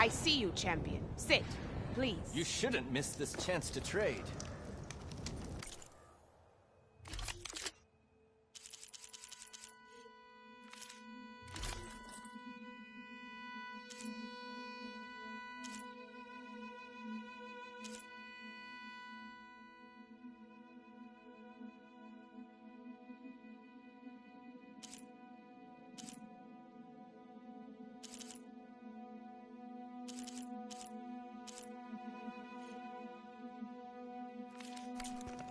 I see you, champion. Sit, please. You shouldn't miss this chance to trade.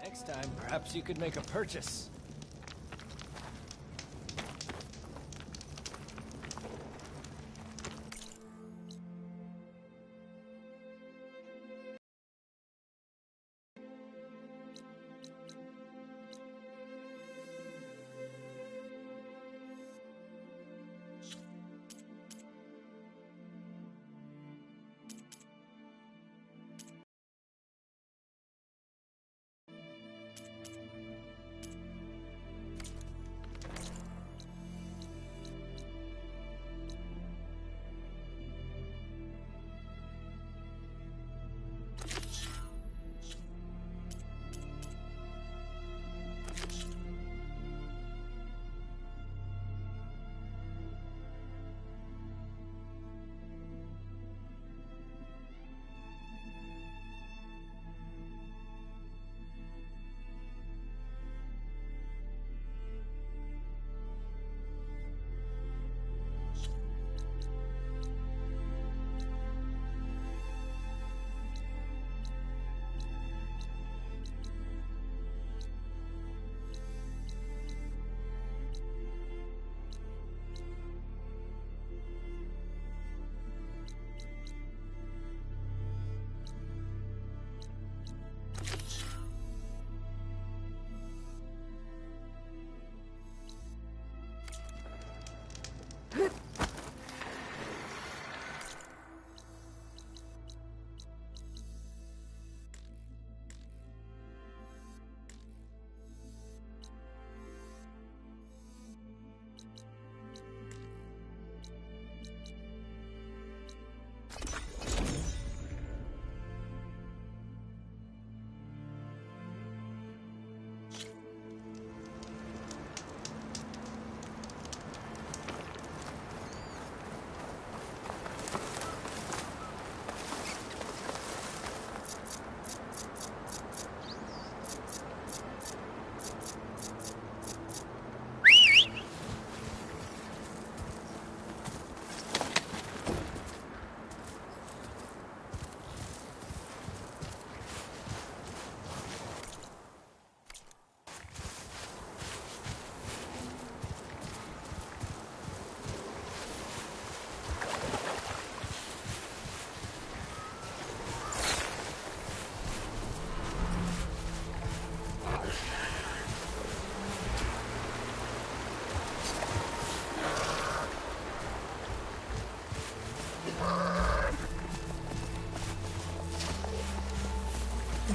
Next time, perhaps you could make a purchase.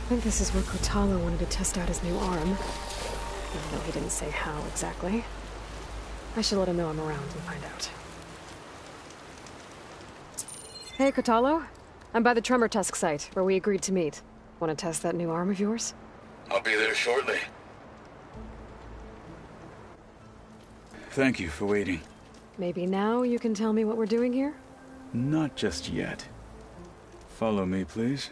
I think this is where Kotallo wanted to test out his new arm. Even though he didn't say how exactly. I should let him know I'm around and find out. Hey, Kotallo. I'm by the Tremor Tusk site, where we agreed to meet. Want to test that new arm of yours? I'll be there shortly. Thank you for waiting. Maybe now you can tell me what we're doing here? Not just yet. Follow me, please.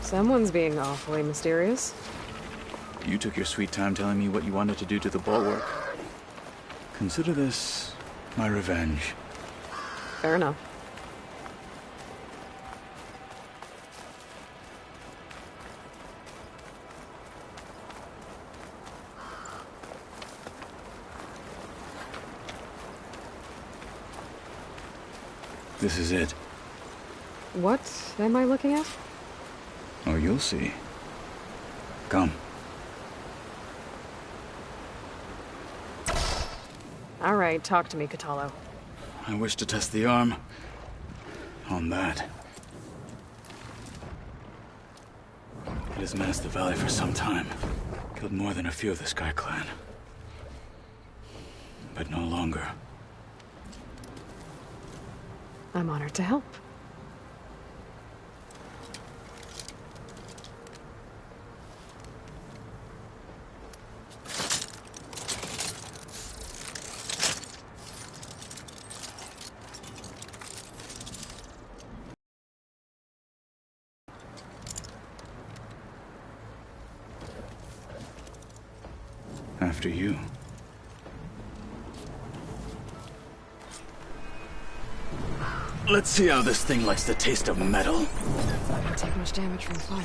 Someone's being awfully mysterious. You took your sweet time telling me what you wanted to do to the bulwark. Consider this my revenge. Fair enough. This is it. What am I looking at? Oh, you'll see. Come. All right, talk to me, Kotallo. I wish to test the arm on that. It has menaced the valley for some time. Killed more than a few of the Sky Clan. but no longer. I'm honored to help. After you. Let's see how this thing likes the taste of metal. Don't take much damage from fire.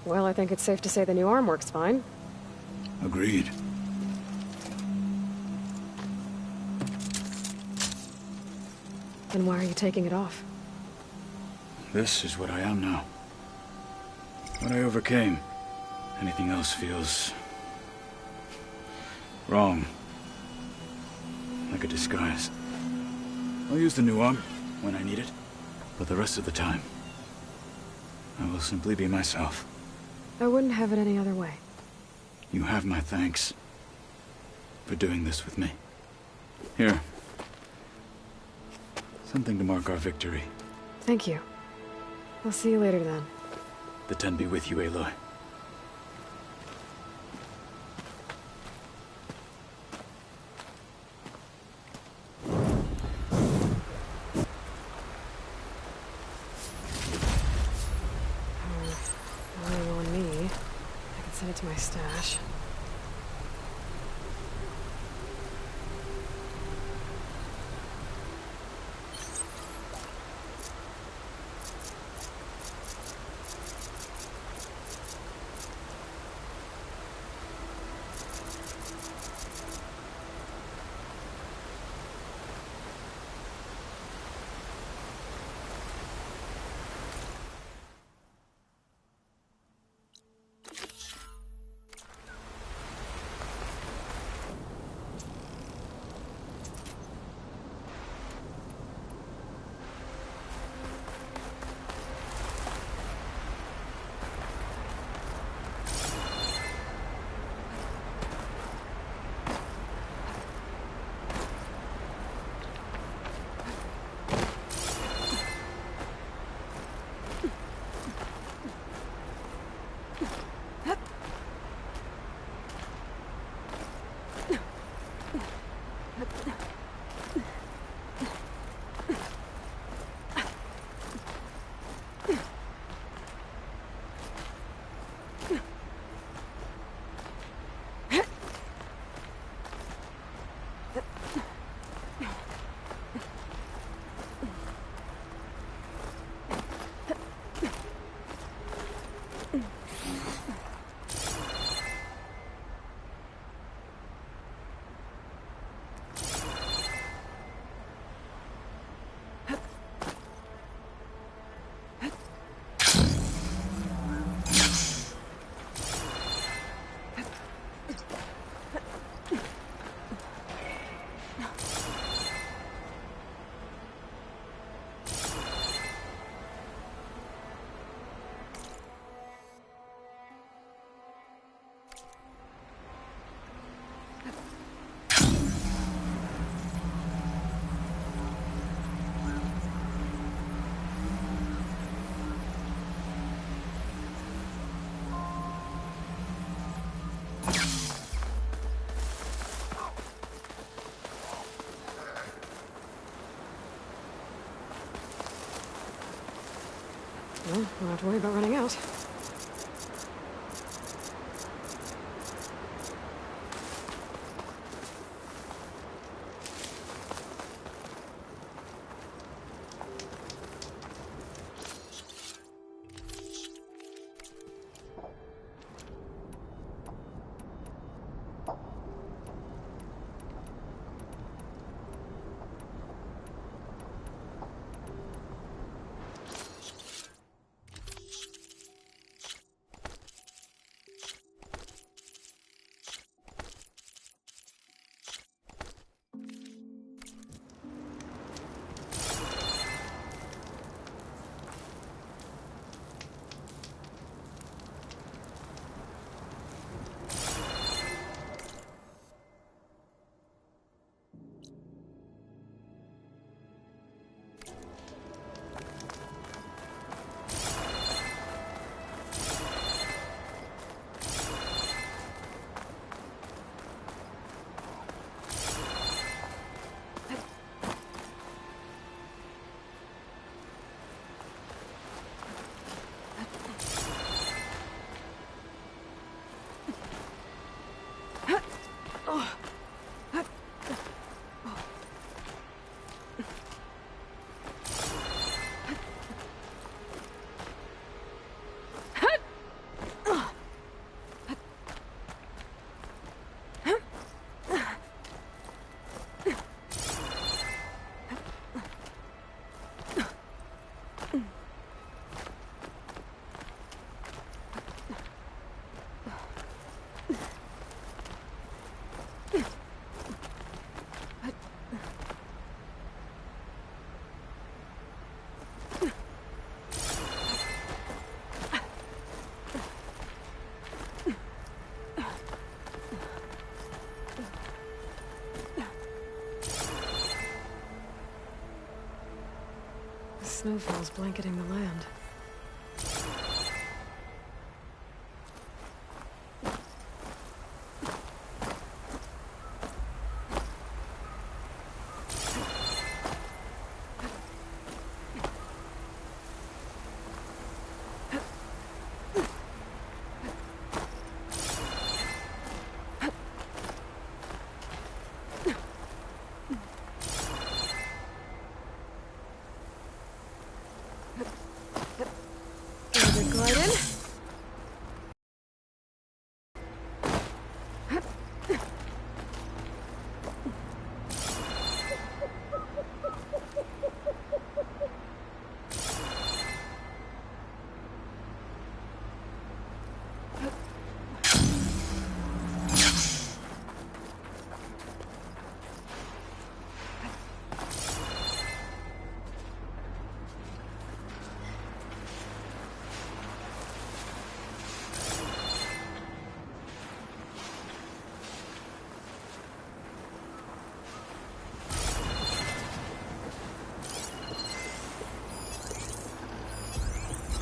Well, I think it's safe to say the new arm works fine. Agreed. Then why are you taking it off? This is what I am now. What I overcame. Anything else feels... wrong. Like a disguise. I'll use the new arm when I need it, but the rest of the time, I will simply be myself. I wouldn't have it any other way. You have my thanks for doing this with me. Here. Something to mark our victory. Thank you. I'll see you later then. The Ten be with you, Aloy. On me. I can send it to my stash. Well, don't have to worry about running out. Snowfall's blanketing the land.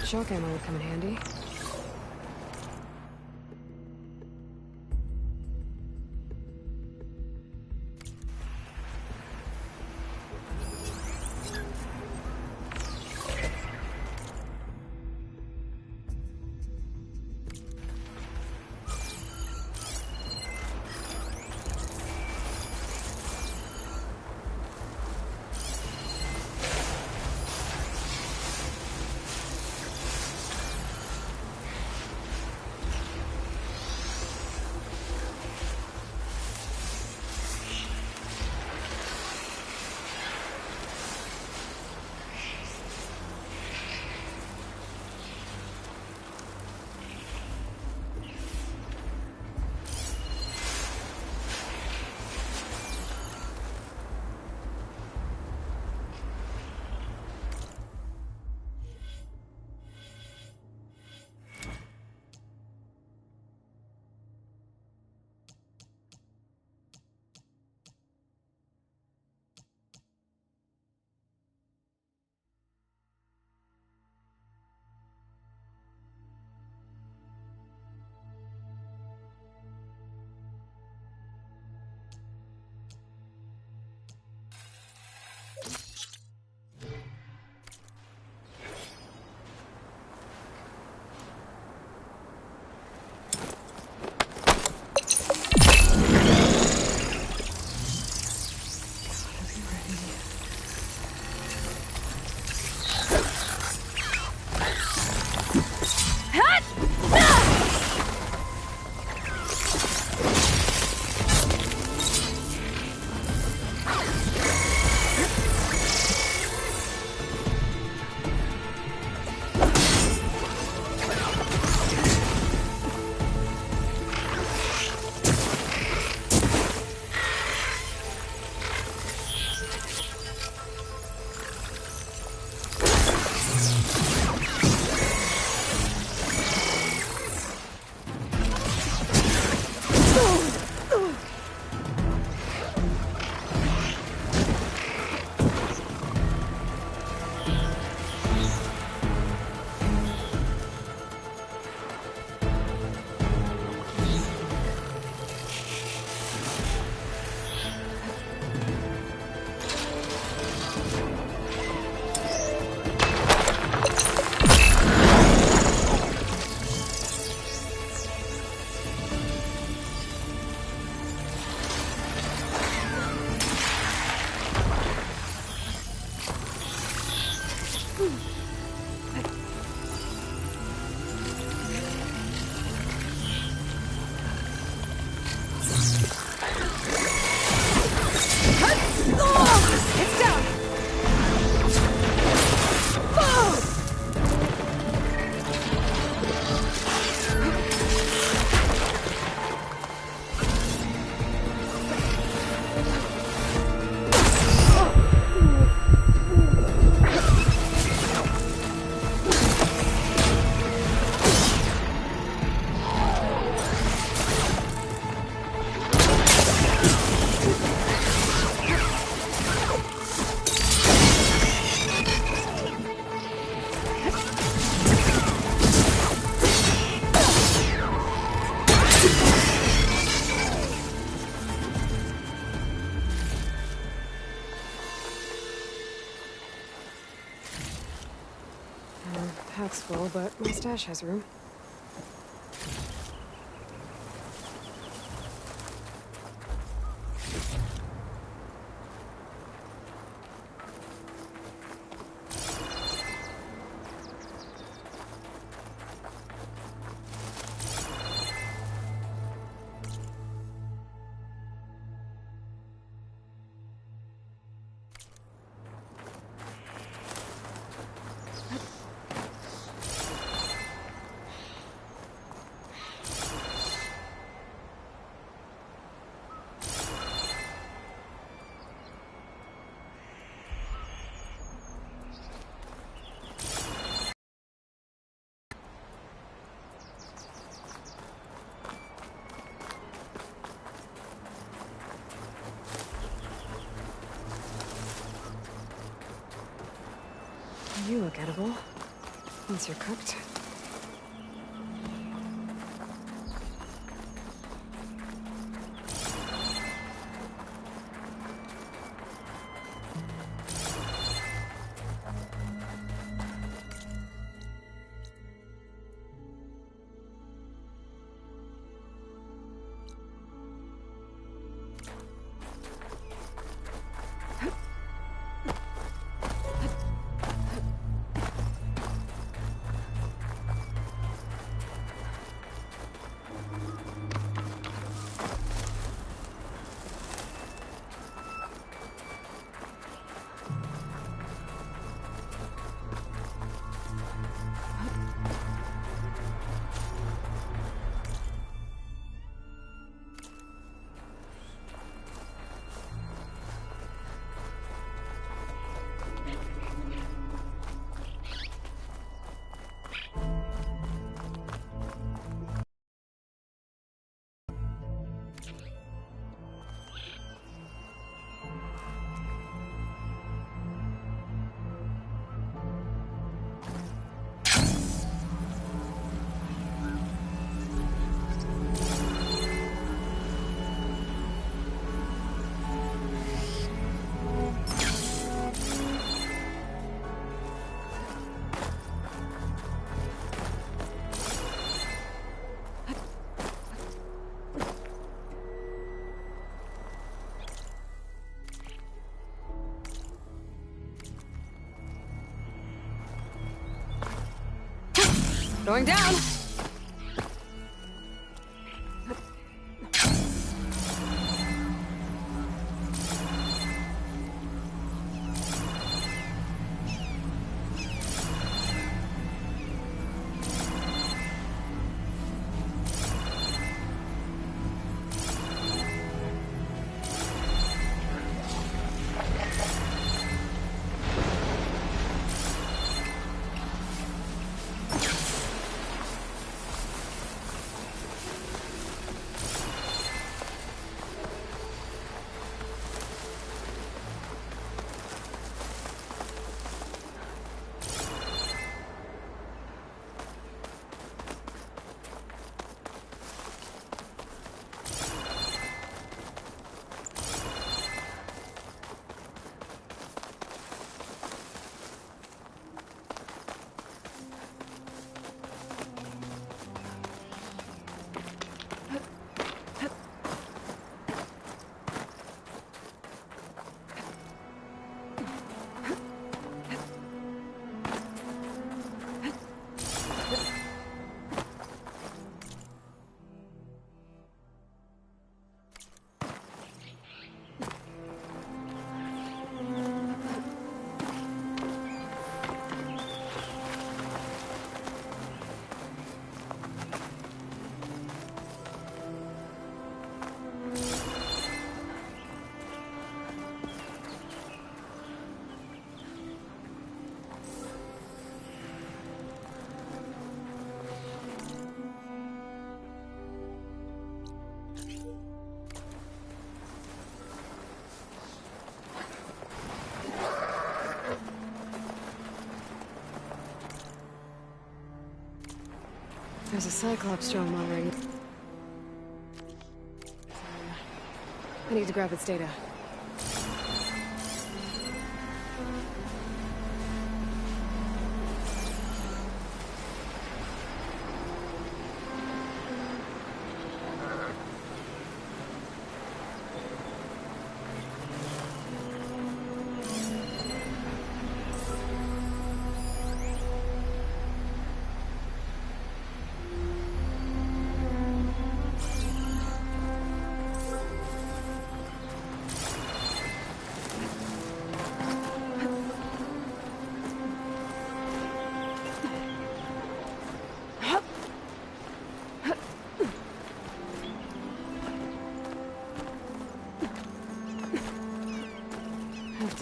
Shock ammo would come in handy. backpack's full, but my stash has room. You look edible. Once you're cooked. Going down! There's a Cyclops drone monitoring. I need to grab its data.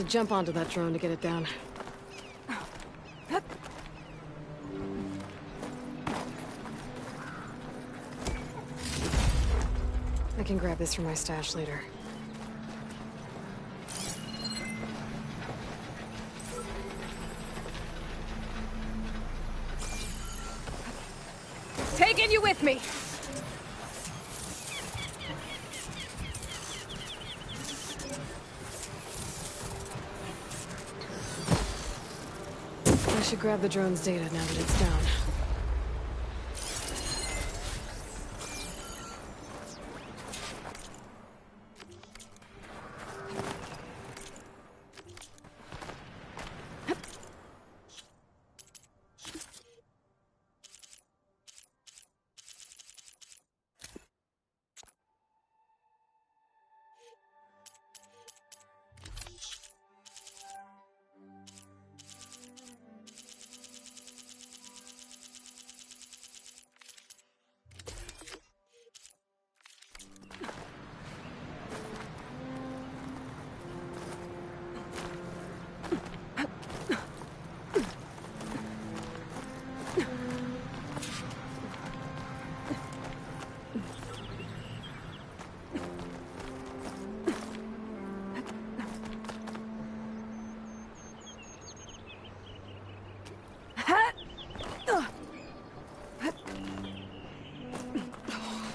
to jump onto that drone to get it down. I can grab this from my stash later. Taking you with me. I should grab the drone's data now that it's down.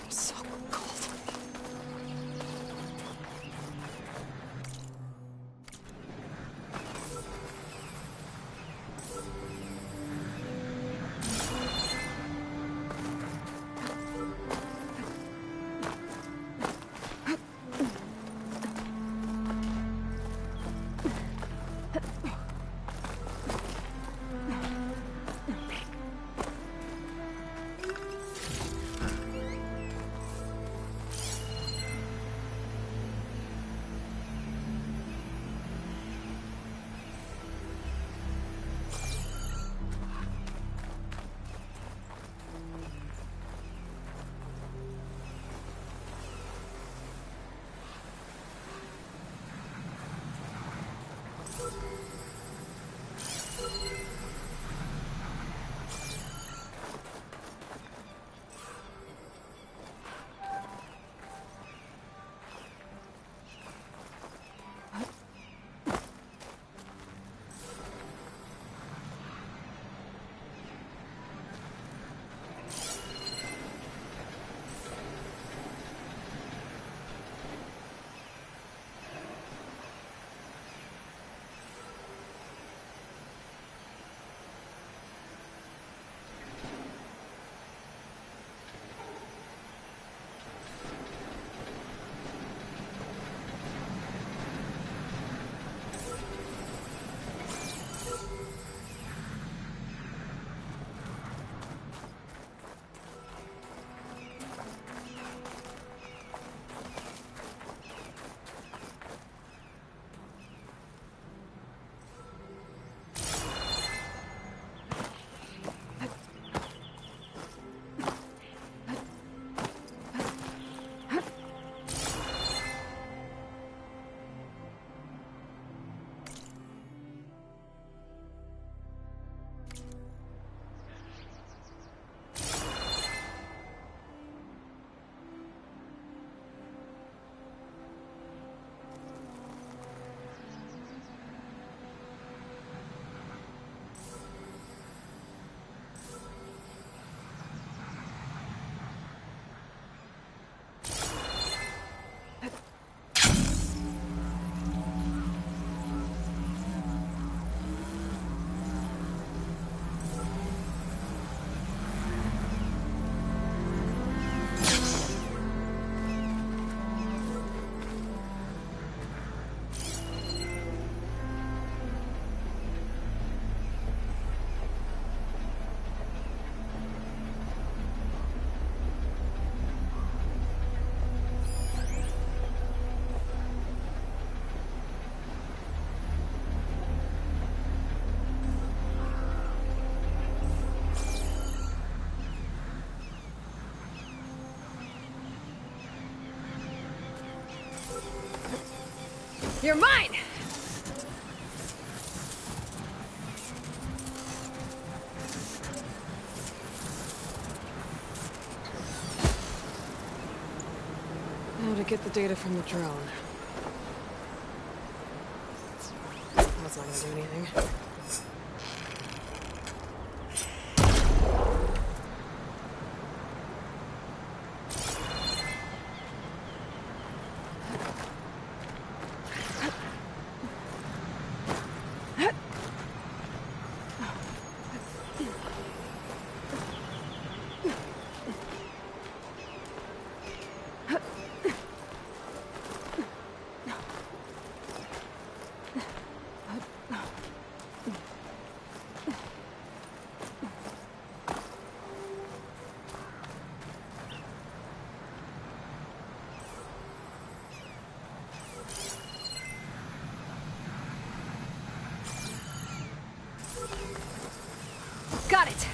So cold. You're mine! How to get the data from the drone. That's not gonna do anything. Got it!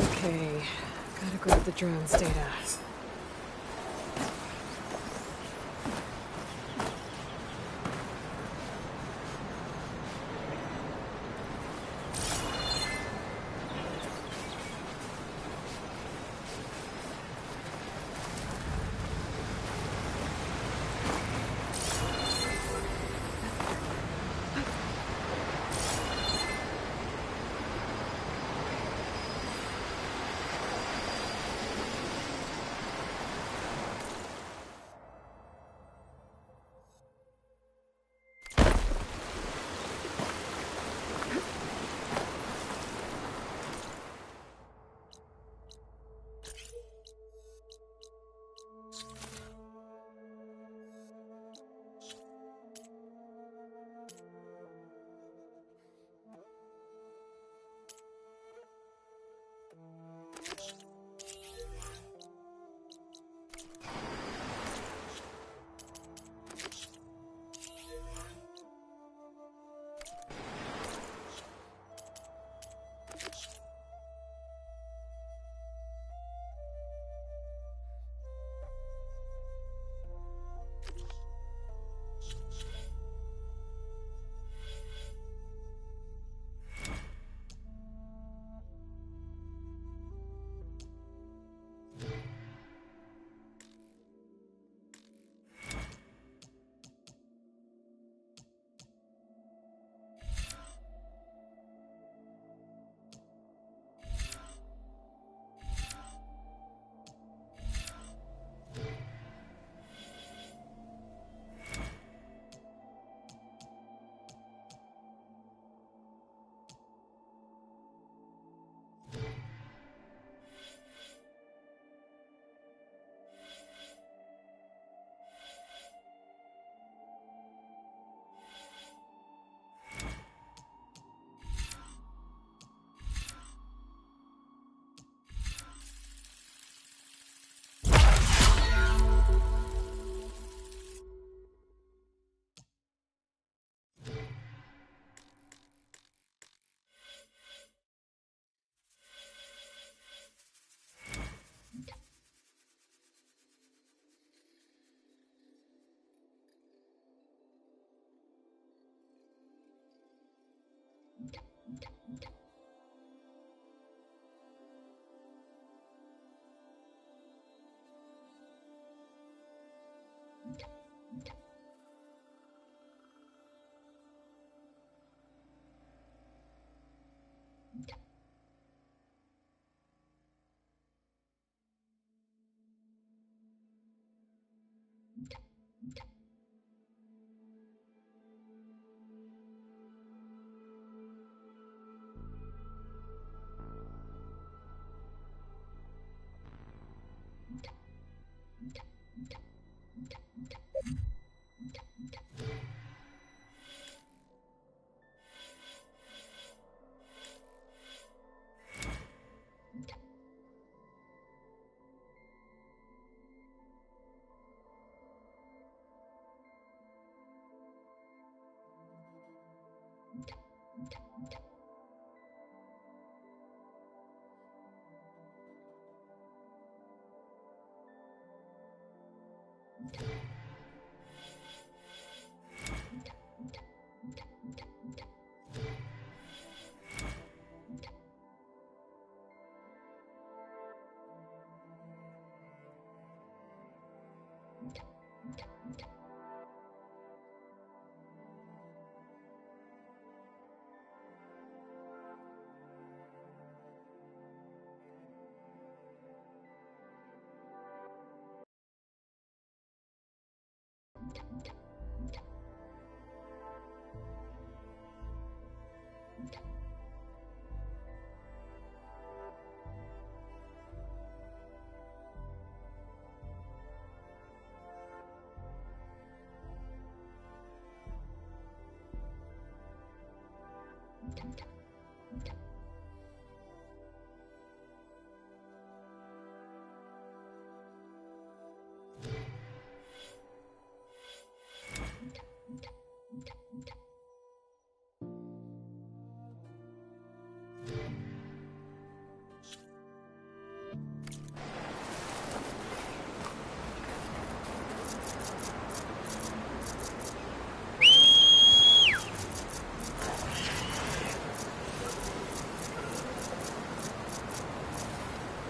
Okay, gotta grab the drone's data.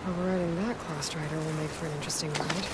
Overriding that Claw Strider will make for an interesting ride.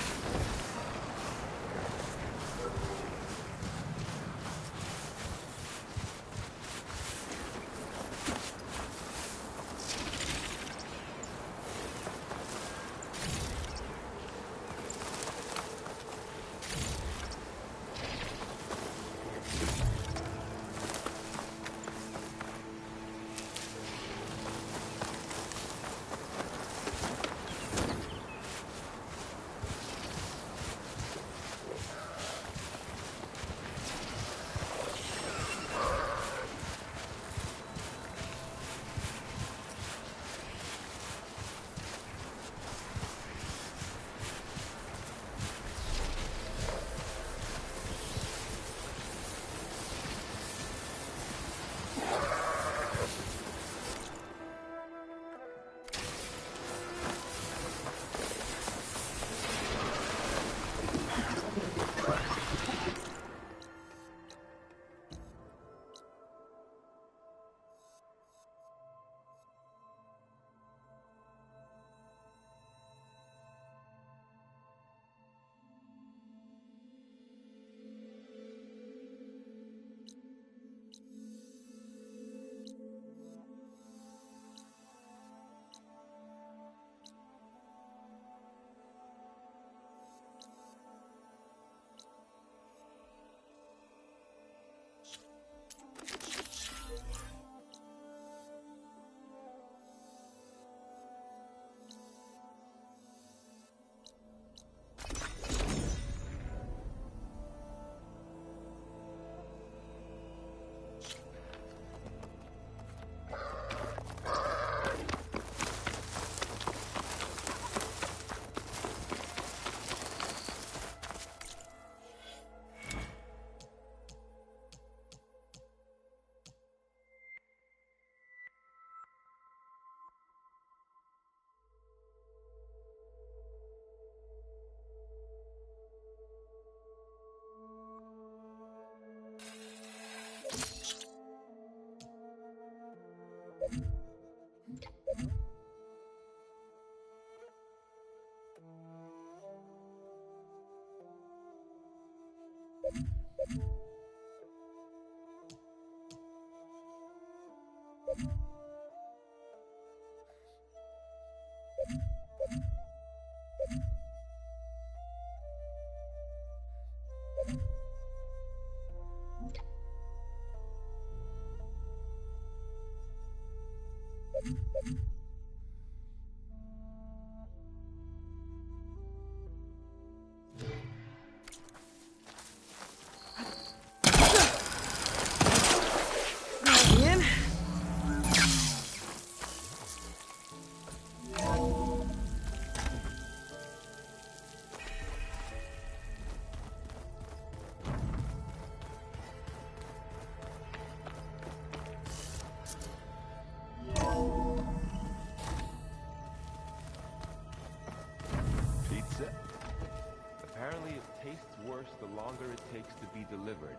Apparently it tastes worse the longer it takes to be delivered.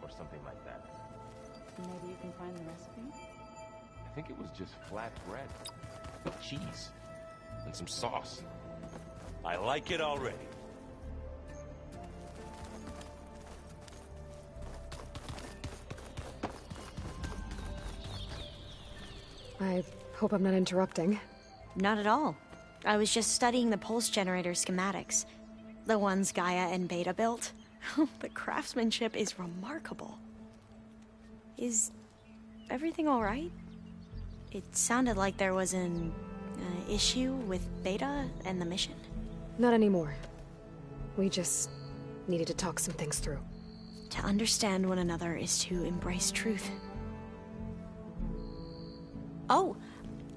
Or something like that. Maybe you can find the recipe? I think it was just flat bread. With cheese. And some sauce. I like it already. I hope I'm not interrupting. Not at all. I was just studying the pulse generator schematics. The ones Gaia and Beta built. The craftsmanship is remarkable. Is everything alright? It sounded like there was an issue with Beta and the mission. Not anymore. We just needed to talk some things through. To understand one another is to embrace truth. Oh,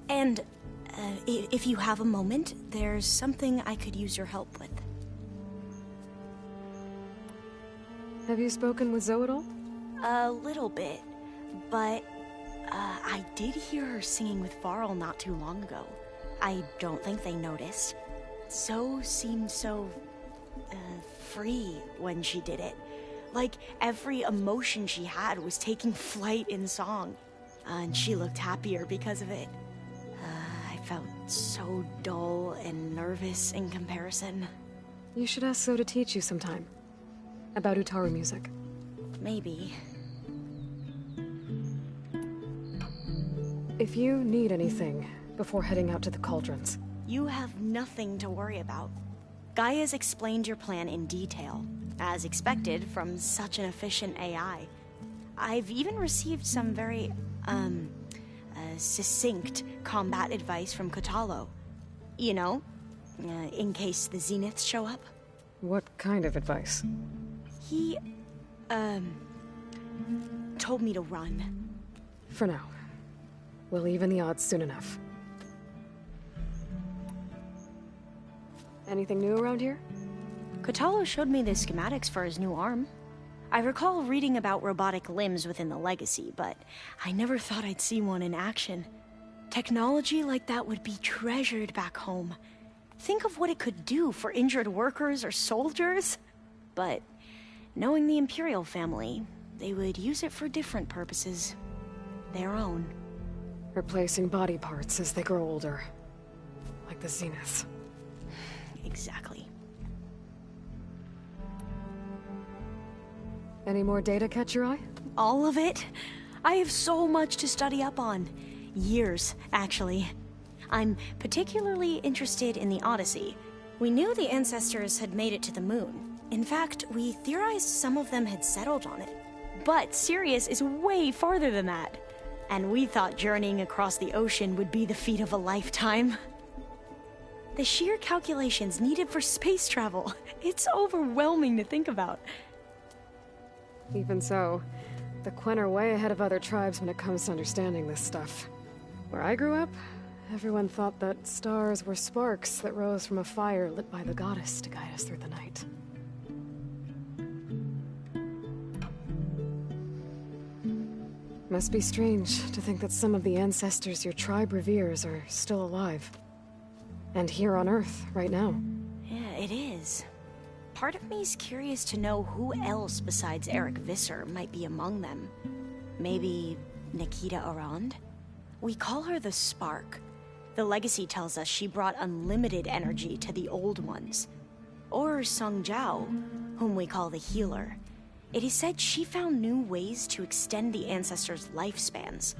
and if you have a moment, there's something I could use your help with. Have you spoken with Zoe at all? A little bit, but I did hear her singing with Varl not too long ago. I don't think they noticed. Zoe seemed so free when she did it. Like every emotion she had was taking flight in song. And she looked happier because of it. I felt so dull and nervous in comparison. You should ask Zoe to teach you sometime. About Utaru music. Maybe. If you need anything before heading out to the cauldrons. You have nothing to worry about. Gaia's explained your plan in detail, as expected from such an efficient AI. I've even received some very, succinct combat advice from Kotallo. You know, in case the Zeniths show up. What kind of advice? He, told me to run. For now. We'll even the odds soon enough. Anything new around here? Kotallo showed me the schematics for his new arm. I recall reading about robotic limbs within the Legacy, but I never thought I'd see one in action. Technology like that would be treasured back home. Think of what it could do for injured workers or soldiers. But knowing the Imperial family, they would use it for different purposes. Their own. Replacing body parts as they grow older. Like the Zeniths. Exactly. Any more data catch your eye? All of it? I have so much to study up on. Years, actually. I'm particularly interested in the Odyssey. We knew the ancestors had made it to the moon. In fact, we theorized some of them had settled on it. But Sirius is way farther than that. And we thought journeying across the ocean would be the feat of a lifetime. The sheer calculations needed for space travel, it's overwhelming to think about. Even so, the Quen are way ahead of other tribes when it comes to understanding this stuff. Where I grew up, everyone thought that stars were sparks that rose from a fire lit by the goddess to guide us through the night. Must be strange to think that some of the ancestors your tribe reveres are still alive. And here on Earth, right now. Yeah, it is. Part of me's curious to know who else besides Eric Visser might be among them. Maybe Nikita Arand? We call her the Spark. The Legacy tells us she brought unlimited energy to the Old Ones. Or Sung Jiao, whom we call the Healer. It is said she found new ways to extend the ancestors' lifespans.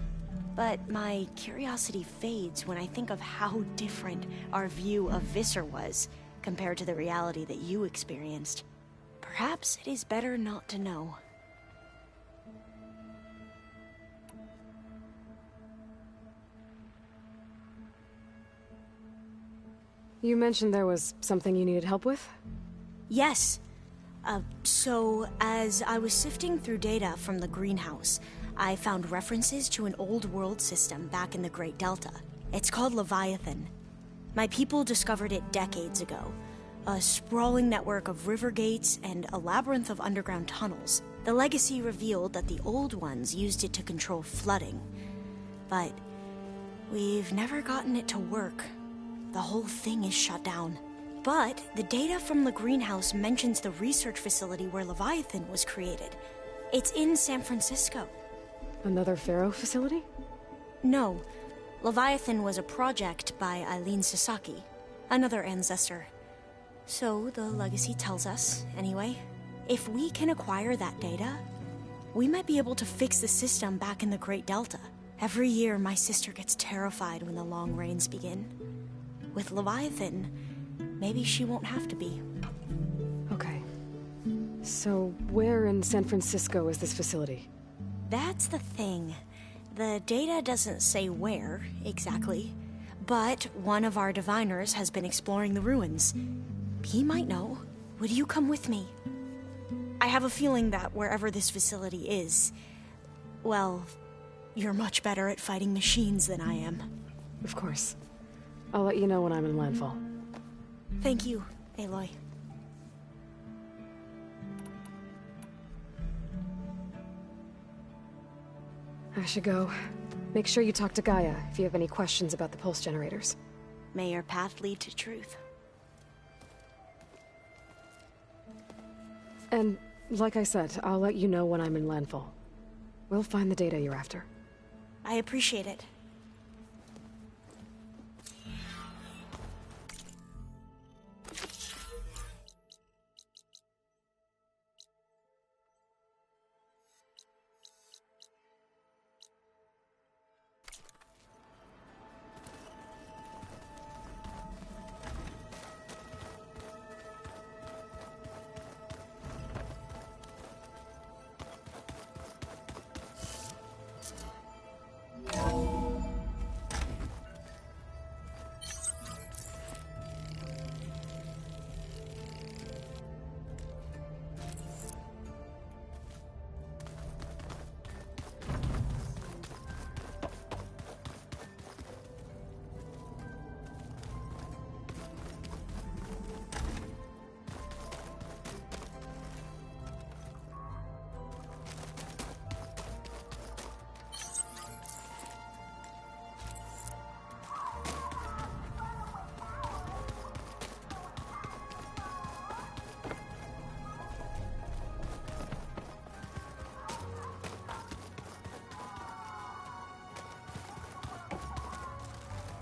But my curiosity fades when I think of how different our view of Visser was compared to the reality that you experienced. Perhaps it is better not to know. You mentioned there was something you needed help with? Yes. So, as I was sifting through data from the greenhouse, I found references to an old world system back in the Great Delta. It's called Leviathan. My people discovered it decades ago. A sprawling network of river gates and a labyrinth of underground tunnels. The Legacy revealed that the Old Ones used it to control flooding. But we've never gotten it to work. The whole thing is shut down. But the data from the greenhouse mentions the research facility where Leviathan was created. It's in San Francisco. Another Pharaoh facility? No. Leviathan was a project by Eileen Sasaki, another ancestor. So the Legacy tells us, anyway, if we can acquire that data, we might be able to fix the system back in the Great Delta. Every year, my sister gets terrified when the long rains begin. With Leviathan, maybe she won't have to be. Okay. So, where in San Francisco is this facility? That's the thing. The data doesn't say where, exactly. But one of our diviners has been exploring the ruins. He might know. Would you come with me? I have a feeling that wherever this facility is, well, You're much better at fighting machines than I am. Of course. I'll let you know when I'm in landfall. Thank you, Aloy. I should go. Make sure you talk to Gaia if you have any questions about the pulse generators. May your path lead to truth. And, like I said, I'll let you know when I'm in landfall. We'll find the data you're after. I appreciate it.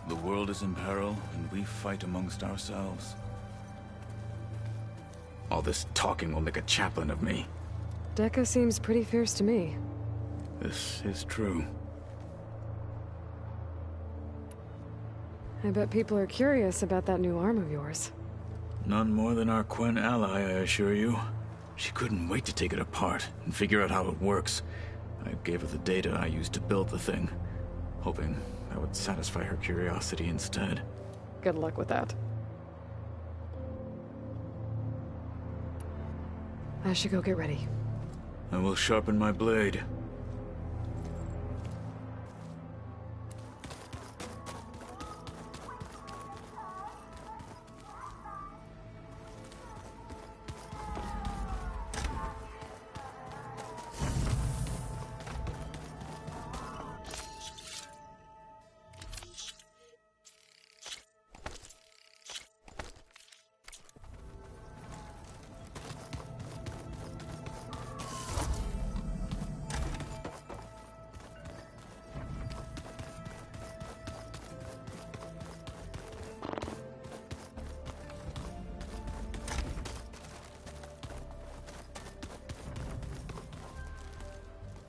The world is in peril, and we fight amongst ourselves. All this talking will make a chaplain of me. Dekka seems pretty fierce to me. This is true. I bet people are curious about that new arm of yours. None more than our Quen ally, I assure you. She couldn't wait to take it apart and figure out how it works. I gave her the data I used to build the thing, hoping that would satisfy her curiosity instead. Good luck with that. I should go get ready. I will sharpen my blade.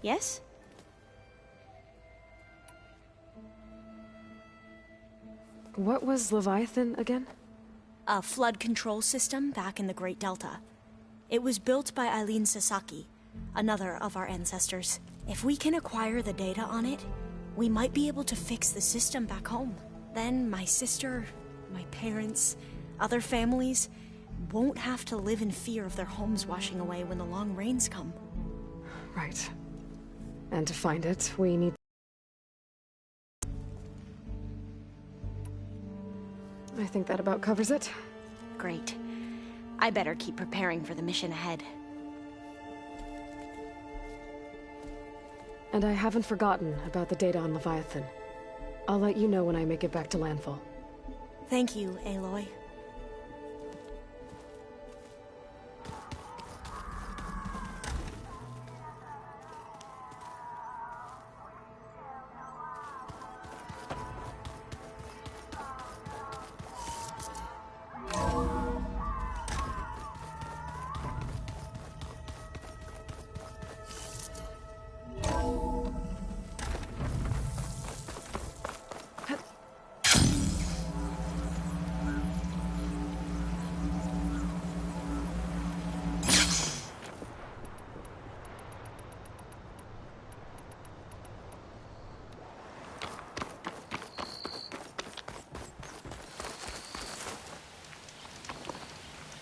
Yes? What was Leviathan again? A flood control system back in the Great Delta. It was built by Eileen Sasaki, another of our ancestors. If we can acquire the data on it, we might be able to fix the system back home. Then my sister, my parents, other families won't have to live in fear of their homes washing away when the long rains come. Right. And to find it, we need... I think that about covers it. Great. I better keep preparing for the mission ahead. And I haven't forgotten about the data on Leviathan. I'll let you know when I make it back to landfall. Thank you, Aloy.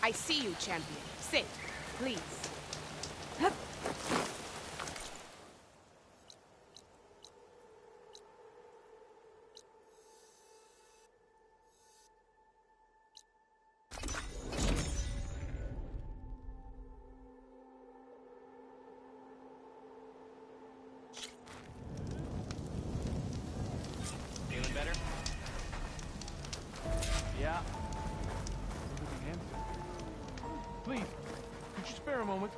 I see you, champion. Sit, please. here a moment.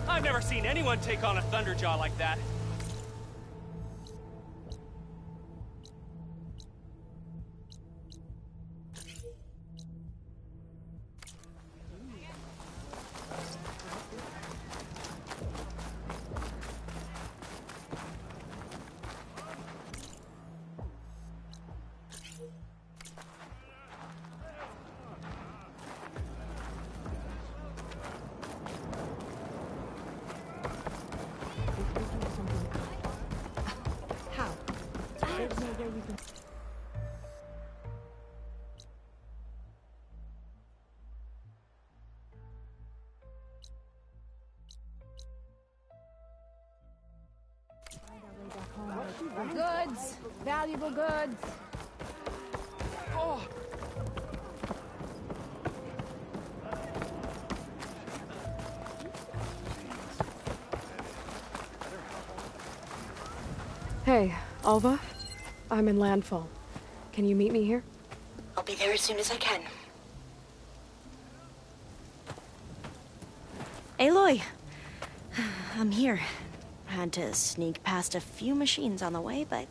I've never seen anyone take on a Thunderjaw like that. Goods! Valuable goods! Oh! Hey, Alva. I'm in Landfall. Can you meet me here? I'll be there as soon as I can. Aloy! I'm here. Had to sneak past a few machines on the way, but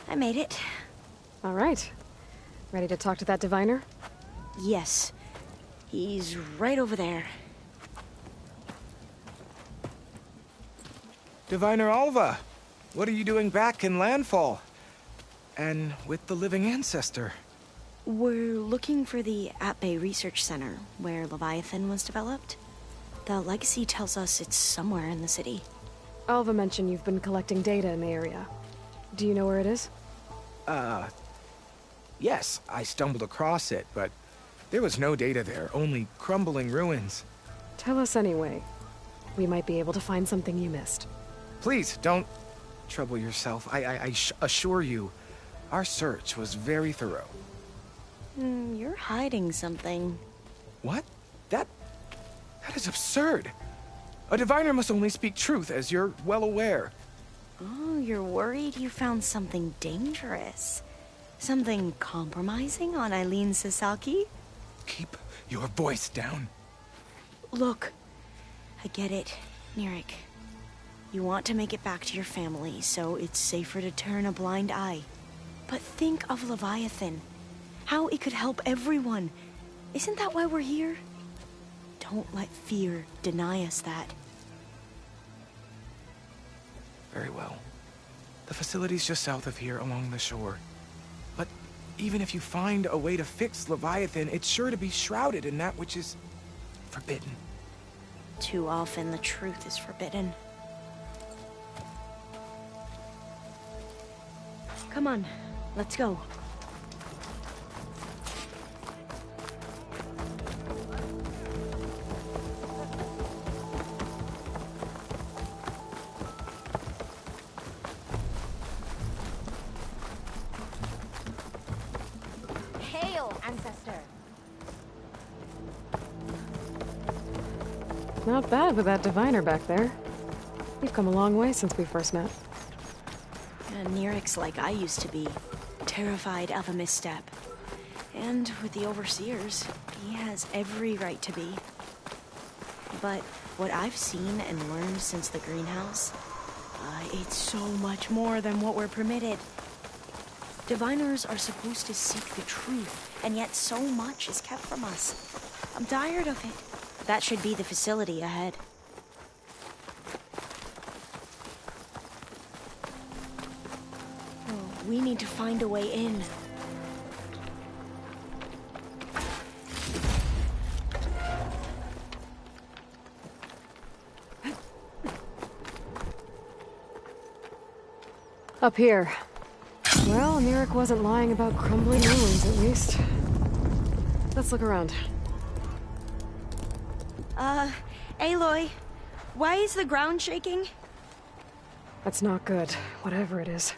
I made it. All right. Ready to talk to that diviner? Yes. He's right over there. Diviner Alva, what are you doing back in Landfall? And with the living ancestor? We're looking for the At-Bay Research Center, where Leviathan was developed. The legacy tells us it's somewhere in the city. Alva mentioned you've been collecting data in the area. Do you know where it is? Yes, I stumbled across it, but there was no data there, only crumbling ruins. Tell us anyway. We might be able to find something you missed. Please, don't trouble yourself. I assure you, our search was very thorough. You're hiding something. What? That is absurd. A diviner must only speak truth, as you're well aware. Oh, you're worried you found something dangerous. Something compromising on Eileen Sasaki? Keep your voice down. Look, I get it, Nirik. You want to make it back to your family, so it's safer to turn a blind eye. But think of Leviathan. How it could help everyone. Isn't that why we're here? Don't let fear deny us that. Very well. The facility's just south of here, along the shore. But even if you find a way to fix Leviathan, it's sure to be shrouded in that which is forbidden. Too often the truth is forbidden. Come on, let's go. Hail, ancestor! Not bad with that diviner back there. You've come a long way since we first met. Nirik's like I used to be, terrified of a misstep. And with the Overseers, he has every right to be. But what I've seen and learned since the greenhouse, it's so much more than what we're permitted. Diviners are supposed to seek the truth, and yet so much is kept from us. I'm tired of it. That should be the facility ahead. We need to find a way in. Up here. Well, Mirek wasn't lying about crumbling ruins, at least. Let's look around. Aloy, why is the ground shaking? That's not good, whatever it is.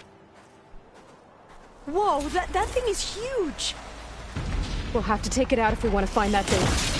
Whoa, that thing is huge! We'll have to take it out if we want to find that thing.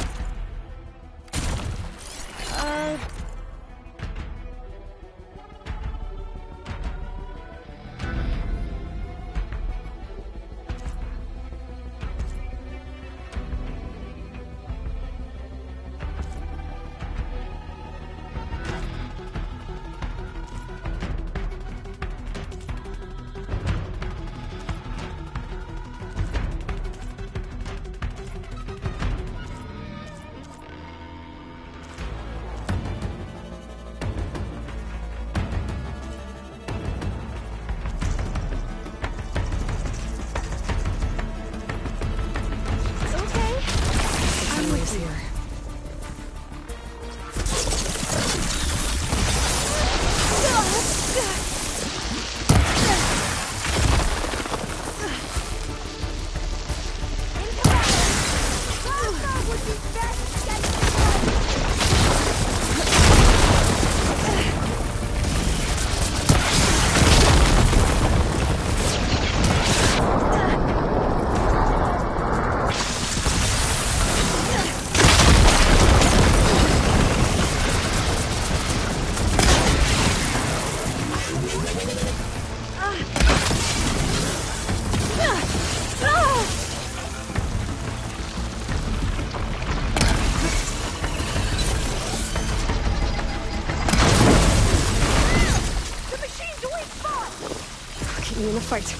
In a fight.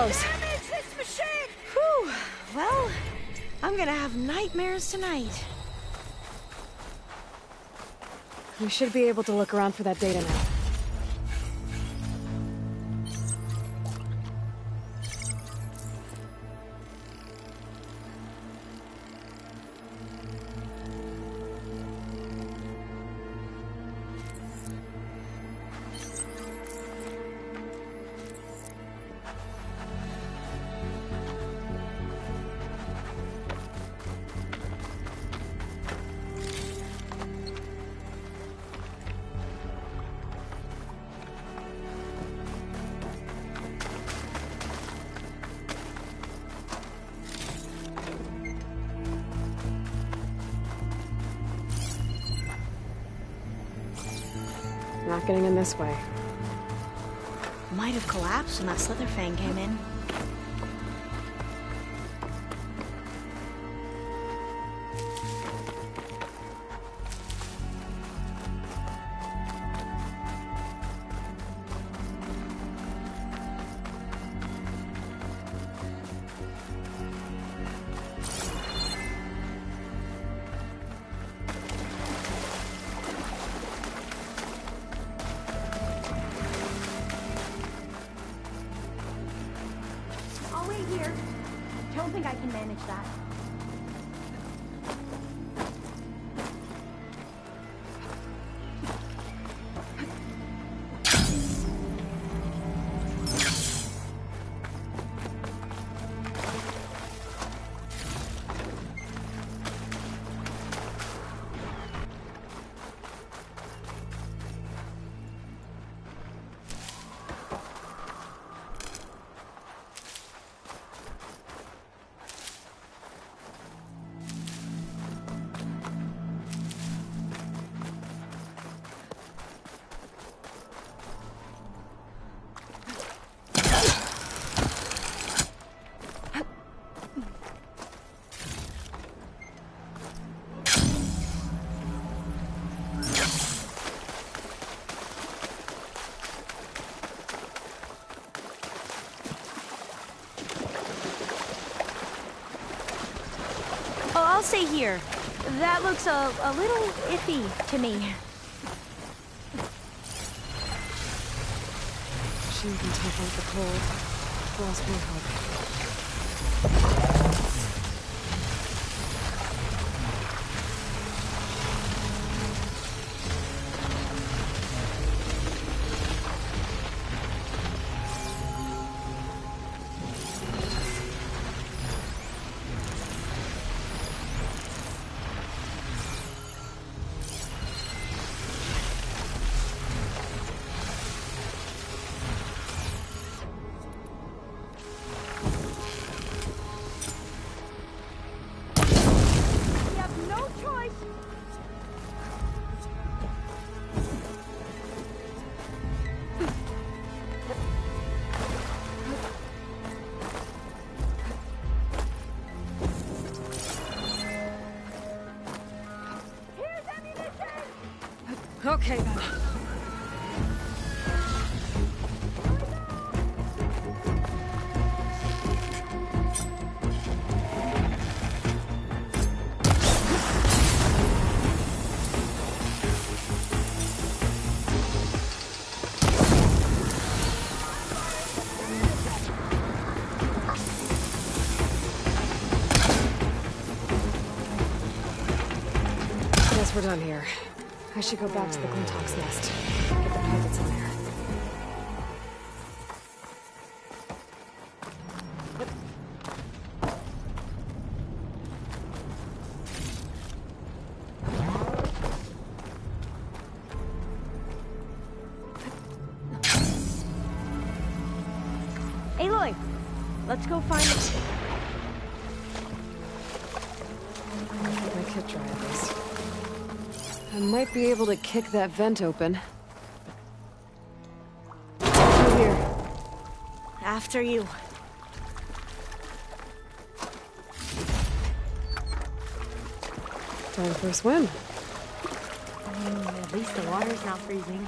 goes. Whew. Well, I'm gonna have nightmares tonight. We should be able to look around for that data now. Not getting in this way. Might have collapsed when that Slitherfang came in. I'll wait here. Don't think I can manage that. Oh, I'll stay here. That looks a little iffy to me. She can take out the cold. Lost my hope. Okay, then. Guess we're done here. I should go back to the Glintock's nest. Get the pilots in there. Aloy, let's go find it. My kit dry at least. I might be able to kick that vent open. Through here. After you. Time for a swim. At least the water's not freezing.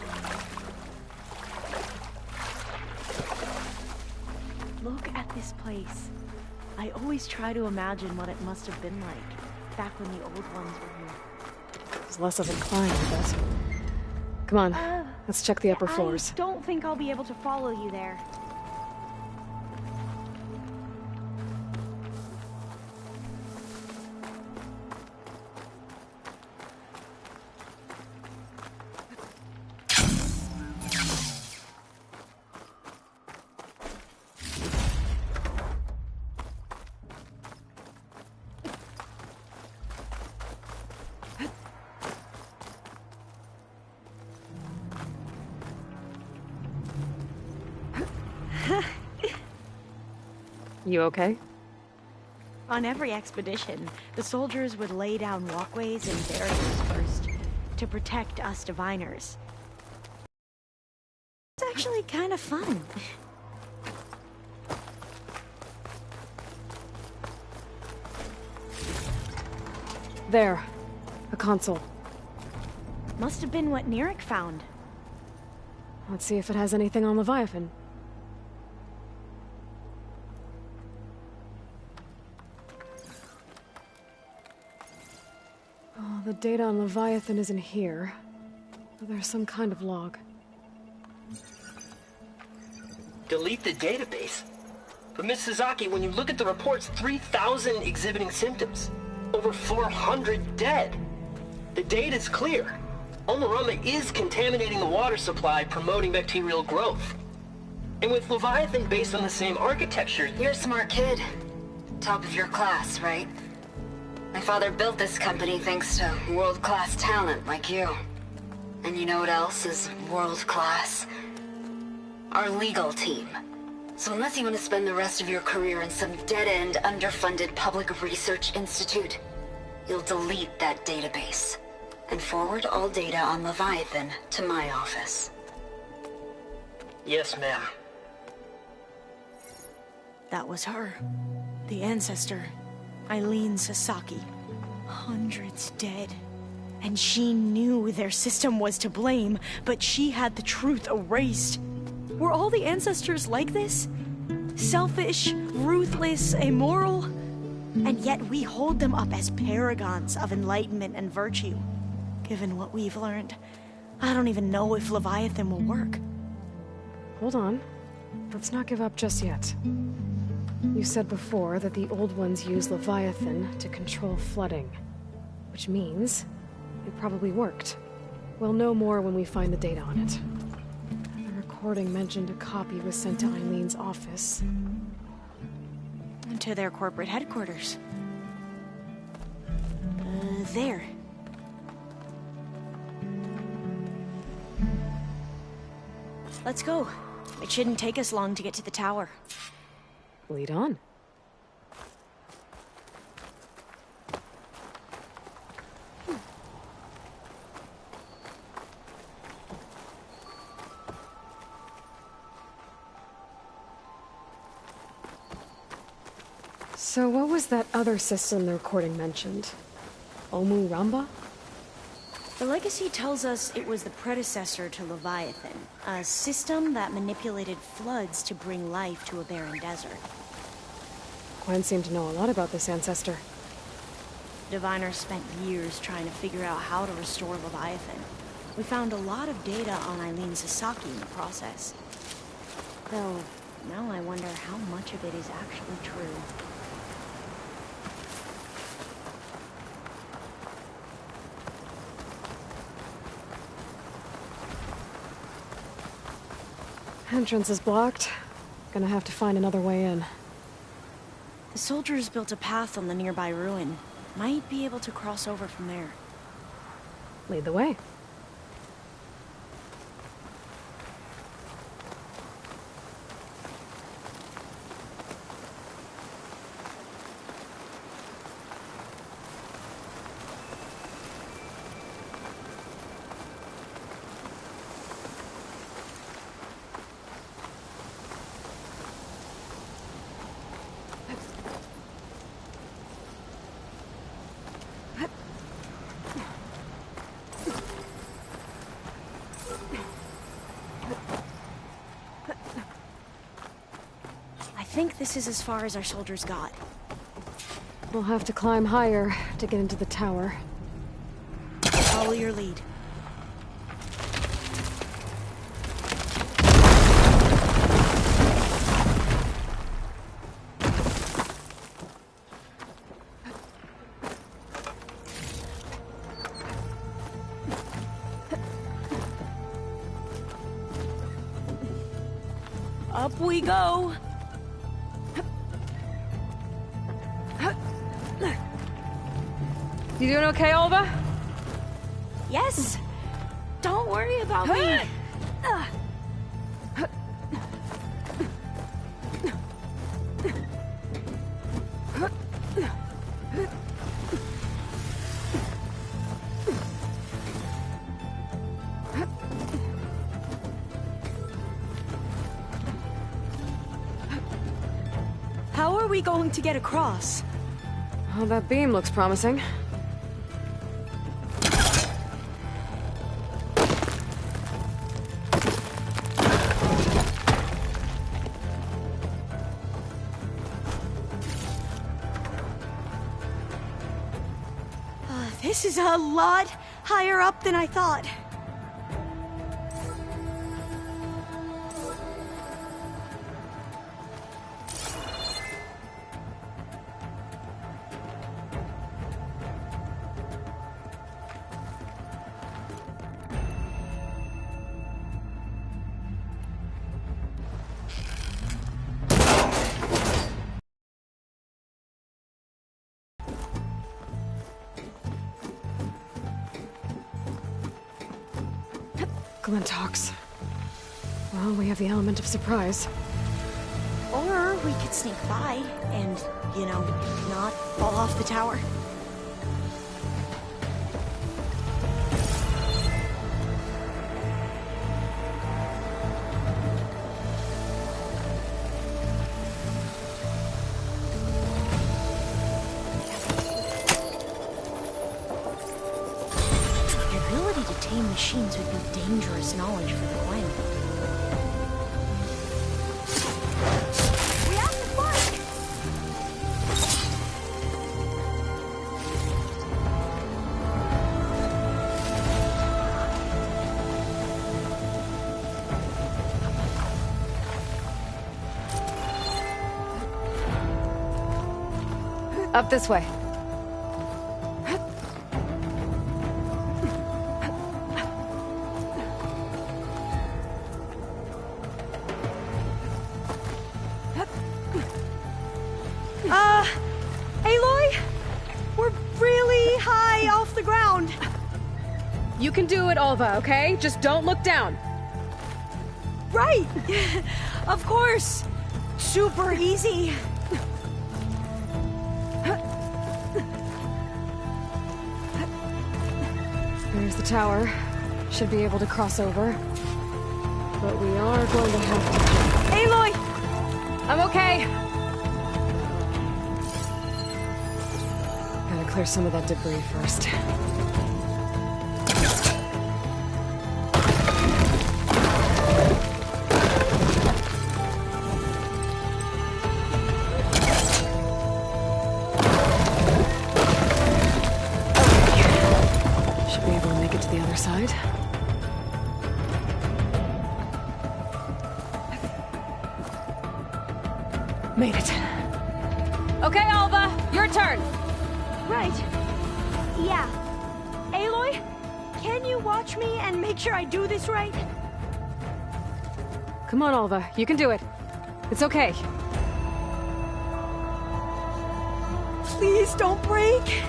Look at This place. I always try to imagine what it must have been like back when the old ones were here. It's less of a climb, I guess. Come on, let's check the upper floors. I don't think I'll be able to follow you there. You okay? On every expedition, the soldiers would lay down walkways and barriers first to protect us diviners. It's actually kind of fun. There. A console. Must have been what Neric found. Let's see if it has anything on Leviathan. Oh, the data on Leviathan isn't here. There's some kind of log. Delete the database? But Miss Sasaki, when you look at the reports, 3,000 exhibiting symptoms. Over 400 dead. The data's clear. Omarama is contaminating the water supply, promoting bacterial growth. And with Leviathan based on the same architecture... You're a smart kid. Top of your class, right? My father built this company thanks to world-class talent like you. And you know what else is world-class? Our legal team. So unless you want to spend the rest of your career in some dead-end, underfunded public research institute, you'll delete that database and forward all data on Leviathan to my office. Yes, ma'am. That was her. The ancestor. Eileen Sasaki. Hundreds dead. And she knew their system was to blame, but she had the truth erased. Were all the ancestors like this? Selfish, ruthless, immoral? And yet we hold them up as paragons of enlightenment and virtue. Given what we've learned, I don't even know if Leviathan will work. Hold on. Let's not give up just yet. You said before that the old ones use Leviathan to control flooding. Which means it probably worked. We'll know more when we find the data on it. The recording mentioned a copy was sent to Eileen's office. To their corporate headquarters. There. Let's go. It shouldn't take us long to get to the tower. Lead on. So what was that other system the recording mentioned? Omu Ramba? The legacy tells us it was the predecessor to Leviathan, a system that manipulated floods to bring life to a barren desert. Gwen seemed to know a lot about this ancestor. Diviners spent years trying to figure out how to restore Leviathan. We found a lot of data on Eileen Sasaki in the process. Though, now I wonder how much of it is actually true. Entrance is blocked. Gonna have to find another way in. The soldiers built a path on the nearby ruin. Might be able to cross over from there. Lead the way. think this is as far as our soldiers got. We'll have to climb higher to get into the tower. Follow your lead. Up we go! You doing okay, Alva? Yes! Don't worry about me! How are we going to get across? Well, that beam looks promising. This is a lot higher up than I thought. Glintox. Well, we have the element of surprise. Or we could sneak by and, you know, not fall off the tower. The ability to tame machines would be dangerous knowledge for the Gwen. We have the bike! Up this way. Aloy? We're really high off the ground. You can do it, Alva, okay? Just don't look down. Right! Of course! Super easy. There's the tower. Should be able to cross over. But we are going to have to... Aloy! I'm okay! Gotta clear some of that debris first. Should be able to make it to the other side. Made it. Okay, Alva, your turn. Right. Yeah. Aloy, can you watch me and make sure I do this right? Come on, Alva, you can do it. It's okay. Please don't break.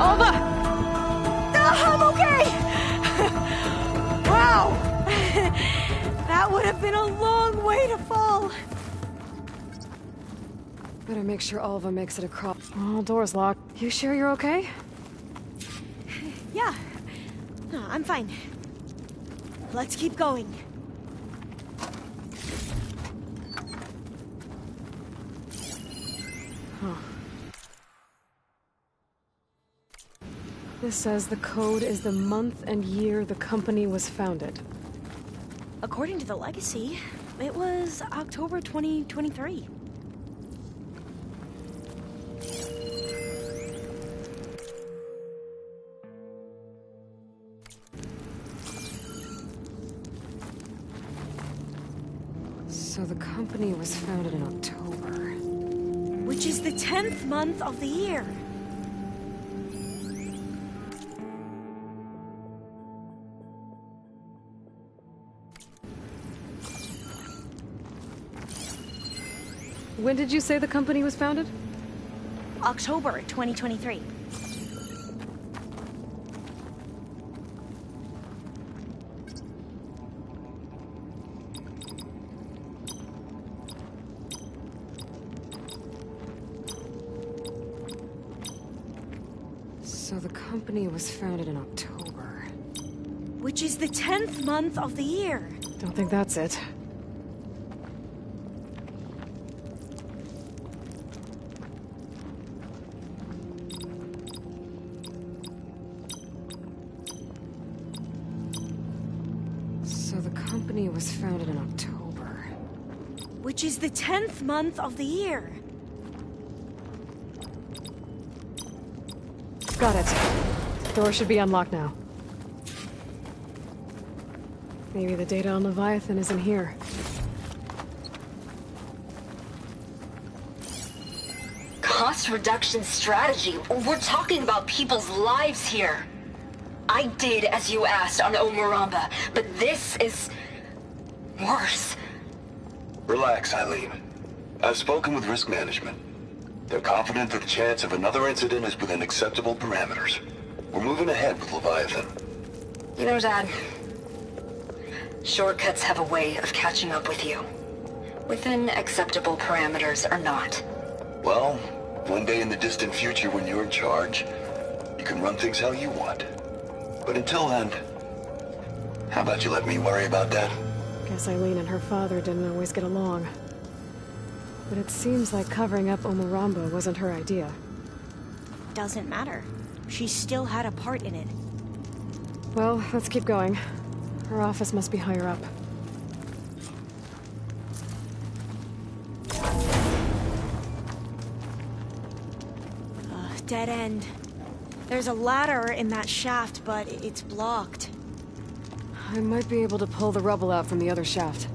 Alva! I'm okay! Wow! That would have been a long way to fall. Better make sure Alva makes it across. Oh, door's locked. You sure you're okay? Yeah. No, I'm fine. Let's keep going. This says the code is the month and year the company was founded. According to the legacy, it was October 2023. So the company was founded in October. Which is the 10th month of the year. When did you say the company was founded? October 2023. So the company was founded in October. Which is the 10th month of the year. Don't think that's it. So the company was founded in October. Which is the 10th month of the year. Got it. Door should be unlocked now. Maybe the data on Leviathan is in here. Cost reduction strategy? We're talking about people's lives here. I did as you asked on Omuramba, but this is worse. Relax, Eileen. I've spoken with risk management. They're confident that the chance of another incident is within acceptable parameters. We're moving ahead with Leviathan. You know, Dad, shortcuts have a way of catching up with you. Within acceptable parameters or not. Well, one day in the distant future when you're in charge, you can run things how you want. But until then, how about you let me worry about that? Guess Eileen and her father didn't always get along. But it seems like covering up Omuramba wasn't her idea. Doesn't matter. She still had a part in it. Well, let's keep going. Her office must be higher up. Dead end. There's a ladder in that shaft, but it's blocked. I might be able to pull the rubble out from the other shaft.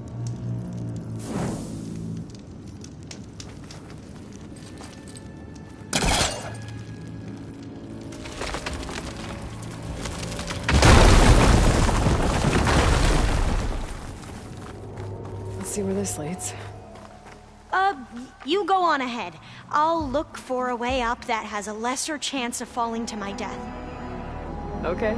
Let's see where this leads. You go on ahead. I'll look for a way up that has a lesser chance of falling to my death. Okay.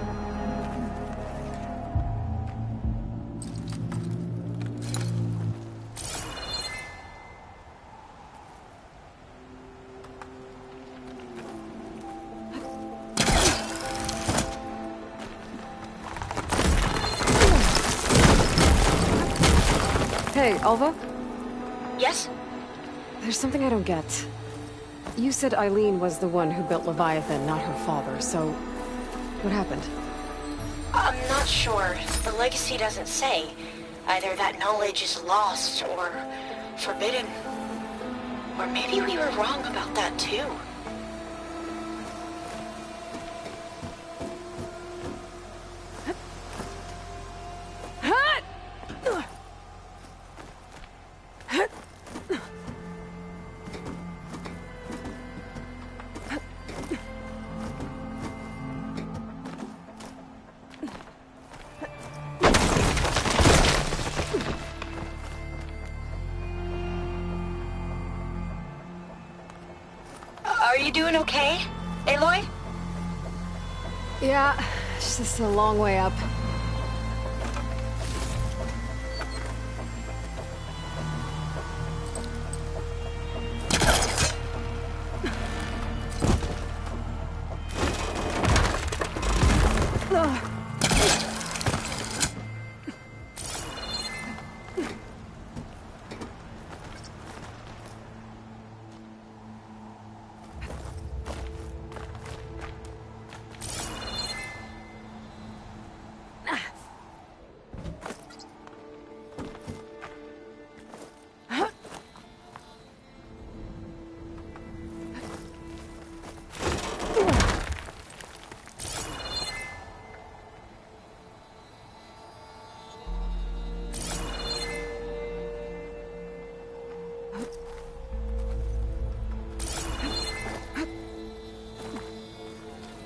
Hey, Alva? Yes? There's something I don't get. You said Eileen was the one who built Leviathan, not her father, so... what happened? I'm not sure. The legacy doesn't say. Either that knowledge is lost, or forbidden. Or maybe we were wrong about that too. Are you doing okay, Aloy? Yeah, it's just a long way up.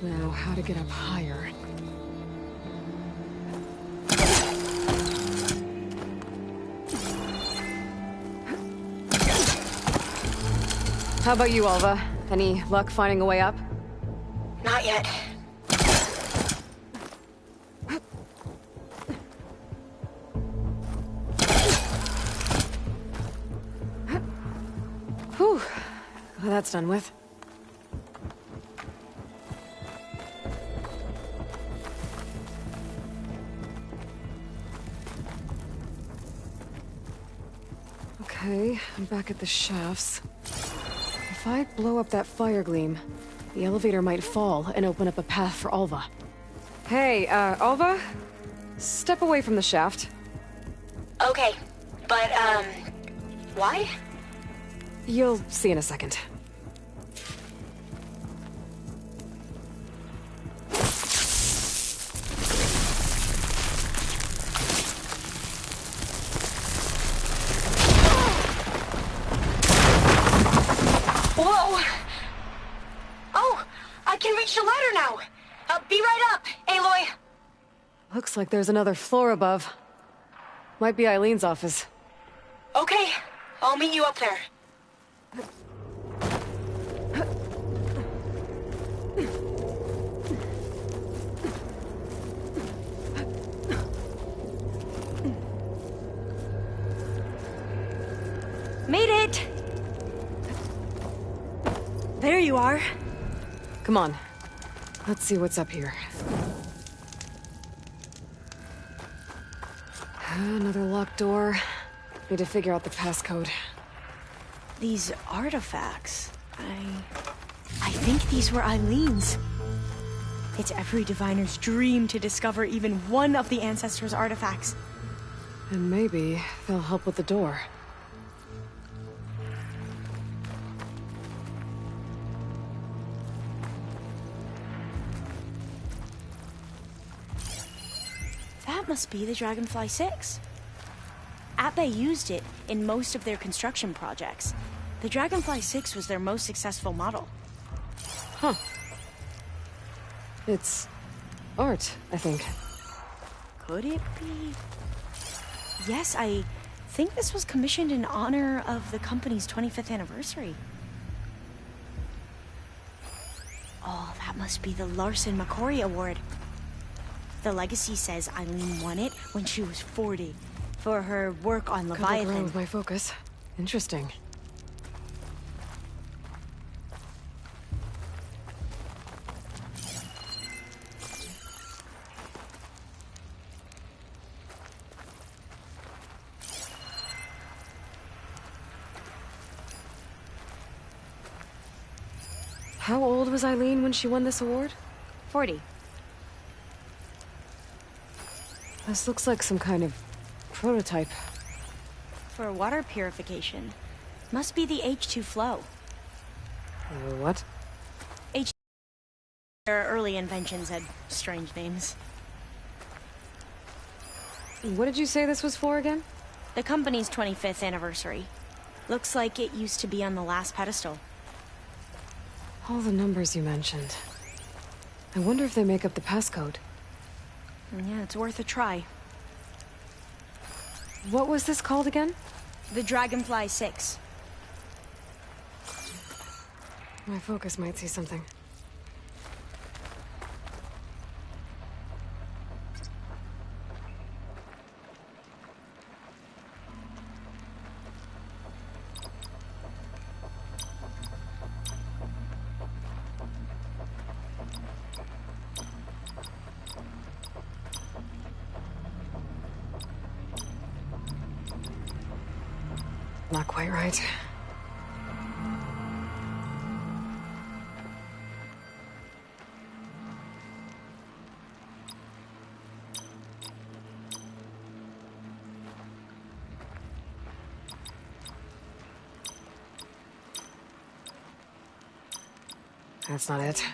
Now, how to get up higher? How about you, Alva? Any luck finding a way up? Not yet. Whew. Well, that's done with. Okay, I'm back at the shafts. If I blow up that fire gleam, the elevator might fall and open up a path for Alva. Hey, Alva? Step away from the shaft. Okay, but, why? You'll see in a second. Whoa! Oh, I can reach the ladder now. Be right up, Aloy. Looks like there's another floor above. Might be Eileen's office. Okay, I'll meet you up there. Made it! There you are. Come on. Let's see what's up here. Another locked door. Need to figure out the passcode. These artifacts... I think these were Eileen's. It's every diviner's dream to discover even one of the Ancestors' artifacts. And maybe they'll help with the door. That must be the Dragonfly 6. Atbay used it in most of their construction projects. The Dragonfly 6 was their most successful model. Huh. It's art, I think. Could it be? Yes, I think this was commissioned in honor of the company's 25th anniversary. Oh, that must be the Larson McCory Award. The legacy says Eileen won it when she was 40 for her work on Leviathan. Couldn't with my focus. Interesting. How old was Eileen when she won this award? 40. This looks like some kind of prototype. For water purification. Must be the H2 flow. What? Their early inventions had strange names. What did you say this was for again? The company's 25th anniversary. Looks like it used to be on the last pedestal. All the numbers you mentioned. I wonder if they make up the passcode. Yeah, it's worth a try. What was this called again? The Dragonfly 6. My focus might see something. Not quite right. That's not it.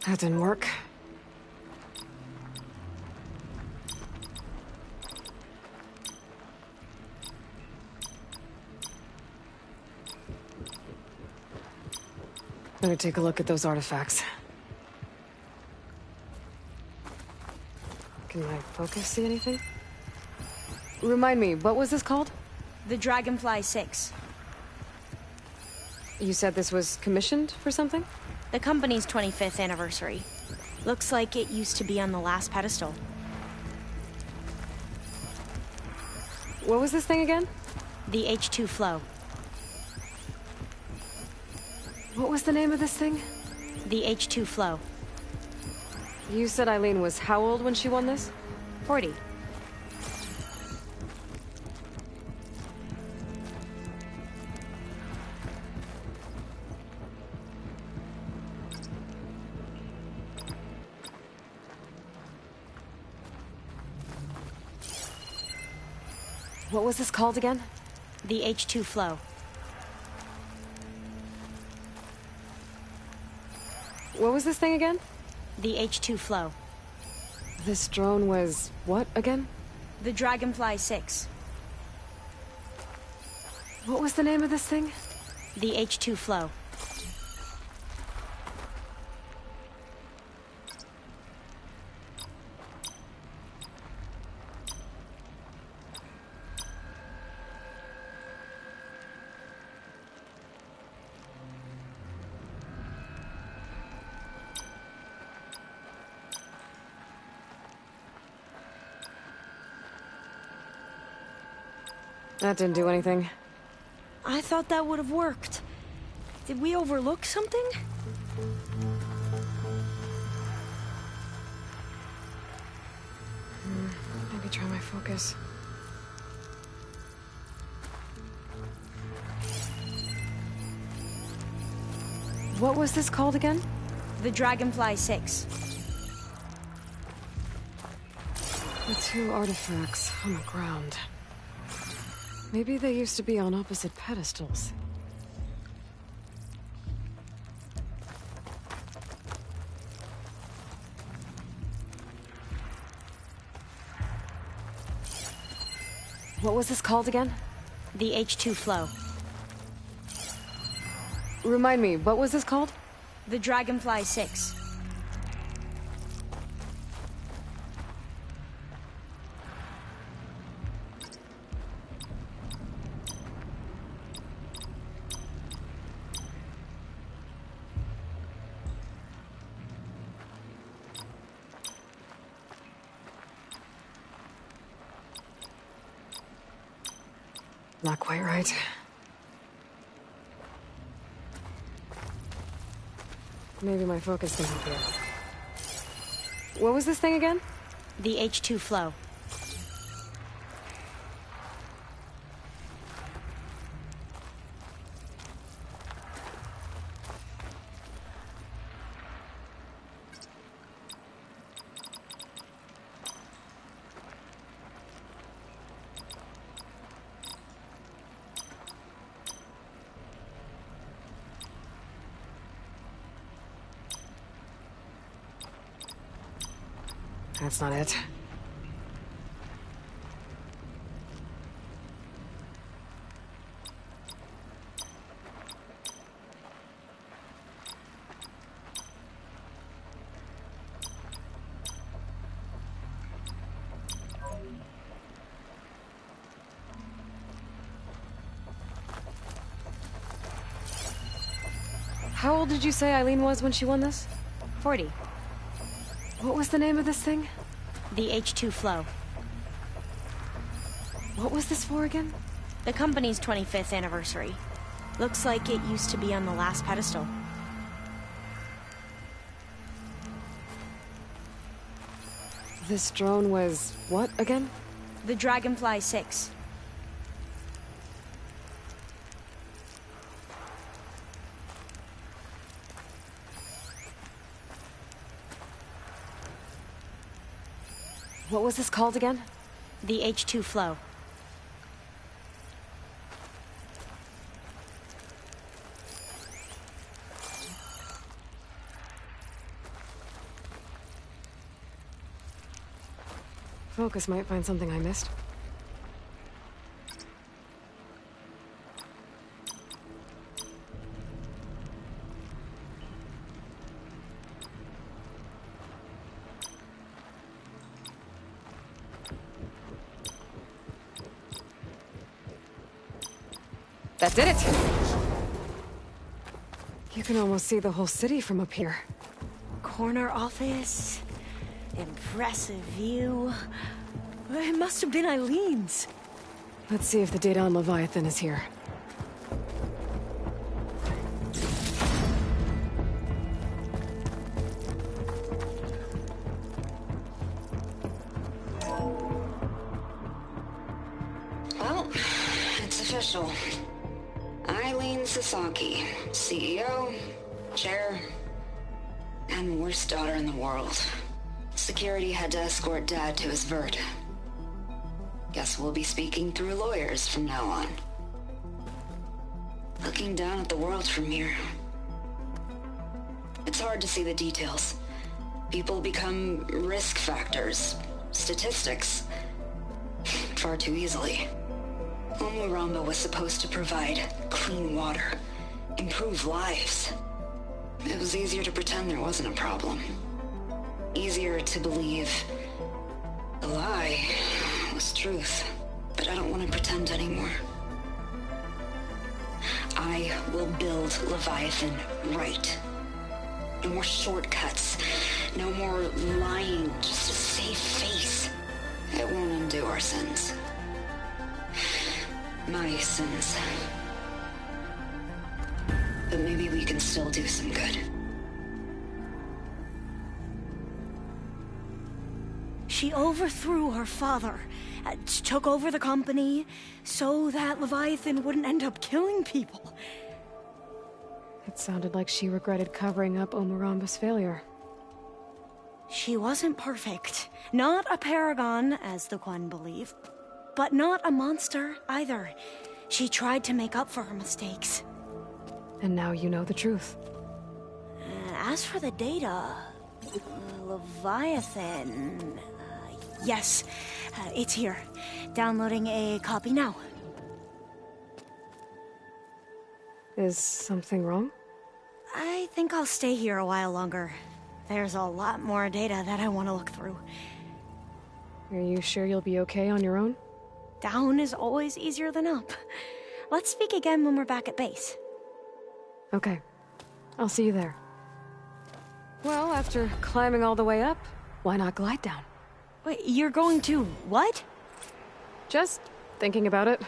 That didn't work. I'm gonna take a look at those artifacts. Can my focus see anything? Remind me, what was this called? The Dragonfly 6. You said this was commissioned for something? The company's 25th anniversary. Looks like it used to be on the last pedestal. What was this thing again? The H2 Flow. What was the name of this thing? The H2 Flow. You said Eileen was how old when she won this? 40. What was this called again? The H2 Flow. What was this thing again? The H2 Flow. This drone was what again? The Dragonfly 6. What was the name of this thing? The H2 Flow. That didn't do anything. I thought that would have worked. Did we overlook something? Maybe try my focus. What was this called again? The Dragonfly 6. The two artifacts on the ground. Maybe they used to be on opposite pedestals. What was this called again? The H2 Flow. Remind me, what was this called? The Dragonfly 6. Not quite right. Maybe my focus can help here. What was this thing again? The H2 Flow. That's not it. How old did you say Eileen was when she won this? 40. What was the name of this thing? The H2 Flow. What was this for again? The company's 25th anniversary. Looks like it used to be on the last pedestal. This drone was what again? The Dragonfly 6. What was this called again? The H2 Flow. Focus might find something I missed. That did it! You can almost see the whole city from up here. Corner office. Impressive view. It must have been Eileen's. Let's see if the data on Leviathan is here. Well, it's official. Eileen Sasaki, CEO, chair, and worst daughter in the world. Security had to escort Dad to his vert. Guess we'll be speaking through lawyers from now on. Looking down at the world from here. It's hard to see the details. People become risk factors, statistics, far too easily. Omuramba was supposed to provide clean water, improve lives. It was easier to pretend there wasn't a problem. Easier to believe the lie was truth. But I don't want to pretend anymore. I will build Leviathan right. No more shortcuts. No more lying just to save face. It won't undo our sins. My sins. But maybe we can still do some good. She overthrew her father, took over the company, so that Leviathan wouldn't end up killing people. It sounded like she regretted covering up Omuramba's failure. She wasn't perfect. Not a paragon, as the Quan believe, but not a monster either. She tried to make up for her mistakes. And now you know the truth. As for the data, Leviathan... yes, it's here. Downloading a copy now. Is something wrong? I think I'll stay here a while longer. There's a lot more data that I want to look through. Are you sure you'll be okay on your own? Down is always easier than up. Let's speak again when we're back at base. Okay. I'll see you there. Well, after climbing all the way up, why not glide down? Wait, you're going to what? Just thinking about it.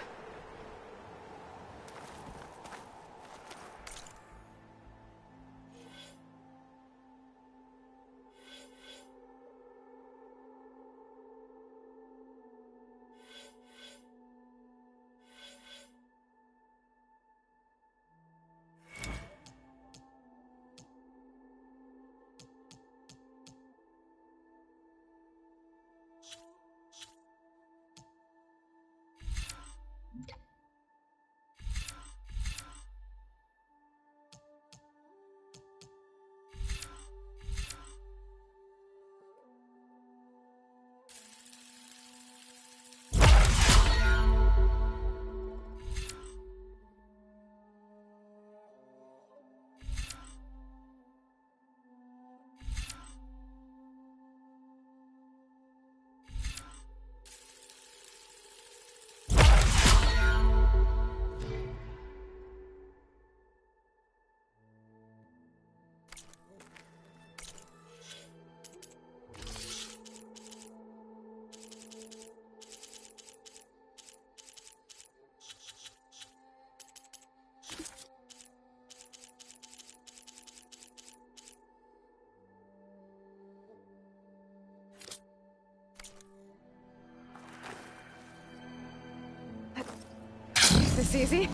Is this easy?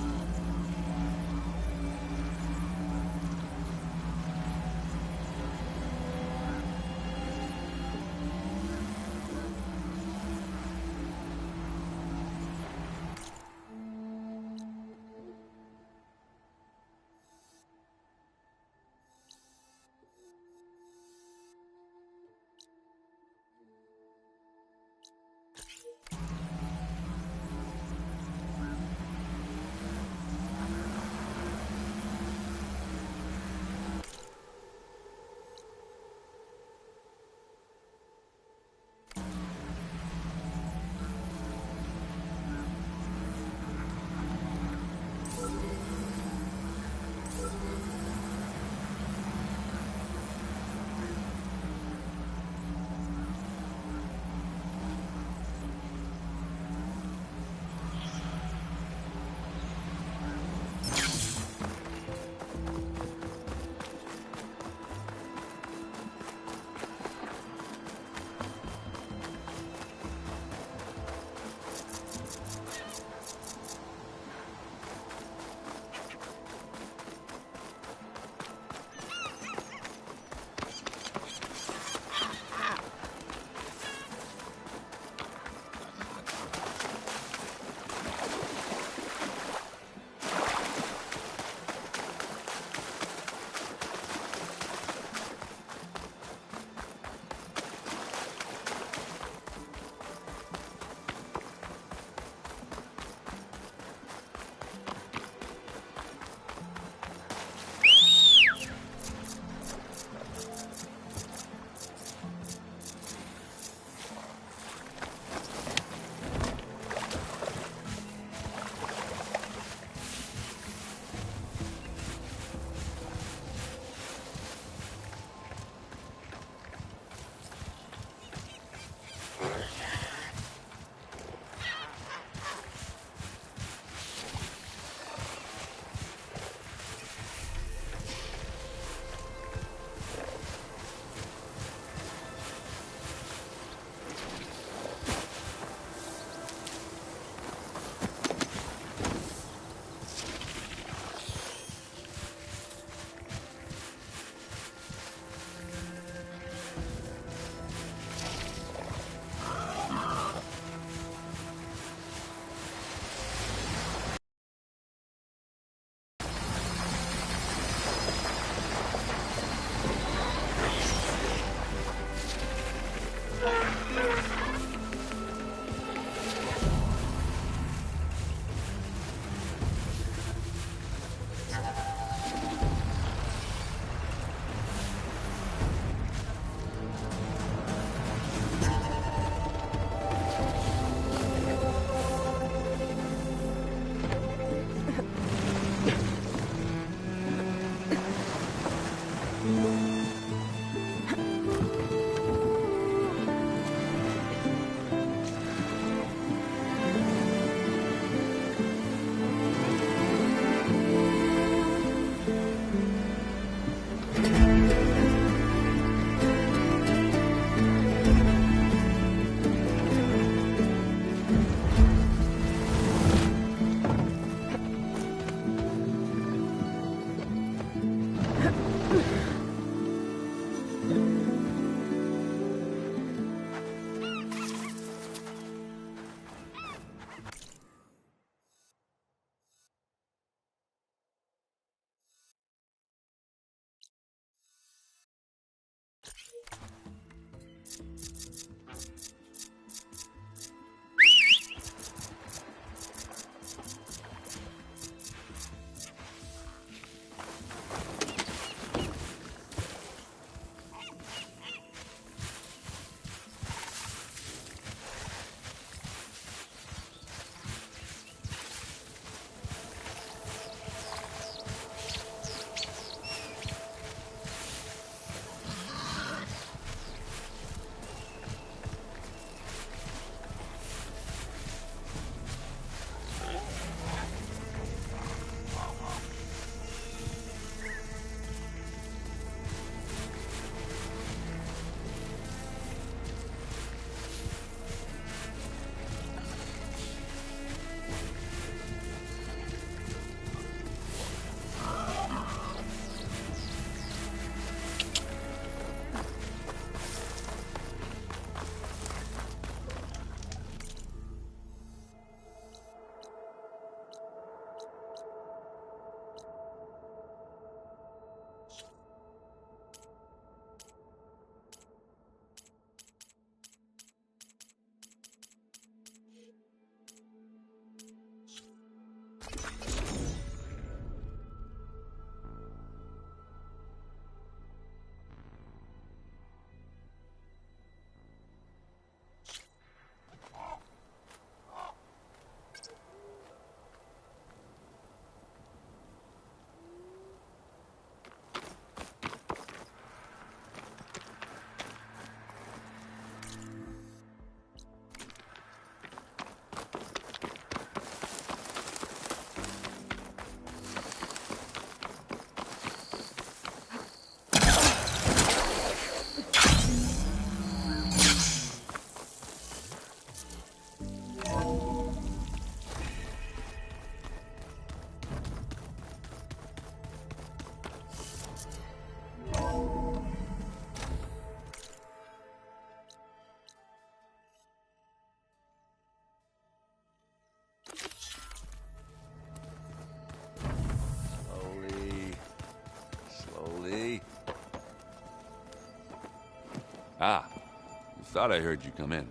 thought I heard you come in.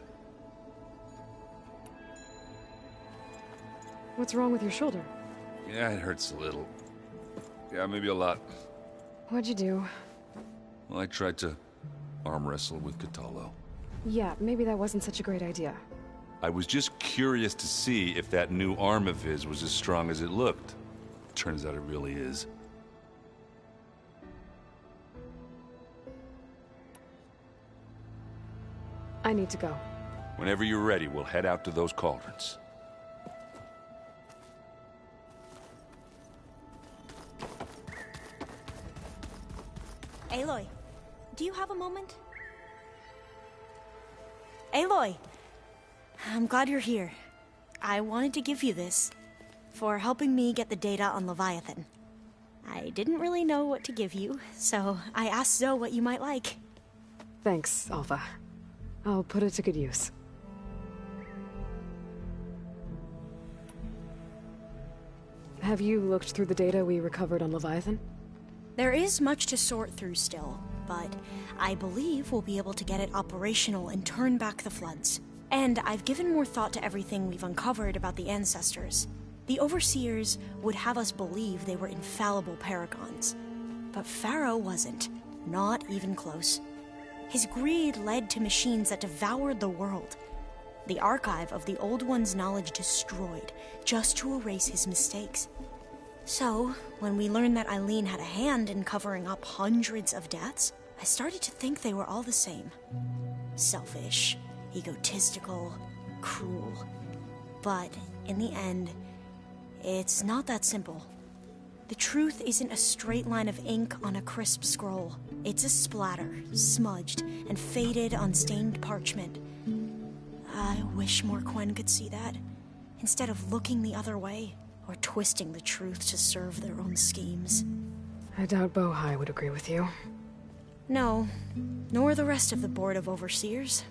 What's wrong with your shoulder? Yeah, it hurts a little. Yeah, maybe a lot. What'd you do? Well, I tried to arm wrestle with Kotallo. Yeah, maybe that wasn't such a great idea. I was just curious to see if that new arm of his was as strong as it looked. Turns out it really is. I need to go. Whenever you're ready, we'll head out to those cauldrons. Aloy, do you have a moment? Aloy! I'm glad you're here. I wanted to give you this for helping me get the data on Leviathan. I didn't really know what to give you, so I asked Zoe what you might like. Thanks, Alpha. I'll put it to good use. Have you looked through the data we recovered on Leviathan? There is much to sort through still, but I believe we'll be able to get it operational and turn back the floods. And I've given more thought to everything we've uncovered about the ancestors. The Overseers would have us believe they were infallible paragons. But Pharaoh wasn't. Not even close. His greed led to machines that devoured the world. The archive of the Old One's knowledge destroyed, just to erase his mistakes. So, when we learned that Eileen had a hand in covering up hundreds of deaths, I started to think they were all the same. Selfish, egotistical, cruel. But, in the end, it's not that simple. The truth isn't a straight line of ink on a crisp scroll. It's a splatter, smudged, and faded on stained parchment. I wish more Quen could see that, instead of looking the other way, or twisting the truth to serve their own schemes. I doubt Bohai would agree with you. No, nor the rest of the Board of Overseers.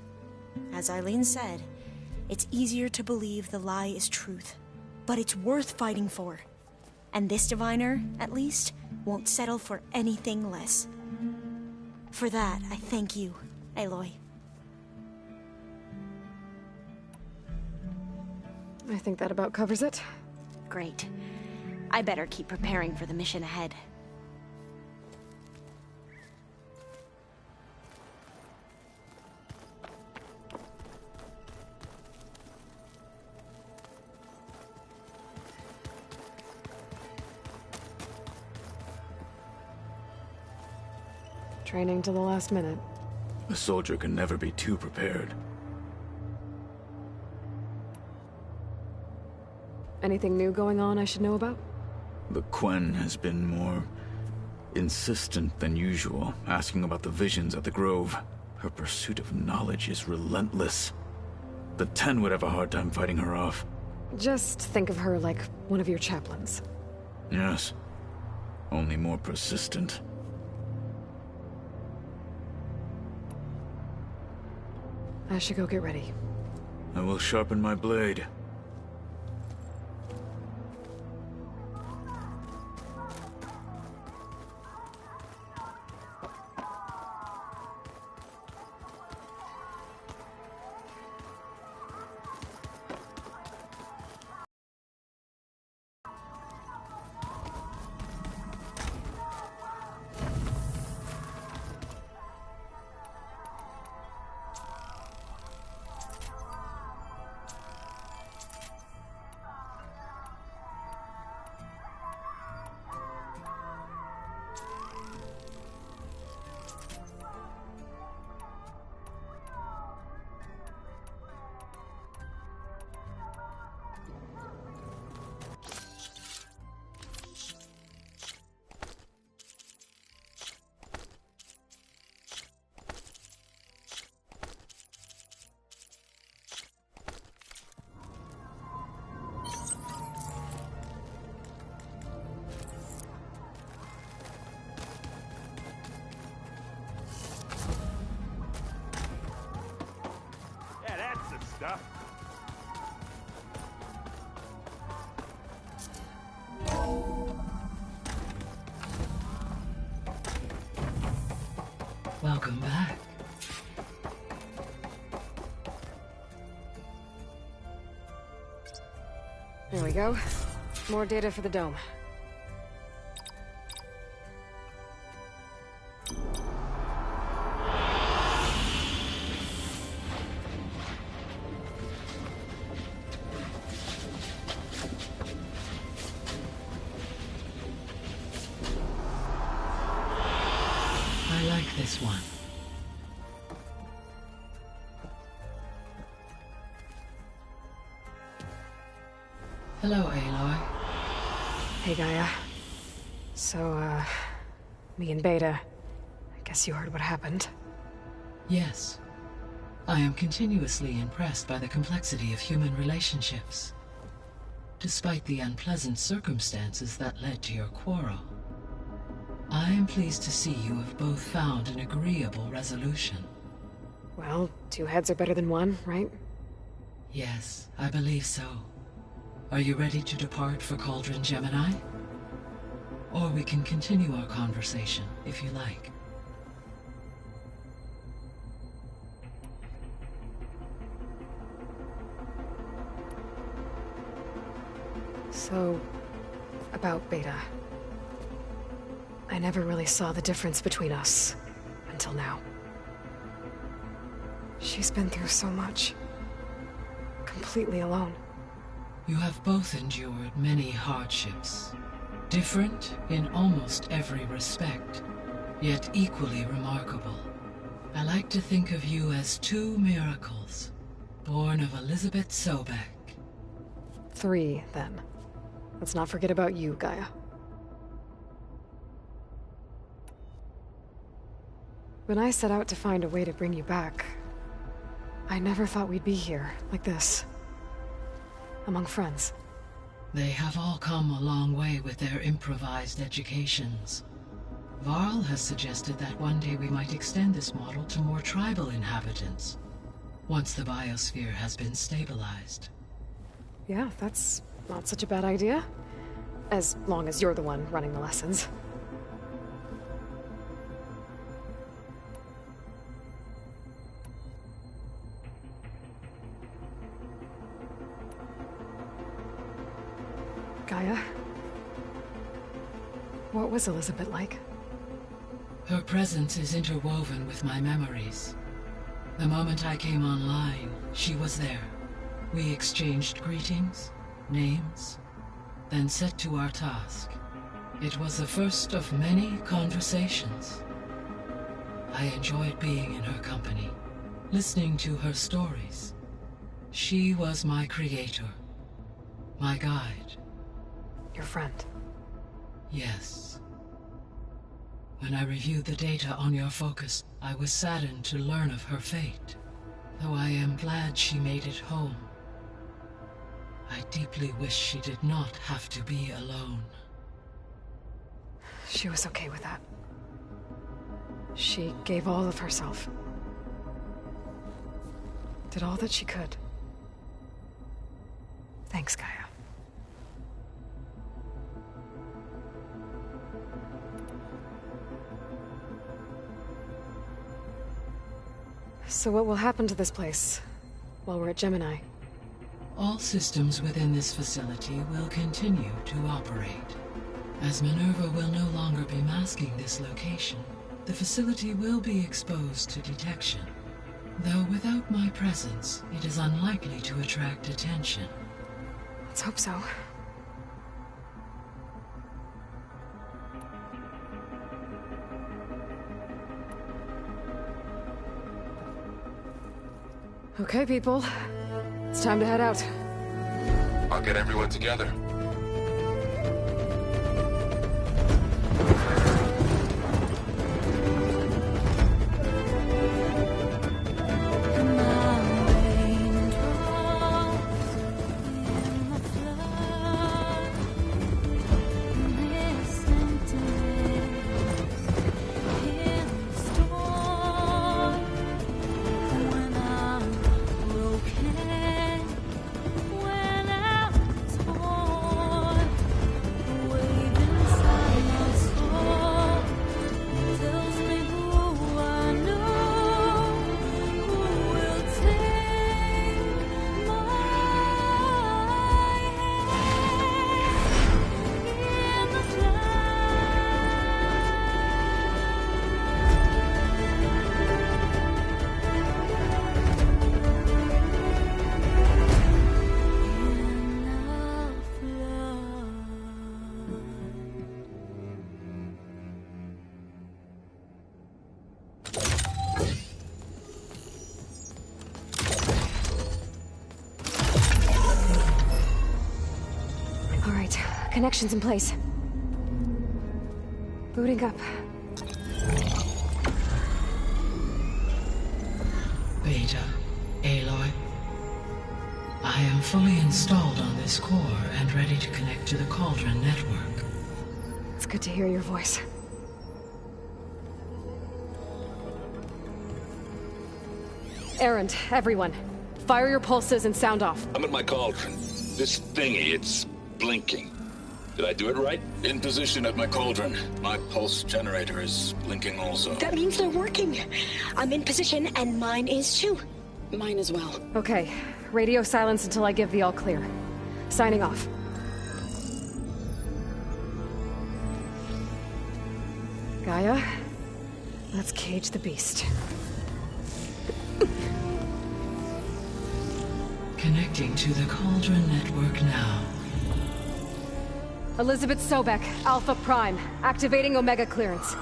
As Eileen said, it's easier to believe the lie is truth, but it's worth fighting for. And this diviner, at least, won't settle for anything less. For that, I thank you, Aloy. I think that about covers it. Great. I better keep preparing for the mission ahead. Training to the last minute. A soldier can never be too prepared. Anything new going on I should know about? The Quen has been more insistent than usual, asking about the visions at the Grove. Her pursuit of knowledge is relentless. The Ten would have a hard time fighting her off. Just think of her like one of your chaplains. Yes. Only more persistent. I should go get ready. I will sharpen my blade. Welcome back. There we go. More data for the dome. I like this one. Hello, Aloy. Hey, Gaia. So, me and Beta, I guess you heard what happened. Yes. I am continuously impressed by the complexity of human relationships. Despite the unpleasant circumstances that led to your quarrel, I am pleased to see you have both found an agreeable resolution. Well, 2 heads are better than 1, right? Yes, I believe so. Are you ready to depart for Cauldron Gemini? Or we can continue our conversation, if you like. So, about Beta. I never really saw the difference between us, until now. She's been through so much. Completely alone. You have both endured many hardships. Different in almost every respect, yet equally remarkable. I like to think of you as 2 miracles, born of Elizabeth Sobek. 3, then. Let's not forget about you, Gaia. When I set out to find a way to bring you back, I never thought we'd be here, like this. Among friends. They have all come a long way with their improvised educations. Varl has suggested that one day we might extend this model to more tribal inhabitants, once the biosphere has been stabilized. Yeah, that's not such a bad idea. As long as you're the one running the lessons. Gaia? What was Elizabeth like? Her presence is interwoven with my memories. The moment I came online, she was there. We exchanged greetings, names, then set to our task. It was the first of many conversations. I enjoyed being in her company, listening to her stories. She was my creator, my guide. Your friend? Yes. When I reviewed the data on your focus, I was saddened to learn of her fate. Though I am glad she made it home. I deeply wish she did not have to be alone. She was okay with that. She gave all of herself. Did all that she could. Thanks, Gaia. So what will happen to this place while we're at Gemini? All systems within this facility will continue to operate. As Minerva will no longer be masking this location, the facility will be exposed to detection. Though without my presence, it is unlikely to attract attention. Let's hope so. Okay, people. It's time to head out. I'll get everyone together. When I'm Connection's in place. Booting up. Beta, Aloy. I am fully installed on this core and ready to connect to the Cauldron network. It's good to hear your voice. Erend, everyone. Fire your pulses and sound off. I'm at my Cauldron. This thingy, it's blinking. Did I do it right? In position at my Cauldron. My pulse generator is blinking also. That means they're working. I'm in position, and mine is too. Mine as well. Okay. Radio silence until I give the all clear. Signing off. Gaia, let's cage the beast. Connecting to the Cauldron network now. Elizabeth Sobek, Alpha Prime, activating Omega clearance.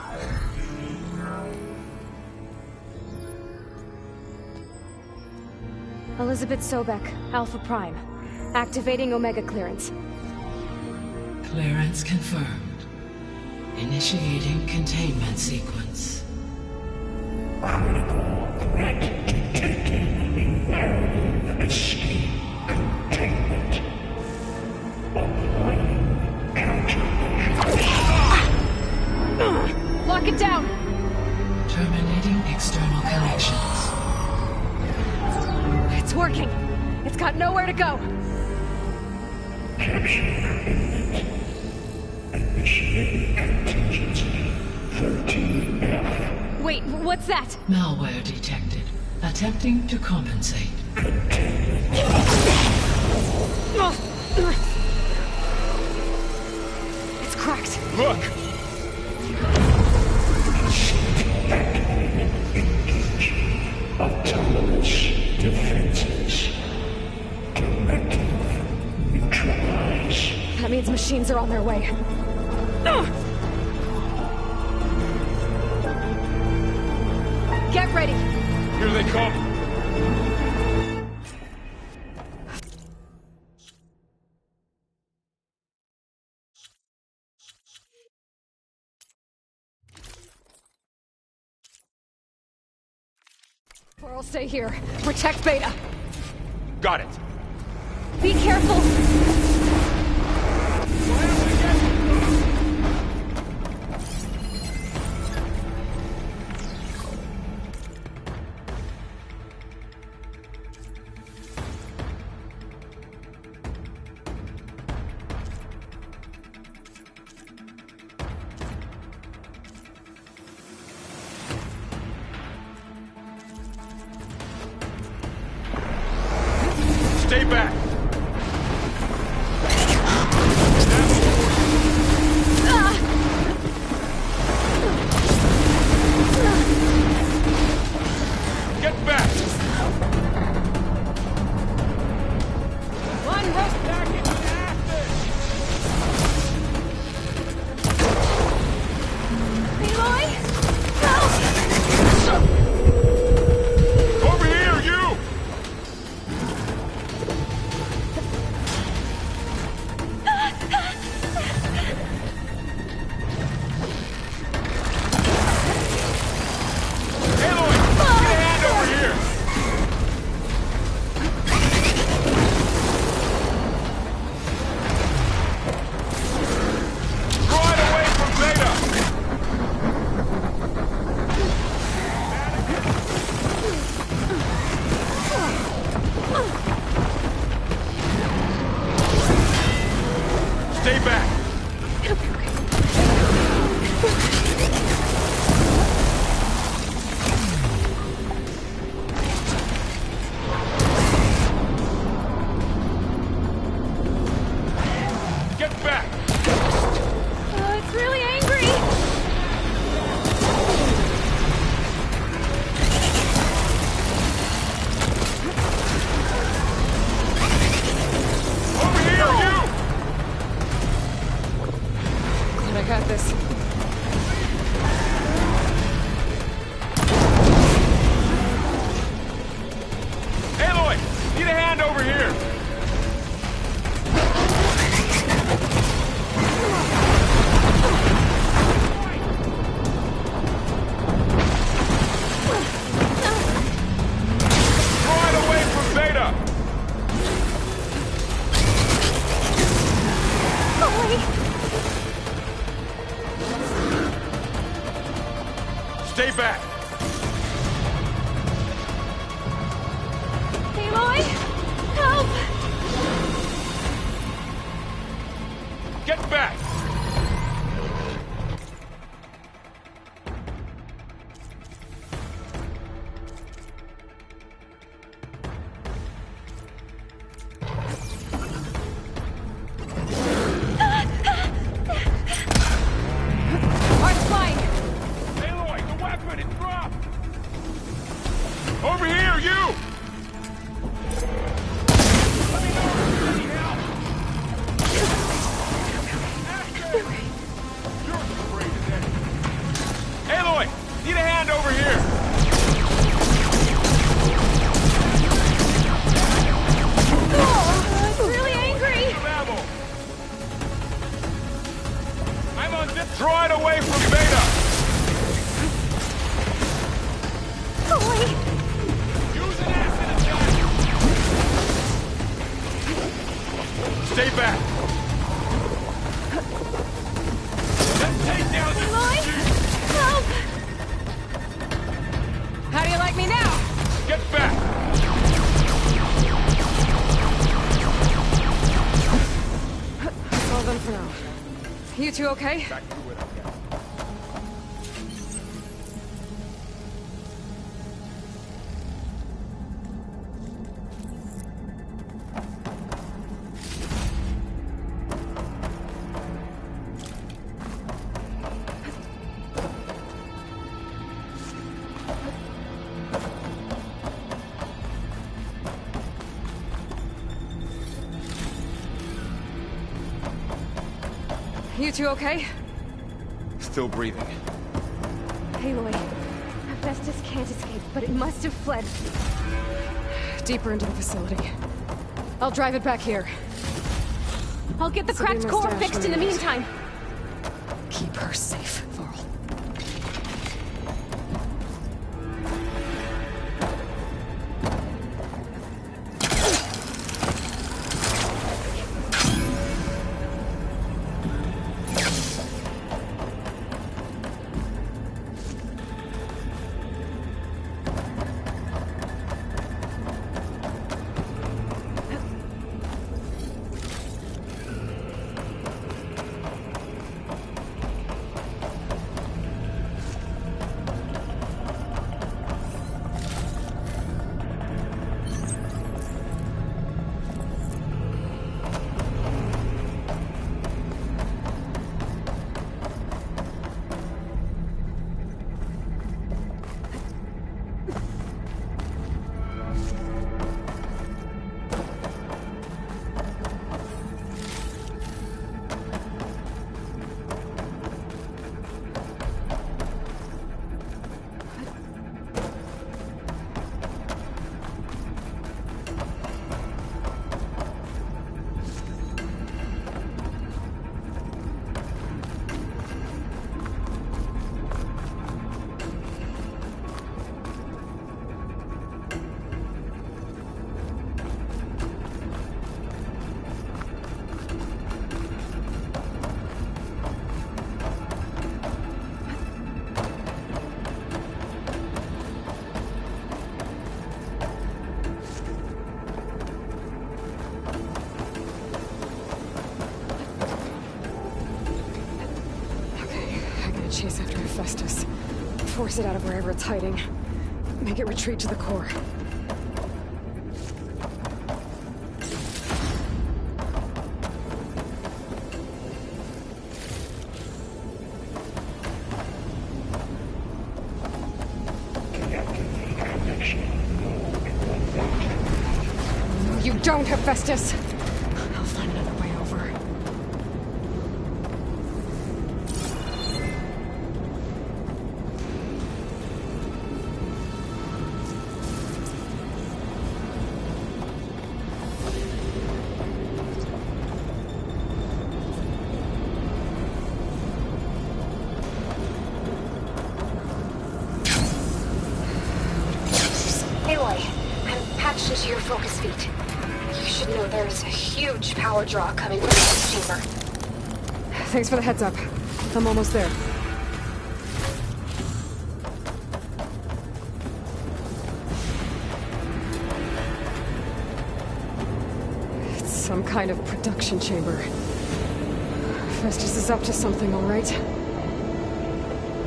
Elizabeth Sobek, Alpha Prime, activating Omega clearance. Clearance confirmed. Initiating containment sequence. Critical threat detected. Imperative escape containment. Applying countermeasures. Lock it down! Terminating external connections. It's working! It's got nowhere to go! Capture imminent. Initiating contingency 13F. Wait, what's that? Malware detected. Attempting to compensate. It's cracked. Look! Engage. Autonomous defenses. Directive. Neutralize. That means machines are on their way. Get ready! Here they come! Coral, stay here. Protect Beta. Got it! Be careful! Stay back! Get back! One rope package Aloy? Help! Over here, you! Stay back! Get back! It's really angry! Over here, you! Stay back! Let's take down the... Aloy! Help! How do you like me now? Get back! That's all done for now. You two okay? Back to it, okay. You two okay? Still breathing. Aloy, Hephaestus can't escape, but it must have fled. Deeper into the facility. I'll drive it back here. I'll get the This'll be cracked core mustache fixed in the removed. meantime. Keep her safe, Varl. Chase after Hephaestus. Force it out of wherever it's hiding. Make it retreat to the core. No, you don't, Hephaestus! I'll find another way over. Into your focus feed. You should know there's a huge power draw coming from this chamber. Thanks for the heads up. I'm almost there. It's some kind of production chamber. Festus is up to something, all right?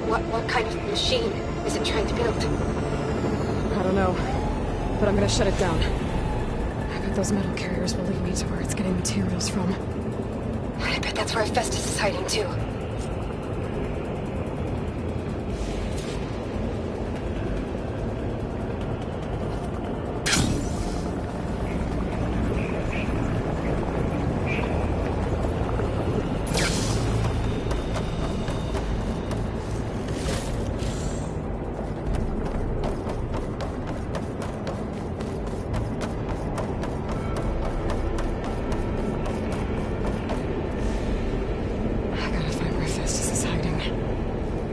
What kind of machine is it trying to build? I don't know. But I'm gonna shut it down. I bet those metal carriers will lead me to where it's getting materials from. I bet that's where Hephaestus is hiding too.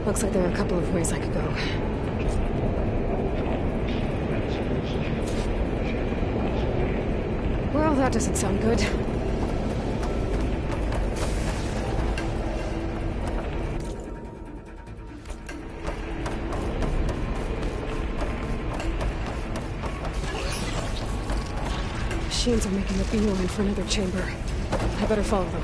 Looks like there are a couple of ways I could go. Well, that doesn't sound good. machines are making a beeline for another chamber. I better follow them.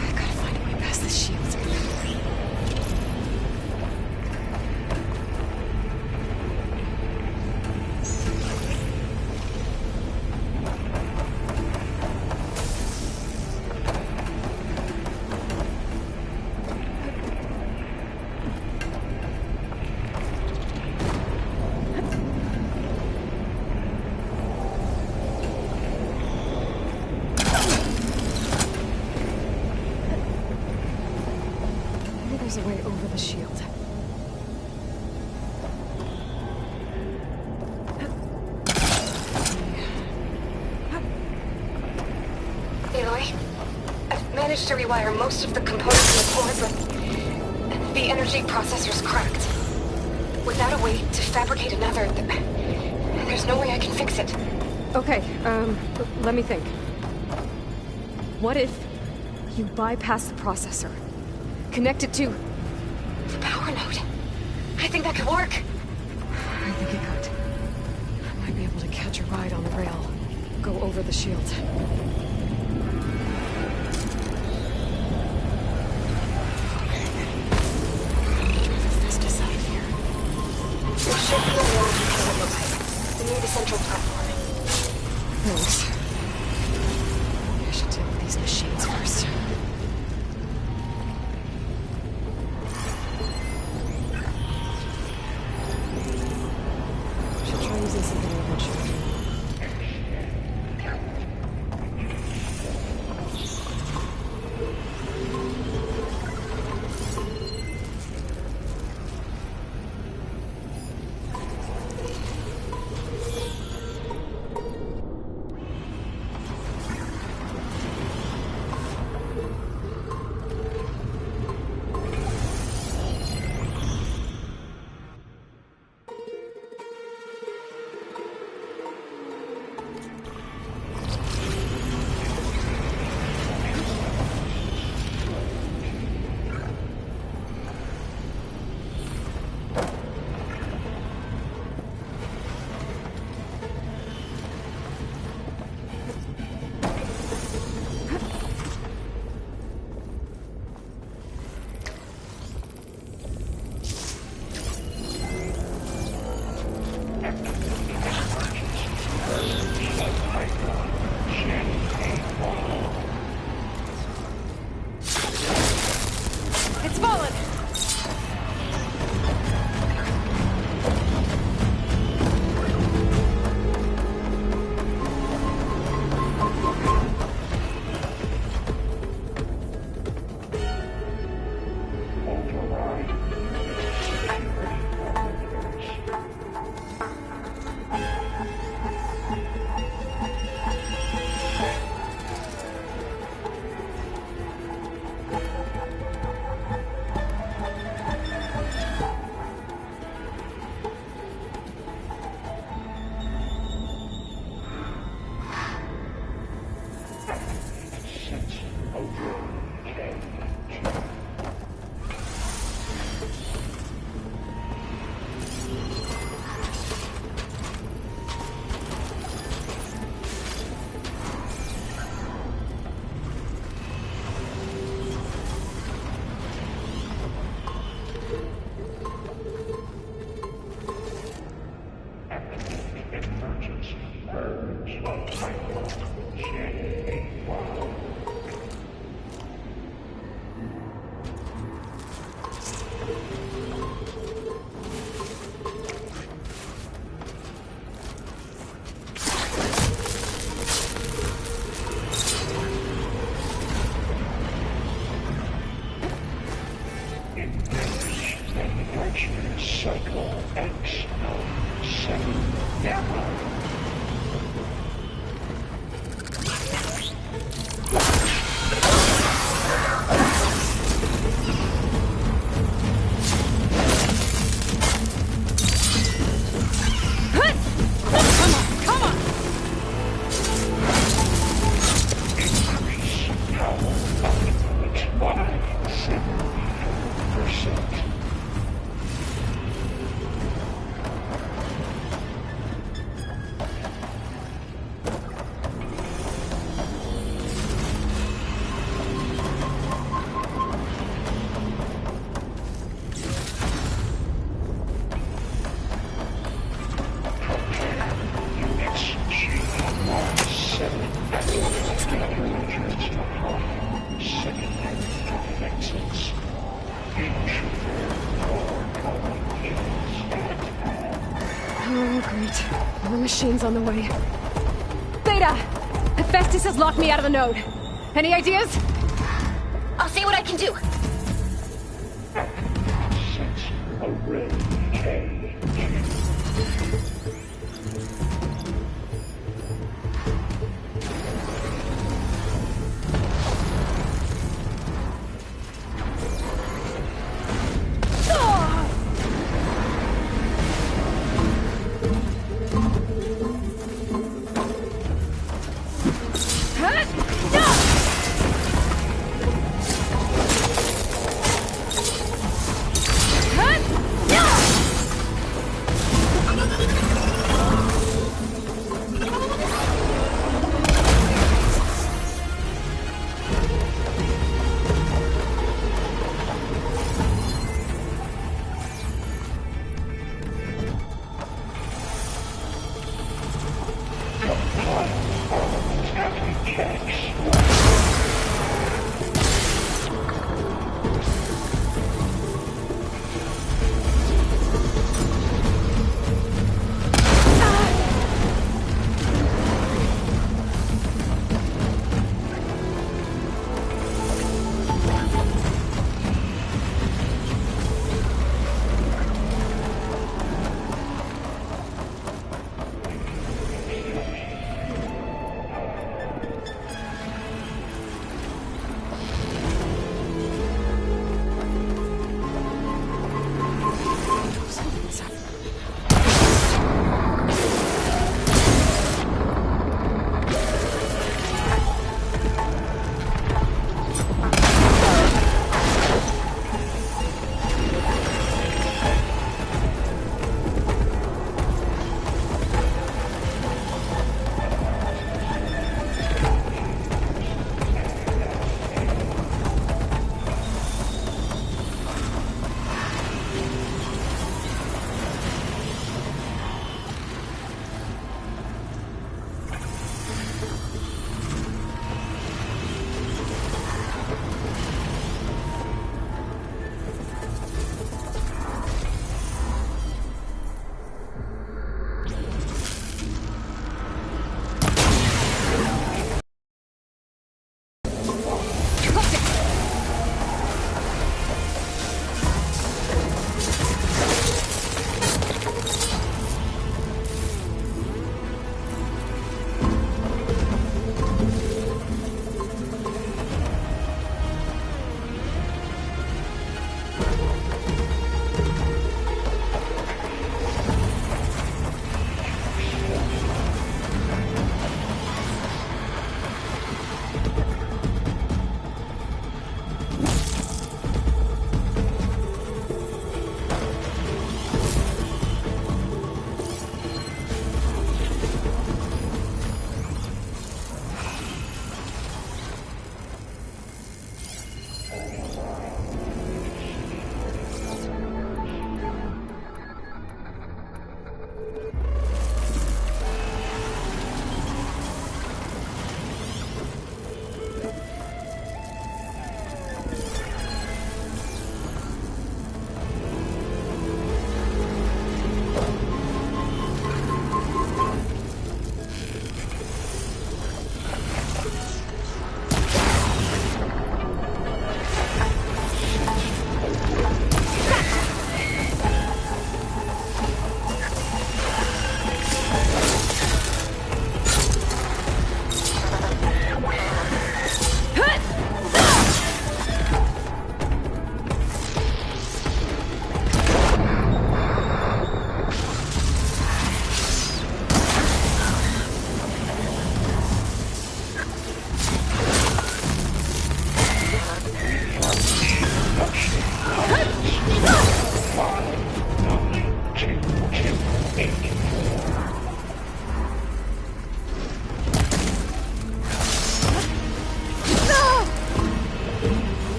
I gotta find a way past this shield. There's a way over the shield. Aloy, I've managed to rewire most of the components in the core, but the energy processor's cracked. Without a way to fabricate another, there's no way I can fix it. Okay, let me think. What if you bypass the processor? Connect it to the power node. I think that could work. I think it could. I might be able to catch a ride on the rail. Go over the shield. There should be a way to get it near the central platform. Thanks. Maybe I should deal with these machines first. Should try using something eventually. It's fallen! Cycle X 7 Gamma. Oh, great. More machines on the way. Beta! Hephaestus has locked me out of the node. Any ideas? I'll see what I can do. Array K.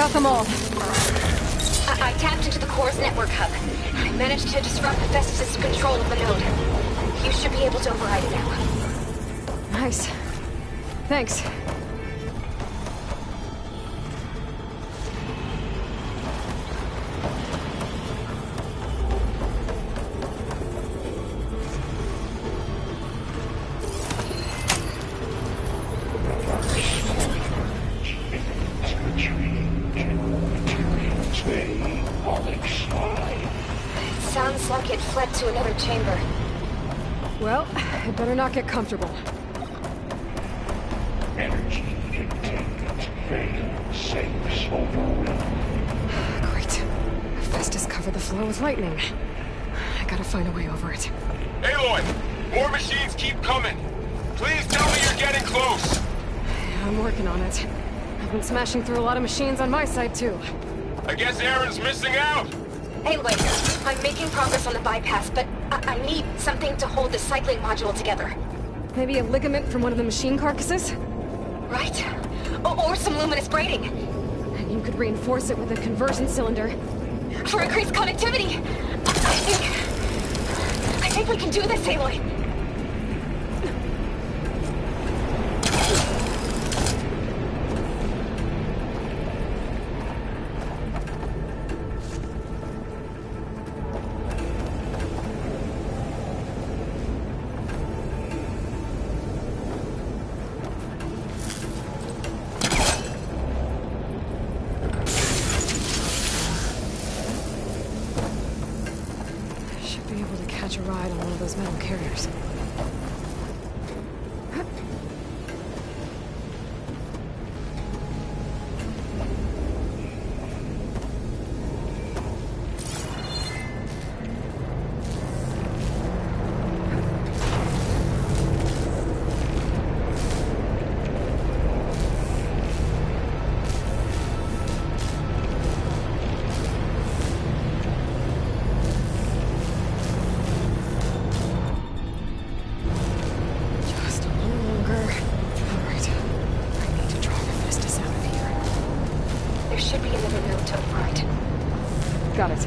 got them all. I tapped into the core core's network hub. I managed to disrupt Hephaestus' control of the node. You should be able to override it now. Nice. Thanks. Sounds like it fled to another chamber. Well, I'd better not get comfortable. Energy containment failed. Safes overwhelmed. Great. Hephaestus covered the flow with lightning. I gotta find a way over it. Aloy! More machines keep coming! Please tell me you're getting close! I'm working on it. I've been smashing through a lot of machines on my side, too. I guess Aaron's missing out! Anyway, I'm making progress on the bypass, but I need something to hold the cycling module together. Maybe a ligament from one of the machine carcasses? Right. Or some luminous braiding. And you could reinforce it with a conversion cylinder. For increased connectivity! I think we can do this, Aloy. Catch a ride on one of those metal carriers. Got it.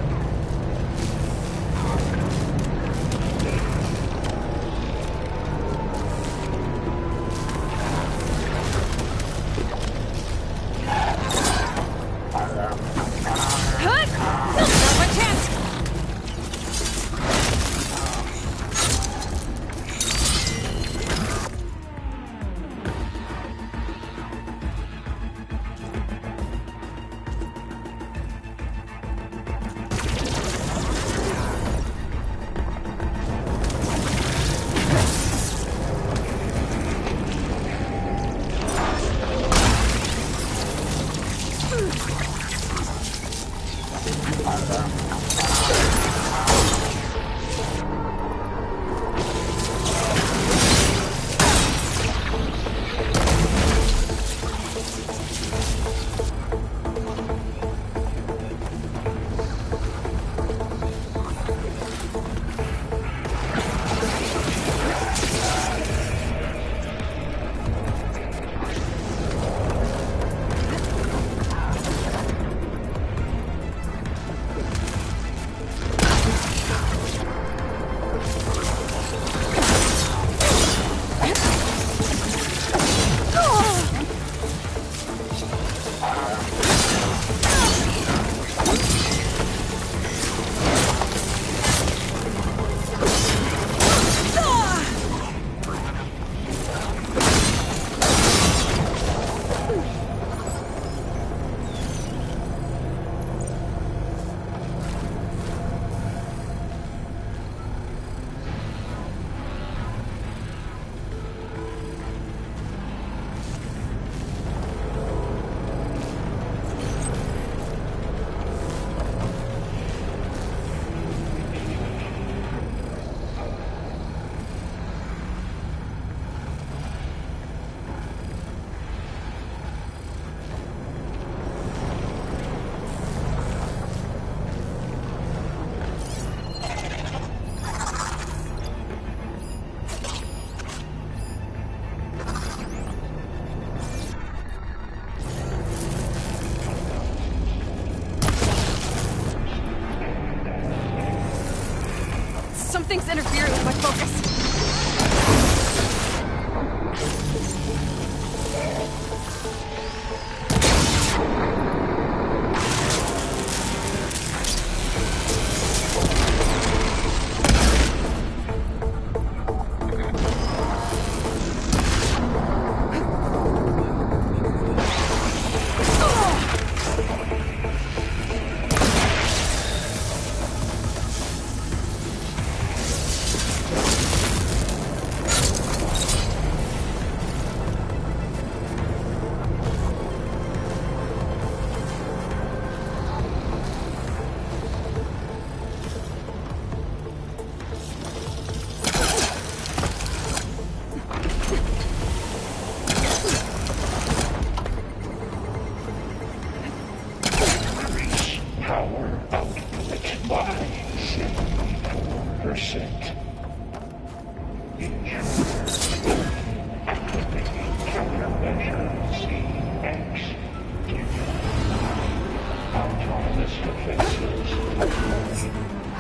Something's interfering with my focus.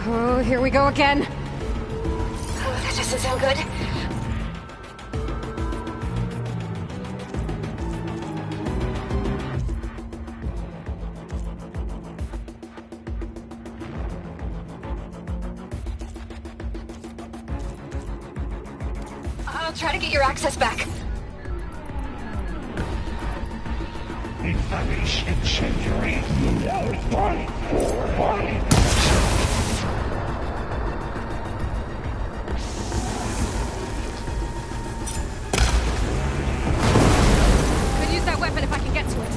Oh, here we go again. Oh, that doesn't sound good. I'll try to get your access back. Increase incendiary loadout by 400%. Could use that weapon if I can get to it.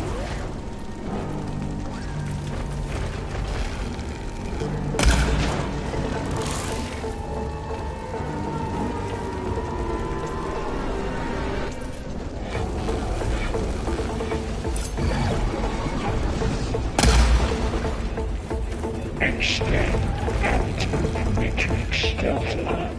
Extend out Matrix Delta.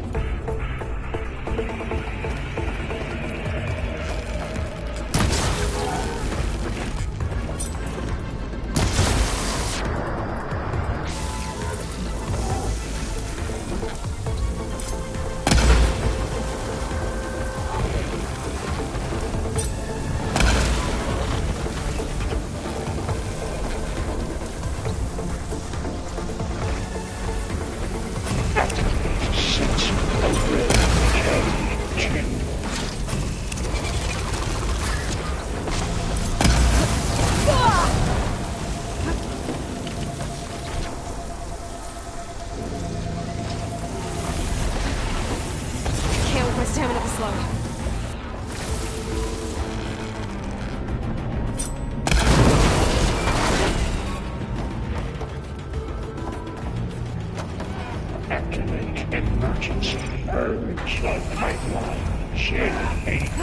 Can't with my stamina this low. Activate emergency urge pipeline. J85.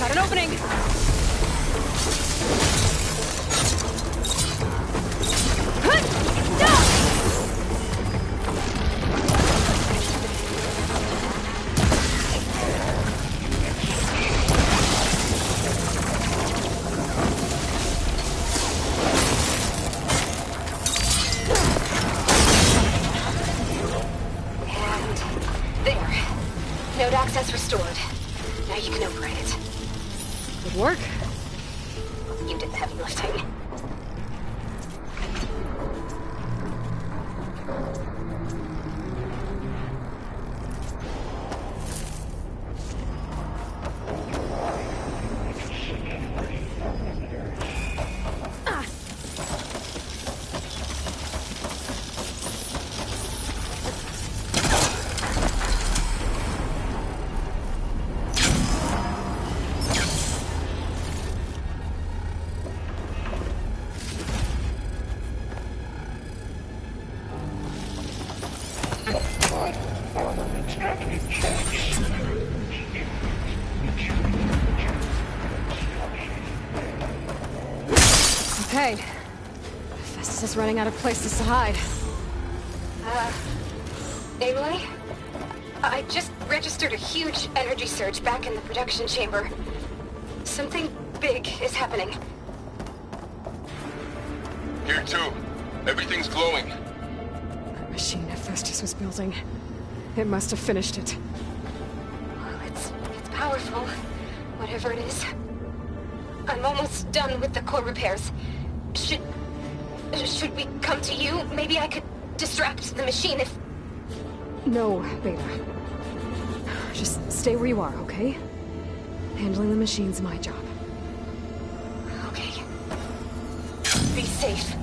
Got an opening! There. Node access restored. Now you can operate it. Good work. You did the heavy lifting. Okay. Festus is running out of places to hide. Aloy? I just registered a huge energy surge back in the production chamber. Something big is happening. Here too. Everything's glowing. That machine that Festus was building. It must have finished it. Well, it's powerful, whatever it is. I'm almost done with the core repairs. Should we come to you? Maybe I could distract the machine if... No, Beta. Just stay where you are, okay? Handling the machine's my job. Okay. Be safe.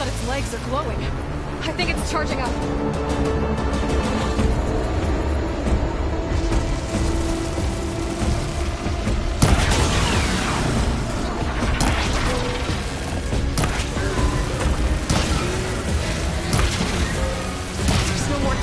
Its legs are glowing. I think it's charging up. There's no more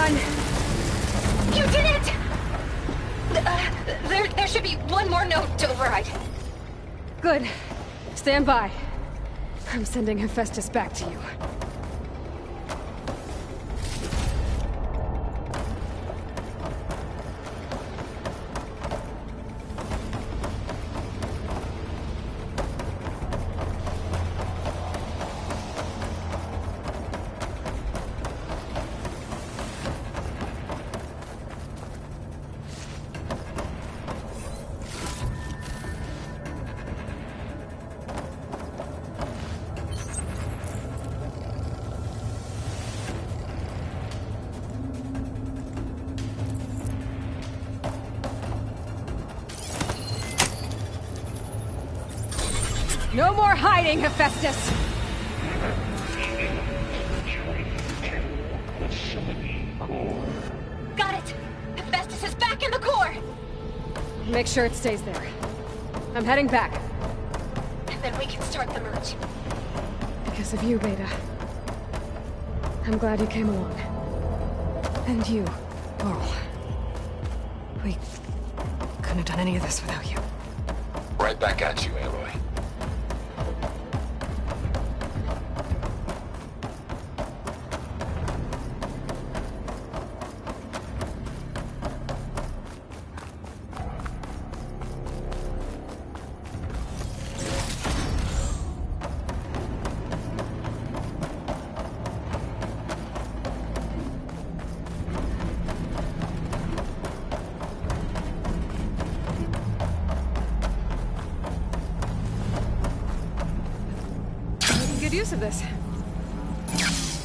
done! You did it! There should be one more node to override. Good. Stand by. I'm sending Hephaestus back to you. No more hiding, Hephaestus! Got it! Hephaestus is back in the core! Make sure it stays there. I'm heading back. And then we can start the merge. Because of you, Beta. I'm glad you came along. And you, Laurel. We couldn't have done any of this without you. Right back at you, Aloy. Good use of this.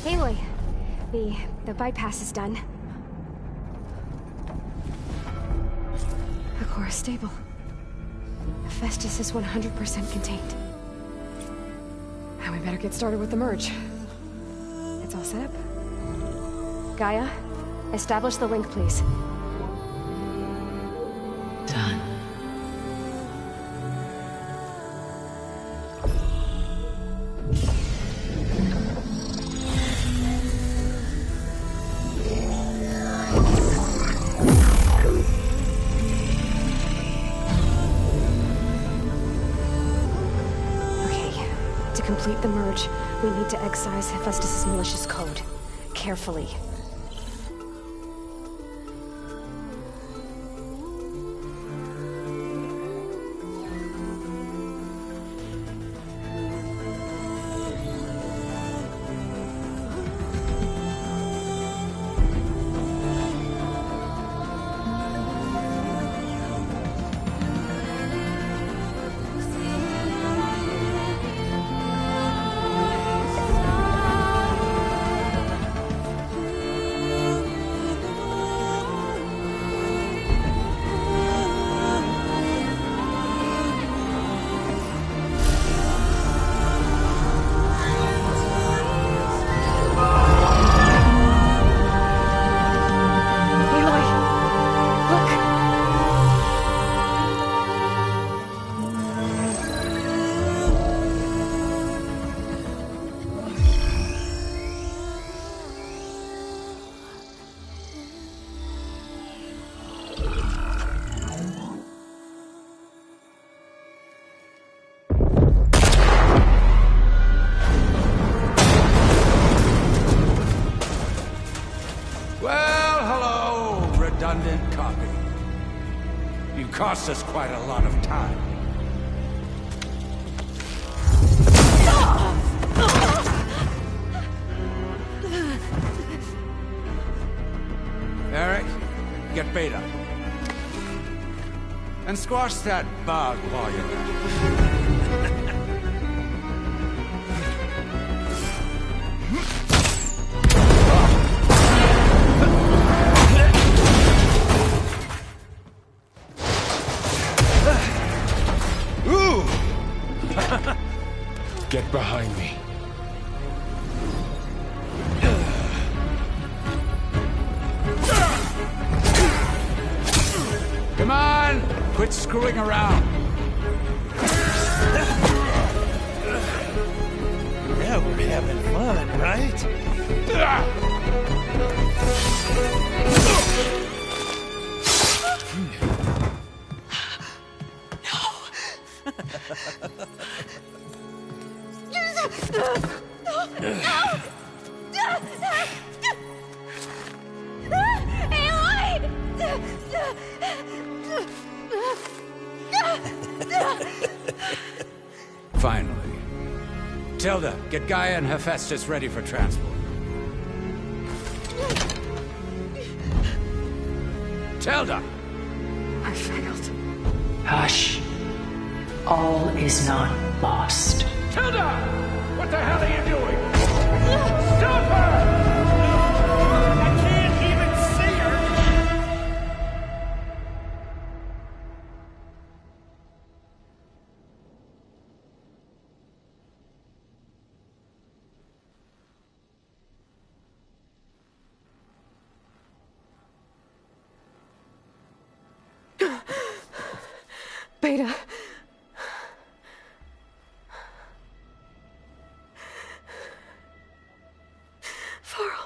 Aloy, the bypass is done. The core is stable. Hephaestus is 100% contained. And we better get started with the merge. It's all set up. Gaia, establish the link, please. Done. To complete the merge, we need to excise Hephaestus' malicious code. Carefully. Redundant copy. You cost us quite a lot of time. Eric, get Beta. And squash that bug while you're at it. Get behind me. Come on! Quit screwing around. Yeah, we're having fun, right? Finally. Tilda, get Gaia and Hephaestus ready for transport. Tilda! I failed. Hush. All is not lost. Tilda! What the hell are you doing? Stop her! I can't even see her! Beta. Varl.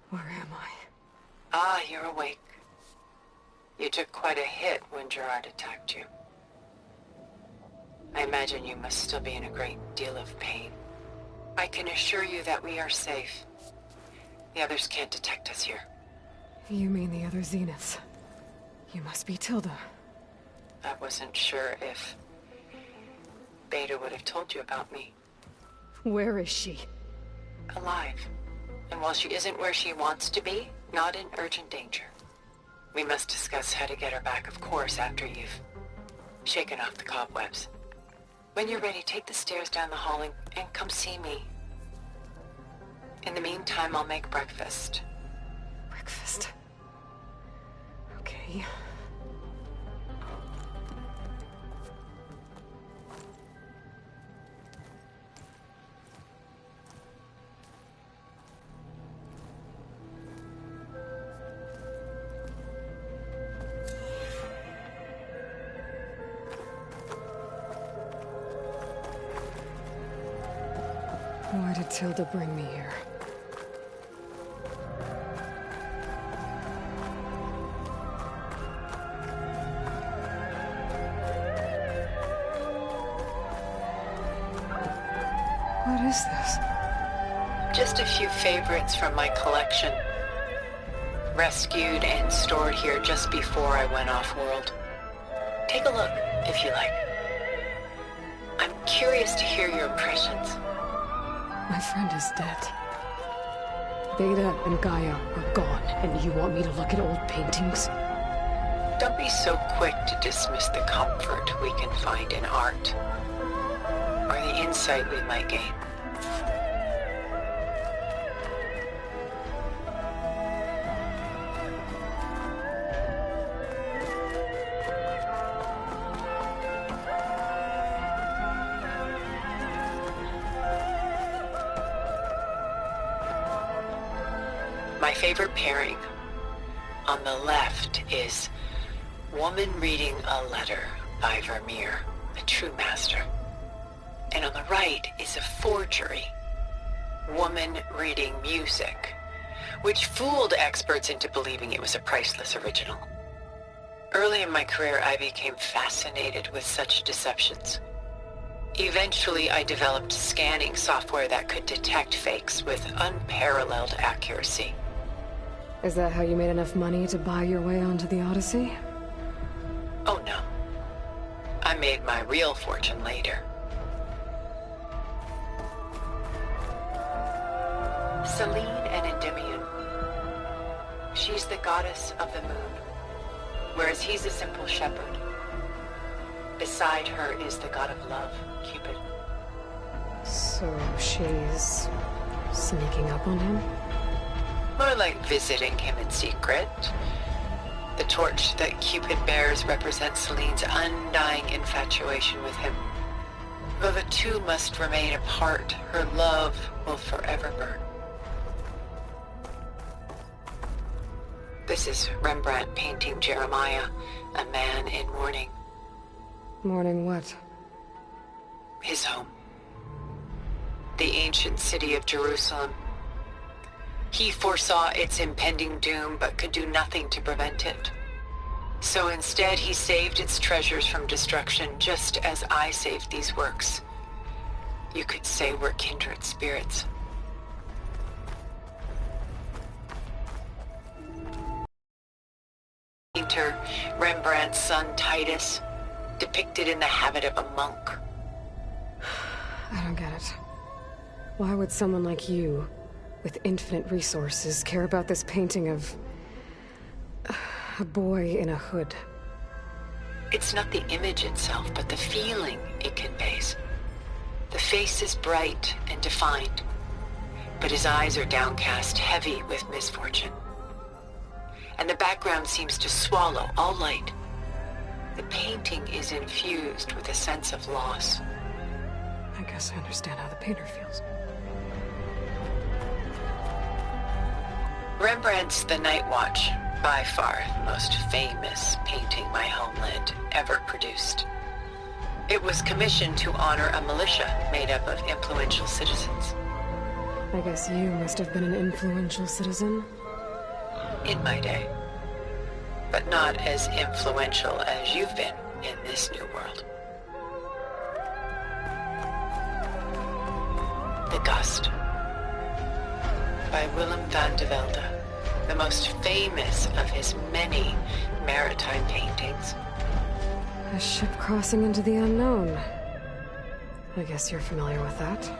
Where am I? Ah, you're awake. You took quite a hit when Gerard attacked you. I imagine you must still be in a great deal of pain. I can assure you that we are safe. The others can't detect us here. You mean the other Zeniths? You must be Tilda. I wasn't sure if Beta would have told you about me. Where is she? Alive. And while she isn't where she wants to be, not in urgent danger. We must discuss how to get her back, of course, after you've shaken off the cobwebs. When you're ready, take the stairs down the hall and come see me. In the meantime, I'll make breakfast. Breakfast? Okay. Why did Tilda bring me here? What is this? Just a few favorites from my collection. Rescued and stored here just before I went off-world. Take a look, if you like. I'm curious to hear your impressions. My friend is dead. Beta and Gaia are gone, and you want me to look at old paintings? Don't be so quick to dismiss the comfort we can find in art, or the insight we might gain. My favorite pairing on the left is Woman Reading a Letter by Vermeer, a true master. And on the right is a forgery, Woman Reading Music, which fooled experts into believing it was a priceless original. Early in my career, I became fascinated with such deceptions. Eventually, I developed scanning software that could detect fakes with unparalleled accuracy. Is that how you made enough money to buy your way onto the Odyssey? Oh no. I made my real fortune later. Selene and Endymion. She's the goddess of the moon, whereas he's a simple shepherd. Beside her is the god of love, Cupid. So she's sneaking up on him? More like visiting him in secret. The torch that Cupid bears represents Selene's undying infatuation with him. Though the two must remain apart, her love will forever burn. This is Rembrandt painting Jeremiah, a man in mourning. Mourning what? His home. The ancient city of Jerusalem. He foresaw its impending doom, but could do nothing to prevent it. So instead, he saved its treasures from destruction, just as I saved these works. You could say we're kindred spirits. Painter Rembrandt's son Titus, depicted in the habit of a monk. I don't get it. Why would someone like you, with infinite resources, care about this painting of a boy in a hood? It's not the image itself, but the feeling it conveys. The face is bright and defined, but his eyes are downcast, heavy with misfortune. And the background seems to swallow all light. The painting is infused with a sense of loss. I guess I understand how the painter feels. Rembrandt's The Night Watch, by far the most famous painting my homeland ever produced. It was commissioned to honor a militia made up of influential citizens. I guess you must have been an influential citizen. In my day. But not as influential as you've been in this new world. The Gust, by Willem van de Velde, the most famous of his many maritime paintings. A ship crossing into the unknown. I guess you're familiar with that.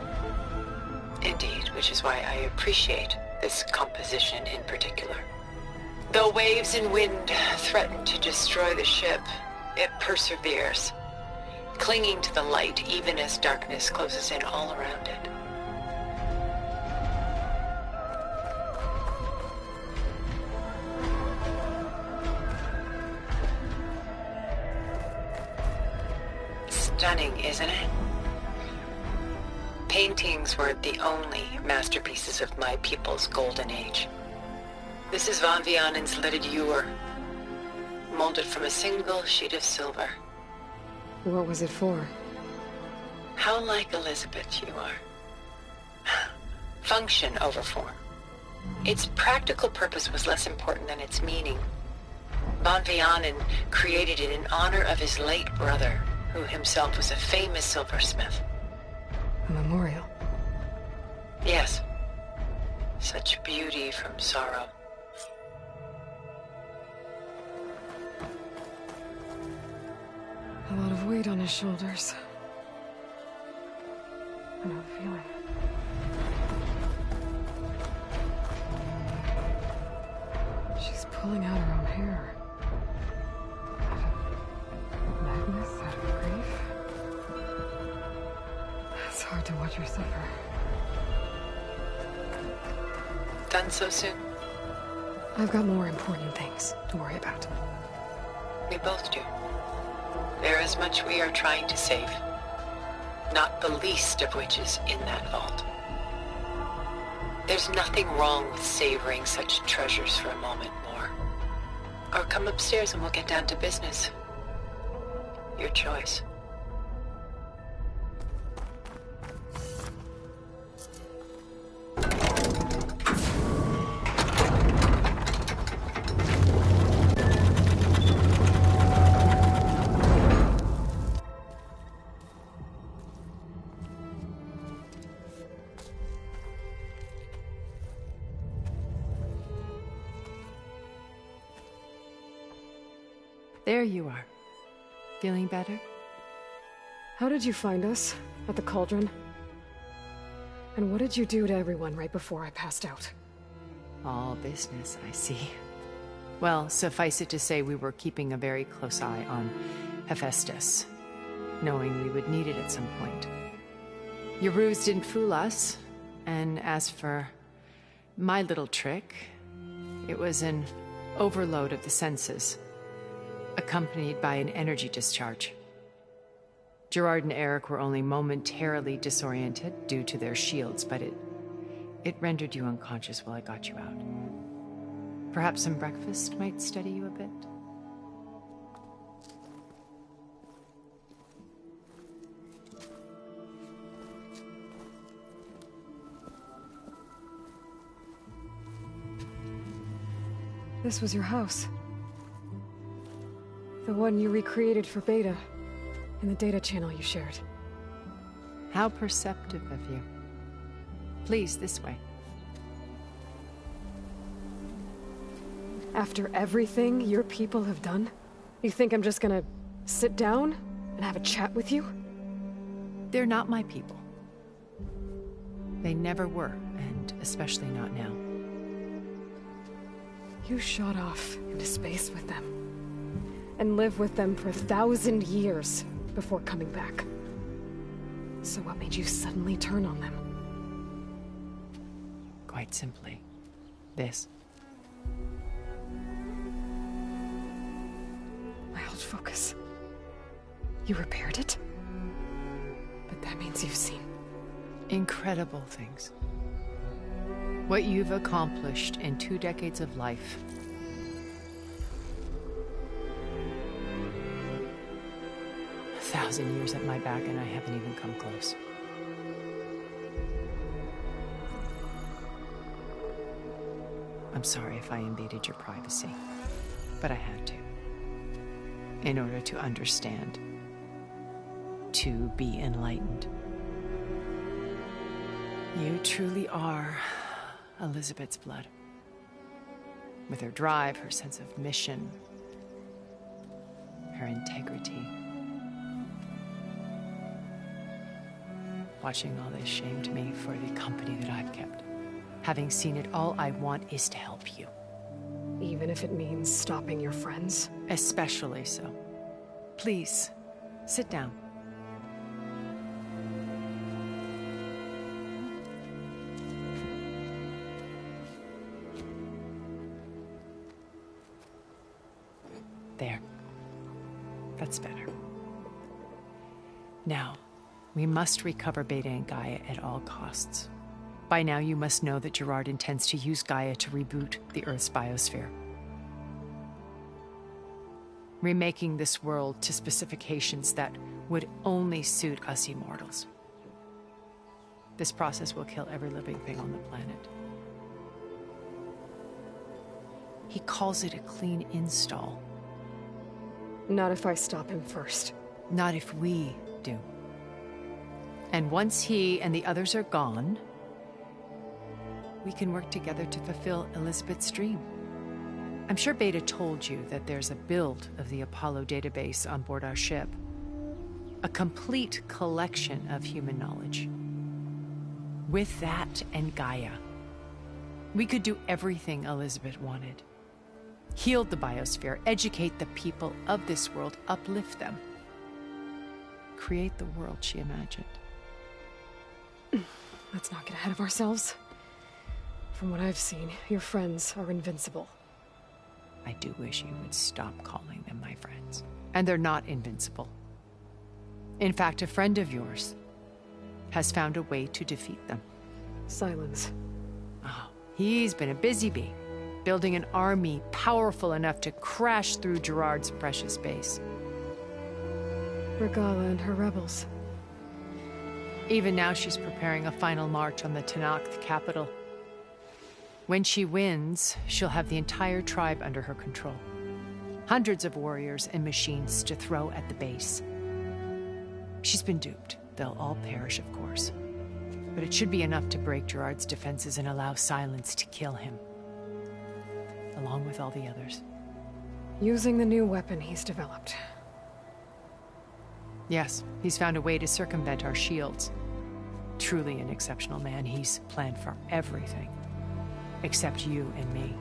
Indeed, which is why I appreciate this composition in particular. Though waves and wind threaten to destroy the ship, it perseveres, clinging to the light even as darkness closes in all around it. Stunning, isn't it? Paintings weren't the only masterpieces of my people's golden age. This is Van Vianen's Lidded Ewer, molded from a single sheet of silver. What was it for? How like Elizabeth you are. Function over form. Its practical purpose was less important than its meaning. Van Vianen created it in honor of his late brother, who himself was a famous silversmith. A memorial? Yes. Such beauty from sorrow. A lot of weight on his shoulders. I know the feeling. She's pulling out her own hair. Out of madness, out of grief. It's hard to watch her suffer. Done so soon? I've got more important things to worry about. We both do. There is much we are trying to save, not the least of which is in that vault. There's nothing wrong with savoring such treasures for a moment more. Or come upstairs and we'll get down to business. Your choice. There you are. Feeling better? How did you find us? At the Cauldron? And what did you do to everyone right before I passed out? All business, I see. Well, suffice it to say we were keeping a very close eye on Hephaestus, knowing we would need it at some point. Your ruse didn't fool us, and as for my little trick, it was an overload of the senses, accompanied by an energy discharge. Gerard and Eric were only momentarily disoriented due to their shields, but it rendered you unconscious while I got you out. Perhaps some breakfast might steady you a bit? This was your house. The one you recreated for Beta, in the data channel you shared. How perceptive of you. Please, this way. After everything your people have done, you think I'm just gonna sit down and have a chat with you? They're not my people. They never were, and especially not now. You shot off into space with them, and lived with them for 1,000 years before coming back. So what made you suddenly turn on them? Quite simply, this. My old focus. You repaired it? But that means you've seen incredible things. What you've accomplished in 2 decades of life. A 1,000 years at my back and I haven't even come close. I'm sorry if I invaded your privacy, but I had to. In order to understand. To be enlightened. You truly are Elizabeth's blood. With her drive, her sense of mission, her integrity. Watching all this shamed me for the company that I've kept. Having seen it, all I want is to help you. Even if it means stopping your friends? Especially so. Please, sit down. There. That's better. Now, we must recover Beta and Gaia at all costs. By now, you must know that Gerard intends to use Gaia to reboot the Earth's biosphere. Remaking this world to specifications that would only suit us immortals. This process will kill every living thing on the planet. He calls it a clean install. Not if I stop him first. Not if we do. And once he and the others are gone, we can work together to fulfill Elizabeth's dream. I'm sure Beta told you that there's a build of the Apollo database on board our ship. A complete collection of human knowledge. With that and Gaia, we could do everything Elizabeth wanted. Heal the biosphere, educate the people of this world, uplift them. Create the world she imagined. Let's not get ahead of ourselves. From what I've seen, your friends are invincible. I do wish you would stop calling them my friends. And they're not invincible. In fact, a friend of yours has found a way to defeat them. Silence. Oh, he's been a busy bee, building an army powerful enough to crash through Gerard's precious base. Regala and her rebels. Even now, she's preparing a final march on the Tenakth capital. When she wins, she'll have the entire tribe under her control. Hundreds of warriors and machines to throw at the base. She's been duped. They'll all perish, of course. But it should be enough to break Gerard's defenses and allow Silence to kill him. Along with all the others. Using the new weapon he's developed. Yes, he's found a way to circumvent our shields. Truly an exceptional man. He's planned for everything. Except you and me.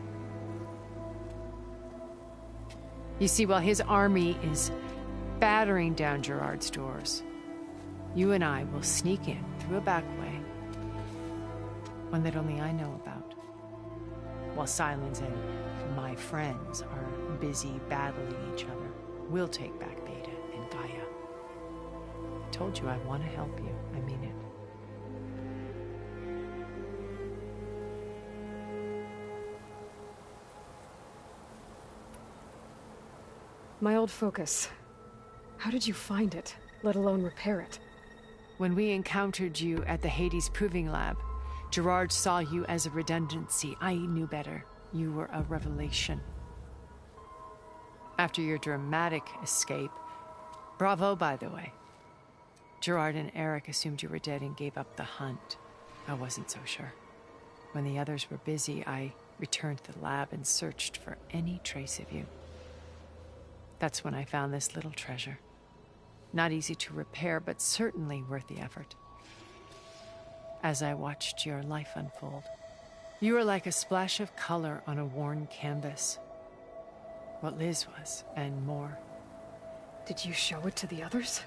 You see, while his army is battering down Gerard's doors, you and I will sneak in through a back way. One that only I know about. While Silence and my friends are busy battling each other, we'll take back Beta and Gaia. told you I want to help you. I mean it. My old focus. How did you find it, let alone repair it? When we encountered you at the Hades Proving Lab, Gerard saw you as a redundancy. I knew better. You were a revelation. After your dramatic escape, bravo, by the way. Gerard and Eric assumed you were dead and gave up the hunt. I wasn't so sure. When the others were busy, I returned to the lab and searched for any trace of you. That's when I found this little treasure. Not easy to repair, but certainly worth the effort. As I watched your life unfold, you were like a splash of color on a worn canvas. What Liz was, and more. Did you show it to the others?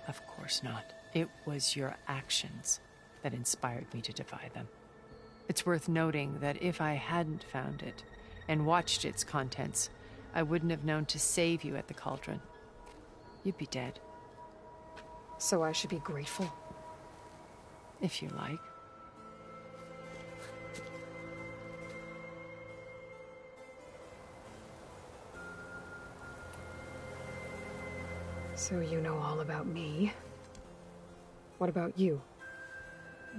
Of course not. It was your actions that inspired me to defy them. It's worth noting that if I hadn't found it and watched its contents, I wouldn't have known to save you at the Cauldron. You'd be dead. So I should be grateful? If you like. So you know all about me. What about you?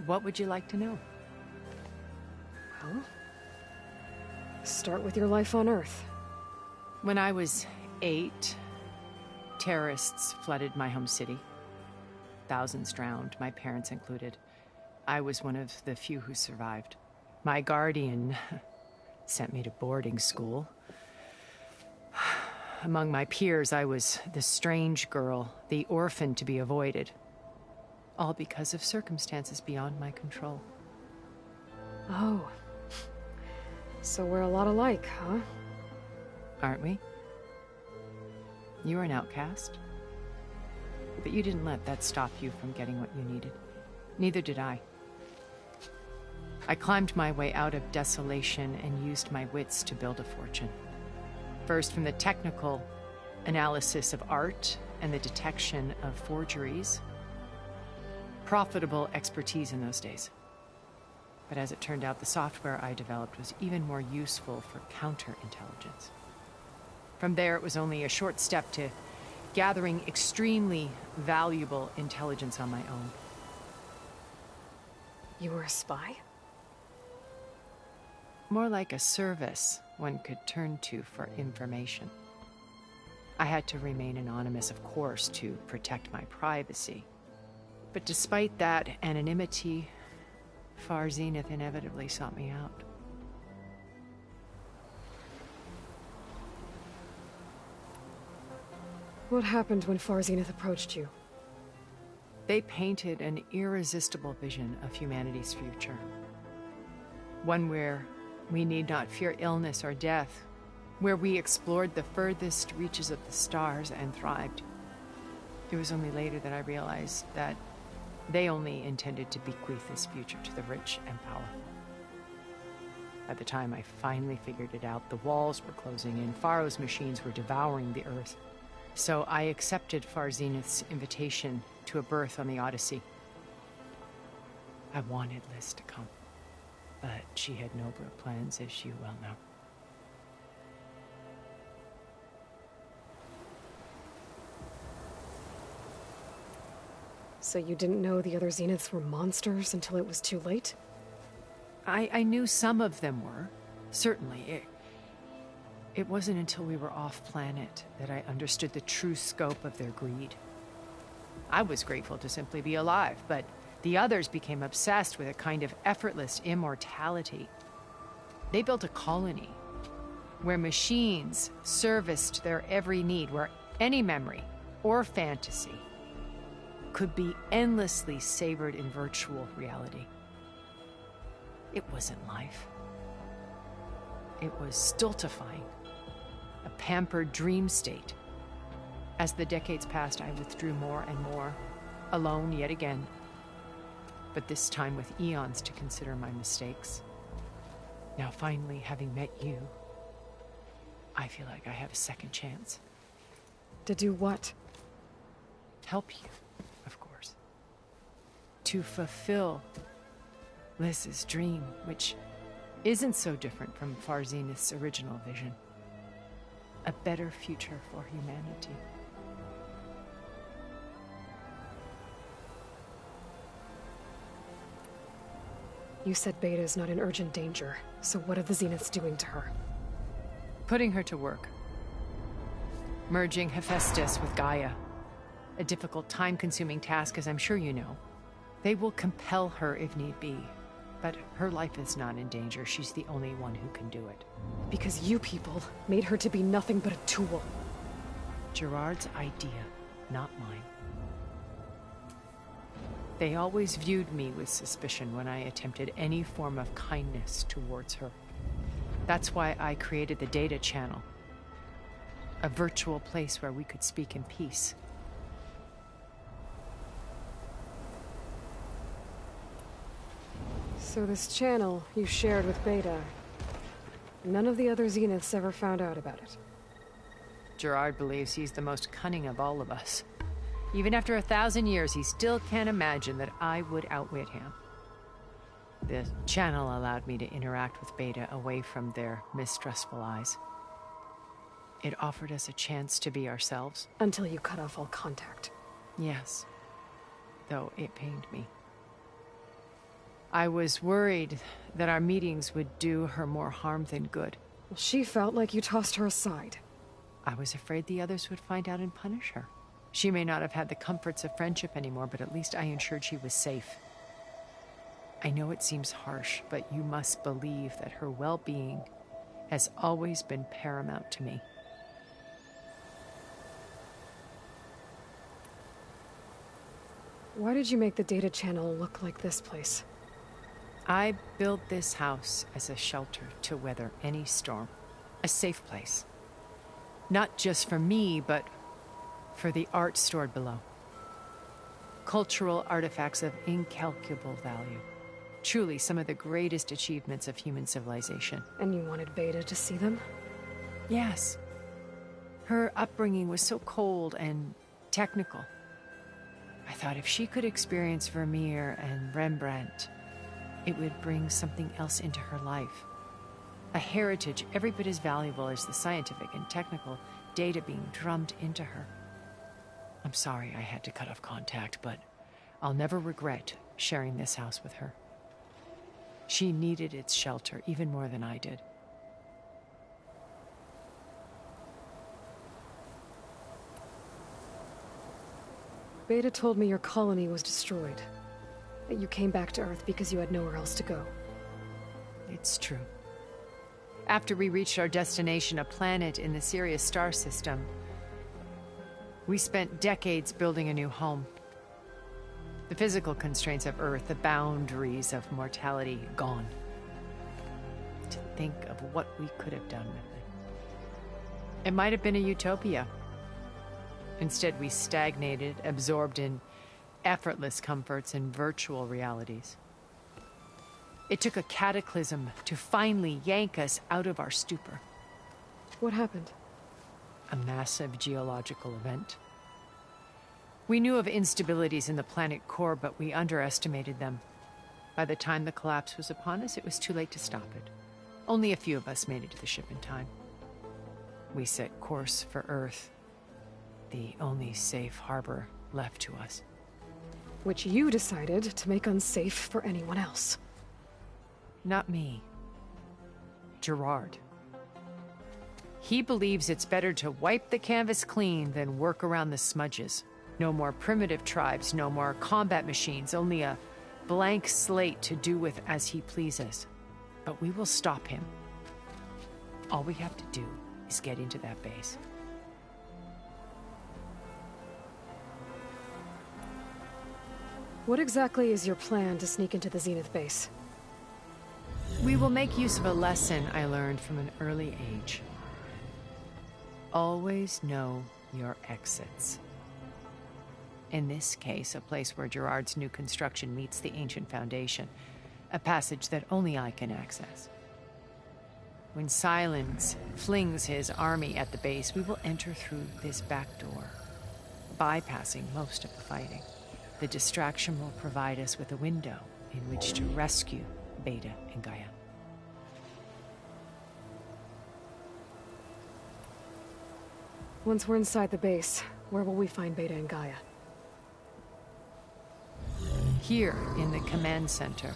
What would you like to know? Well, start with your life on Earth. When I was 8, terrorists flooded my home city. Thousands drowned, my parents included. I was one of the few who survived. My guardian sent me to boarding school. Among my peers, I was the strange girl, the orphan to be avoided. All because of circumstances beyond my control. Oh. So we're a lot alike, huh? Aren't we? You were an outcast. But you didn't let that stop you from getting what you needed. Neither did I. I climbed my way out of desolation and used my wits to build a fortune. First, from the technical analysis of art and the detection of forgeries. Profitable expertise in those days. But as it turned out, the software I developed was even more useful for counterintelligence. From there, it was only a short step to gathering extremely valuable intelligence on my own. You were a spy? More like a service one could turn to for information. I had to remain anonymous, of course, to protect my privacy. But despite that anonymity, Far Zenith inevitably sought me out. What happened when Far Zenith approached you? They painted an irresistible vision of humanity's future. One where we need not fear illness or death, where we explored the furthest reaches of the stars and thrived. It was only later that I realized that they only intended to bequeath this future to the rich and powerful. By the time I finally figured it out, the walls were closing in, Pharaoh's machines were devouring the Earth. So I accepted Far Zenith's invitation to a berth on the Odyssey. I wanted Liz to come, but she had nobler plans, as you well know. So you didn't know the other Zeniths were monsters until it was too late? I knew some of them were, certainly. It wasn't until we were off-planet that I understood the true scope of their greed. I was grateful to simply be alive, but the others became obsessed with a kind of effortless immortality. They built a colony where machines serviced their every need, where any memory or fantasy could be endlessly savored in virtual reality. It wasn't life. It was stultifying, a pampered dream state. As the decades passed, I withdrew more and more, alone yet again, but this time with eons to consider my mistakes. Now finally, having met you, I feel like I have a second chance. To do what? Help you, of to fulfill Liz's dream, which isn't so different from Far Zenith's original vision. A better future for humanity. You said Beta's not in urgent danger, so what are the Zeniths doing to her? Putting her to work. Merging Hephaestus with Gaia. A difficult, time-consuming task, as I'm sure you know. They will compel her if need be. But her life is not in danger. She's the only one who can do it. Because you people made her to be nothing but a tool. Gerard's idea, not mine. They always viewed me with suspicion when I attempted any form of kindness towards her. That's why I created the data channel. A virtual place where we could speak in peace. So this channel you shared with Beta, none of the other Zeniths ever found out about it. Gerard believes he's the most cunning of all of us. Even after 1,000 years, he still can't imagine that I would outwit him. The channel allowed me to interact with Beta away from their mistrustful eyes. It offered us a chance to be ourselves. Until you cut off all contact. Yes. Though it pained me. I was worried that our meetings would do her more harm than good. Well, she felt like you tossed her aside. I was afraid the others would find out and punish her. She may not have had the comforts of friendship anymore, but at least I ensured she was safe. I know it seems harsh, but you must believe that her well-being has always been paramount to me. Why did you make the data channel look like this place? I built this house as a shelter to weather any storm. A safe place. Not just for me, but for the art stored below. Cultural artifacts of incalculable value. Truly some of the greatest achievements of human civilization. And you wanted Beta to see them? Yes. Her upbringing was so cold and technical. I thought if she could experience Vermeer and Rembrandt, it would bring something else into her life. A heritage every bit as valuable as the scientific and technical data being drummed into her. I'm sorry I had to cut off contact, but I'll never regret sharing this house with her. She needed its shelter even more than I did. Beta told me your colony was destroyed. That you came back to Earth because you had nowhere else to go. It's true. After we reached our destination, a planet in the Sirius star system, we spent decades building a new home. The physical constraints of Earth, the boundaries of mortality, gone. To think of what we could have done with it. It might have been a utopia. Instead, we stagnated, absorbed in effortless comforts and virtual realities. It took a cataclysm to finally yank us out of our stupor. What happened? A massive geological event. We knew of instabilities in the planet core, but we underestimated them. By the time the collapse was upon us, it was too late to stop it. Only a few of us made it to the ship in time. We set course for Earth, the only safe harbor left to us. Which you decided to make unsafe for anyone else. Not me. Gerard. He believes it's better to wipe the canvas clean than work around the smudges. No more primitive tribes, no more combat machines, only a blank slate to do with as he pleases. But we will stop him. All we have to do is get into that base. What exactly is your plan to sneak into the Zenith base? We will make use of a lesson I learned from an early age. Always know your exits. In this case, a place where Gerard's new construction meets the ancient foundation, a passage that only I can access. When Silence flings his army at the base, we will enter through this back door, bypassing most of the fighting. the distraction will provide us with a window in which to rescue Beta and Gaia. Once we're inside the base, where will we find Beta and Gaia? Here, in the command center.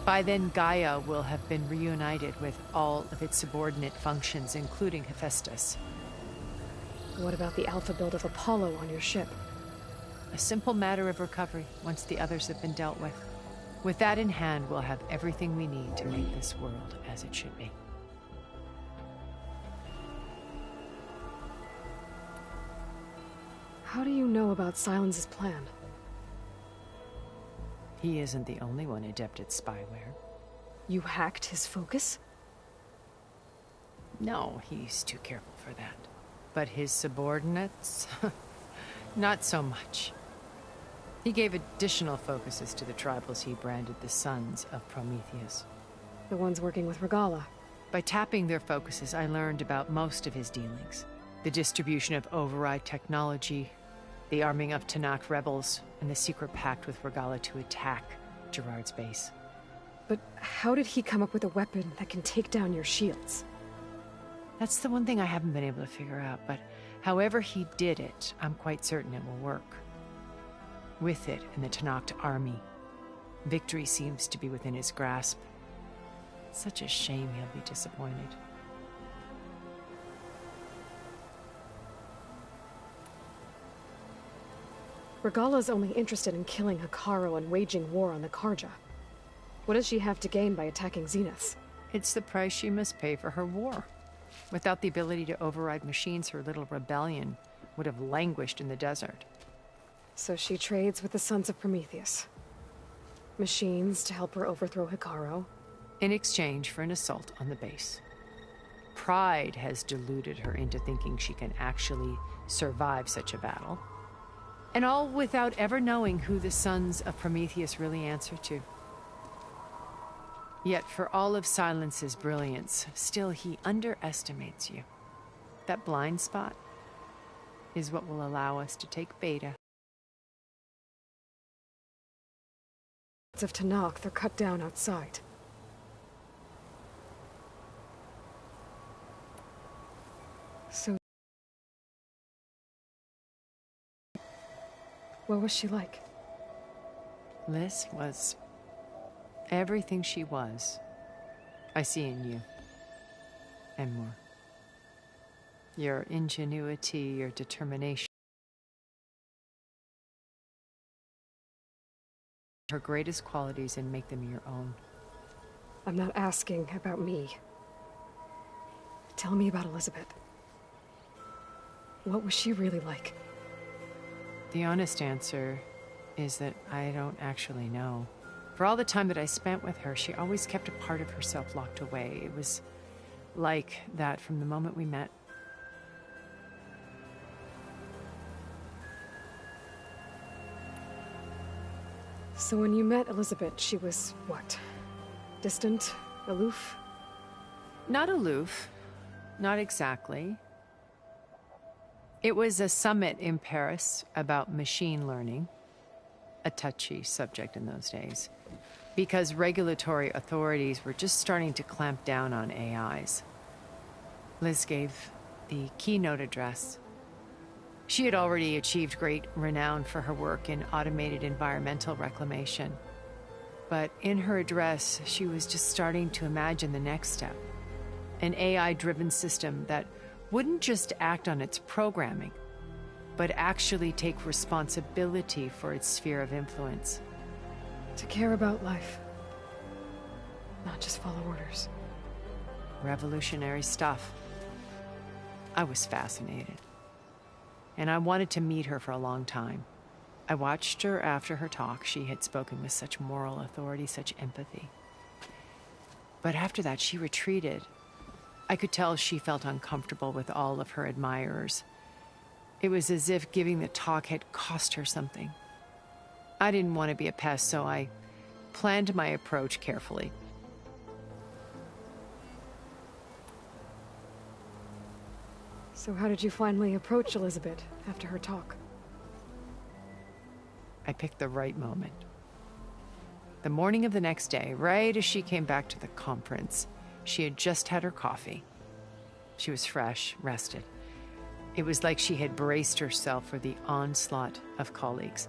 By then, Gaia will have been reunited with all of its subordinate functions, including Hephaestus. What about the alpha build of Apollo on your ship? A simple matter of recovery, once the others have been dealt with. With that in hand, we'll have everything we need to make this world as it should be. How do you know about Silence's plan? He isn't the only one adept at spyware. You hacked his focus? No, he's too careful for that. But his subordinates? Not so much. He gave additional focuses to the tribals he branded the Sons of Prometheus. The ones working with Regalla. By tapping their focuses, I learned about most of his dealings. The distribution of override technology, the arming of Tanakh rebels, and the secret pact with Regalla to attack Gerard's base. But how did he come up with a weapon that can take down your shields? That's the one thing I haven't been able to figure out, but however he did it, I'm quite certain it will work. With it and the Tanakh army, victory seems to be within his grasp. Such a shame he'll be disappointed. Regalla's only interested in killing Hekarro and waging war on the Karja. What does she have to gain by attacking Zenith? It's the price she must pay for her war. Without the ability to override machines, her little rebellion would have languished in the desert. So she trades with the Sons of Prometheus. Machines to help her overthrow Hekarro. In exchange for an assault on the base. Pride has deluded her into thinking she can actually survive such a battle. And all without ever knowing who the Sons of Prometheus really answer to. Yet for all of Silence's brilliance, still he underestimates you. That blind spot is what will allow us to take Beta. Of Tanakh, they're cut down outside. So... what was she like? Liz was everything she was. I see in you. And more. Your ingenuity, your determination. Her greatest qualities and make them your own. I'm not asking about me. Tell me about Elizabeth. What was she really like? The honest answer is that I don't actually know. For all the time that I spent with her, she always kept a part of herself locked away. It was like that from the moment we met. So when you met Elizabeth, she was what? Distant? Aloof? Not aloof. Not exactly. It was a summit in Paris about machine learning, a touchy subject in those days, because regulatory authorities were just starting to clamp down on AIs. Liz gave the keynote address. She had already achieved great renown for her work in automated environmental reclamation. But in her address, she was just starting to imagine the next step, an AI-driven system that wouldn't just act on its programming, but actually take responsibility for its sphere of influence. To care about life, not just follow orders. Revolutionary stuff. I was fascinated. And I wanted to meet her for a long time. I watched her after her talk. She had spoken with such moral authority, such empathy. But after that, she retreated. I could tell she felt uncomfortable with all of her admirers. It was as if giving the talk had cost her something. I didn't want to be a pest, so I planned my approach carefully. So how did you finally approach Elizabeth after her talk? I picked the right moment. The morning of the next day, right as she came back to the conference, she had just had her coffee. She was fresh, rested. It was like she had braced herself for the onslaught of colleagues.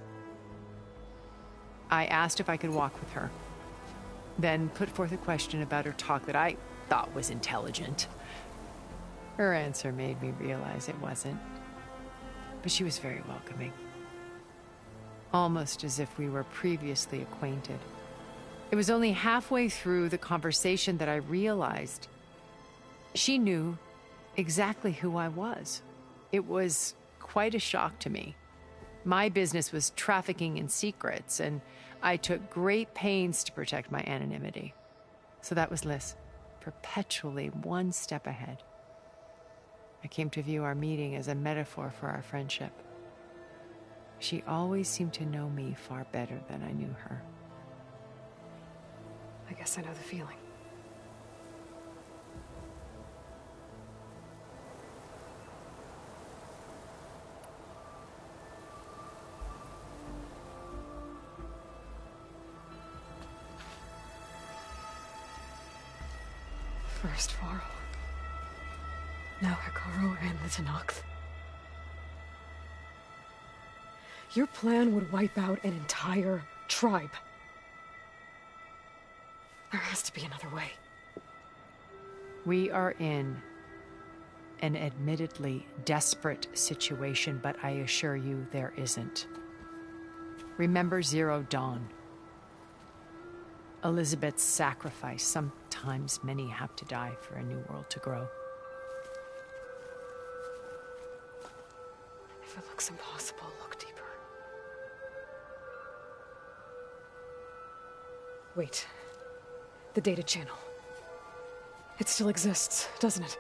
I asked if I could walk with her, then put forth a question about her talk that I thought was intelligent. Her answer made me realize it wasn't, but she was very welcoming. Almost as if we were previously acquainted. It was only halfway through the conversation that I realized she knew exactly who I was. It was quite a shock to me. My business was trafficking in secrets, and I took great pains to protect my anonymity. So that was Liz, perpetually one step ahead. I came to view our meeting as a metaphor for our friendship. She always seemed to know me far better than I knew her. I guess I know the feeling. First Varl. Now Hekarro and the Tenakth. Your plan would wipe out an entire tribe. There has to be another way. We are in an admittedly desperate situation, but I assure you there isn't. Remember Zero Dawn. Elizabeth's sacrifice. Sometimes many have to die for a new world to grow. If it looks impossible, look deeper. Wait. The data channel. It still exists, doesn't it?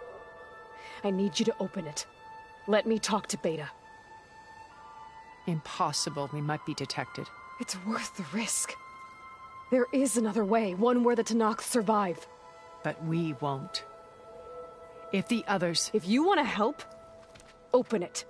I need you to open it. Let me talk to Beta. Impossible. We might be detected. It's worth the risk. There is another way, one where the Tenakth survive. But we won't. If the others... If you want to help, open it.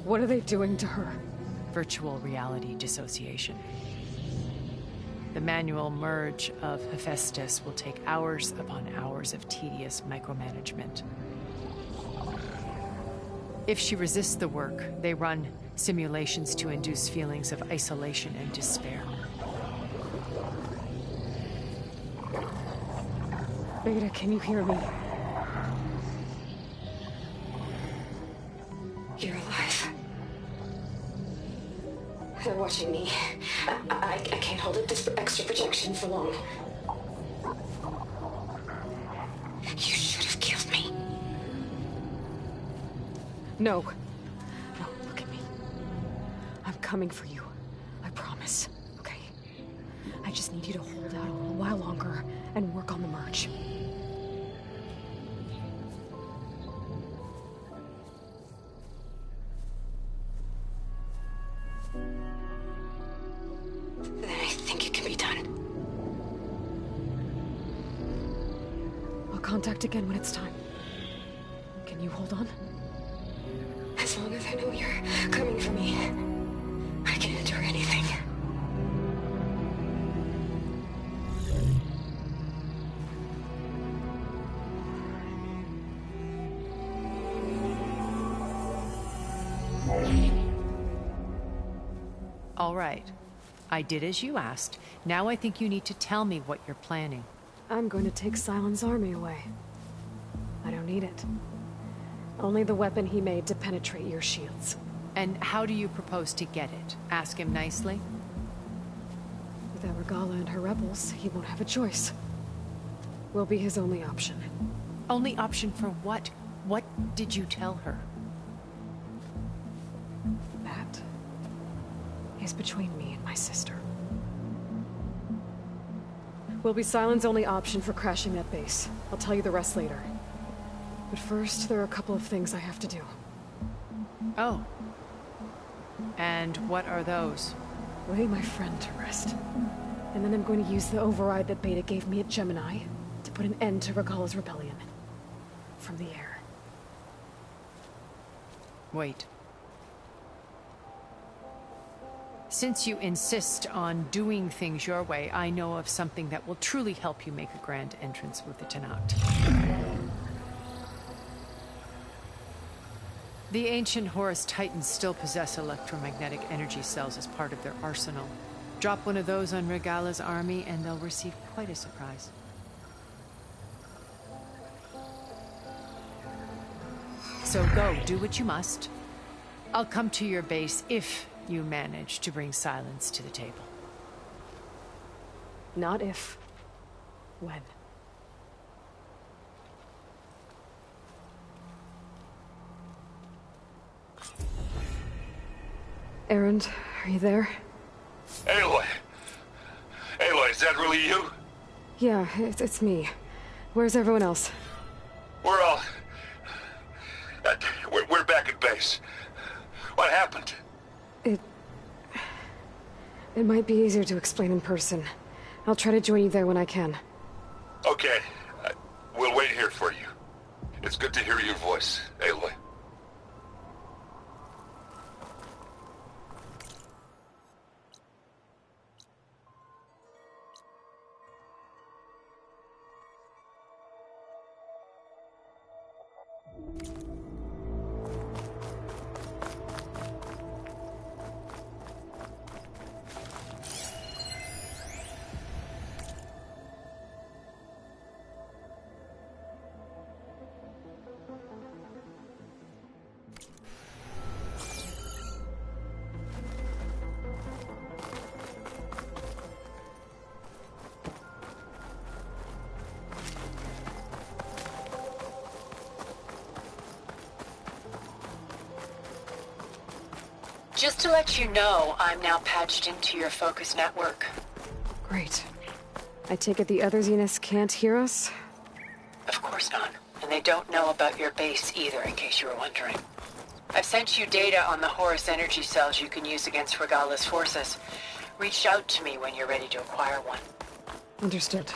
What are they doing to her? Virtual reality dissociation. The manual merge of Hephaestus will take hours upon hours of tedious micromanagement. If she resists the work, they run simulations to induce feelings of isolation and despair. Beta, can you hear me? You're alive. They're watching me. I can't hold up this extra projection for long. You should have killed me. No. No, look at me. I'm coming for you. I promise. Okay? I just need you to hold out a little while longer and work on the merge. Contact again when it's time. Can you hold on? As long as I know you're coming for me, I can endure anything. All right. I did as you asked. Now I think you need to tell me what you're planning. I'm going to take Sylens' army away. I don't need it. Only the weapon he made to penetrate your shields. And how do you propose to get it? Ask him nicely? Without Regalla and her rebels, he won't have a choice. will be his only option. Only option for what? What did you tell her? That is between me and my sister. Will be Sylens' only option for crashing that base. I'll tell you the rest later. But first, there are a couple of things I have to do. Oh. And what are those? Lay my friend to rest. And then I'm going to use the override that Beta gave me at Gemini to put an end to Regalla's rebellion. From the air. Wait. Since you insist on doing things your way, I know of something that will truly help you make a grand entrance with the Tenat. The ancient Horus Titans still possess electromagnetic energy cells as part of their arsenal. Drop one of those on Regalla's army and they'll receive quite a surprise. So go, do what you must. I'll come to your base if you manage to bring Sylens to the table. Not if. When. Erend, are you there? Aloy! Aloy, is that really you? Yeah, it's me. Where's everyone else? We're all... we're back at base. What happened? It might be easier to explain in person. I'll try to join you there when I can. Okay. We'll wait here for you. It's good to hear your voice, Aloy. Just to let you know, I'm now patched into your focus network. Great. I take it the other Zeniths can't hear us? Of course not. And they don't know about your base either, in case you were wondering. I've sent you data on the Horus energy cells you can use against Regalla's forces. Reach out to me when you're ready to acquire one. Understood.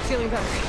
Feeling better.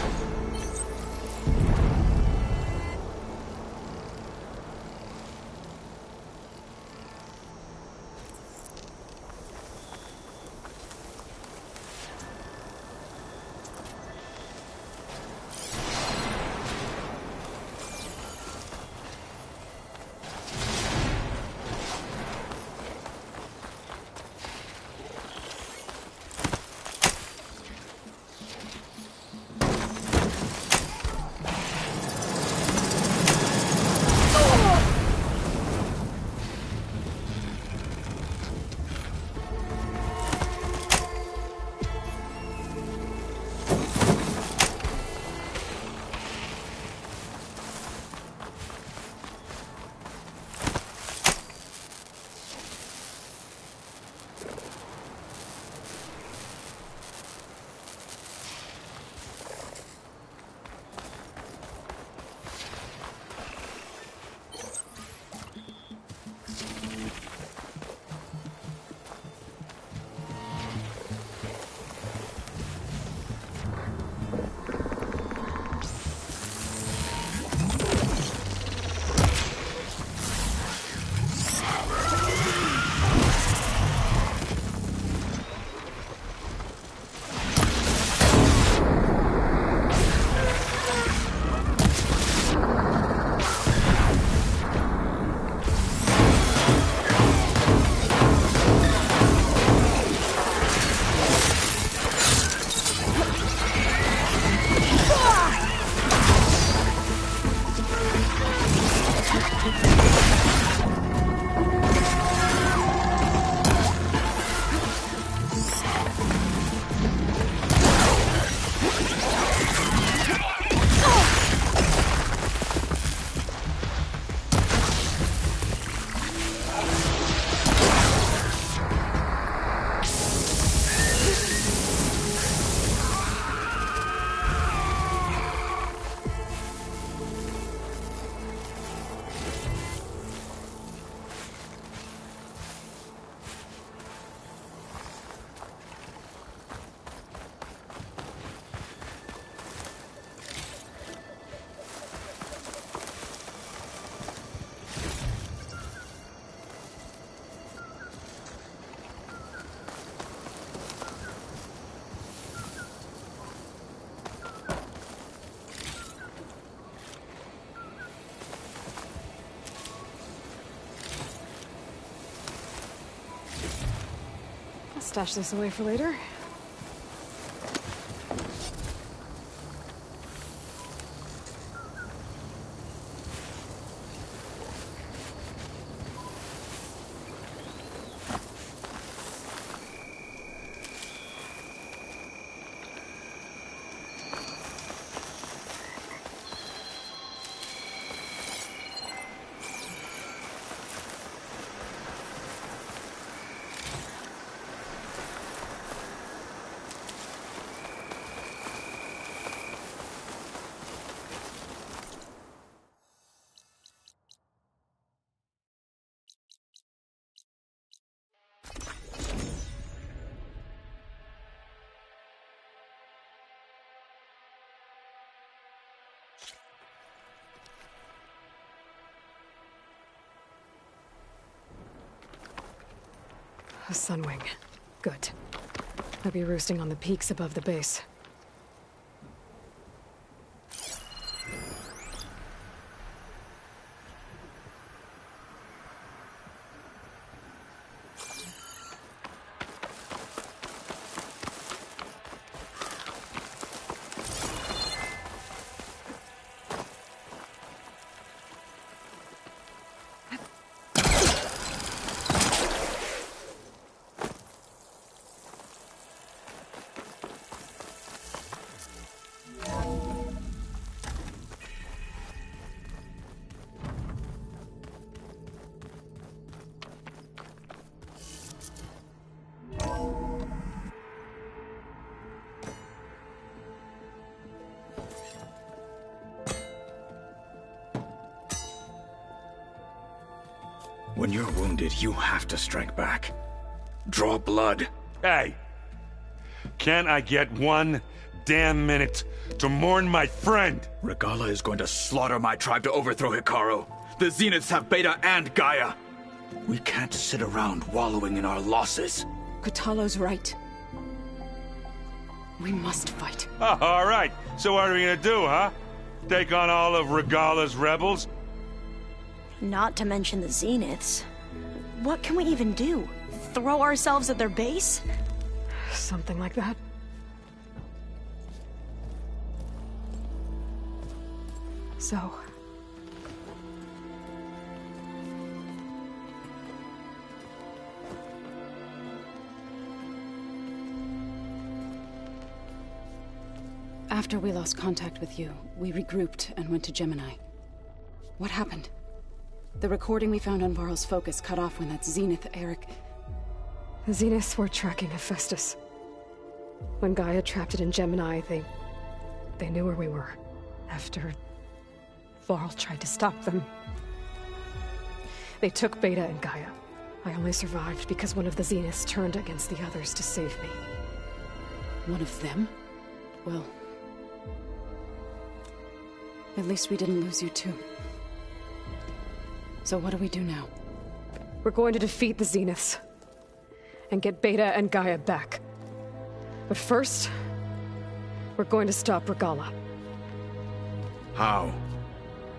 Stash this away for later. A sunwing. Good. I'll be roosting on the peaks above the base. When you're wounded, you have to strike back. Draw blood. Hey! Can't I get one damn minute to mourn my friend? Regalla is going to slaughter my tribe to overthrow Hekarro. The Zeniths have Beta and Gaia. We can't sit around wallowing in our losses. Kotallo's right. We must fight. Oh, all right. So what are we gonna do, huh? Take on all of Regalla's rebels? Not to mention the Zeniths. What can we even do? Throw ourselves at their base? Something like that. So... After we lost contact with you, we regrouped and went to Gemini. What happened? The recording we found on Varl's focus cut off when that Zenith, Eric... The Zeniths were tracking Hephaestus. When Gaia trapped it in Gemini, they knew where we were. After Varl tried to stop them. They took Beta and Gaia. I only survived because one of the Zeniths turned against the others to save me. One of them? Well... at least we didn't lose you too. So what do we do now? We're going to defeat the Zeniths. And get Beta and Gaia back. But first... we're going to stop Regalla. How?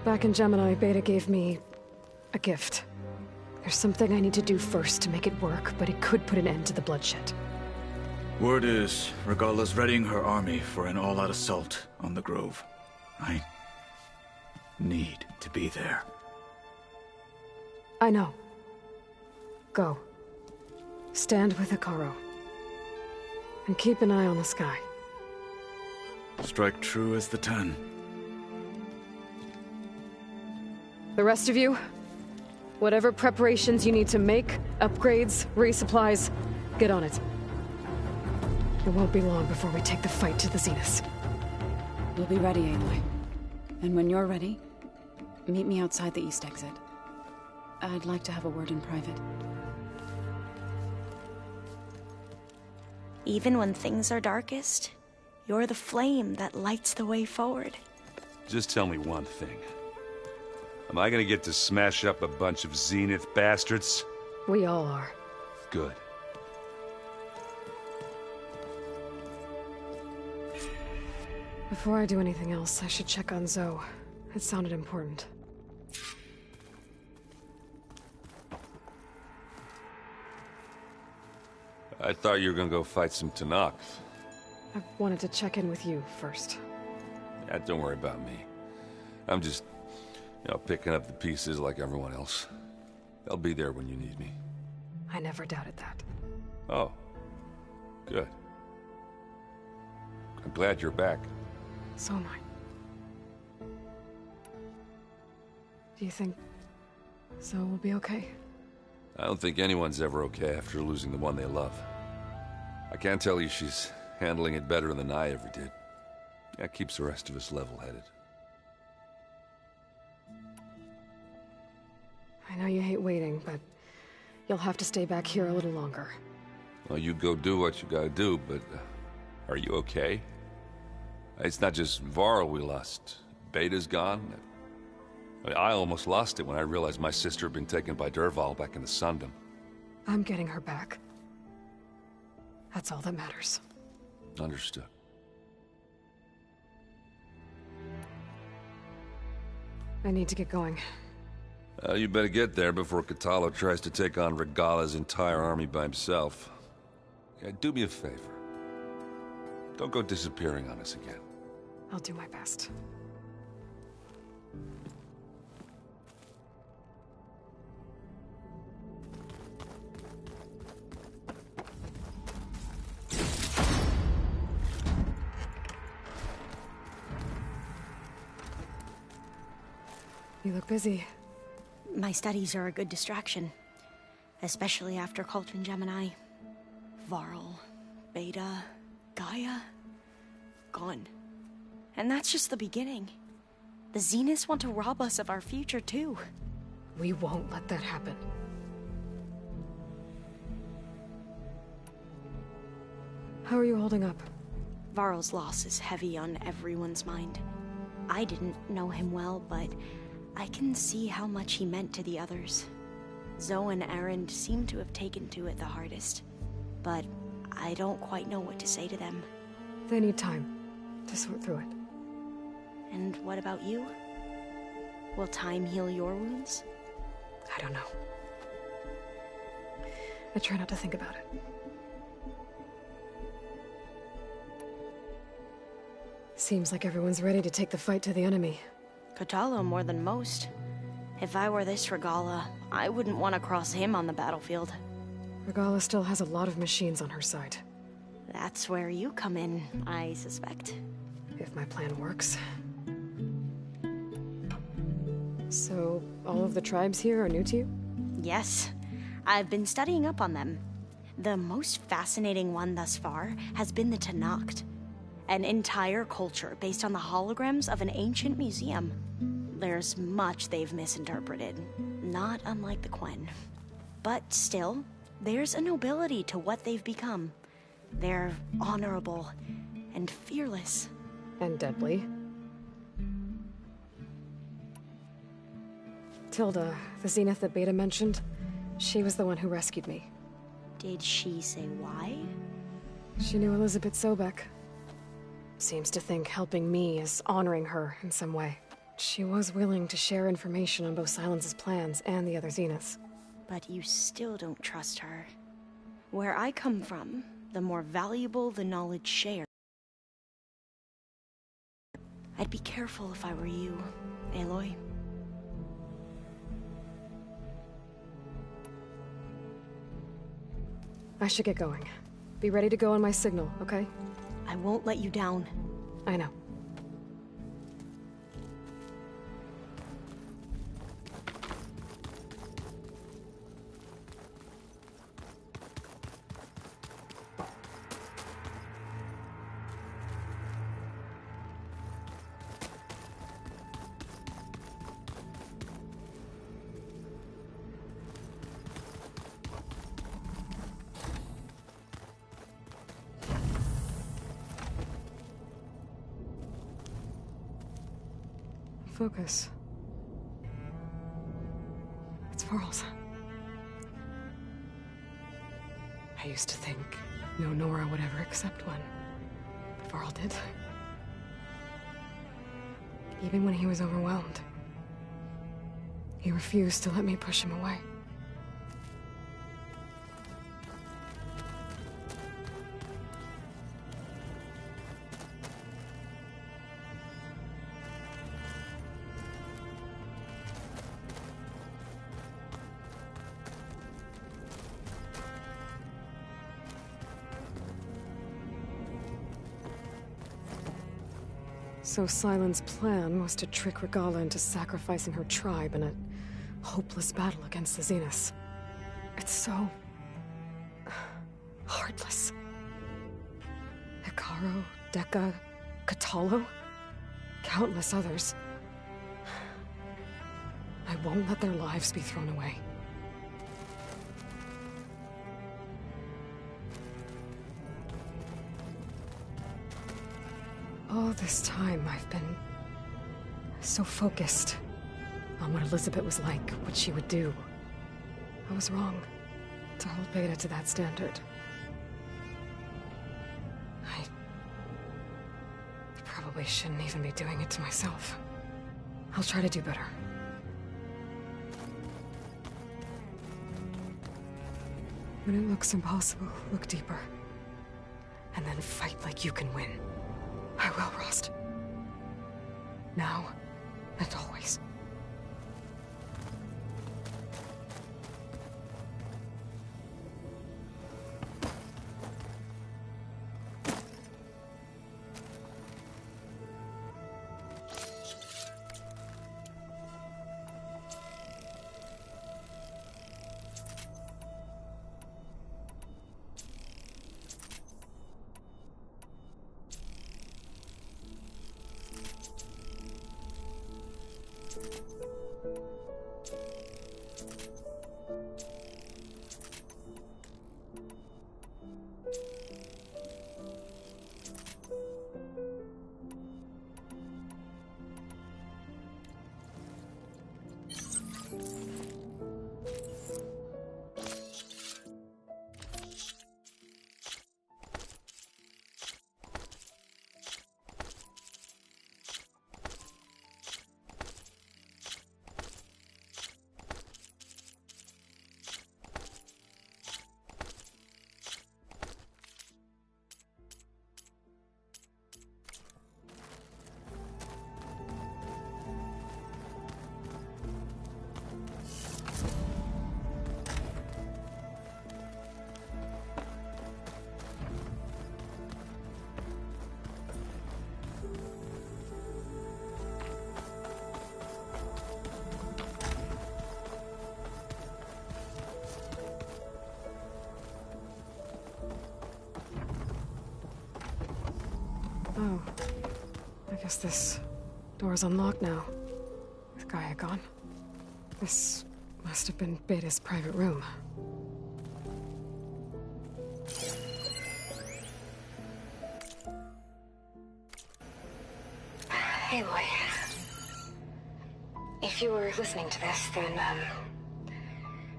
Back in Gemini, Beta gave me... a gift. There's something I need to do first to make it work, but it could put an end to the bloodshed. Word is, Regalla's readying her army for an all-out assault on the Grove. I need to be there. I know. Go. Stand with Hekarro. And keep an eye on the sky. Strike true as the 10. The rest of you, whatever preparations you need to make, upgrades, resupplies, get on it. It won't be long before we take the fight to the Zeniths. We'll be ready, Aloy. And when you're ready, meet me outside the east exit. I'd like to have a word in private. Even when things are darkest, you're the flame that lights the way forward. Just tell me one thing. Am I gonna get to smash up a bunch of Zenith bastards? We all are. Good. Before I do anything else, I should check on Zoe. It sounded important. I thought you were gonna go fight some Tenakth. I wanted to check in with you first. Yeah, don't worry about me. I'm just, picking up the pieces like everyone else. I'll be there when you need me. I never doubted that. Oh. Good. I'm glad you're back. So am I. Do you think Zoe will be okay? I don't think anyone's ever okay after losing the one they love. I can't tell you she's handling it better than I ever did. That keeps the rest of us level-headed. I know you hate waiting, but you'll have to stay back here a little longer. Well, you go do what you gotta do, but are you okay? It's not just Varl we lost. Beta's gone. I almost lost it when I realized my sister had been taken by Dervahl back in the Sundom. I'm getting her back. That's all that matters. Understood. I need to get going. You better get there before Kotallo tries to take on Regalla's entire army by himself. Yeah, do me a favor. Don't go disappearing on us again. I'll do my best. You look busy. My studies are a good distraction. Especially after Cauldron Gemini. Varl, Beta, Gaia... gone. And that's just the beginning. The Zeniths want to rob us of our future, too. We won't let that happen. How are you holding up? Varl's loss is heavy on everyone's mind. I didn't know him well, but I can see how much he meant to the others. Zoe and Erend seem to have taken to it the hardest, but I don't quite know what to say to them. They need time to sort through it. And what about you? Will time heal your wounds? I don't know. I try not to think about it. Seems like everyone's ready to take the fight to the enemy. Kotallo more than most. If I were this Regalla, I wouldn't want to cross him on the battlefield. Regalla still has a lot of machines on her side. That's where you come in, I suspect. If my plan works. So, all of the tribes here are new to you? Yes. I've been studying up on them. The most fascinating one thus far has been the Tenakth. An entire culture based on the holograms of an ancient museum. There's much they've misinterpreted, not unlike the Quen. But still, there's a nobility to what they've become. They're honorable and fearless. And deadly. Tilda, the Zenith that Beta mentioned, she was the one who rescued me. Did she say why? She knew Elizabeth Sobek. Seems to think helping me is honoring her in some way. She was willing to share information on both Silence's plans and the other Zeniths. But you still don't trust her. Where I come from, the more valuable the knowledge shared. I'd be careful if I were you, Aloy. I should get going. Be ready to go on my signal, okay? I won't let you down. I know. Focus. It's Varl's. I used to think no Nora would ever accept one, but Varl did. Even when he was overwhelmed, he refused to let me push him away. So Silence's plan was to trick Regalla into sacrificing her tribe in a hopeless battle against the Zeniths. It's so... heartless. Hekarro, Dekka, Kotallo, countless others. I won't let their lives be thrown away. All this time, I've been so focused on what Elizabeth was like, what she would do. I was wrong to hold Beta to that standard. I probably shouldn't even be doing it to myself. I'll try to do better. When it looks impossible, look deeper. And then fight like you can win. I will, Rost. Now and always. Guess this door's unlocked now. With Gaia gone. This must have been Beta's private room. Aloy. If you were listening to this, then,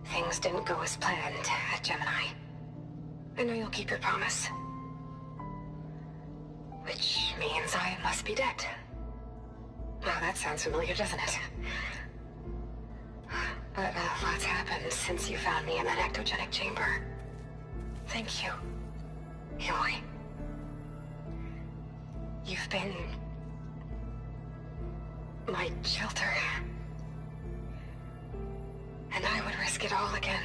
things didn't go as planned at Gemini. I know you'll keep your promise. Which means I must be dead. Well, that sounds familiar, doesn't it? But a lot's happened since you found me in that ectogenic chamber. Thank you, Aloy. You've been my shelter. And I would risk it all again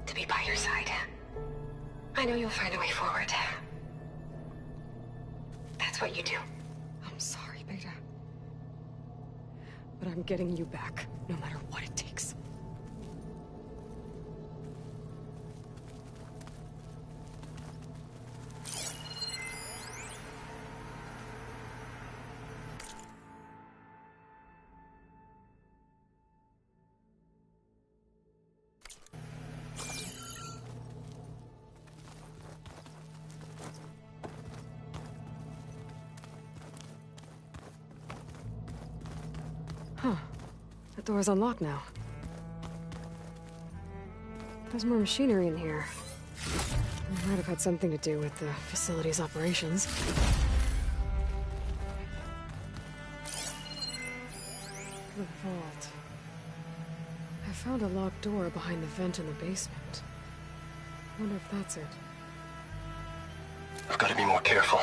to be by your side. I know you'll find a way forward. That's what you do. I'm sorry, Beta. But I'm getting you back, no matter what it takes. Huh. That door's unlocked now. There's more machinery in here. It might have had something to do with the facility's operations. The vault. I found a locked door behind the vent in the basement. I wonder if that's it. I've got to be more careful.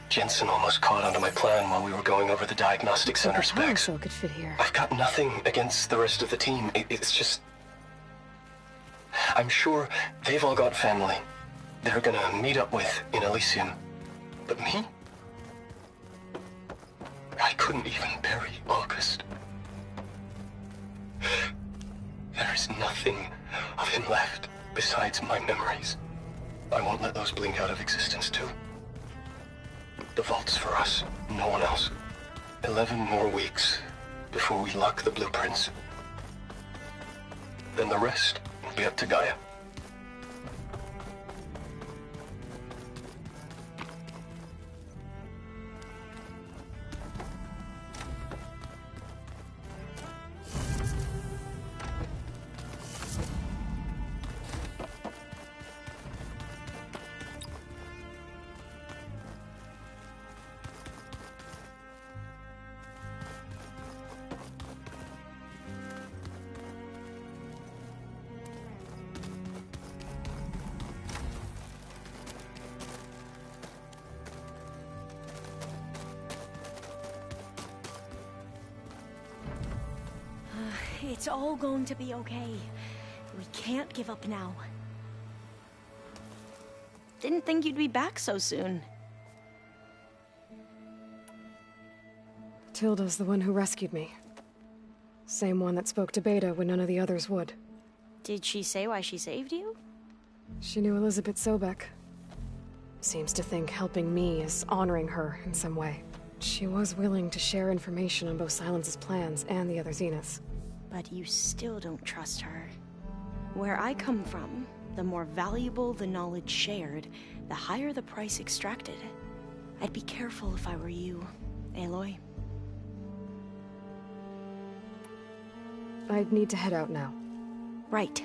Jensen almost caught onto my plan while we were going over the diagnostic center specs. Could fit here. I've got nothing against the rest of the team. It's just... I'm sure they've all got family they're gonna meet up with in Elysium. But me? I couldn't even bury August. There is nothing of him left besides my memories. I won't let those blink out of existence too. The vault's for us, no one else. 11 more weeks before we lock the blueprints. Then the rest will be up to Gaia. It's all going to be okay. We can't give up now. Didn't think you'd be back so soon. Tilda's the one who rescued me. Same one that spoke to Beta when none of the others would. Did she say why she saved you? She knew Elizabeth Sobek. Seems to think helping me is honoring her in some way. She was willing to share information on both Silence's plans and the other Zeniths. But you still don't trust her. Where I come from, the more valuable the knowledge shared, the higher the price extracted. I'd be careful if I were you, Aloy. I'd need to head out now. Right.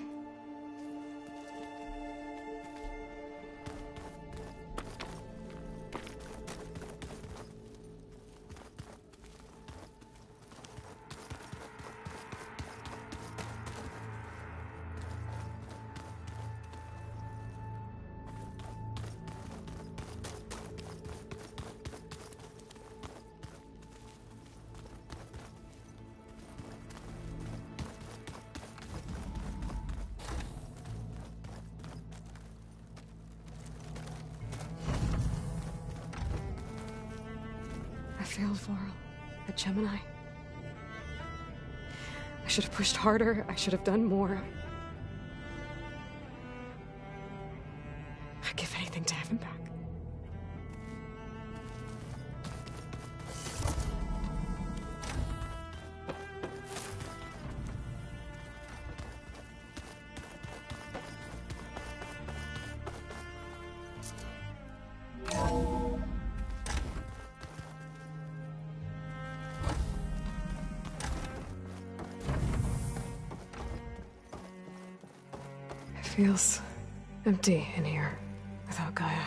I failed, Varl. At Gemini. I should have pushed harder. I should have done more. I'd give anything to have him back. Feels empty in here without Gaia.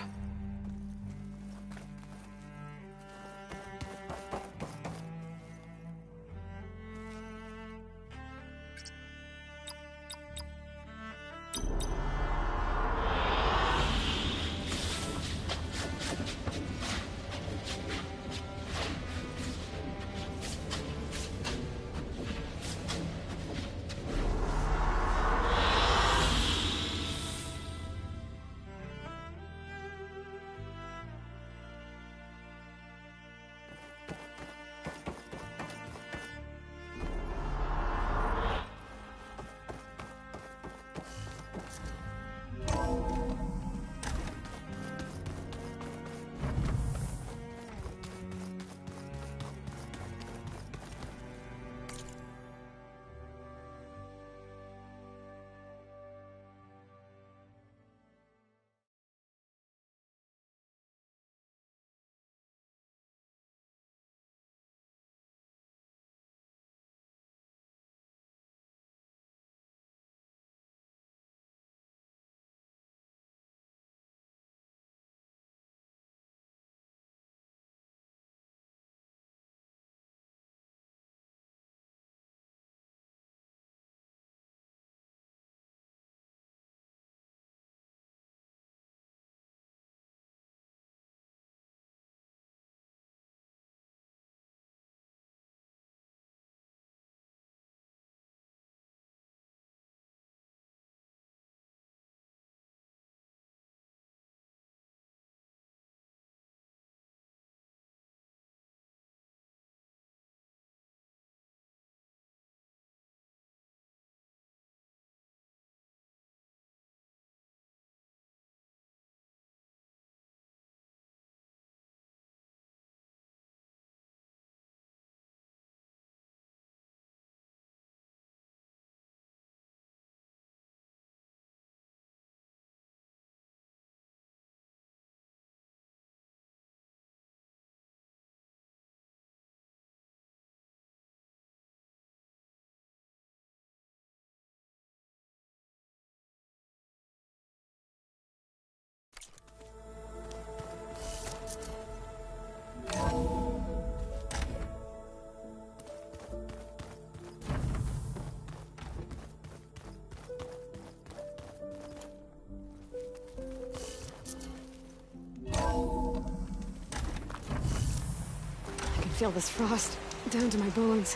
Feel this frost down to my bones.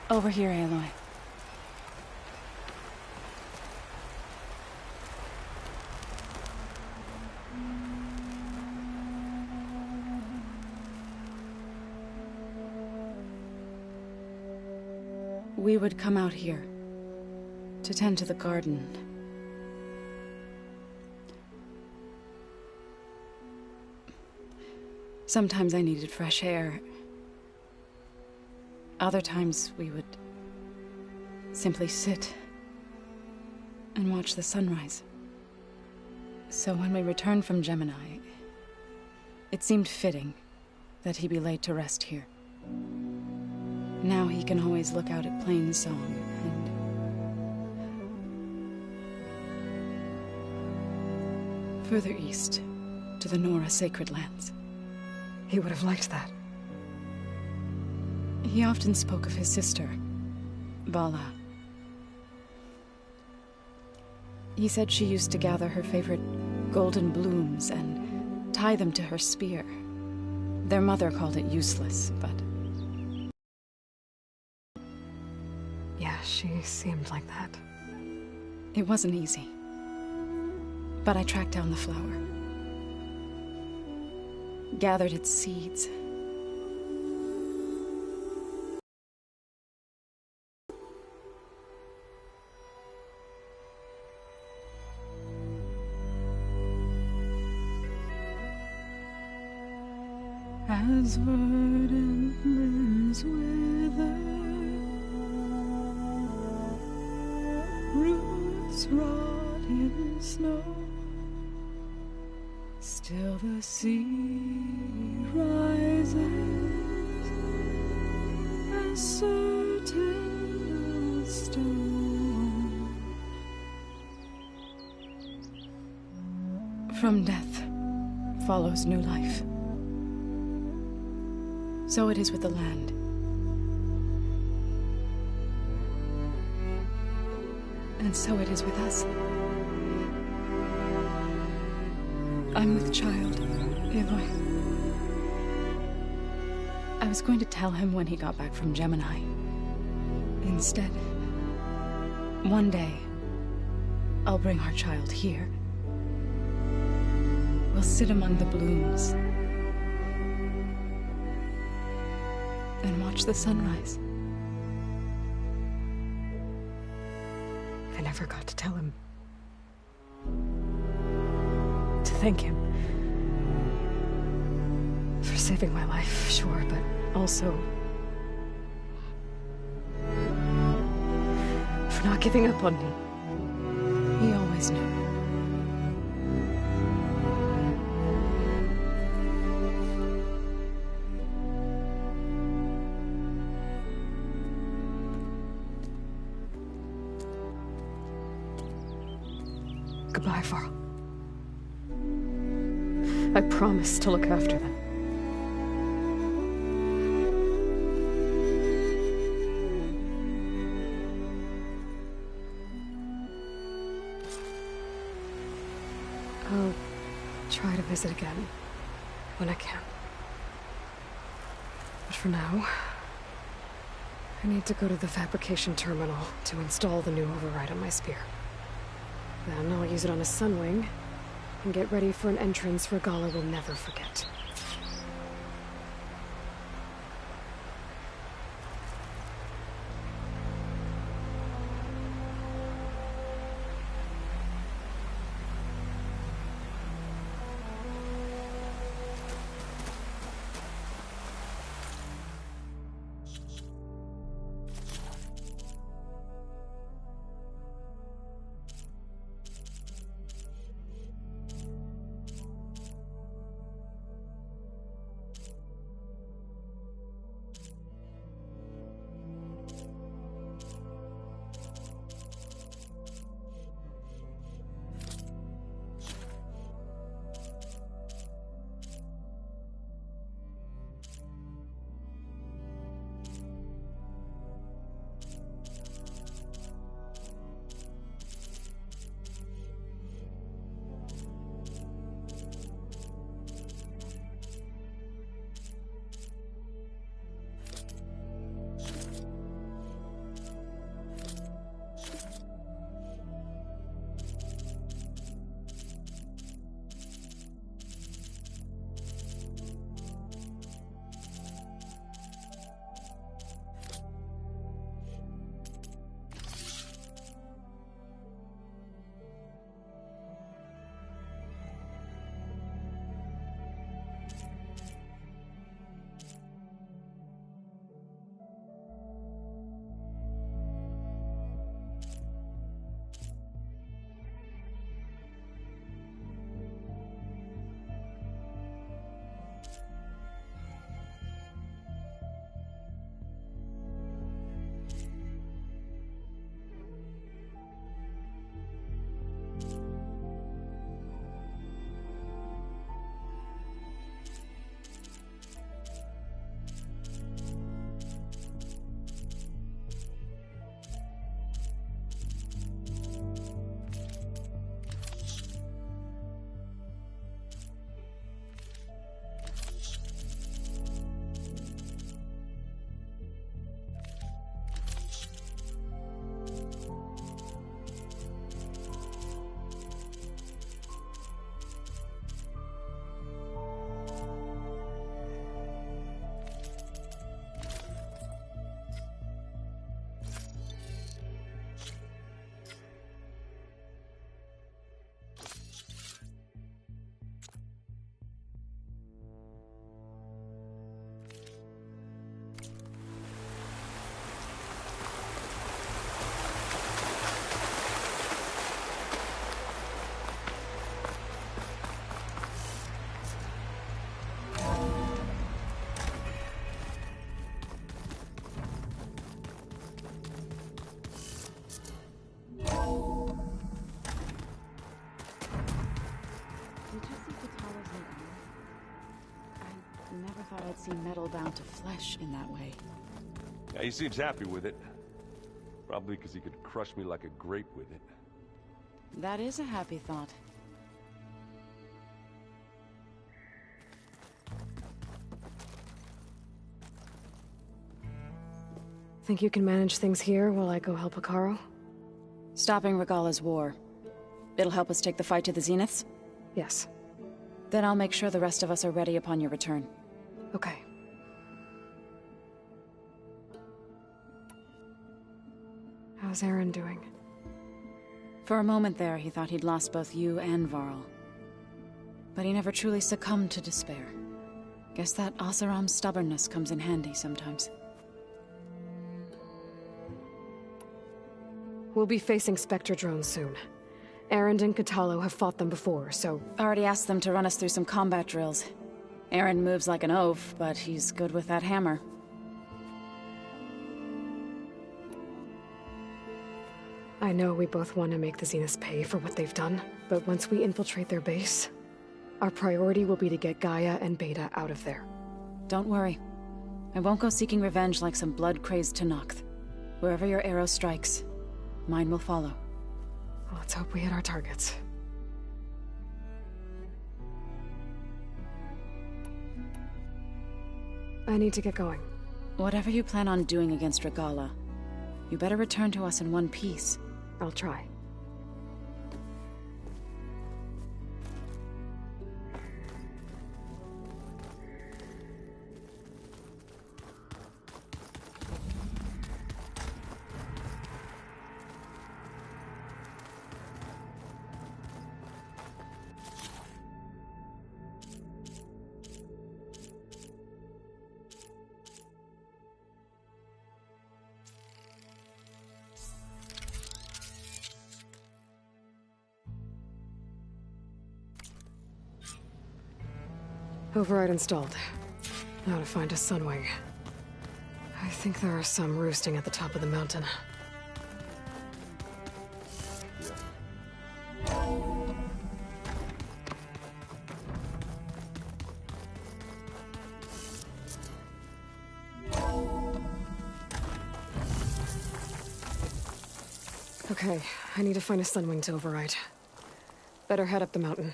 Over here, Aloy. We would come out here to tend to the garden. Sometimes I needed fresh air. Other times we would simply sit and watch the sunrise. So when we returned from Gemini, it seemed fitting that he be laid to rest here. Now he can always look out at Plainsong and further east to the Nora Sacred Lands. He would have liked that. He often spoke of his sister, Vala. He said she used to gather her favorite golden blooms and tie them to her spear. Their mother called it useless, but... Yeah, she seemed like that. It wasn't easy. But I tracked down the flower. Gathered its seeds. As verdant limbs wither, leaves rot in snow, still the sea rises as certain as stone. From death follows new life. So it is with the land. And so it is with us. I'm with child, Aloy. I was going to tell him when he got back from Gemini. Instead, one day, I'll bring our child here. We'll sit among the blooms and watch the sunrise. I never got to tell him. To thank him. For saving my life, sure, but also for not giving up on me. He always knew. Goodbye, Varl. I promise to look after them. I'll try to visit again when I can. But for now, I need to go to the fabrication terminal to install the new override on my spear. Then I'll use it on a Sunwing and get ready for an entrance Regalla will never forget. see metal bound to flesh in that way. Yeah, he seems happy with it. Probably because he could crush me like a grape with it. That is a happy thought. Think you can manage things here while I go help Hekarro? Stopping Regala's war. It'll help us take the fight to the Zeniths? Yes. Then I'll make sure the rest of us are ready upon your return. Okay. How's Aaron doing? For a moment there, he thought he'd lost both you and Varl. But he never truly succumbed to despair. Guess that Oseram's stubbornness comes in handy sometimes. We'll be facing Spectre drones soon. Erend and Kotallo have fought them before, so... Already asked them to run us through some combat drills. Erend moves like an oaf, but he's good with that hammer. I know we both want to make the Zeniths pay for what they've done, but once we infiltrate their base, our priority will be to get Gaia and Beta out of there. Don't worry. I won't go seeking revenge like some blood-crazed Tenakth. Wherever your arrow strikes, mine will follow. Let's hope we hit our targets. I need to get going. Whatever you plan on doing against Regala, you better return to us in one piece. I'll try. Override installed. Now to find a Sunwing. I think there are some roosting at the top of the mountain. Okay, I need to find a Sunwing to override. Better head up the mountain.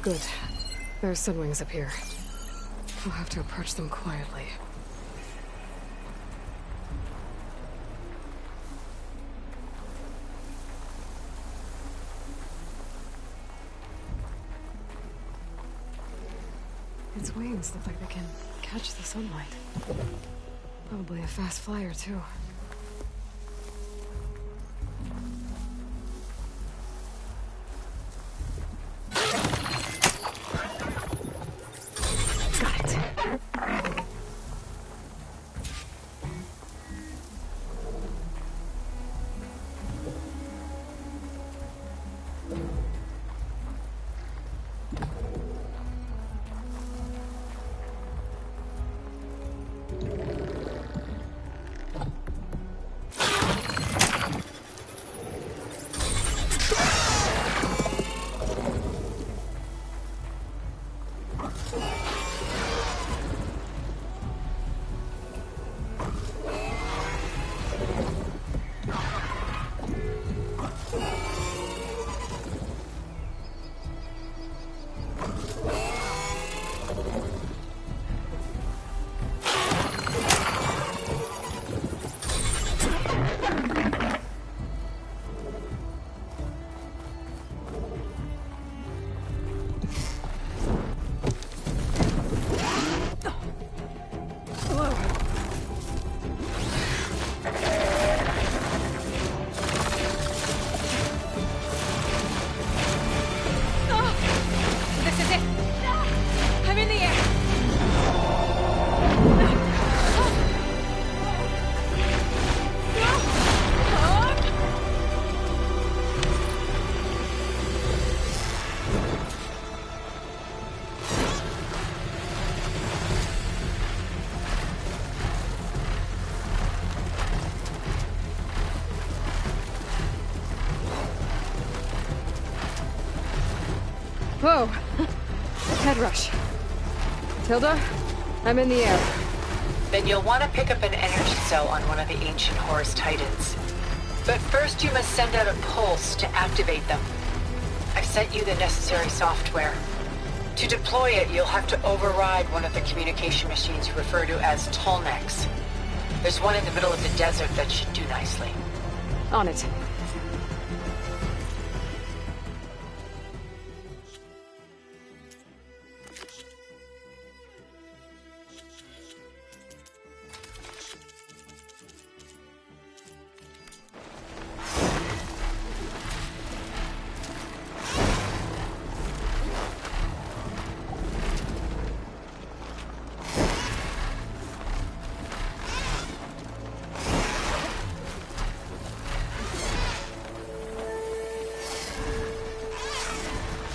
Good. There are Sunwings up here. We'll have to approach them quietly. Its wings look like they can catch the sunlight. Probably a fast flyer, too. Whoa! Head rush. Tilda, I'm in the air. Then you'll want to pick up an energy cell on one of the ancient Horus Titans. But first you must send out a pulse to activate them. I've sent you the necessary software. To deploy it, you'll have to override one of the communication machines you refer to as Tallnecks. There's one in the middle of the desert that should do nicely. On it.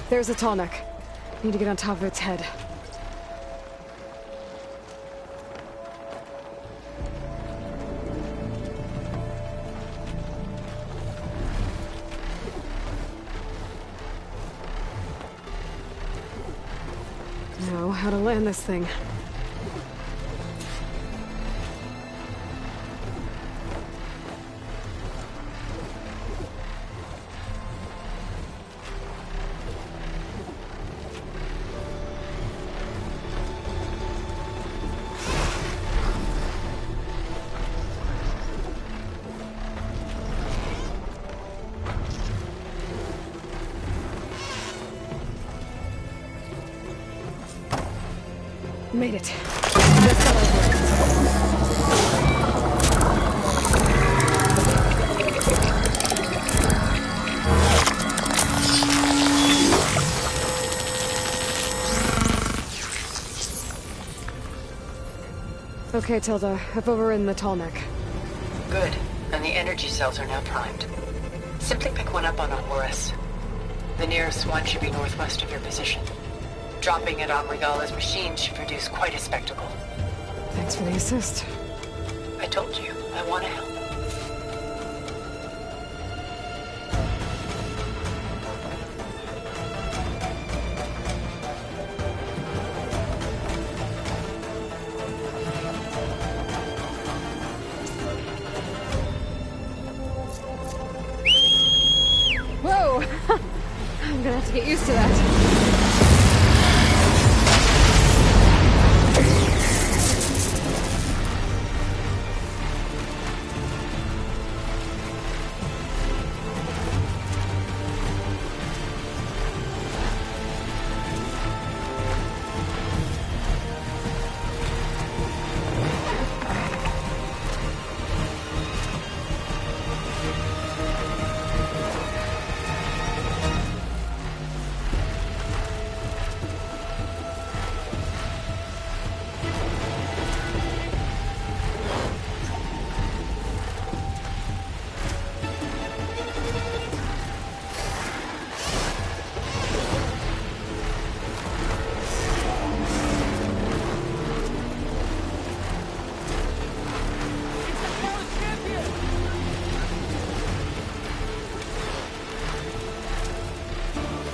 There's a Tallneck. Need to get on top of its head. Now, how to land this thing. Made it. Let's go over. Okay, Tilda. I've overridden the Tallneck. Good. And the energy cells are now primed. Simply pick one up on a Horus. The nearest one should be northwest of your position. Dropping it on Regala's machine should produce quite a spectacle. Thanks for the assist. I told you, I want to help. Whoa! I'm gonna have to get used to that.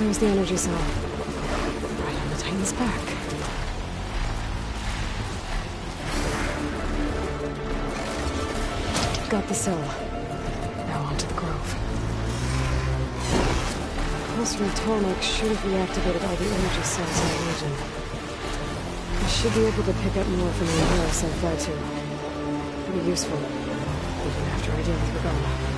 There's the energy cell. Right on the Titan's back. Got the cell. Now onto the Grove. Pulse from Tallneck should have reactivated all the energy cells in the region. I should be able to pick up more from the Horus I fly to. Pretty useful, even after I deal with Regala.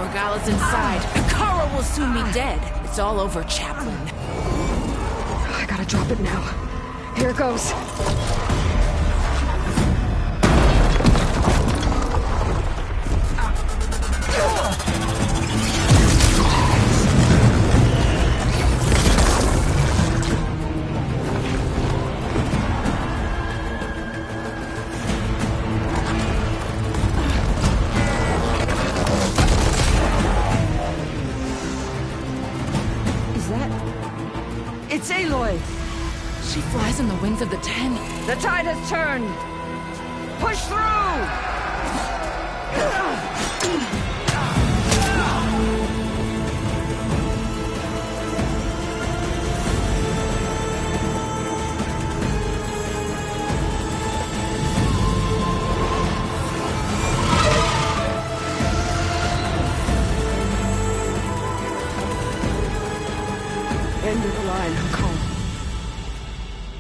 Regala's inside. Kara will soon be dead. It's all over, Chaplain. I gotta drop it now. Here it goes. It's Aloy! She flies on the wings of the Ten. The tide has turned! Push through! End of the line, Hakon.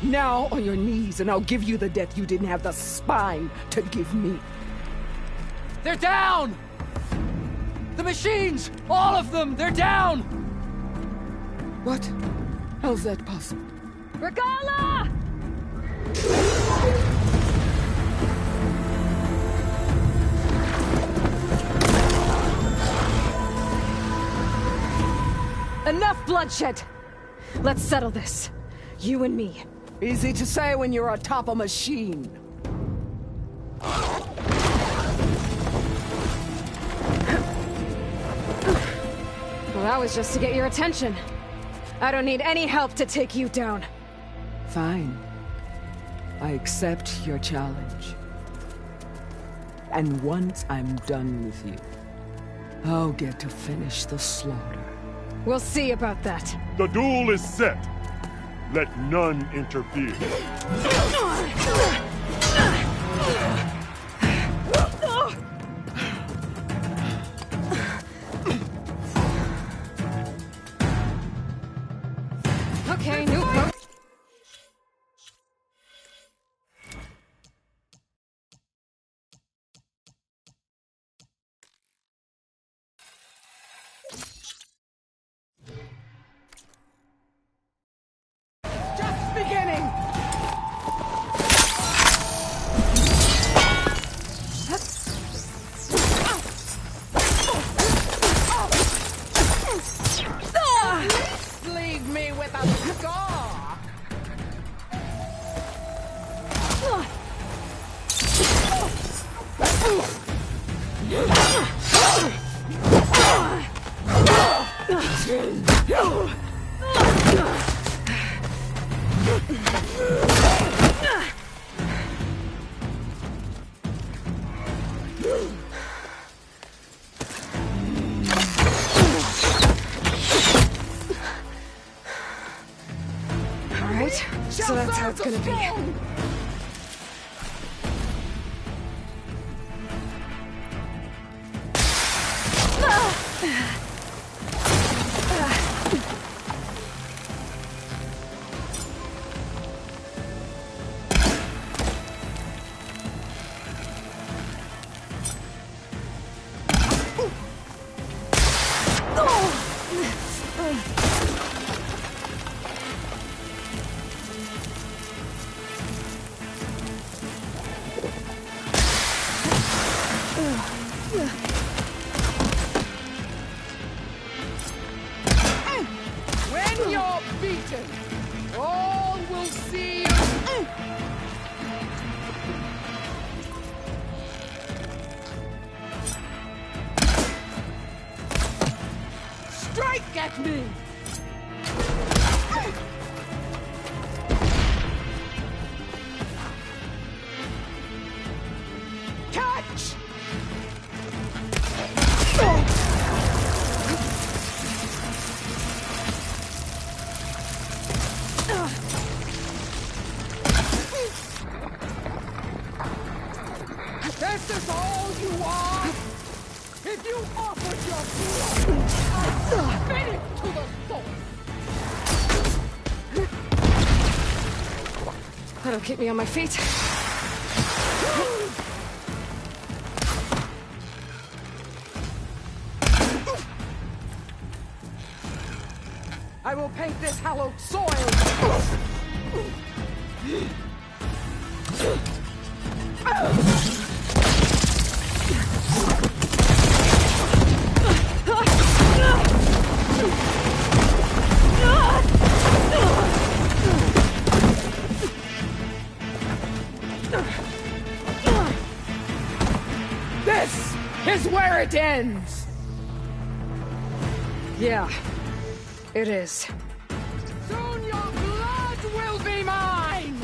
Now on your knees, and I'll give you the death you didn't have the spine to give me. They're down! The machines! All of them! They're down! What? How's that possible? Regala! Enough bloodshed! Let's settle this. You and me. Easy to say when you're atop a machine. Well, that was just to get your attention. I don't need any help to take you down. Fine. I accept your challenge. And once I'm done with you, I'll get to finish the slaughter. We'll see about that. The duel is set. Let none interfere. Okay, new approach. Beginning! Leave me with a scar! Alright, so that's how it's gonna be. When you're beaten, all will see you. Strike at me! Catch! This is all you are? If you offered your blood, I'd spit it to the soul. That'll keep me on my feet. I will paint this hallowed soil! This is where it ends! Yeah, it is. Soon your blood will be mine!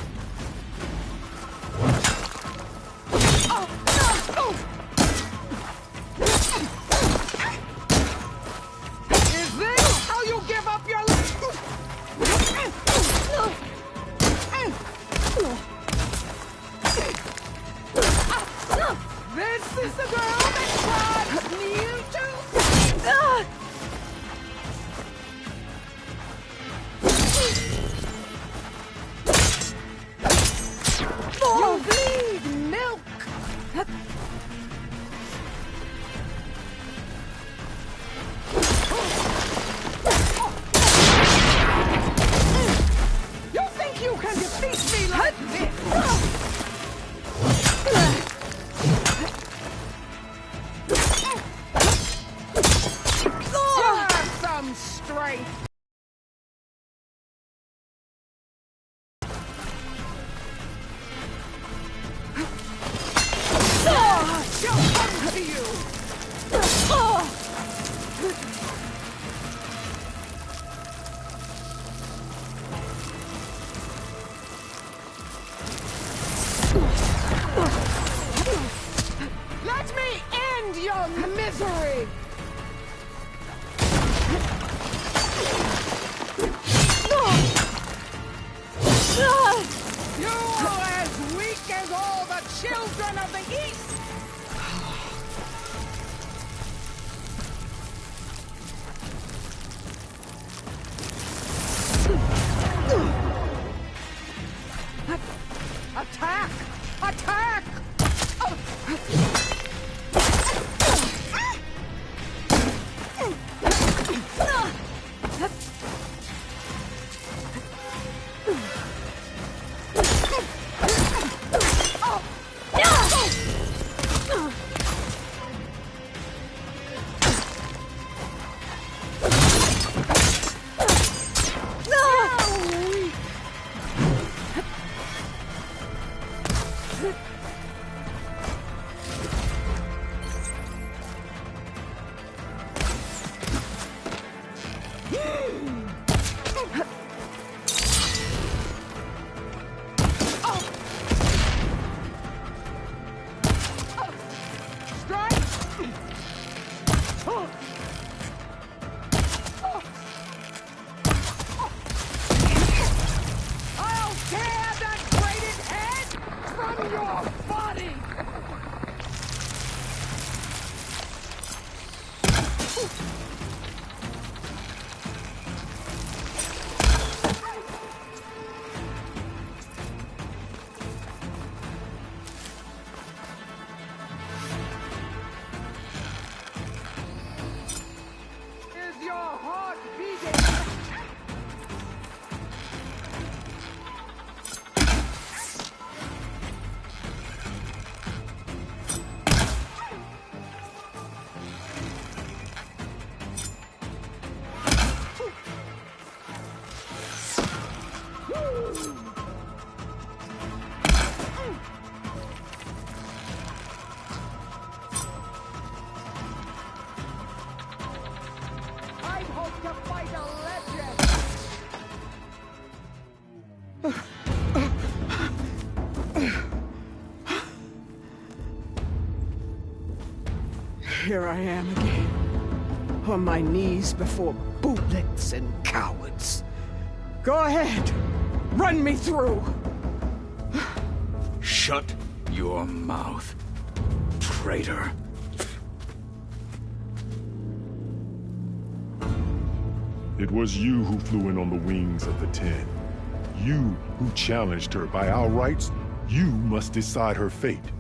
Is this how you give up your life? This is the girl that drives me to... You bleed milk! You think you can defeat me like this? You have some strength! She'll come to you! Let me end your misery! You are as weak as all the children of the East! Attack! Attack! I'll tear that braided head from your body! Is your heart beating? I'd hope to fight a legend! Here I am again, on my knees before bootlets and cowards. Go ahead, run me through! Shut your mouth, traitor. It was you who flew in on the wings of the 10. You who challenged her. By our rights, you must decide her fate.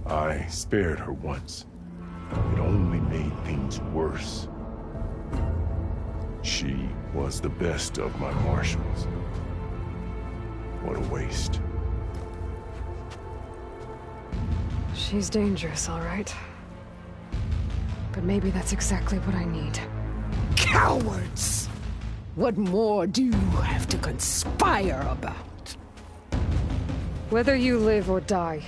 I spared her once. It only made things worse. She was the best of my marshals. What a waste. She's dangerous, all right. But maybe that's exactly what I need. Cowards! What more do you have to conspire about? Whether you live or die.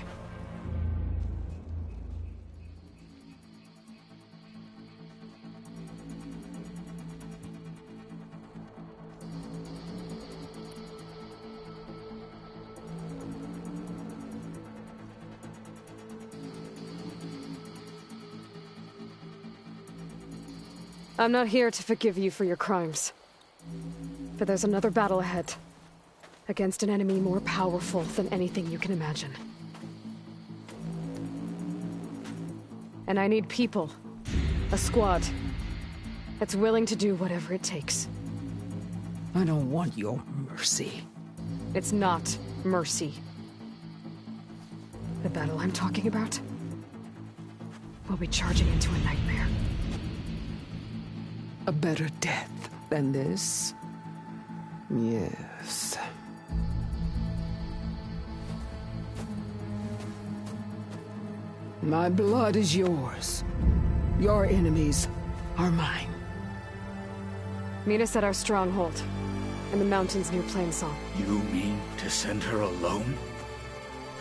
I'm not here to forgive you for your crimes. But there's another battle ahead. Against an enemy more powerful than anything you can imagine. And I need people. A squad. That's willing to do whatever it takes. I don't want your mercy. It's not mercy. The battle I'm talking about will be charging into a nightmare. A better death than this? Yes. My blood is yours. Your enemies are mine. Meet us at our stronghold, in the mountains near Plainsong. You mean to send her alone?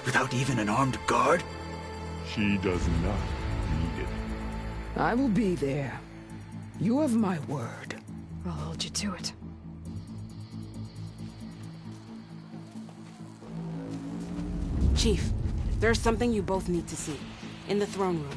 Without even an armed guard? She does not need it. I will be there. You have my word. I'll hold you to it. Chief, there's something you both need to see. In the throne room.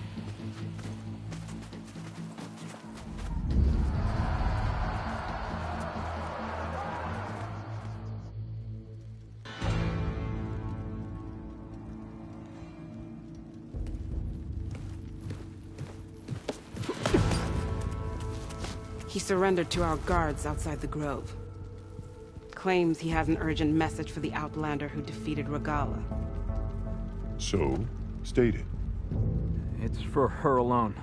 He surrendered to our guards outside the grove. Claims he has an urgent message for the Outlander who defeated Regalla. So, state it. It's for her alone.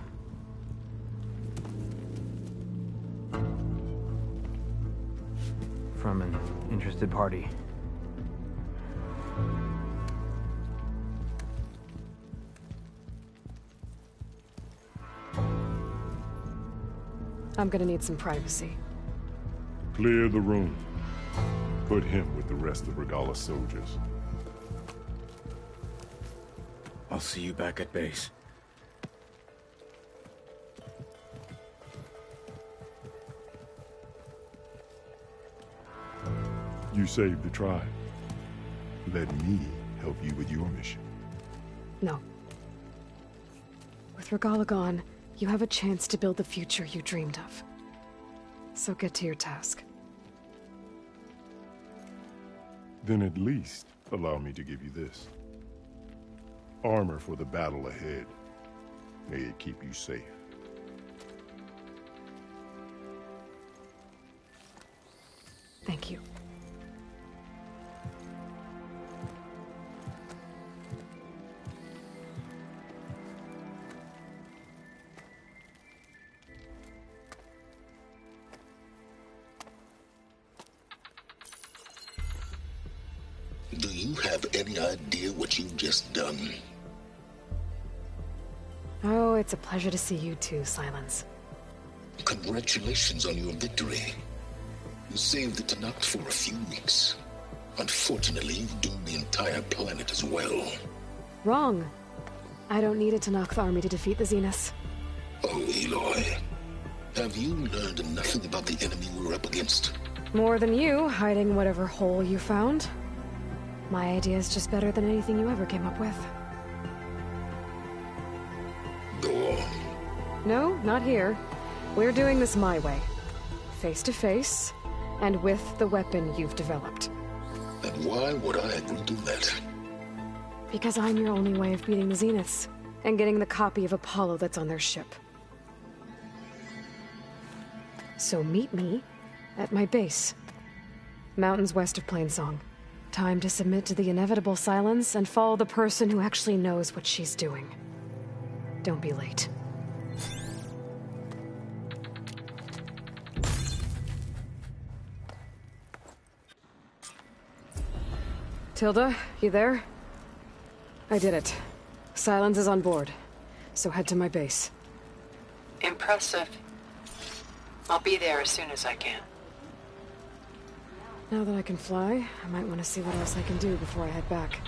From an interested party. I'm gonna need some privacy. Clear the room. Put him with the rest of Regalla's soldiers. I'll see you back at base. You saved the tribe. Let me help you with your mission. No. With Regalla gone, you have a chance to build the future you dreamed of. So get to your task. Then at least allow me to give you this. Armor for the battle ahead. May it keep you safe. Thank you. Do you have any idea what you've just done? Oh, it's a pleasure to see you too, Silence. Congratulations on your victory. You saved the Tenakth for a few weeks. Unfortunately, you've doomed the entire planet as well. Wrong. I don't need a Tenakth army to defeat the Zeniths. Oh, Aloy. Have you learned nothing about the enemy we're up against? More than you, hiding whatever hole you found. My idea is just better than anything you ever came up with. Go on. No, not here. We're doing this my way. Face to face, and with the weapon you've developed. And why would I agree to that? Because I'm your only way of beating the Zeniths, and getting the copy of Apollo that's on their ship. So meet me at my base. Mountains west of Plainsong. Time to submit to the inevitable silence and follow the person who actually knows what she's doing. Don't be late. Tilda, you there? I did it. Silence is on board, so head to my base. Impressive. I'll be there as soon as I can. Now that I can fly, I might want to see what else I can do before I head back.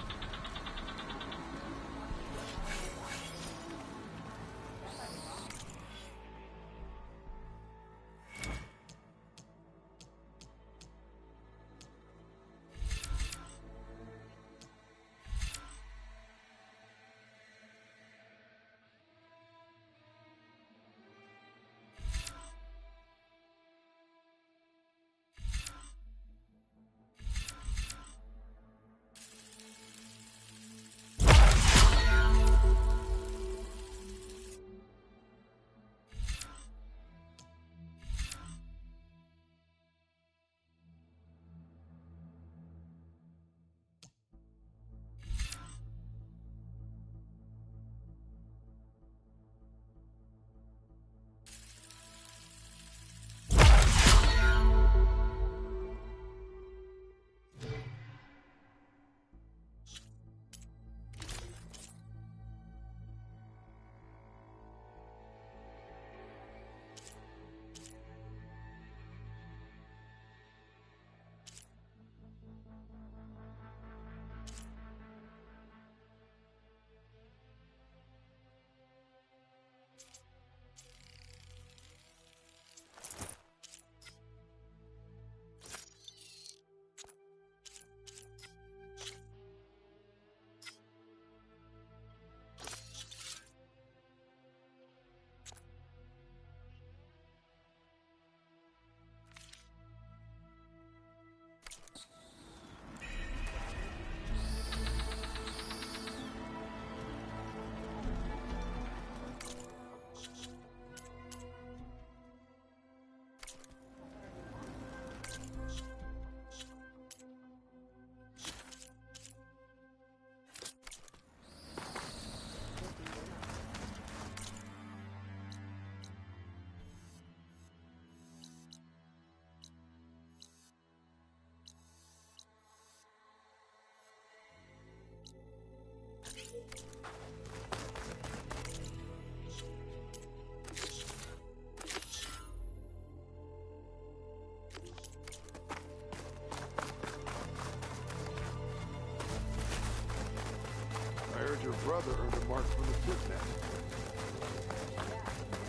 Your brother earned a mark from the Kidnap.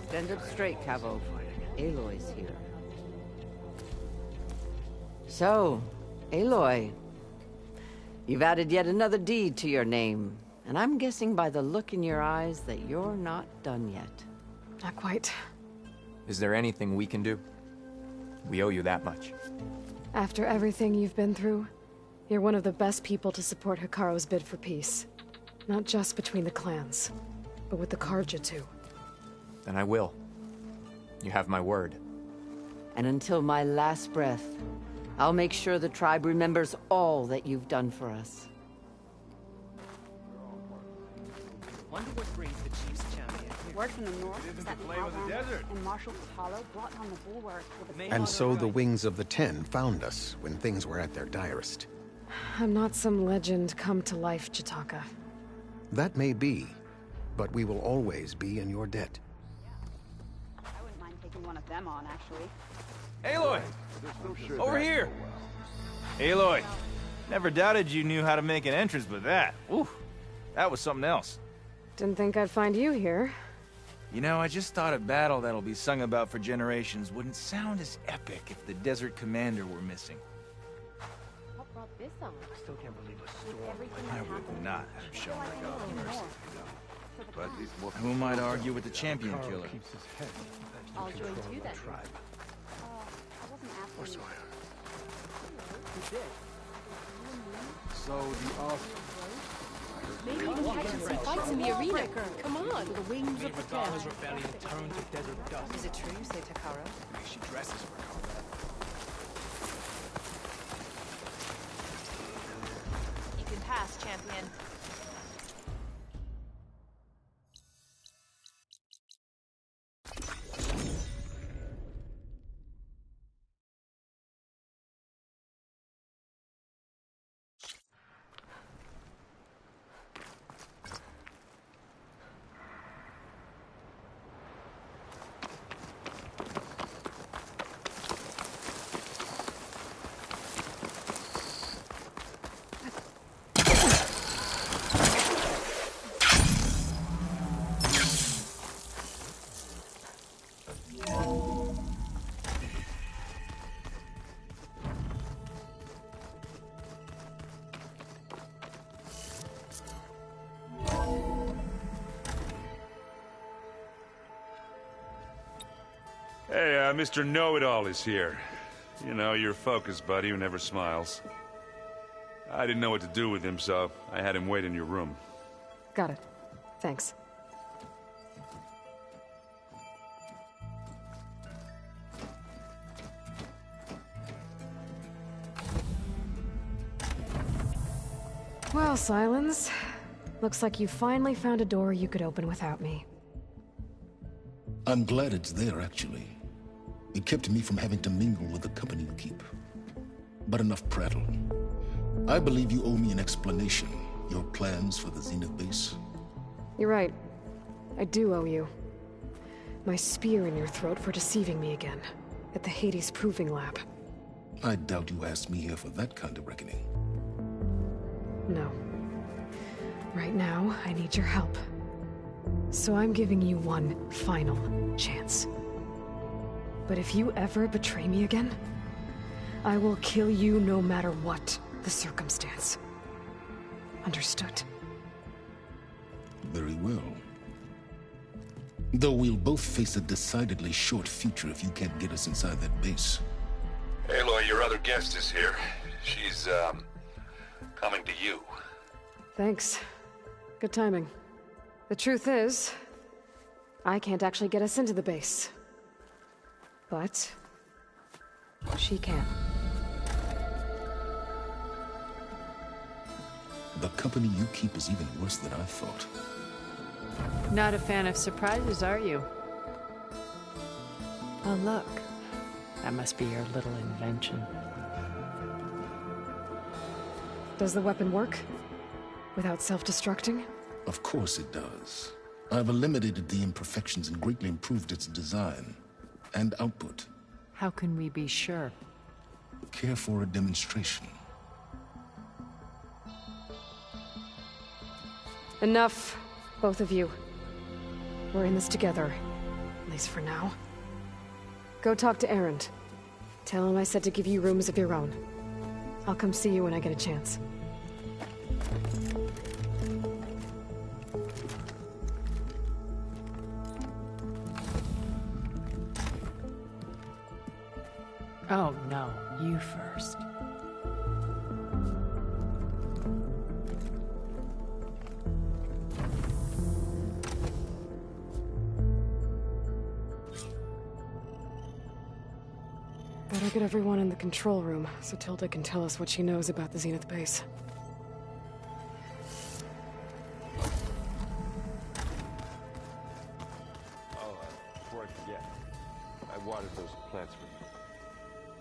Stand up straight, Cavo. Aloy's here. So, Aloy, you've added yet another deed to your name, and I'm guessing by the look in your eyes that you're not done yet. Not quite. Is there anything we can do? We owe you that much. After everything you've been through, you're one of the best people to support Hekarro's bid for peace. Not just between the clans, but with the Carja too. Then I will. You have my word. And until my last breath, I'll make sure the tribe remembers all that you've done for us. Wonder what brings the chief's champion. Word from the north is that the desert and Marshal Patalo brought on the bulwark with a... And so the Wings of the Ten found us when things were at their direst. I'm not some legend come to life, Jataka. That may be, but we will always be in your debt. I wouldn't mind taking one of them on, actually. Aloy! Over here! Aloy, never doubted you knew how to make an entrance, but that, ooh, that was something else. Didn't think I'd find you here. You know, I just thought a battle that'll be sung about for generations wouldn't sound as epic if the Desert Commander were missing. What brought this on? I still can't believe a storm. I would not have shown mercy. But who might argue with the champion killer? I'll join you then. I wasn't asking. So the off. Maybe we can catch some fights in the arena. Come on. The wings of the Regalla's rebellion turned to desert dust. Is it true, say Hekarro? She dresses for combat. You can pass, champion. Hey, Mr. Know-It-All is here. You know, your focus buddy who never smiles. I didn't know what to do with him, so I had him wait in your room. Got it. Thanks. Well, Sylens, looks like you finally found a door you could open without me. I'm glad it's there, actually. It kept me from having to mingle with the company you keep. But enough prattle. I believe you owe me an explanation. Your plans for the Zenith base? You're right. I do owe you. My spear in your throat for deceiving me again, at the Hades Proving Lab. I doubt you asked me here for that kind of reckoning. No. Right now, I need your help. So I'm giving you one final chance. But if you ever betray me again, I will kill you no matter what the circumstance. Understood? Very well. Though we'll both face a decidedly short future if you can't get us inside that base. Aloy, your other guest is here. She's, coming to you. Thanks. Good timing. The truth is, I can't actually get us into the base. But she can. The company you keep is even worse than I thought. Not a fan of surprises, are you? Oh, look. That must be your little invention. Does the weapon work? Without self-destructing? Of course it does. I've eliminated the imperfections and greatly improved its design and output. How can we be sure? Care for a demonstration? Enough, both of you. We're in this together, at least for now. Go talk to Erend. Tell him I said to give you rooms of your own. I'll come see you when I get a chance. Oh, no. You first. Better get everyone in the control room, so Tilda can tell us what she knows about the Zenith base. Oh, before I forget, I watered those plants for you.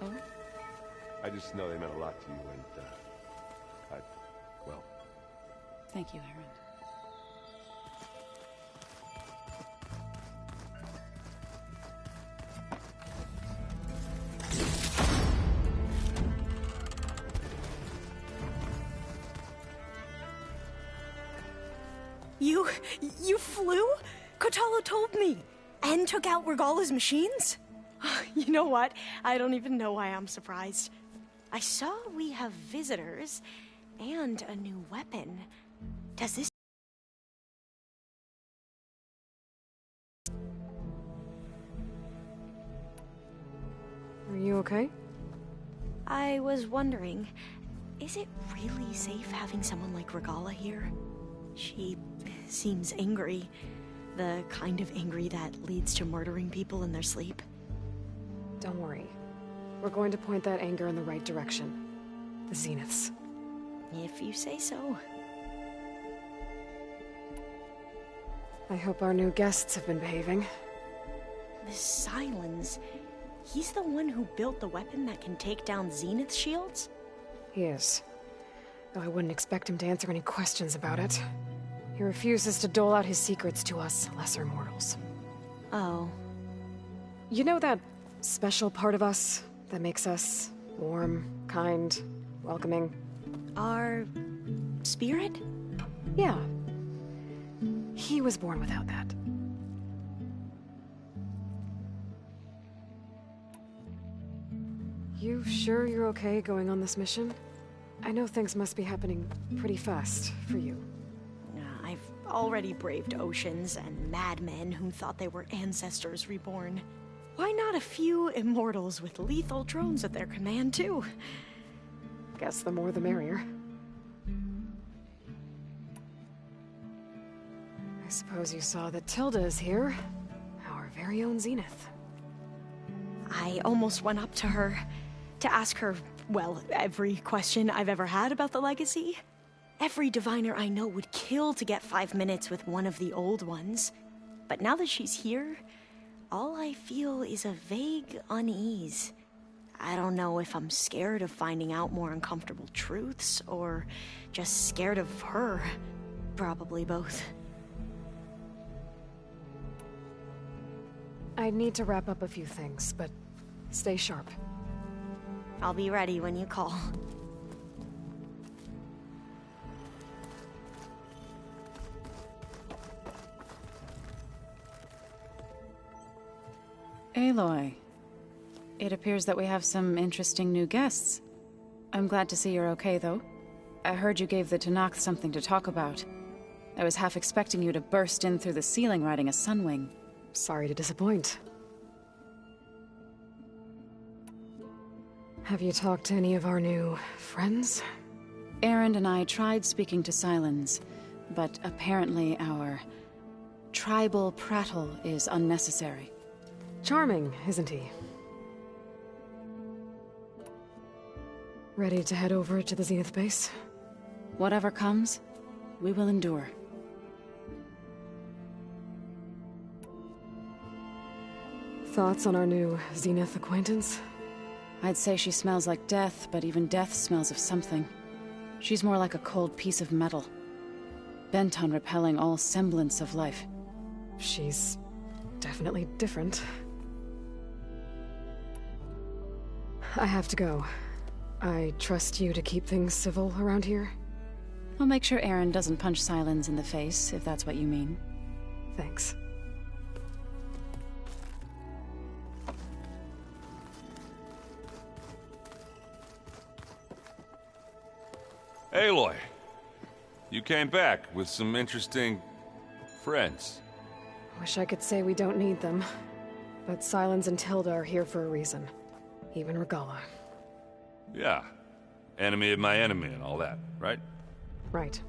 Oh? I just know they meant a lot to you, and, well... Thank you, Erend. You flew? Kotallo told me! And took out Regalla's machines? You know what? I don't even know why I'm surprised. I saw we have visitors and a new weapon. Does this... Are you okay? I was wondering, is it really safe having someone like Regalla here? She seems angry. The kind of angry that leads to murdering people in their sleep. Don't worry. We're going to point that anger in the right direction. The Zeniths. If you say so. I hope our new guests have been behaving. This Sylens, he's the one who built the weapon that can take down Zenith shields? He is. Though I wouldn't expect him to answer any questions about it. He refuses to dole out his secrets to us lesser mortals. Oh. You know that special part of us that makes us warm, kind, welcoming? Our spirit? Yeah. He was born without that. You sure you're okay going on this mission? I know things must be happening pretty fast for you. I've already braved oceans and madmen who thought they were ancestors reborn. Why not a few immortals with lethal drones at their command, too? Guess the more the merrier. I suppose you saw that Tilda is here. Our very own Zenith. I almost went up to her to ask her, well, every question I've ever had about the legacy. Every diviner I know would kill to get 5 minutes with one of the old ones. But now that she's here, all I feel is a vague unease. I don't know if I'm scared of finding out more uncomfortable truths, or just scared of her. Probably both. I need to wrap up a few things, but stay sharp. I'll be ready when you call. Aloy, it appears that we have some interesting new guests. I'm glad to see you're okay, though. I heard you gave the Tenakth something to talk about. I was half expecting you to burst in through the ceiling riding a Sunwing. Sorry to disappoint. Have you talked to any of our new friends? Erend and I tried speaking to Sylens, but apparently our tribal prattle is unnecessary. Charming, isn't he? Ready to head over to the Zenith base? Whatever comes, we will endure. Thoughts on our new Zenith acquaintance? I'd say she smells like death, but even death smells of something. She's more like a cold piece of metal, bent on repelling all semblance of life. She's definitely different. I have to go. I trust you to keep things civil around here? I'll make sure Erend doesn't punch Sylens in the face, if that's what you mean. Thanks. Aloy, you came back with some interesting friends. Wish I could say we don't need them, but Sylens and Tilda are here for a reason. Even Regalla. Yeah. Enemy of my enemy and all that, right? Right.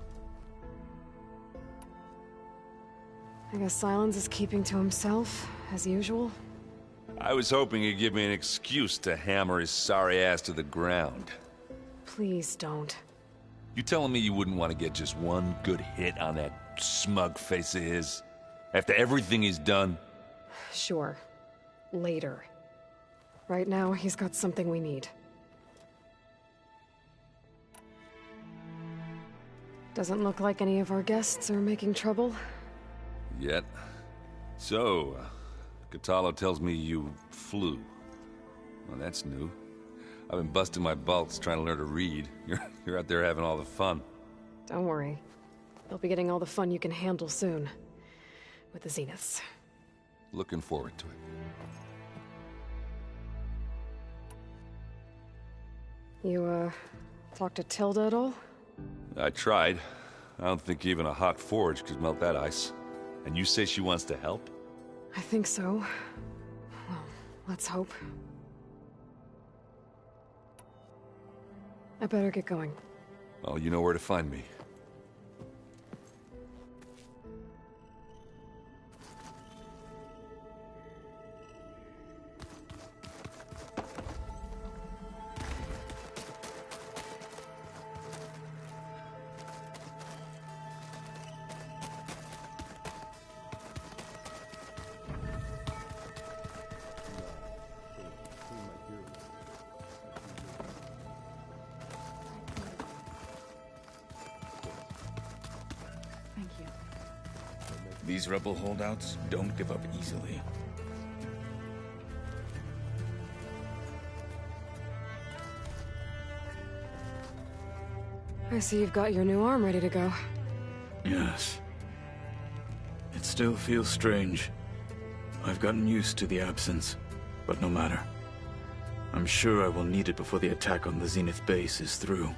I guess Sylens is keeping to himself, as usual. I was hoping he'd give me an excuse to hammer his sorry ass to the ground. Please don't. You telling me you wouldn't want to get just one good hit on that smug face of his? After everything he's done? Sure. Later. Right now, he's got something we need. Doesn't look like any of our guests are making trouble. Yet. So, Kotallo tells me you flew. Well, that's new. I've been busting my balls trying to learn to read. You're out there having all the fun. Don't worry. You'll be getting all the fun you can handle soon. With the Zeniths. Looking forward to it. You, talked to Tilda at all? I tried. I don't think even a hot forge could melt that ice. And you say she wants to help? I think so. Well, let's hope. I better get going. Oh, you know where to find me. These rebel holdouts don't give up easily. I see you've got your new arm ready to go. Yes. It still feels strange. I've gotten used to the absence, but no matter. I'm sure I will need it before the attack on the Zenith base is through.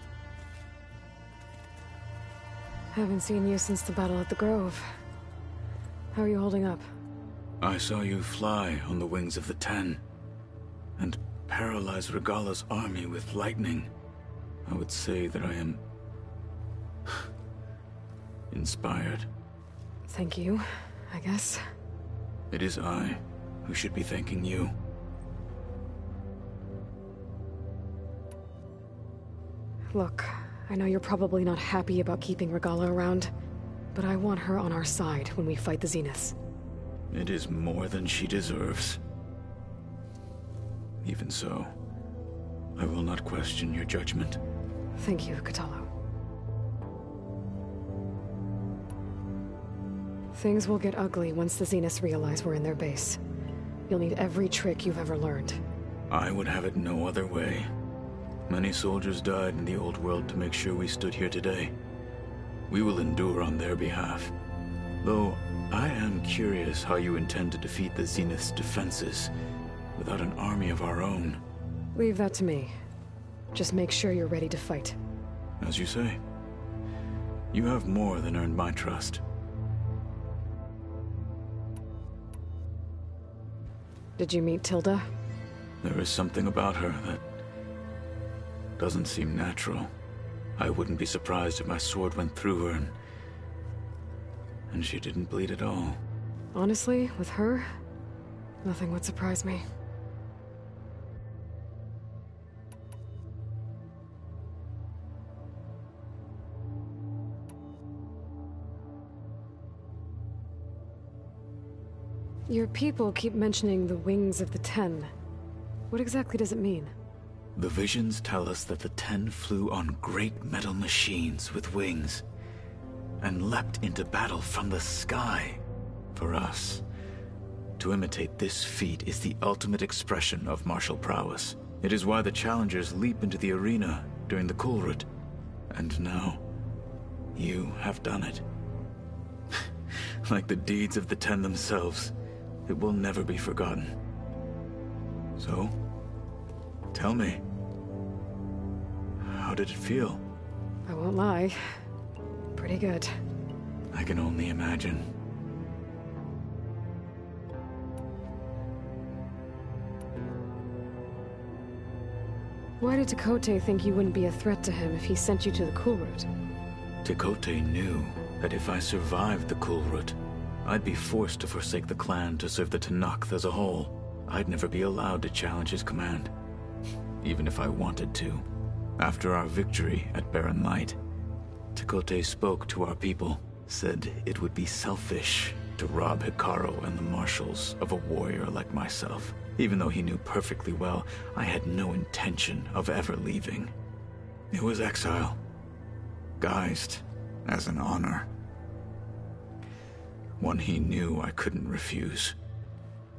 Haven't seen you since the battle at the Grove. How are you holding up? I saw you fly on the wings of the Ten, and paralyze Regalla's army with lightning. I would say that I am inspired. Thank you, I guess. It is I who should be thanking you. Look, I know you're probably not happy about keeping Regalla around, but I want her on our side when we fight the Zeniths. It is more than she deserves. Even so, I will not question your judgment. Thank you, Kotallo. Things will get ugly once the Zeniths realize we're in their base. You'll need every trick you've ever learned. I would have it no other way. Many soldiers died in the old world to make sure we stood here today. We will endure on their behalf. Though, I am curious how you intend to defeat the Zenith's defenses without an army of our own. Leave that to me. Just make sure you're ready to fight. As you say. You have more than earned my trust. Did you meet Tilda? There is something about her that doesn't seem natural. I wouldn't be surprised if my sword went through her and she didn't bleed at all. Honestly, with her, nothing would surprise me. Your people keep mentioning the wings of the Ten. What exactly does it mean? The visions tell us that the Ten flew on great metal machines with wings and leapt into battle from the sky. For us, to imitate this feat is the ultimate expression of martial prowess. It is why the challengers leap into the arena during the Kulrut. And now, you have done it. Like the deeds of the Ten themselves, it will never be forgotten. So, tell me, how did it feel? I won't lie. Pretty good. I can only imagine. Why did Tekotteh think you wouldn't be a threat to him if he sent you to the Kulrut? Tekotteh knew that if I survived the Kulrut, I'd be forced to forsake the clan to serve the Tenakth as a whole. I'd never be allowed to challenge his command, even if I wanted to. After our victory at Barren Light, Tekotteh spoke to our people, said it would be selfish to rob Hekarro and the marshals of a warrior like myself. Even though he knew perfectly well I had no intention of ever leaving. It was exile, guised as an honor. One he knew I couldn't refuse.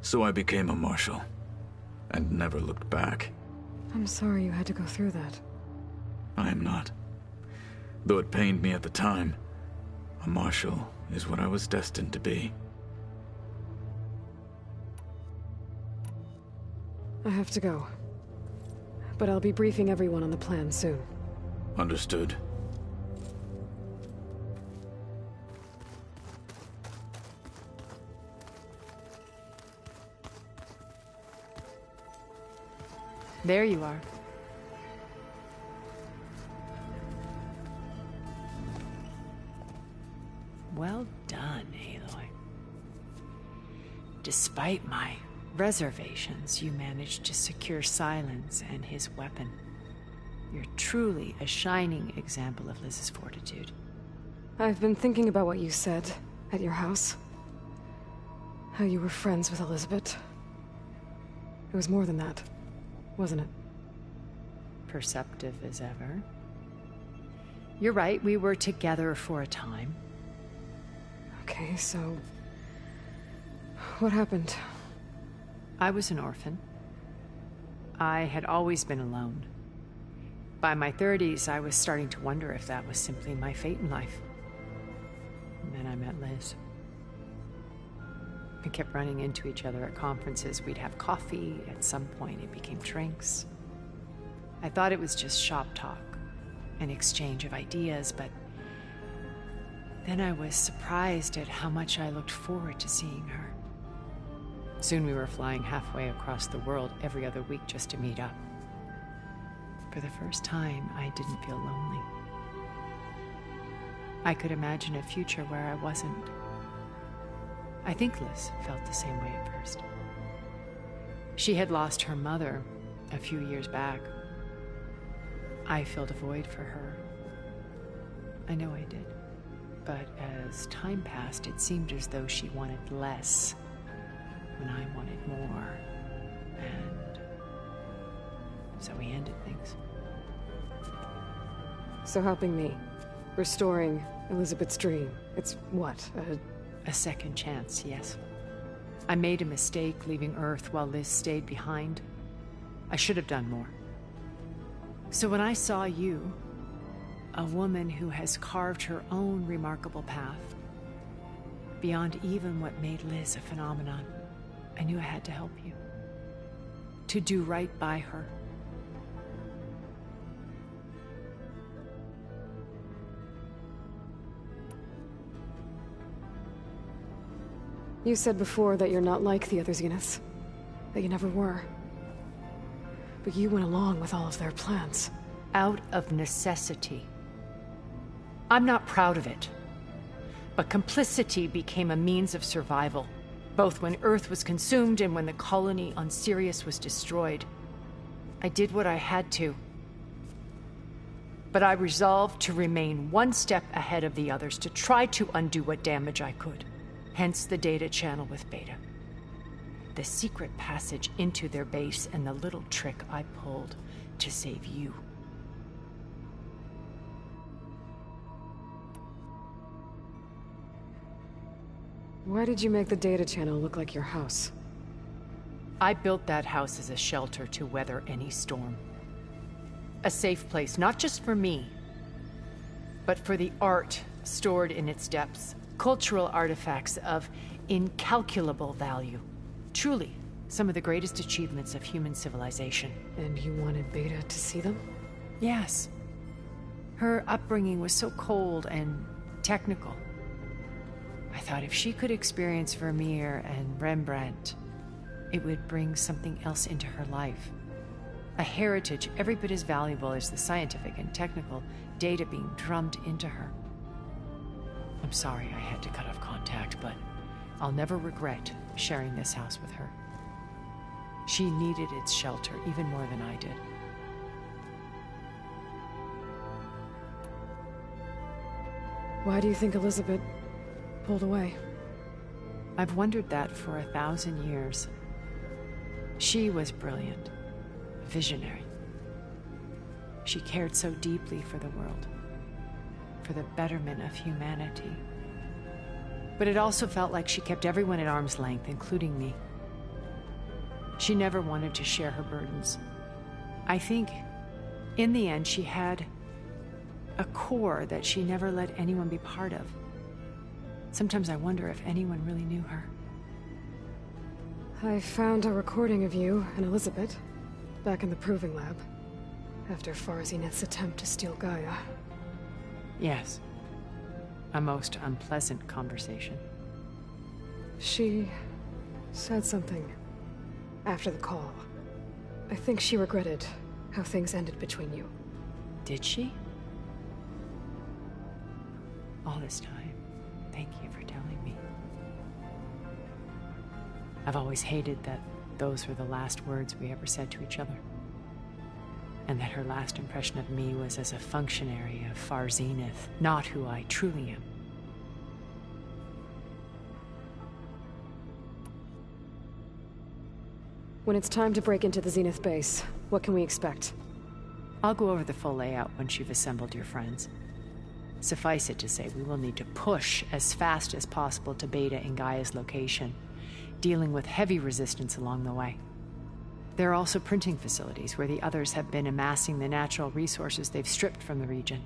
So I became a marshal, and never looked back. I'm sorry you had to go through that. I am not. Though it pained me at the time, a marshal is what I was destined to be. I have to go. But I'll be briefing everyone on the plan soon. Understood. There you are. Well done, Aloy. Despite my reservations, you managed to secure Silence and his weapon. You're truly a shining example of Liz's fortitude. I've been thinking about what you said at your house. How you were friends with Elizabeth. It was more than that, wasn't it? Perceptive as ever. You're right, we were together for a time. Okay, so... what happened? I was an orphan. I had always been alone. By my 30s, I was starting to wonder if that was simply my fate in life. And then I met Liz. We kept running into each other at conferences. We'd have coffee. At some point, it became drinks. I thought it was just shop talk, an exchange of ideas, but then I was surprised at how much I looked forward to seeing her. Soon we were flying halfway across the world every other week just to meet up. For the first time, I didn't feel lonely. I could imagine a future where I wasn't. I think Liz felt the same way at first. She had lost her mother a few years back. I filled a void for her. I know I did. But as time passed, it seemed as though she wanted less when I wanted more. And so we ended things. So helping me, restoring Elizabeth's dream, it's what, a second chance, yes. I made a mistake leaving Earth while Liz stayed behind. I should have done more. So when I saw you, a woman who has carved her own remarkable path, beyond even what made Liz a phenomenon, I knew I had to help you. To do right by her. You said before that you're not like the other Zeniths. That you never were. But you went along with all of their plans. Out of necessity. I'm not proud of it. But complicity became a means of survival, both when Earth was consumed and when the colony on Sirius was destroyed. I did what I had to. But I resolved to remain one step ahead of the others, to try to undo what damage I could. Hence the data channel with Beta. The secret passage into their base and the little trick I pulled to save you. Why did you make the data channel look like your house? I built that house as a shelter to weather any storm. A safe place, not just for me, but for the art stored in its depths. Cultural artifacts of incalculable value. Truly, some of the greatest achievements of human civilization. And you wanted Beta to see them? Yes. Her upbringing was so cold and technical. I thought if she could experience Vermeer and Rembrandt, it would bring something else into her life. A heritage every bit as valuable as the scientific and technical data being drummed into her. I'm sorry I had to cut off contact, but I'll never regret sharing this house with her. She needed its shelter even more than I did. Why do you think Elizabeth pulled away? I've wondered that for 1,000 years. She was brilliant, visionary. She cared so deeply for the world, for the betterment of humanity. But it also felt like she kept everyone at arm's length, including me. She never wanted to share her burdens. I think, in the end, she had a core that she never let anyone be part of. Sometimes I wonder if anyone really knew her. I found a recording of you and Elizabeth back in the Proving Lab after Far Zenith's attempt to steal Gaia. Yes. A most unpleasant conversation. She said something after the call. I think she regretted how things ended between you. Did she? All this time, thank you for telling me. I've always hated that those were the last words we ever said to each other. And that her last impression of me was as a functionary of Far Zenith, not who I truly am. When it's time to break into the Zenith base, what can we expect? I'll go over the full layout once you've assembled your friends. Suffice it to say, we will need to push as fast as possible to Beta and Gaia's location, dealing with heavy resistance along the way. There are also printing facilities where the others have been amassing the natural resources they've stripped from the region.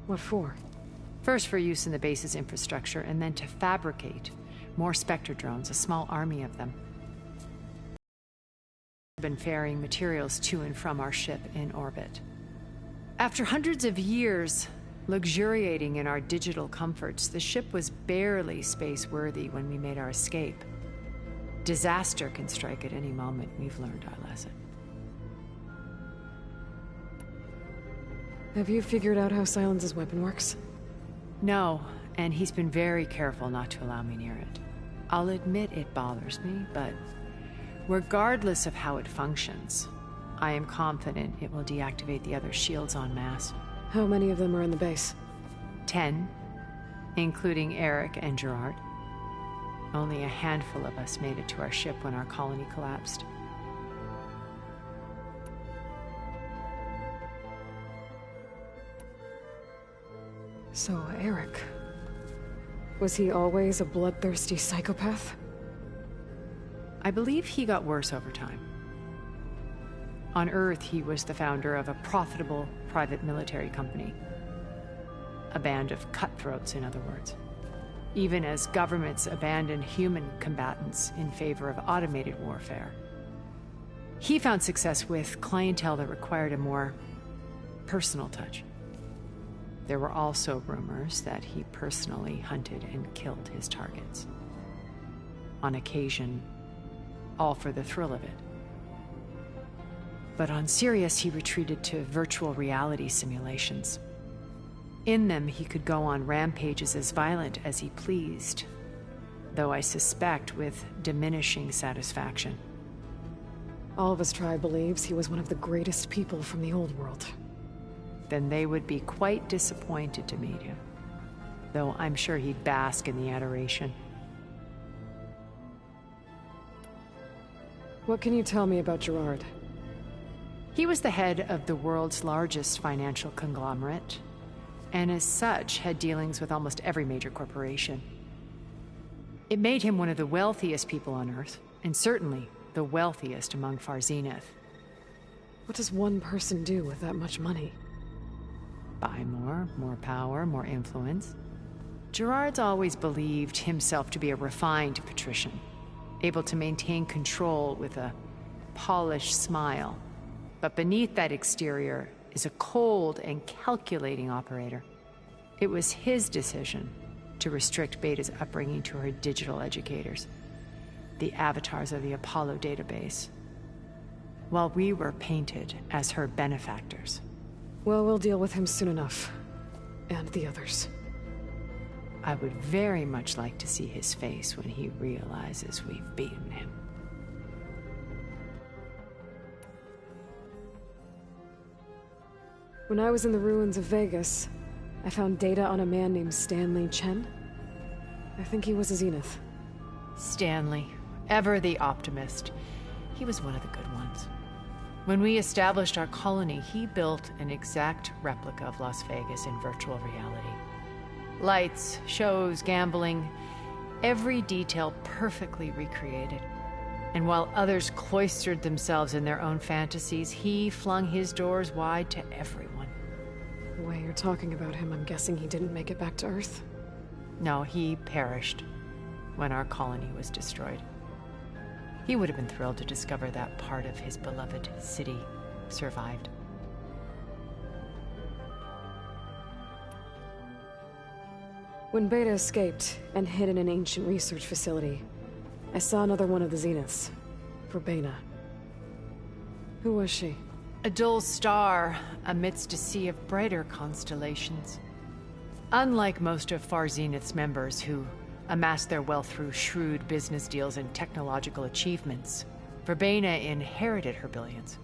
What for? First for use in the base's infrastructure, and then to fabricate more Spectre drones, a small army of them. Been ferrying materials to and from our ship in orbit. After hundreds of years luxuriating in our digital comforts, the ship was barely space-worthy when we made our escape. Disaster can strike at any moment. We've learned our lesson. Have you figured out how Silence's weapon works? No, and he's been very careful not to allow me near it. I'll admit it bothers me, but regardless of how it functions, I am confident it will deactivate the other shields en masse. How many of them are in the base? 10, including Eric and Gerard. Only a handful of us made it to our ship when our colony collapsed. So, Eric... was he always a bloodthirsty psychopath? I believe he got worse over time. On Earth, he was the founder of a profitable private military company. A band of cutthroats, in other words. Even as governments abandoned human combatants in favor of automated warfare. He found success with clientele that required a more personal touch. There were also rumors that he personally hunted and killed his targets. On occasion, all for the thrill of it. But on Sirius, he retreated to virtual reality simulations. In them, he could go on rampages as violent as he pleased, though I suspect with diminishing satisfaction. All of his tribe believes he was one of the greatest people from the old world. Then they would be quite disappointed to meet him, though I'm sure he'd bask in the adoration. What can you tell me about Gerard? He was the head of the world's largest financial conglomerate, and as such had dealings with almost every major corporation. It made him one of the wealthiest people on Earth, and certainly the wealthiest among Far Zenith. What does one person do with that much money? Buy more power, more influence. Gerard's always believed himself to be a refined patrician, able to maintain control with a polished smile. But beneath that exterior is a cold and calculating operator. It was his decision to restrict Beta's upbringing to her digital educators, the avatars of the Apollo database, while we were painted as her benefactors. Well, we'll deal with him soon enough. And the others. I would very much like to see his face when he realizes we've beaten him. When I was in the ruins of Vegas, I found data on a man named Stanley Chen. I think he was a Zenith. Stanley, ever the optimist. He was one of the good ones. When we established our colony, he built an exact replica of Las Vegas in virtual reality. Lights, shows, gambling, every detail perfectly recreated. And while others cloistered themselves in their own fantasies, he flung his doors wide to everyone. The way you're talking about him, I'm guessing he didn't make it back to Earth? No, he perished when our colony was destroyed. He would have been thrilled to discover that part of his beloved city survived. When Beta escaped and hid in an ancient research facility, I saw another one of the Zeniths, Verbena. Who was she? A dull star amidst a sea of brighter constellations. Unlike most of Far Zenith's members who amassed their wealth through shrewd business deals and technological achievements, Verbena inherited her billions.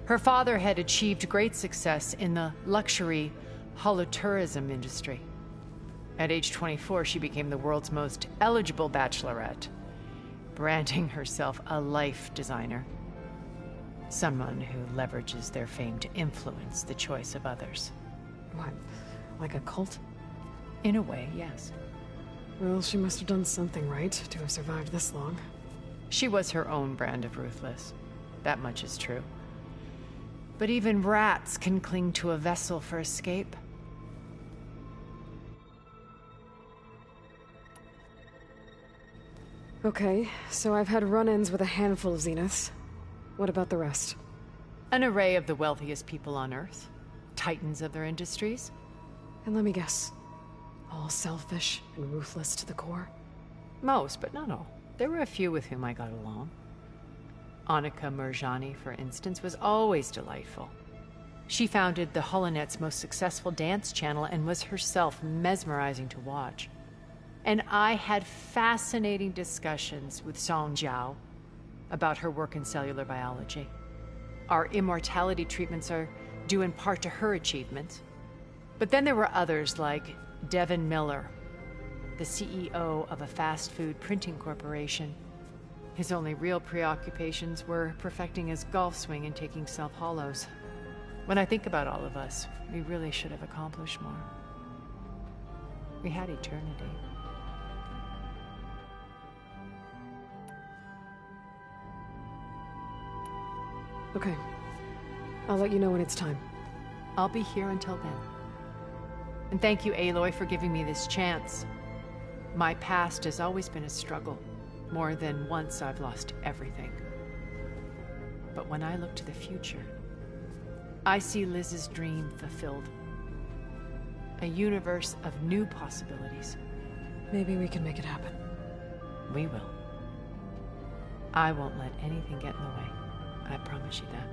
Her father had achieved great success in the luxury holotourism industry. At age 24, she became the world's most eligible bachelorette, branding herself a life designer. Someone who leverages their fame to influence the choice of others. What, like a cult? In a way, yes. Well, she must have done something right to have survived this long. She was her own brand of ruthless. That much is true. But even rats can cling to a vessel for escape. Okay, so I've had run-ins with a handful of Zeniths. What about the rest? An array of the wealthiest people on Earth. Titans of their industries. And let me guess. All selfish and ruthless to the core? Most, but not all. There were a few with whom I got along. Annika Murjani, for instance, was always delightful. She founded the Holonet's most successful dance channel and was herself mesmerizing to watch. And I had fascinating discussions with Song Jiao about her work in cellular biology. Our immortality treatments are due in part to her achievements. But then there were others like Devin Miller, the CEO of a fast food printing corporation. His only real preoccupations were perfecting his golf swing and taking self-hollows. When I think about all of us, we really should have accomplished more. We had eternity. Okay. I'll let you know when it's time. I'll be here until then. And thank you, Aloy, for giving me this chance. My past has always been a struggle. More than once I've lost everything. But when I look to the future, I see Liz's dream fulfilled. A universe of new possibilities. Maybe we can make it happen. We will. I won't let anything get in the way. I promise you that.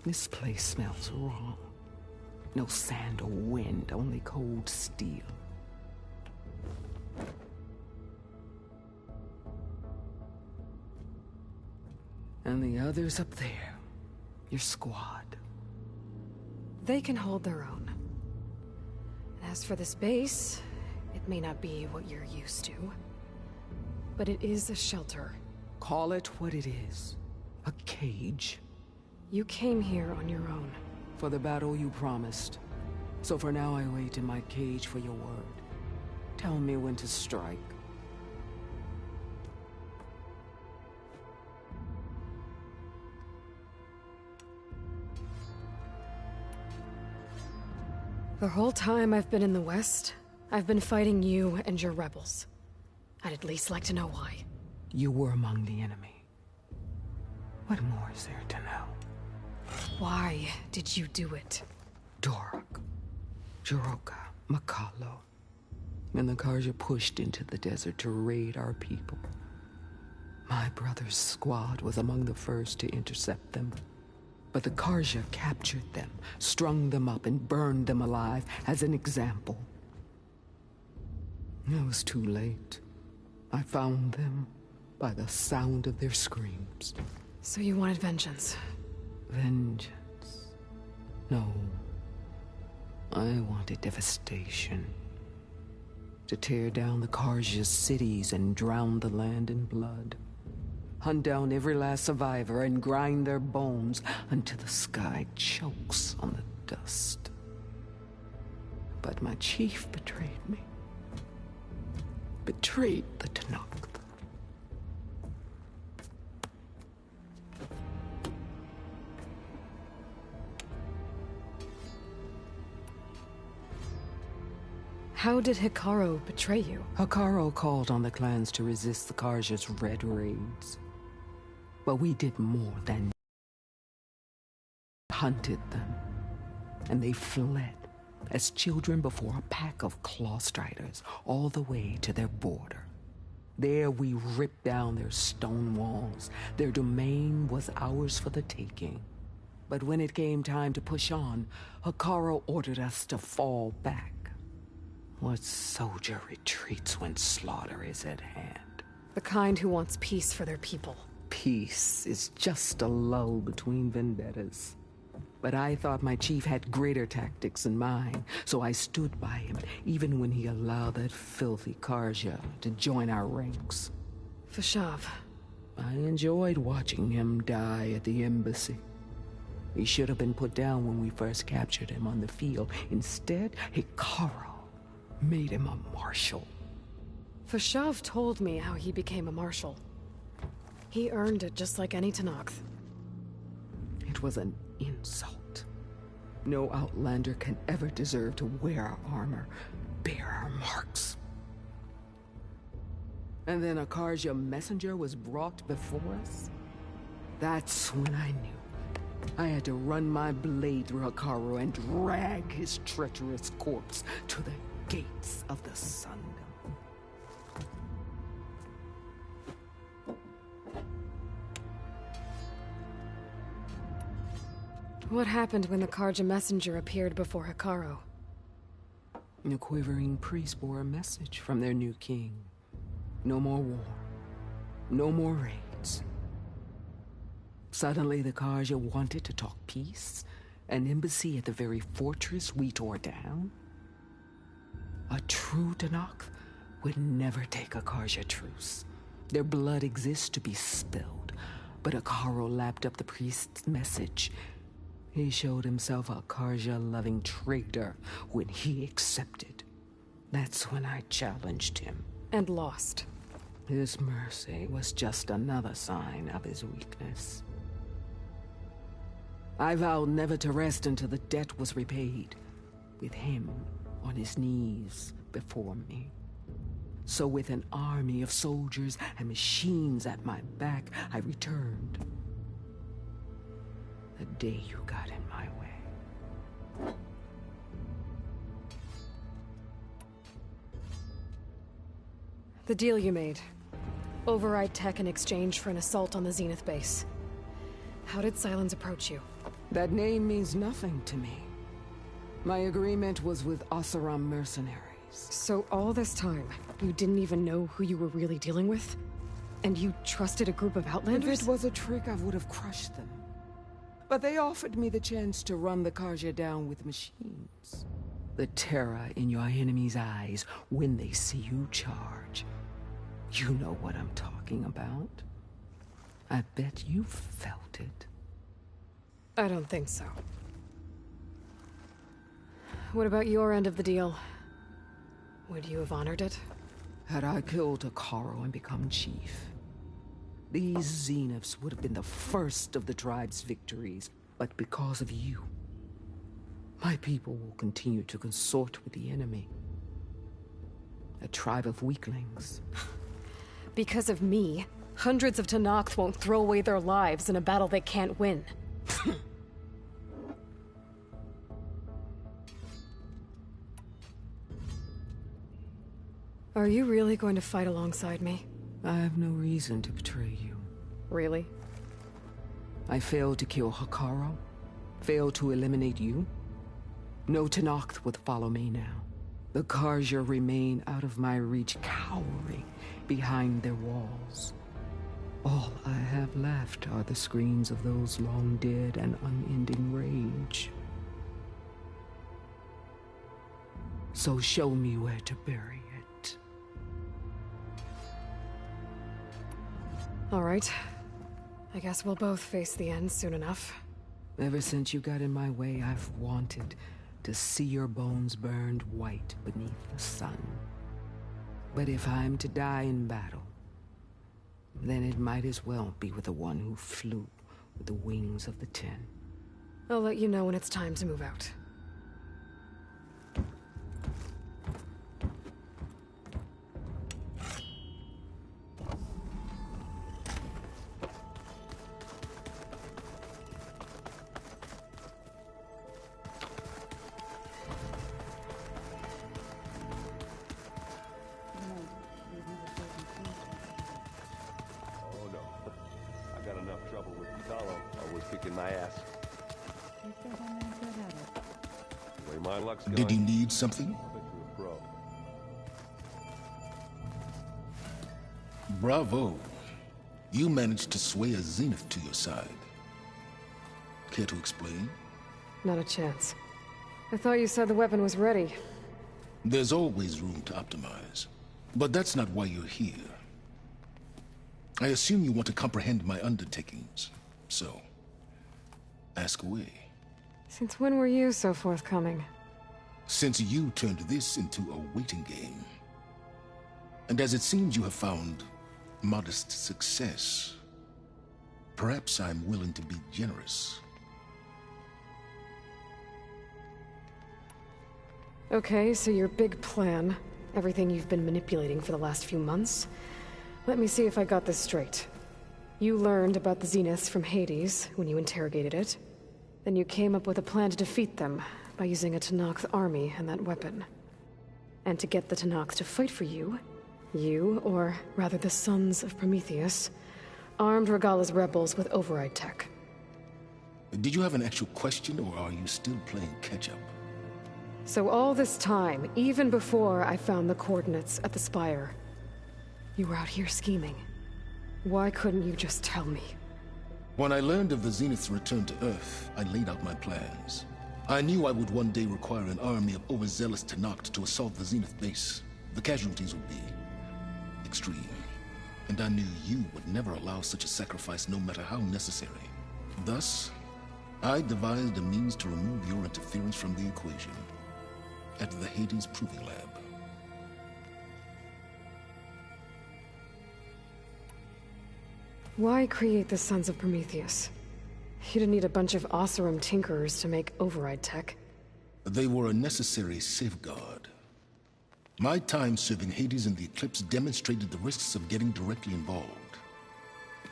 This place smells wrong. No sand or wind, only cold steel. And the others up there, your squad. They can hold their own. As for this base, it may not be what you're used to, but it is a shelter. Call it what it is. A cage. You came here on your own. For the battle you promised. So for now I wait in my cage for your word. Tell me when to strike. The whole time I've been in the West, I've been fighting you and your rebels. I'd at least like to know why. You were among the enemy. What more is there to know? Why did you do it? Dorak, Jiroka, Makalo, and the Karja pushed into the desert to raid our people. My brother's squad was among the first to intercept them. But the Karja captured them, strung them up, and burned them alive as an example. It was too late. I found them by the sound of their screams. So you wanted vengeance? Vengeance? No. I wanted devastation. To tear down the Karja's cities and drown the land in blood. Hunt down every last survivor and grind their bones until the sky chokes on the dust. But my chief betrayed me. Betrayed the Tenakth. How did Hekarro betray you? Hekarro called on the clans to resist the Karja's red raids. But we did more than hunted them, and they fled as children before a pack of claw striders all the way to their border. There we ripped down their stone walls. Their domain was ours for the taking. But when it came time to push on, Hekarro ordered us to fall back. What soldier retreats when slaughter is at hand? The kind who wants peace for their people. Peace is just a lull between vendettas. But I thought my chief had greater tactics than mine, so I stood by him, even when he allowed that filthy Carja to join our ranks. Fashav. I enjoyed watching him die at the embassy. He should have been put down when we first captured him on the field. Instead, Hekarro made him a marshal. Fashav told me how he became a marshal. He earned it just like any Tenakth. It was an insult. No Outlander can ever deserve to wear our armor, bear our marks. And then a Carja messenger was brought before us? That's when I knew. I had to run my blade through Hekarro and drag his treacherous corpse to the gates of the Sundom. What happened when the Carja messenger appeared before Hekarro? The quivering priests bore a message from their new king. No more war. No more raids. Suddenly the Carja wanted to talk peace. An embassy at the very fortress we tore down. A true Tenakth would never take a Carja truce. Their blood exists to be spilled. But Hekarro lapped up the priest's message. He showed himself a Carja-loving traitor when he accepted. That's when I challenged him. And lost. His mercy was just another sign of his weakness. I vowed never to rest until the debt was repaid, with him on his knees before me. So with an army of soldiers and machines at my back, I returned. The day you got in my way. The deal you made. Override tech in exchange for an assault on the Zenith base. How did Sylens approach you? That name means nothing to me. My agreement was with Oseram mercenaries. So all this time, you didn't even know who you were really dealing with? And you trusted a group of Outlanders? If it was a trick, I would have crushed them. But they offered me the chance to run the Carja down with machines. The terror in your enemy's eyes when they see you charge. You know what I'm talking about. I bet you felt it. I don't think so. What about your end of the deal? Would you have honored it? Had I killed Hekarro and become chief, these Zeniths would have been the first of the tribe's victories. But because of you, my people will continue to consort with the enemy. A tribe of weaklings. Because of me, hundreds of Tenakth won't throw away their lives in a battle they can't win. Are you really going to fight alongside me? I have no reason to betray you. Really? I failed to kill Hekarro, failed to eliminate you. No Tenakth would follow me now. The Carja remain out of my reach, cowering behind their walls. All I have left are the screams of those long dead and unending rage. So show me where to bury it. All right. I guess we'll both face the end soon enough. Ever since you got in my way, I've wanted to see your bones burned white beneath the sun. But if I'm to die in battle, then it might as well be with the one who flew with the wings of the Ten. I'll let you know when it's time to move out. kicking my ass. The way my luck's going, Did you need something? I'll bet you're a pro. Bravo. You managed to sway a Zenith to your side. Care to explain? Not a chance. I thought you said the weapon was ready. There's always room to optimize. But that's not why you're here. I assume you want to comprehend my undertakings. So, ask away. Since when were you so forthcoming? Since you turned this into a waiting game. And as it seems you have found modest success, perhaps I'm willing to be generous. Okay, so your big plan, everything you've been manipulating for the last few months. Let me see if I got this straight. You learned about the Zeniths from Hades when you interrogated it. Then you came up with a plan to defeat them by using a Tenakth army and that weapon. And to get the Tenakth to fight for you, or rather the Sons of Prometheus, armed Regalla's rebels with override tech. Did you have an actual question, or are you still playing catch-up? So all this time, even before I found the coordinates at the Spire, you were out here scheming. Why couldn't you just tell me? When I learned of the Zenith's return to Earth, I laid out my plans. I knew I would one day require an army of overzealous Tenakth to assault the Zenith base. The casualties would be extreme. And I knew you would never allow such a sacrifice, no matter how necessary. Thus, I devised a means to remove your interference from the equation. At the Hades Proving Lab. Why create the Sons of Prometheus? You didn't need a bunch of Oseram tinkerers to make override tech. They were a necessary safeguard. My time serving Hades in the Eclipse demonstrated the risks of getting directly involved.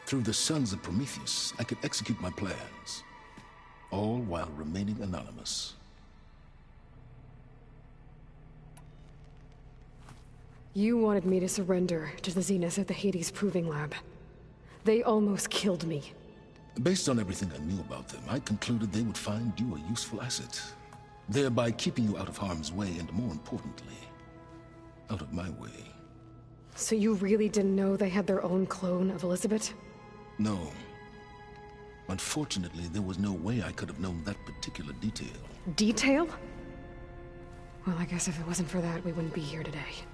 Through the Sons of Prometheus, I could execute my plans, all while remaining anonymous. You wanted me to surrender to the Zeniths at the Hades Proving Lab. They almost killed me. Based on everything I knew about them, I concluded they would find you a useful asset, thereby keeping you out of harm's way and, more importantly, out of my way. So you really didn't know they had their own clone of Elizabeth? No. Unfortunately, there was no way I could have known that particular detail. Detail? Well, I guess if it wasn't for that, we wouldn't be here today.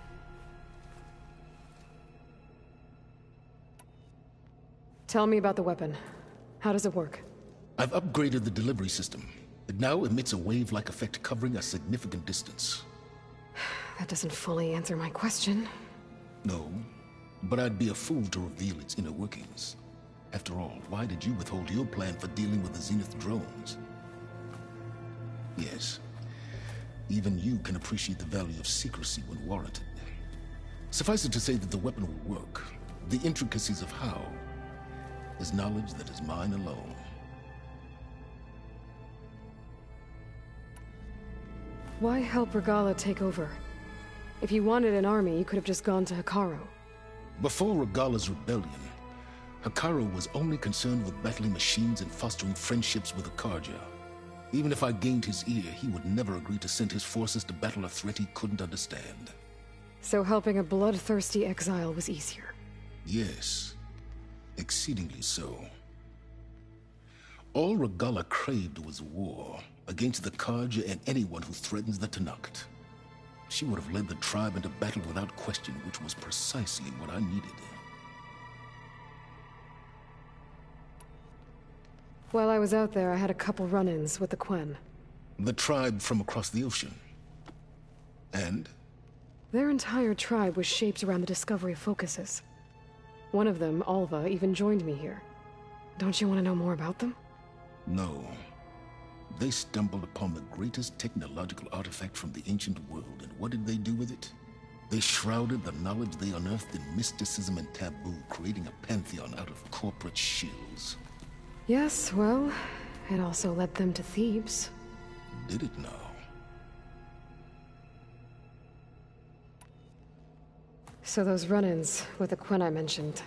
Tell me about the weapon. How does it work? I've upgraded the delivery system. It now emits a wave-like effect covering a significant distance. That doesn't fully answer my question. No, but I'd be a fool to reveal its inner workings. After all, why did you withhold your plan for dealing with the Zenith drones? Yes, even you can appreciate the value of secrecy when warranted. Suffice it to say that the weapon will work. The intricacies of how is knowledge that is mine alone. Why help Regalla take over? If you wanted an army, you could have just gone to Hekarro. Before Regalla's rebellion, Hekarro was only concerned with battling machines and fostering friendships with the Carja. Even if I gained his ear, he would never agree to send his forces to battle a threat he couldn't understand. So helping a bloodthirsty exile was easier? Yes. Exceedingly so. All Regalla craved was war against the Carja and anyone who threatens the Tenakth. She would have led the tribe into battle without question, which was precisely what I needed. While I was out there, I had a couple run-ins with the Quen. The tribe from across the ocean. And? Their entire tribe was shaped around the discovery of focuses. One of them, Alva, even joined me here. Don't you want to know more about them? No. They stumbled upon the greatest technological artifact from the ancient world, and what did they do with it? They shrouded the knowledge they unearthed in mysticism and taboo, creating a pantheon out of corporate shills. Yes, well, it also led them to Thebes. Did it now? So those run-ins with the Quen I mentioned.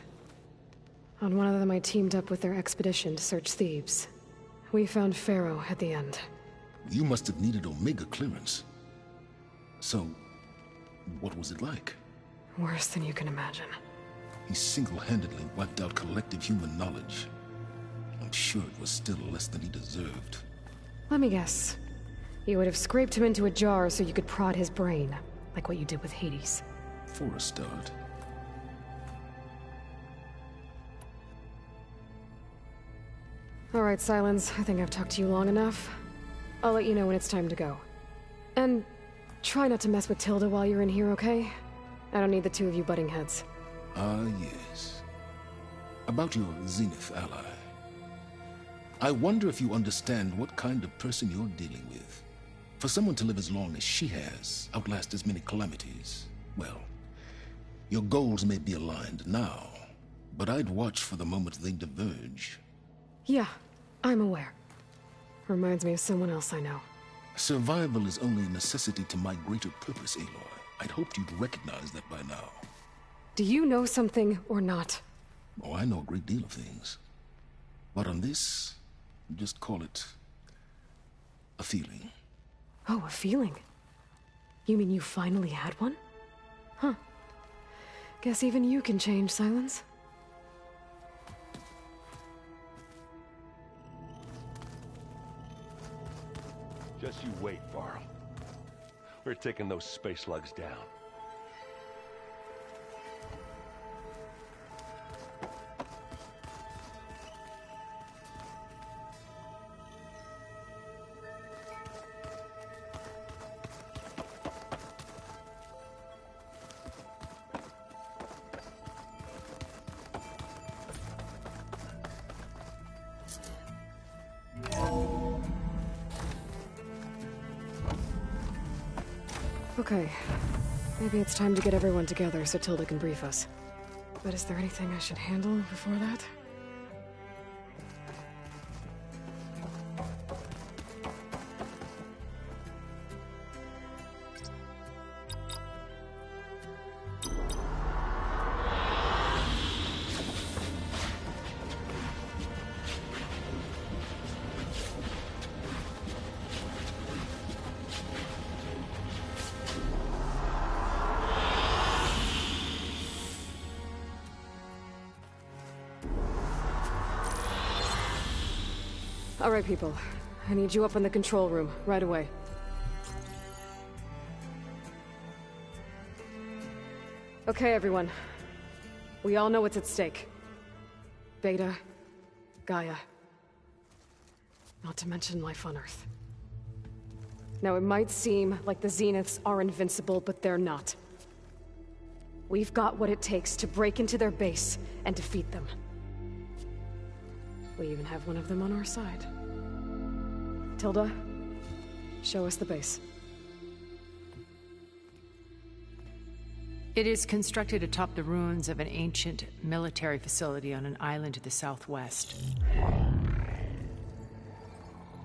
On one of them I teamed up with their expedition to search Thebes. We found Pharaoh at the end. You must have needed Omega clearance. So, what was it like? Worse than you can imagine. He single-handedly wiped out collective human knowledge. I'm sure it was still less than he deserved. Let me guess. You would have scraped him into a jar so you could prod his brain, like what you did with Hades. For a start. All right, Silence. I think I've talked to you long enough. I'll let you know when it's time to go. And try not to mess with Tilda while you're in here, okay? I don't need the two of you butting heads. Ah, yes. About your Zenith ally. I wonder if you understand what kind of person you're dealing with. For someone to live as long as she has, outlast as many calamities, well, your goals may be aligned now, but I'd watch for the moment they diverge. Yeah, I'm aware. Reminds me of someone else I know. Survival is only a necessity to my greater purpose, Aloy. I'd hoped you'd recognize that by now. Do you know something or not? Oh, I know a great deal of things. But on this, just call it a feeling. Oh, a feeling? You mean you finally had one? Huh. Guess even you can change, Silence. Just you wait, Varl. We're taking those space slugs down. Okay. Maybe it's time to get everyone together so Tilda can brief us. But is there anything I should handle before that? All right, people. I need you up in the control room, right away. Okay, everyone. We all know what's at stake. Beta, Gaia. Not to mention life on Earth. Now, it might seem like the Zeniths are invincible, but they're not. We've got what it takes to break into their base and defeat them. We even have one of them on our side. Tilda, show us the base. It is constructed atop the ruins of an ancient military facility on an island to the southwest.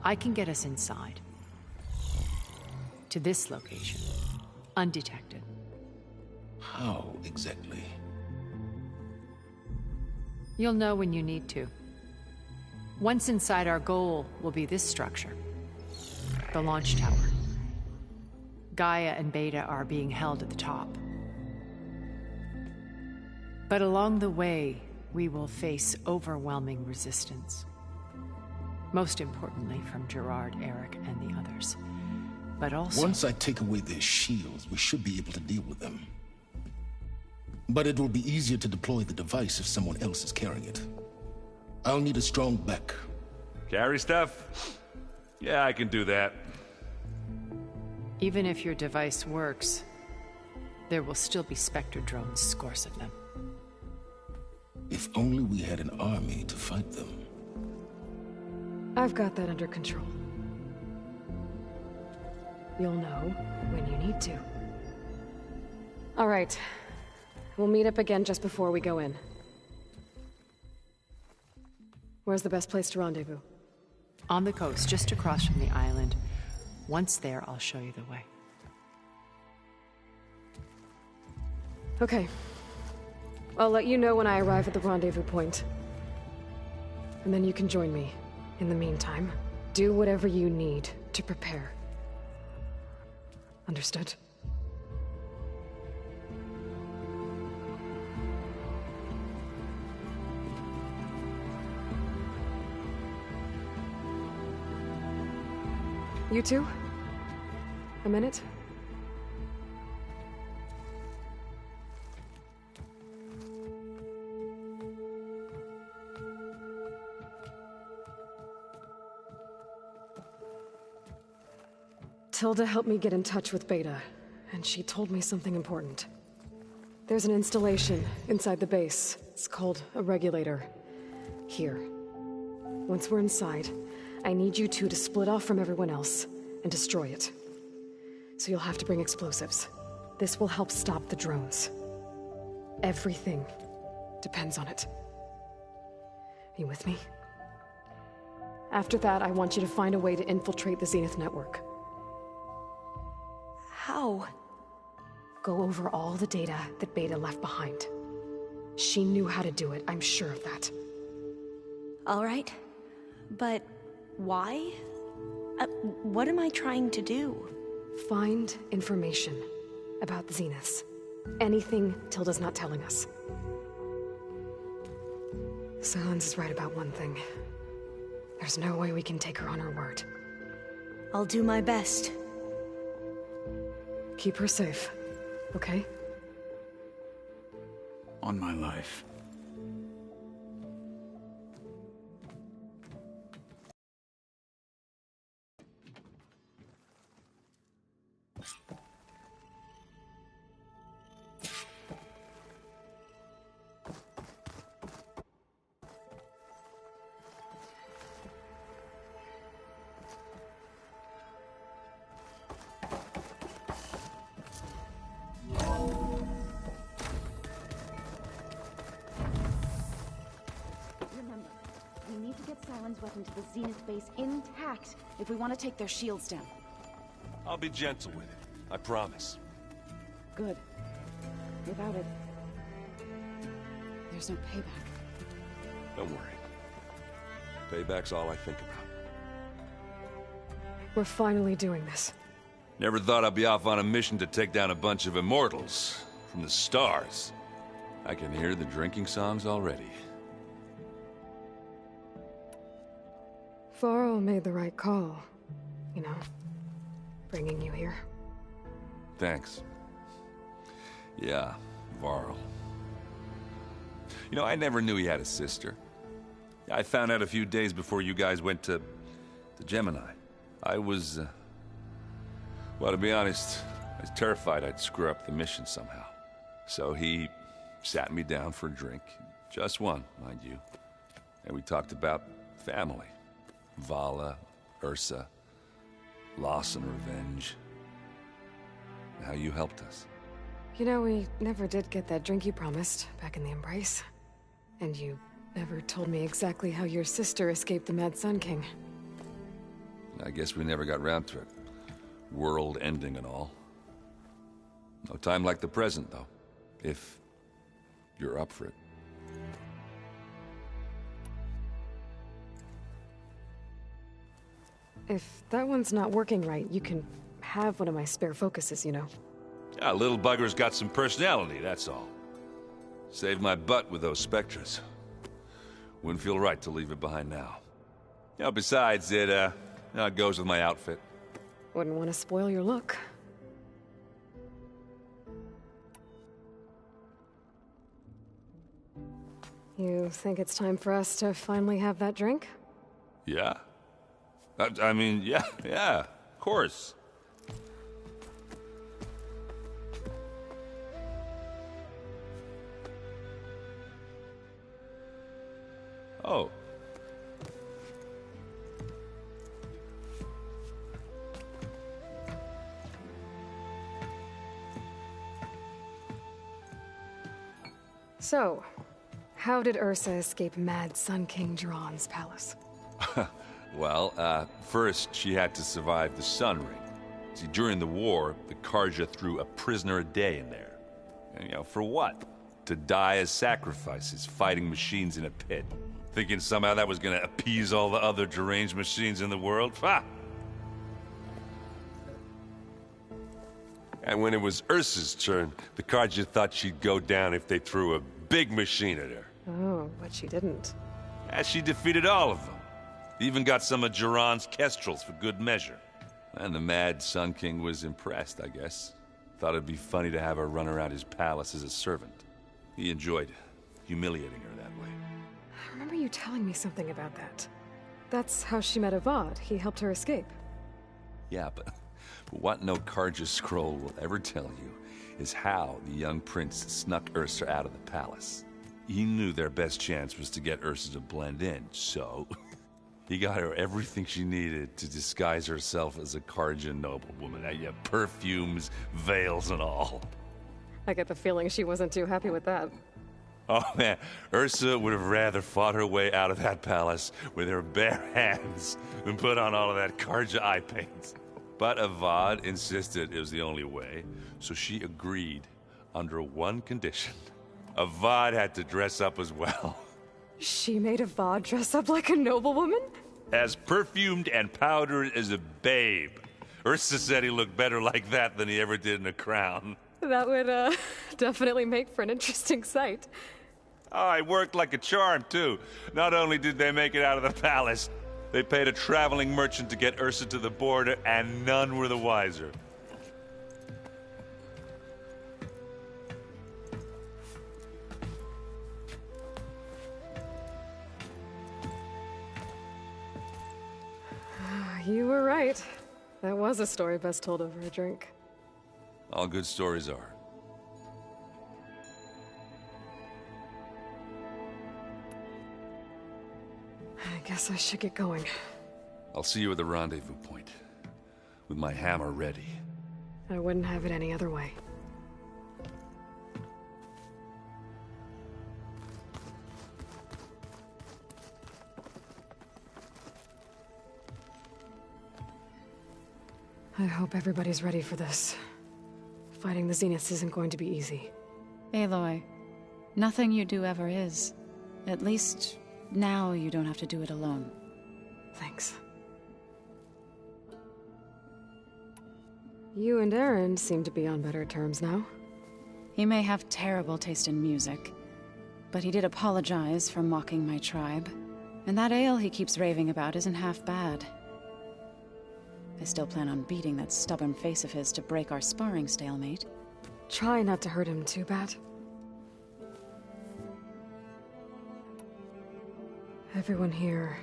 I can get us inside. To this location, undetected. How exactly? You'll know when you need to. Once inside, our goal will be this structure. The launch tower. Gaia and Beta are being held at the top. But along the way, we will face overwhelming resistance. Most importantly from Gerard, Eric, and the others. But also... Once I take away their shields, we should be able to deal with them. But it will be easier to deploy the device if someone else is carrying it. I'll need a strong back. Carry stuff? Yeah, I can do that. Even if your device works, there will still be Spectre drones, scores of them. If only we had an army to fight them. I've got that under control. You'll know when you need to. All right. We'll meet up again just before we go in. Where's the best place to rendezvous? On the coast, just across from the island. Once there, I'll show you the way. Okay. I'll let you know when I arrive at the rendezvous point. And then you can join me, In the meantime, do whatever you need to prepare. Understood? You two? A minute? Tilda helped me get in touch with Beta, and she told me something important. There's an installation inside the base. It's called a regulator. Here. Once we're inside, I need you two to split off from everyone else and destroy it. So you'll have to bring explosives. This will help stop the drones. Everything depends on it. Are you with me? After that, I want you to find a way to infiltrate the Zenith network. How? Go over all the data that Beta left behind. She knew how to do it, I'm sure of that. All right. But why? What am I trying to do? Find information about the Zeniths. Anything Tilda's not telling us. Sylens is right about one thing. There's no way we can take her on her word. I'll do my best. Keep her safe, okay? On my life. Remember, we need to get Sylens' weapon to the Zenith base intact if we want to take their shields down. I'll be gentle with it. I promise. Good. Without it, there's no payback. Don't worry. Payback's all I think about. We're finally doing this. Never thought I'd be off on a mission to take down a bunch of immortals from the stars. I can hear the drinking songs already. Varl made the right call. You know, bringing you here. Thanks. Yeah, Varl. You know, I never knew he had a sister. I found out a few days before you guys went to Gemini. I was, well, to be honest, I was terrified I'd screw up the mission somehow. So he sat me down for a drink. Just one, mind you. And we talked about family. Vala, Ursa, loss and revenge. And how you helped us. You know, we never did get that drink you promised back in the Embrace. And you never told me exactly how your sister escaped the Mad Sun King. I guess we never got round to it. World ending and all. No time like the present, though. If you're up for it. If that one's not working right, you can have one of my spare focuses, you know. Yeah, little bugger's got some personality, that's all. Saved my butt with those Spectres. Wouldn't feel right to leave it behind now. You know, besides, it goes with my outfit. Wouldn't want to spoil your look. You think it's time for us to finally have that drink? Yeah? I mean, yeah, of course. Oh. So, how did Ursa escape Mad Sun King Jiran's palace? Well, first she had to survive the Sun Ring. See, during the war, the Carja threw a prisoner a day in there. And, you know, for what? To die as sacrifices, fighting machines in a pit. Thinking somehow that was gonna appease all the other deranged machines in the world? Ha! And when it was Ursa's turn, the Carja thought she'd go down if they threw a big machine at her. Oh, but she didn't. And she defeated all of them. Even got some of Jiran's Kestrels for good measure. And the mad Sun King was impressed, I guess. Thought it'd be funny to have her run around his palace as a servant. He enjoyed humiliating her that way. I remember you telling me something about that. That's how she met Avad. He helped her escape. Yeah, but what no Carja scroll will ever tell you is how the young prince snuck Ursa out of the palace. He knew their best chance was to get Ursa to blend in, so he got her everything she needed to disguise herself as a Carja noblewoman. Yeah, perfumes, veils, and all. I get the feeling she wasn't too happy with that. Oh man, Ursa would have rather fought her way out of that palace with her bare hands than put on all of that Carja eye paint. But Avad insisted it was the only way, so she agreed under one condition. Avad had to dress up as well. She made Avad dress up like a noblewoman? As perfumed and powdered as a babe. Ursa said he looked better like that than he ever did in a crown. That would, definitely make for an interesting sight. Oh, it worked like a charm, too. Not only did they make it out of the palace, they paid a traveling merchant to get Ursa to the border, and none were the wiser. You were right. That was a story best told over a drink. All good stories are. I guess I should get going. I'll see you at the rendezvous point, with my hammer ready. I wouldn't have it any other way. I hope everybody's ready for this. Fighting the Zeniths isn't going to be easy. Aloy, nothing you do ever is. At least, now you don't have to do it alone. Thanks. You and Aaron seem to be on better terms now. He may have terrible taste in music, but he did apologize for mocking my tribe. And that ale he keeps raving about isn't half bad. I still plan on beating that stubborn face of his to break our sparring stalemate. Try not to hurt him too bad. Everyone here,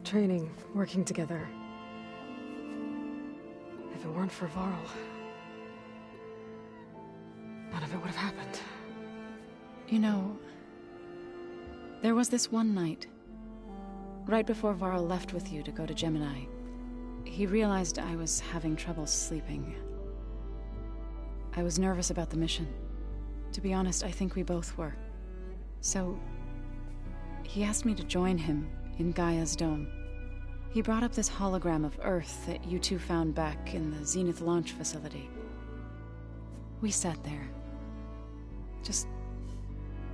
training, working together. If it weren't for Varl, none of it would have happened. You know, there was this one night, right before Varl left with you to go to Gemini. He realized I was having trouble sleeping. I was nervous about the mission. To be honest, I think we both were. So, he asked me to join him in Gaia's dome. He brought up this hologram of Earth that you two found back in the Zenith launch facility. We sat there, just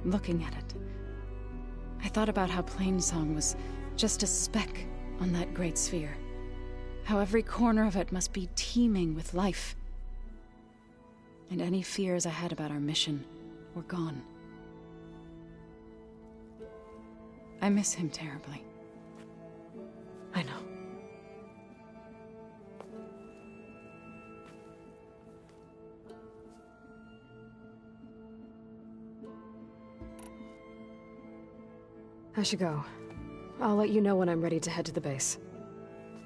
looking at it. I thought about how Plainsong was just a speck on that great sphere. How every corner of it must be teeming with life. And any fears I had about our mission were gone. I miss him terribly. I know. I should go. I'll let you know when I'm ready to head to the base.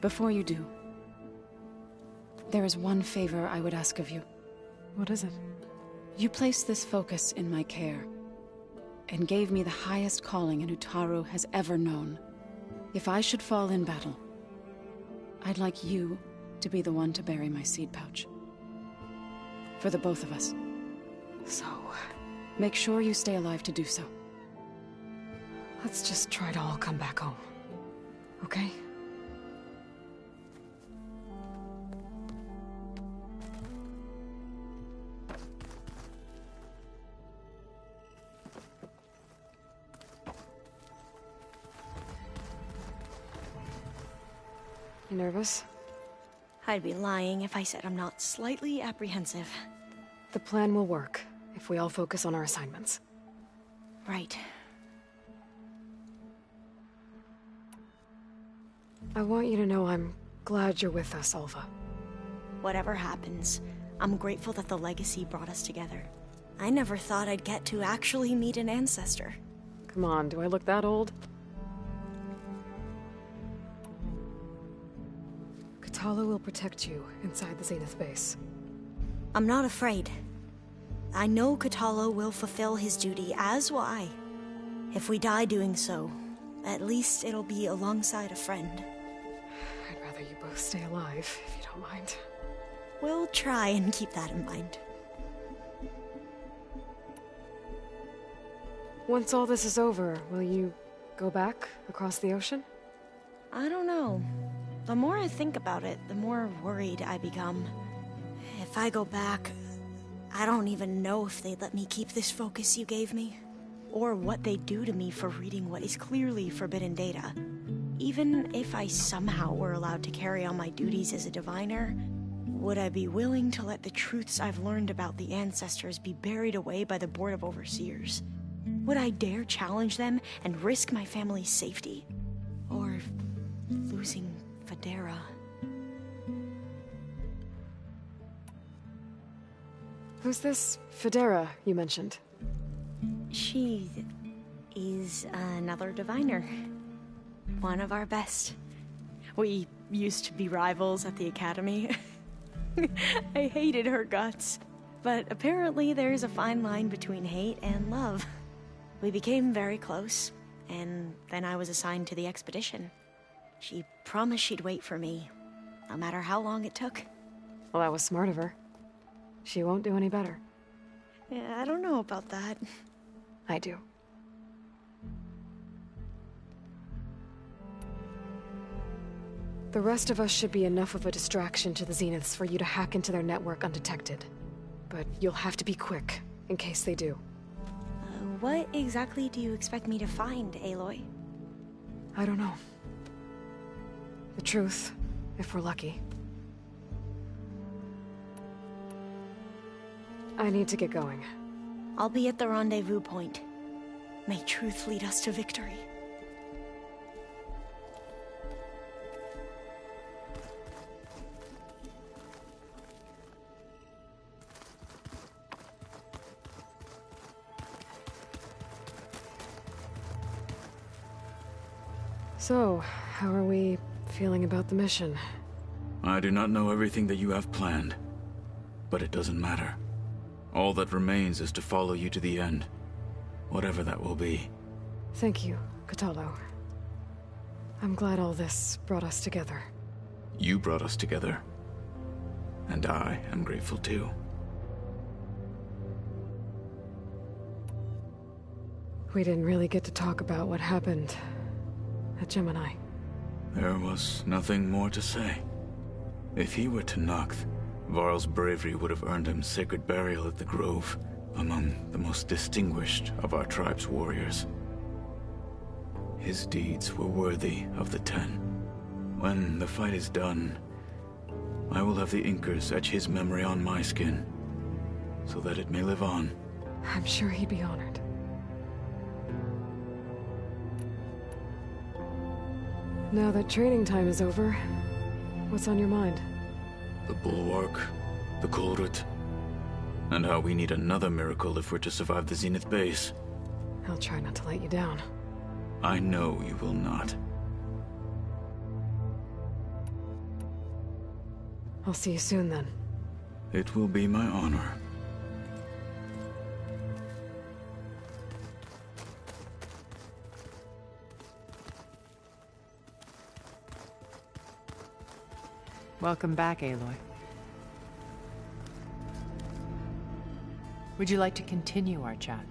Before you do, there is one favor I would ask of you. What is it? You placed this focus in my care, and gave me the highest calling an Utaru has ever known. If I should fall in battle, I'd like you to be the one to bury my seed pouch. For the both of us. So, make sure you stay alive to do so. Let's just try to all come back home. Okay? You nervous? I'd be lying if I said I'm not slightly apprehensive. The plan will work if we all focus on our assignments. Right. I want you to know I'm glad you're with us, Alva. Whatever happens, I'm grateful that the legacy brought us together. I never thought I'd get to actually meet an ancestor. Come on, do I look that old? Kotallo will protect you inside the Zenith base. I'm not afraid. I know Kotallo will fulfill his duty, as will I. If we die doing so, at least it'll be alongside a friend. I'd rather you both stay alive, if you don't mind. We'll try and keep that in mind. Once all this is over, will you go back across the ocean? I don't know. The more I think about it, the more worried I become. If I go back, I don't even know if they'd let me keep this focus you gave me, or what they'd do to me for reading what is clearly forbidden data. Even if I somehow were allowed to carry on my duties as a diviner, would I be willing to let the truths I've learned about the ancestors be buried away by the Board of Overseers? Would I dare challenge them and risk my family's safety? Or losing Federa? Who's this Federa you mentioned? She is another diviner. One of our best. We used to be rivals at the academy. I hated her guts. But apparently there's a fine line between hate and love. We became very close, and then I was assigned to the expedition. She promised she'd wait for me, no matter how long it took. Well, that was smart of her. She won't do any better. Yeah, I don't know about that. I do. The rest of us should be enough of a distraction to the Zeniths for you to hack into their network undetected. But you'll have to be quick, in case they do. What exactly do you expect me to find, Aloy? I don't know. The truth, if we're lucky. I need to get going. I'll be at the rendezvous point. May truth lead us to victory. So, how are we feeling about the mission? I do not know everything that you have planned, but it doesn't matter. All that remains is to follow you to the end, whatever that will be. Thank you, Kotallo. I'm glad all this brought us together. You brought us together, and I am grateful too. We didn't really get to talk about what happened at Gemini. There was nothing more to say. If he were Tenakth, Varl's bravery would have earned him sacred burial at the Grove, among the most distinguished of our tribe's warriors. His deeds were worthy of the Ten. When the fight is done, I will have the Inkers etch his memory on my skin, so that it may live on. I'm sure he'd be honored. Now that training time is over, what's on your mind? The Bulwark, the Kulrut, and how we need another miracle if we're to survive the Zenith base. I'll try not to let you down. I know you will not. I'll see you soon then. It will be my honor. Welcome back, Aloy. Would you like to continue our chat?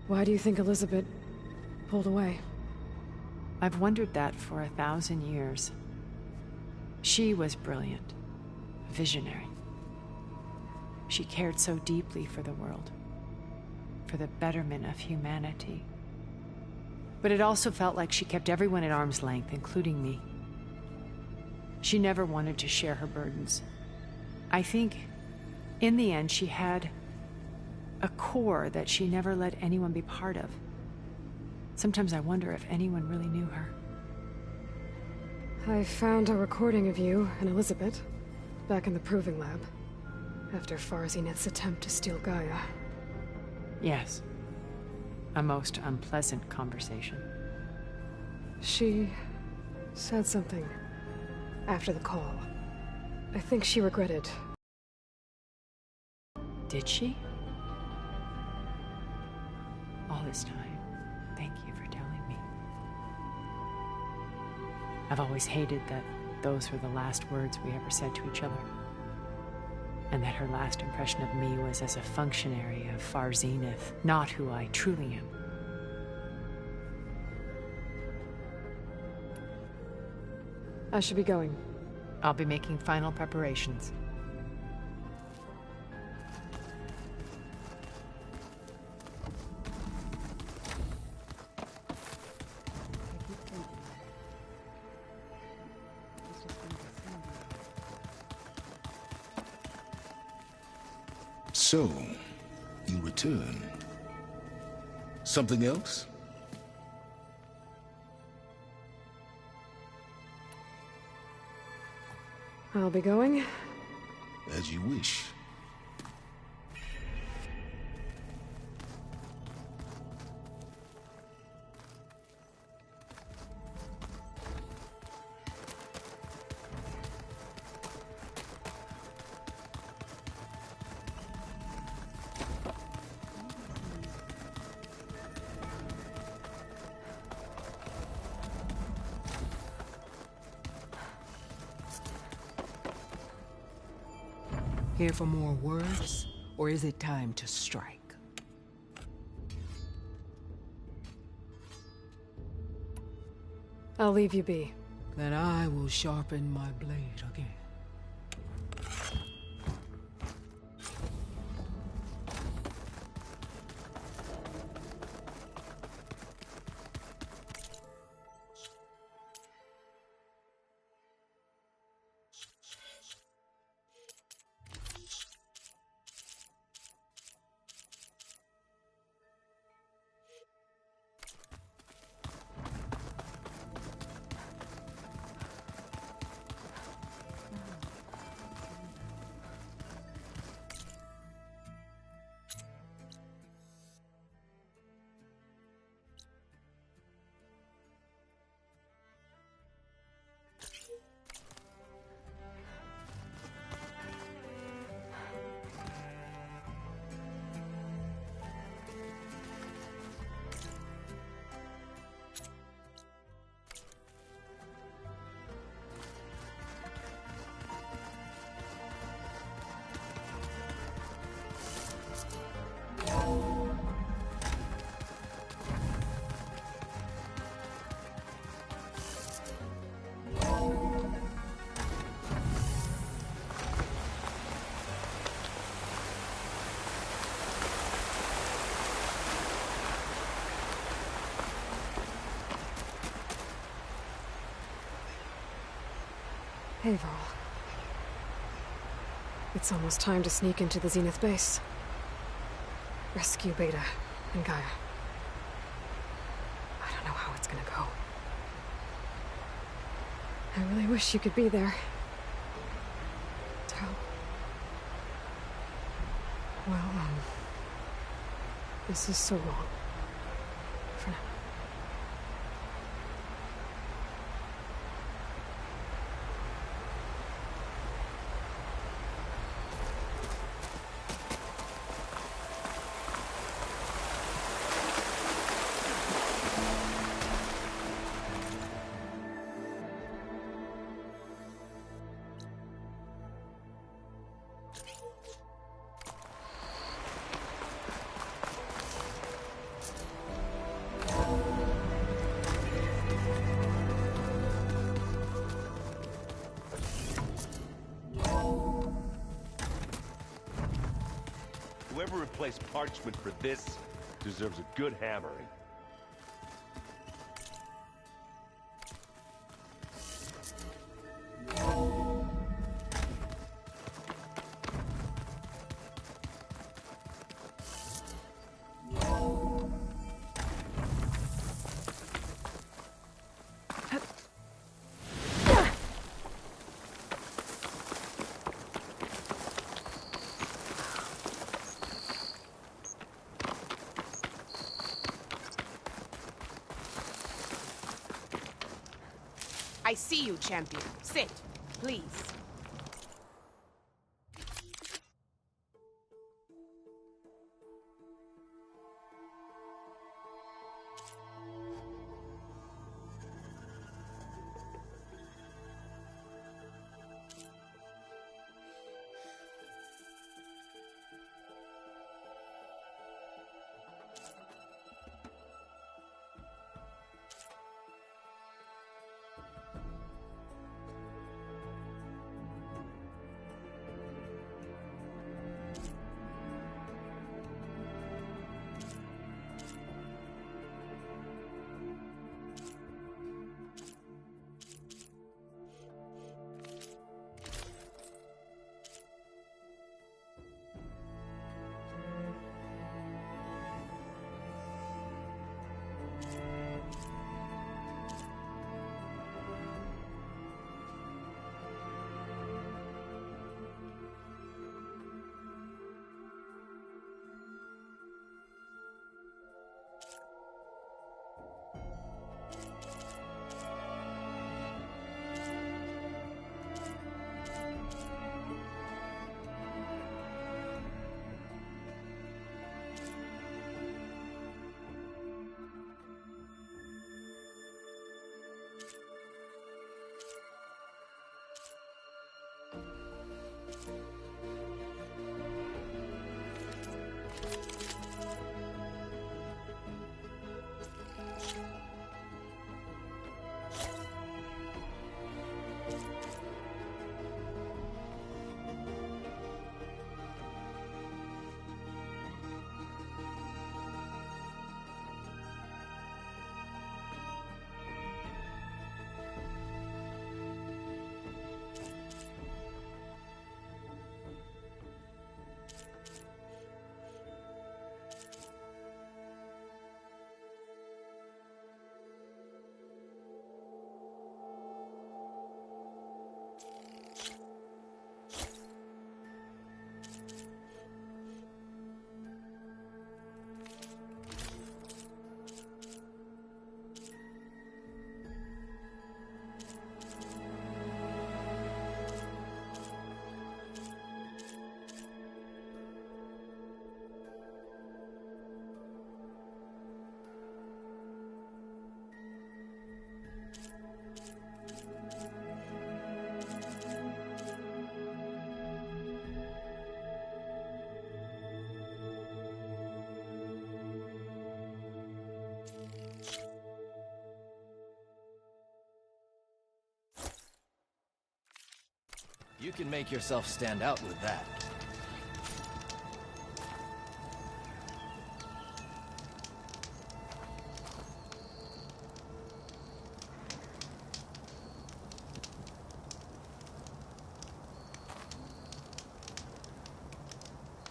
Why do you think Elizabeth pulled away? I've wondered that for 1,000 years. She was brilliant, visionary. She cared so deeply for the world, for the betterment of humanity. But it also felt like she kept everyone at arm's length, including me. She never wanted to share her burdens. I think, in the end, she had a core that she never let anyone be part of. Sometimes I wonder if anyone really knew her. I found a recording of you and Elizabeth back in the Proving Lab after Farzineth's attempt to steal Gaia. Yes. A most unpleasant conversation. She said something after the call. I think she regretted. Did she? All this time, thank you for telling me. I've always hated that those were the last words we ever said to each other. And that her last impression of me was as a functionary of Far Zenith, not who I truly am. I should be going. I'll be making final preparations. So, you return. Something else? I'll be going. As you wish. Here for more words, or is it time to strike? I'll leave you be. Then I will sharpen my blade again. Hey, Varl. It's almost time to sneak into the Zenith base. Rescue Beta and Gaia. I don't know how it's gonna go. I really wish you could be there. Tell. Well, this is so wrong. For now. Whoever replaced parchment for this deserves a good hammering. I see you, champion. Sit, please. You can make yourself stand out with that.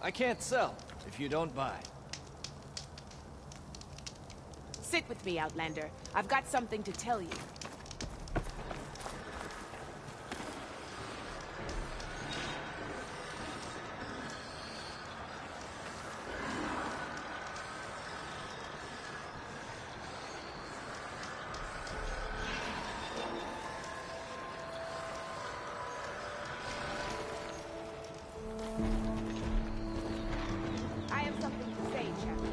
I can't sell if you don't buy. Sit with me, Outlander. I've got something to tell you. I have something to say, champion.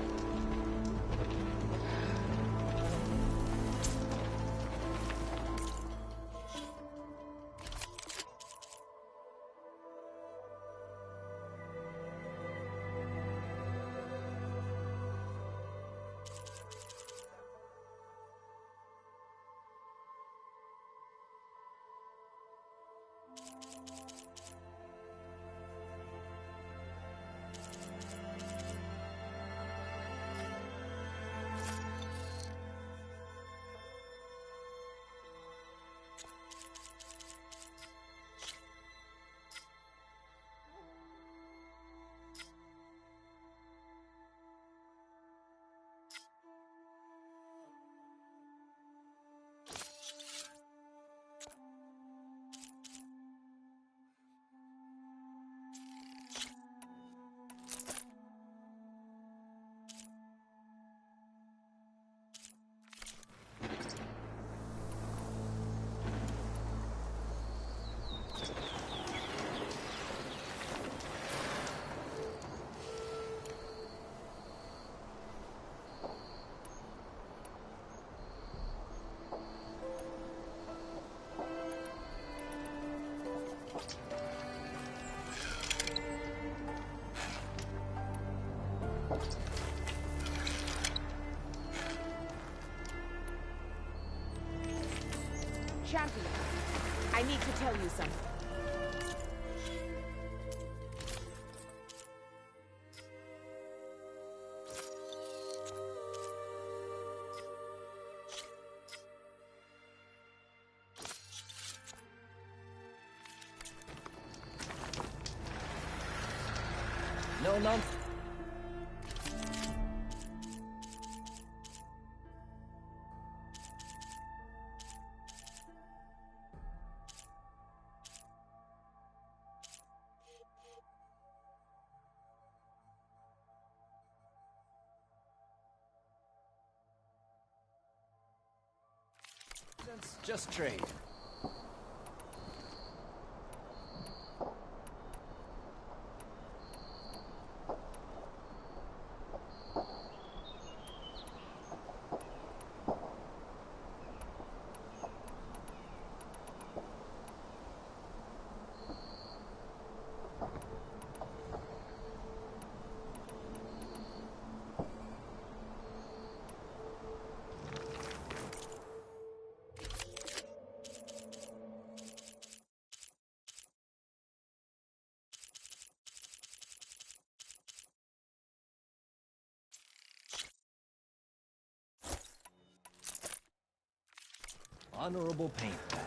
Champion, I need to tell you something. No nonsense. Just trade. Honorable paint that.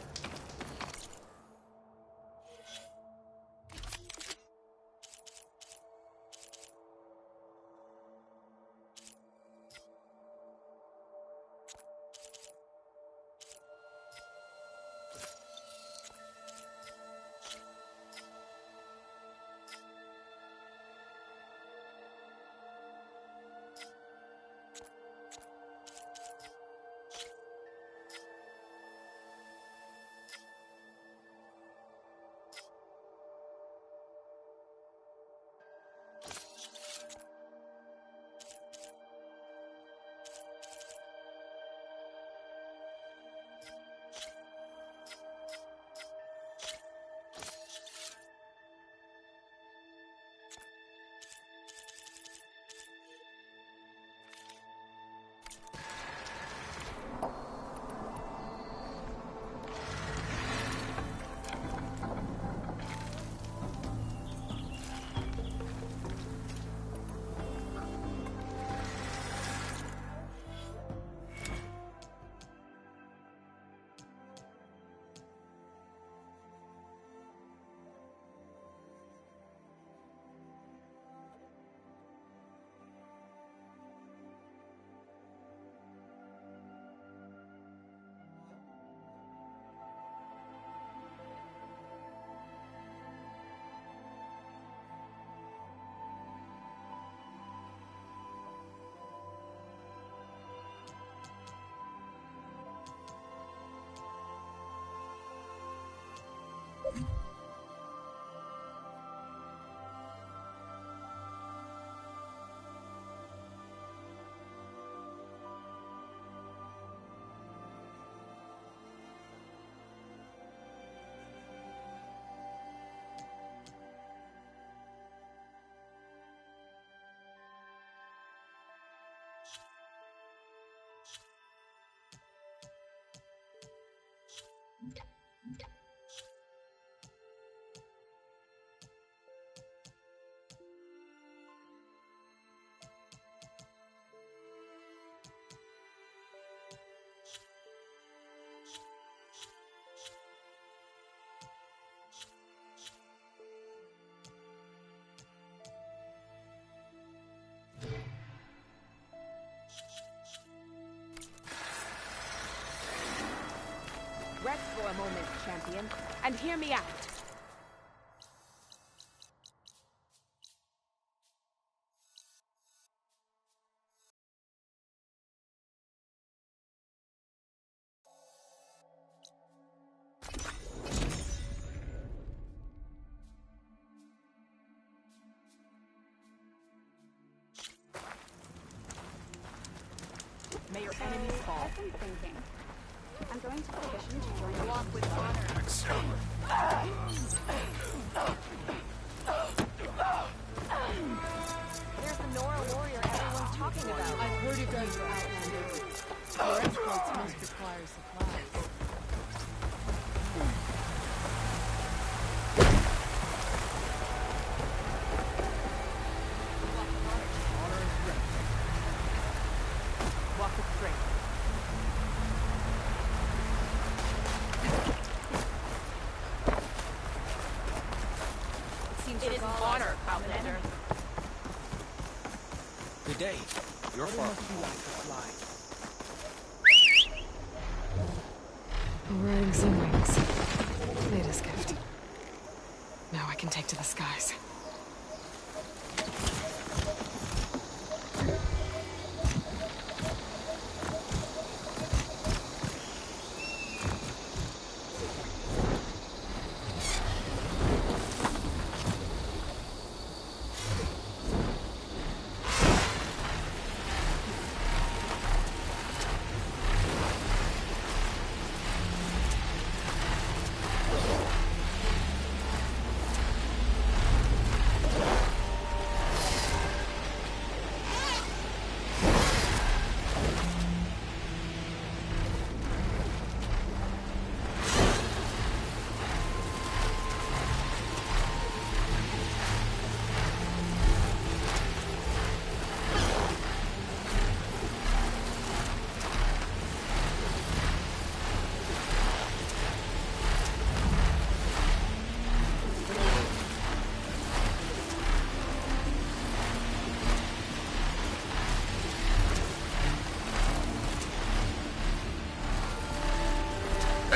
Rest for a moment, champion, and hear me out. May your enemies fall. I've been thinking. I'm going to petition to join the walk with honor. There's the Nora warrior everyone's talking about. I've heard you guys are Outlander. Your exploits must require supplies. day. You're far from Riding sun wings. Latest gift. Now I can take to the skies.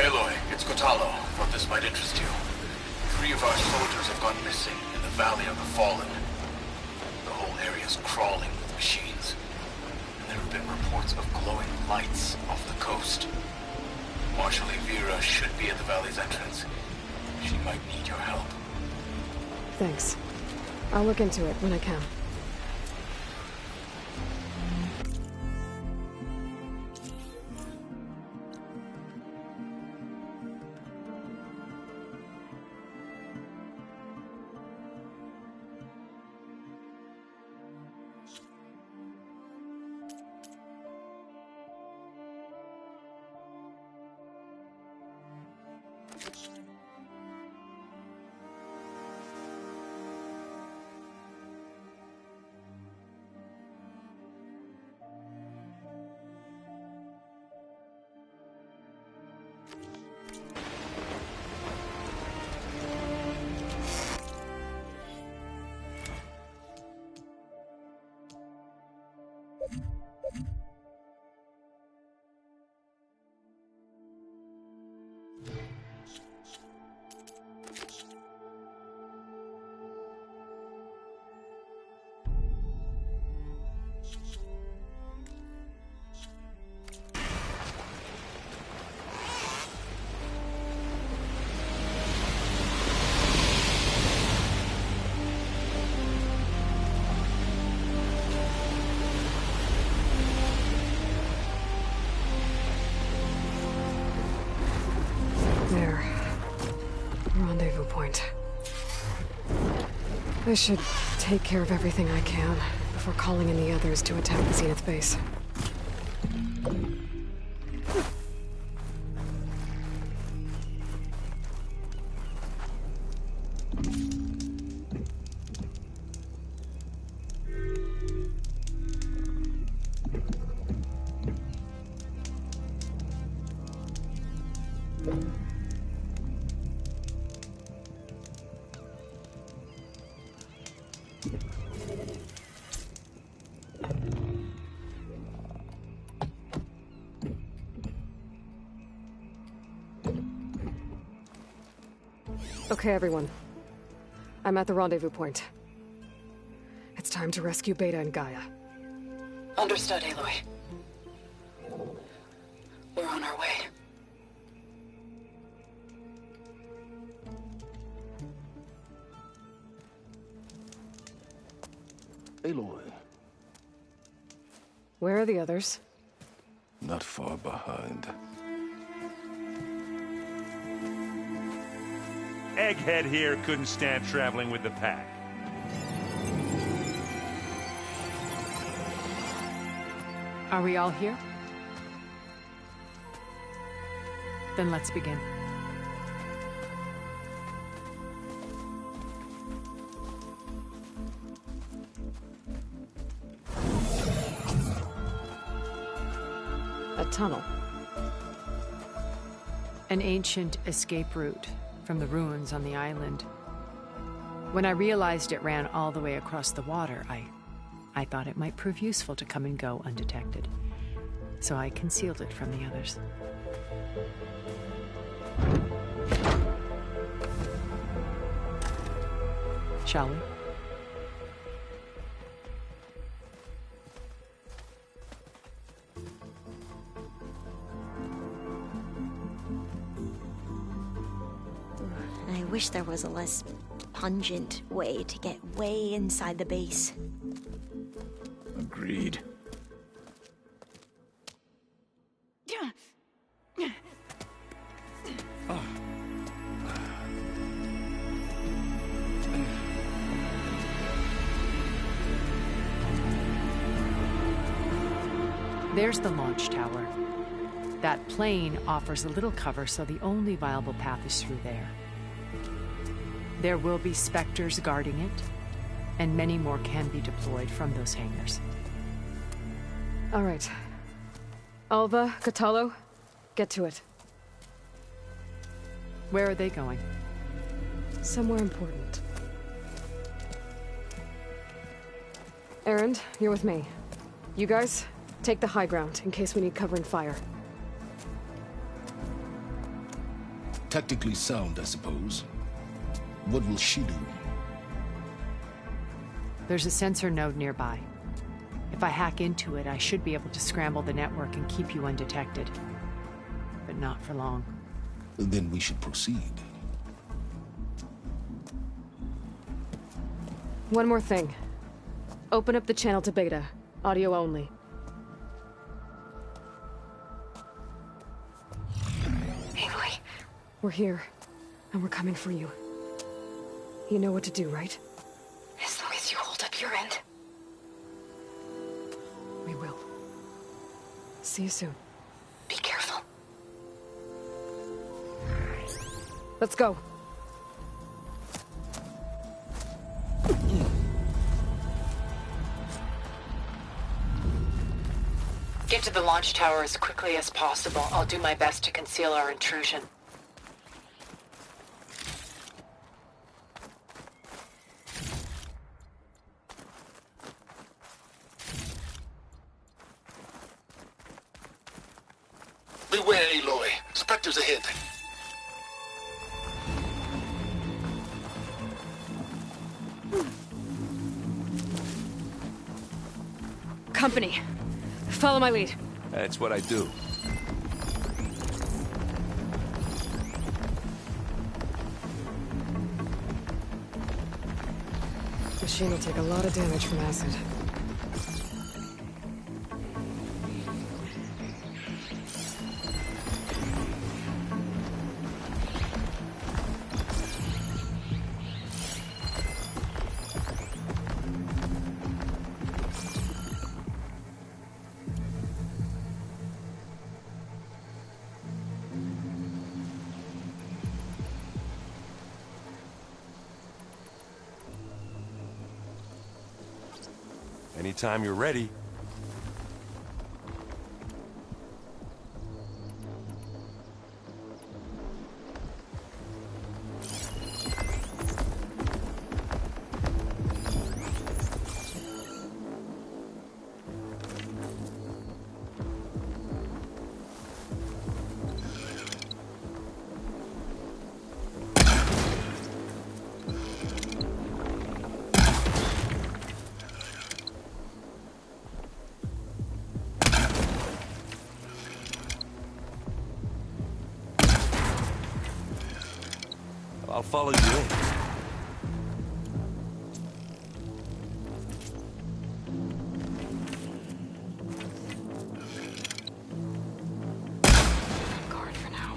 Aloy, it's Kotallo. Thought this might interest you. 3 of our soldiers have gone missing in the Valley of the Fallen. The whole area's crawling with machines. And there have been reports of glowing lights off the coast. Marshal Evira should be at the valley's entrance. She might need your help. Thanks. I'll look into it when I can. I should take care of everything I can before calling in the others to attack the Zenith base. Okay, everyone. I'm at the rendezvous point. It's time to rescue Beta and Gaia. Understood, Aloy. We're on our way. Aloy. Where are the others? Not far behind. Egghead here couldn't stand traveling with the pack. Are we all here? Then let's begin. A tunnel. An ancient escape route from the ruins on the island. When I realized it ran all the way across the water, I I thought it might prove useful to come and go undetected. So I concealed it from the others. Shall we? I wish there was a less pungent way to get way inside the base. Agreed. There's the launch tower. That plane offers a little cover, so the only viable path is through there. There will be Spectres guarding it, and many more can be deployed from those hangars. All right. Alva, Kotallo, get to it. Where are they going? Somewhere important. Erend, you're with me. You guys, take the high ground in case we need covering fire. Tactically sound, I suppose. What will she do? There's a sensor node nearby. If I hack into it, I should be able to scramble the network and keep you undetected. But not for long. Then we should proceed. One more thing. Open up the channel to Beta. Audio only. Aloy, we're here, and we're coming for you. You know what to do, right? As long as you hold up your end. We will. See you soon. Be careful. Let's go. Get to the launch tower as quickly as possible. I'll do my best to conceal our intrusion. Beware, Aloy. Spectres ahead. Company. Follow my lead. That's what I do. Machine will take a lot of damage from acid. Anytime you're ready. I'll follow you in. Guard for now.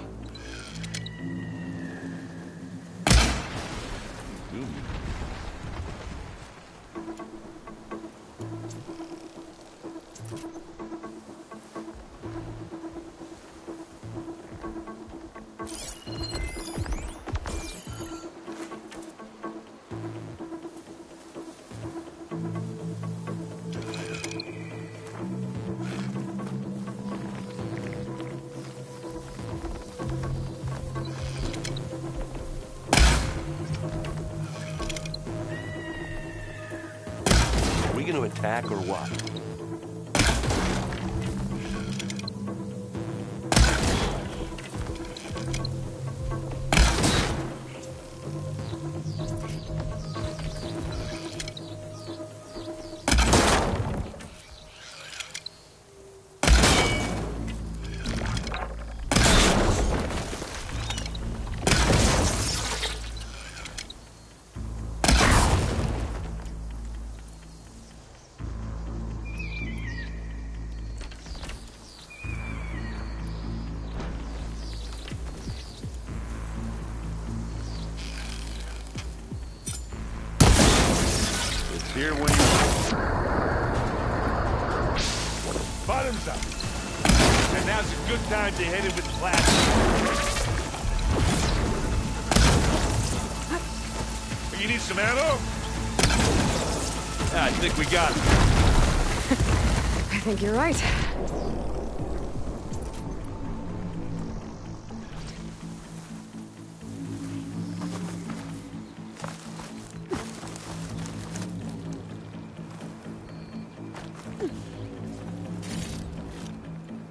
Are we going to attack or what? Here when you... Bottoms up. And now's a good time to hit it with plasma. You need some ammo? I think we got it. I think you're right.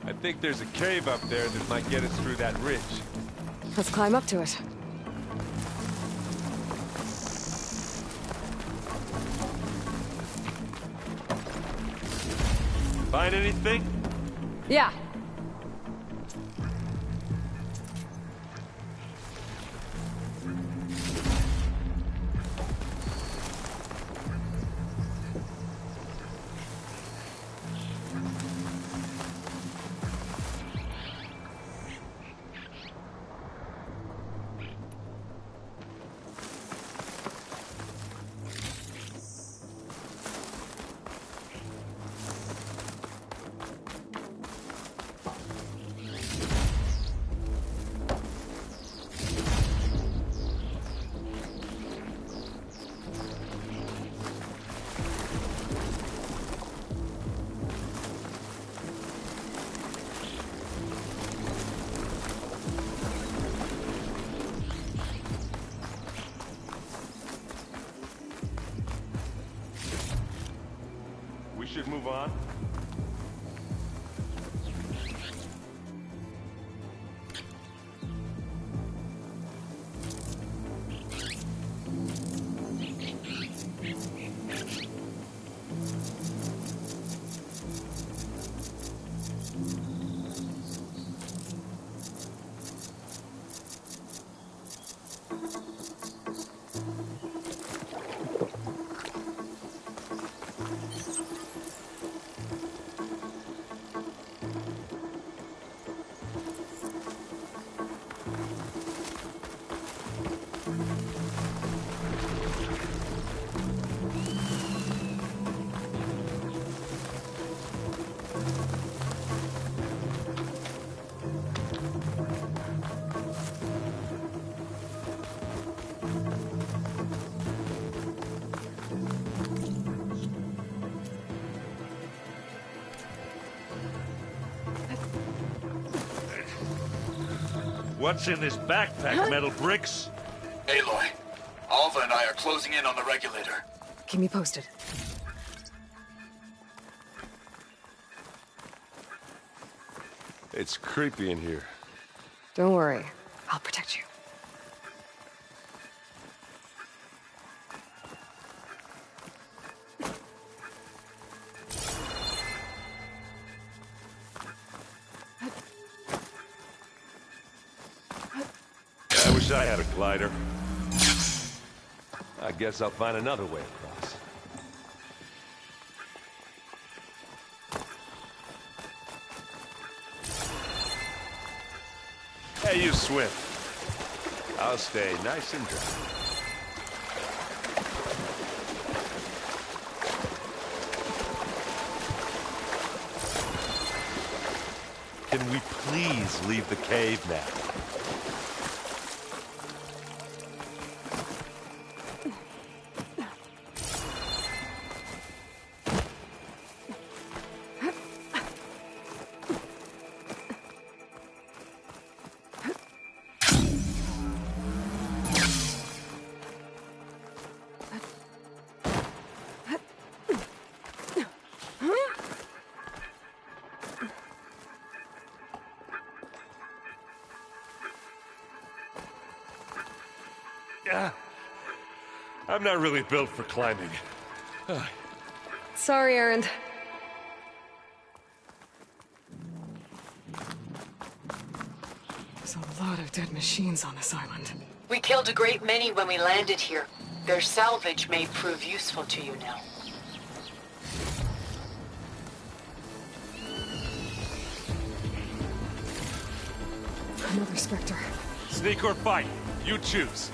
I think there's a cave up there that might get us through that ridge. Let's climb up to it. Find anything? Yeah. We should move on. What's in this backpack, metal bricks? Aloy, Alva and I are closing in on the regulator. Keep me posted. It's creepy in here. Don't worry. I'll protect you. I wish I had a glider. I guess I'll find another way across. Hey, you swim. I'll stay nice and dry. Can we please leave the cave now? I'm not really built for climbing. Sorry, Erend. There's a lot of dead machines on this island. We killed a great many when we landed here. Their salvage may prove useful to you now. Another Spectre. Sneak or fight, you choose.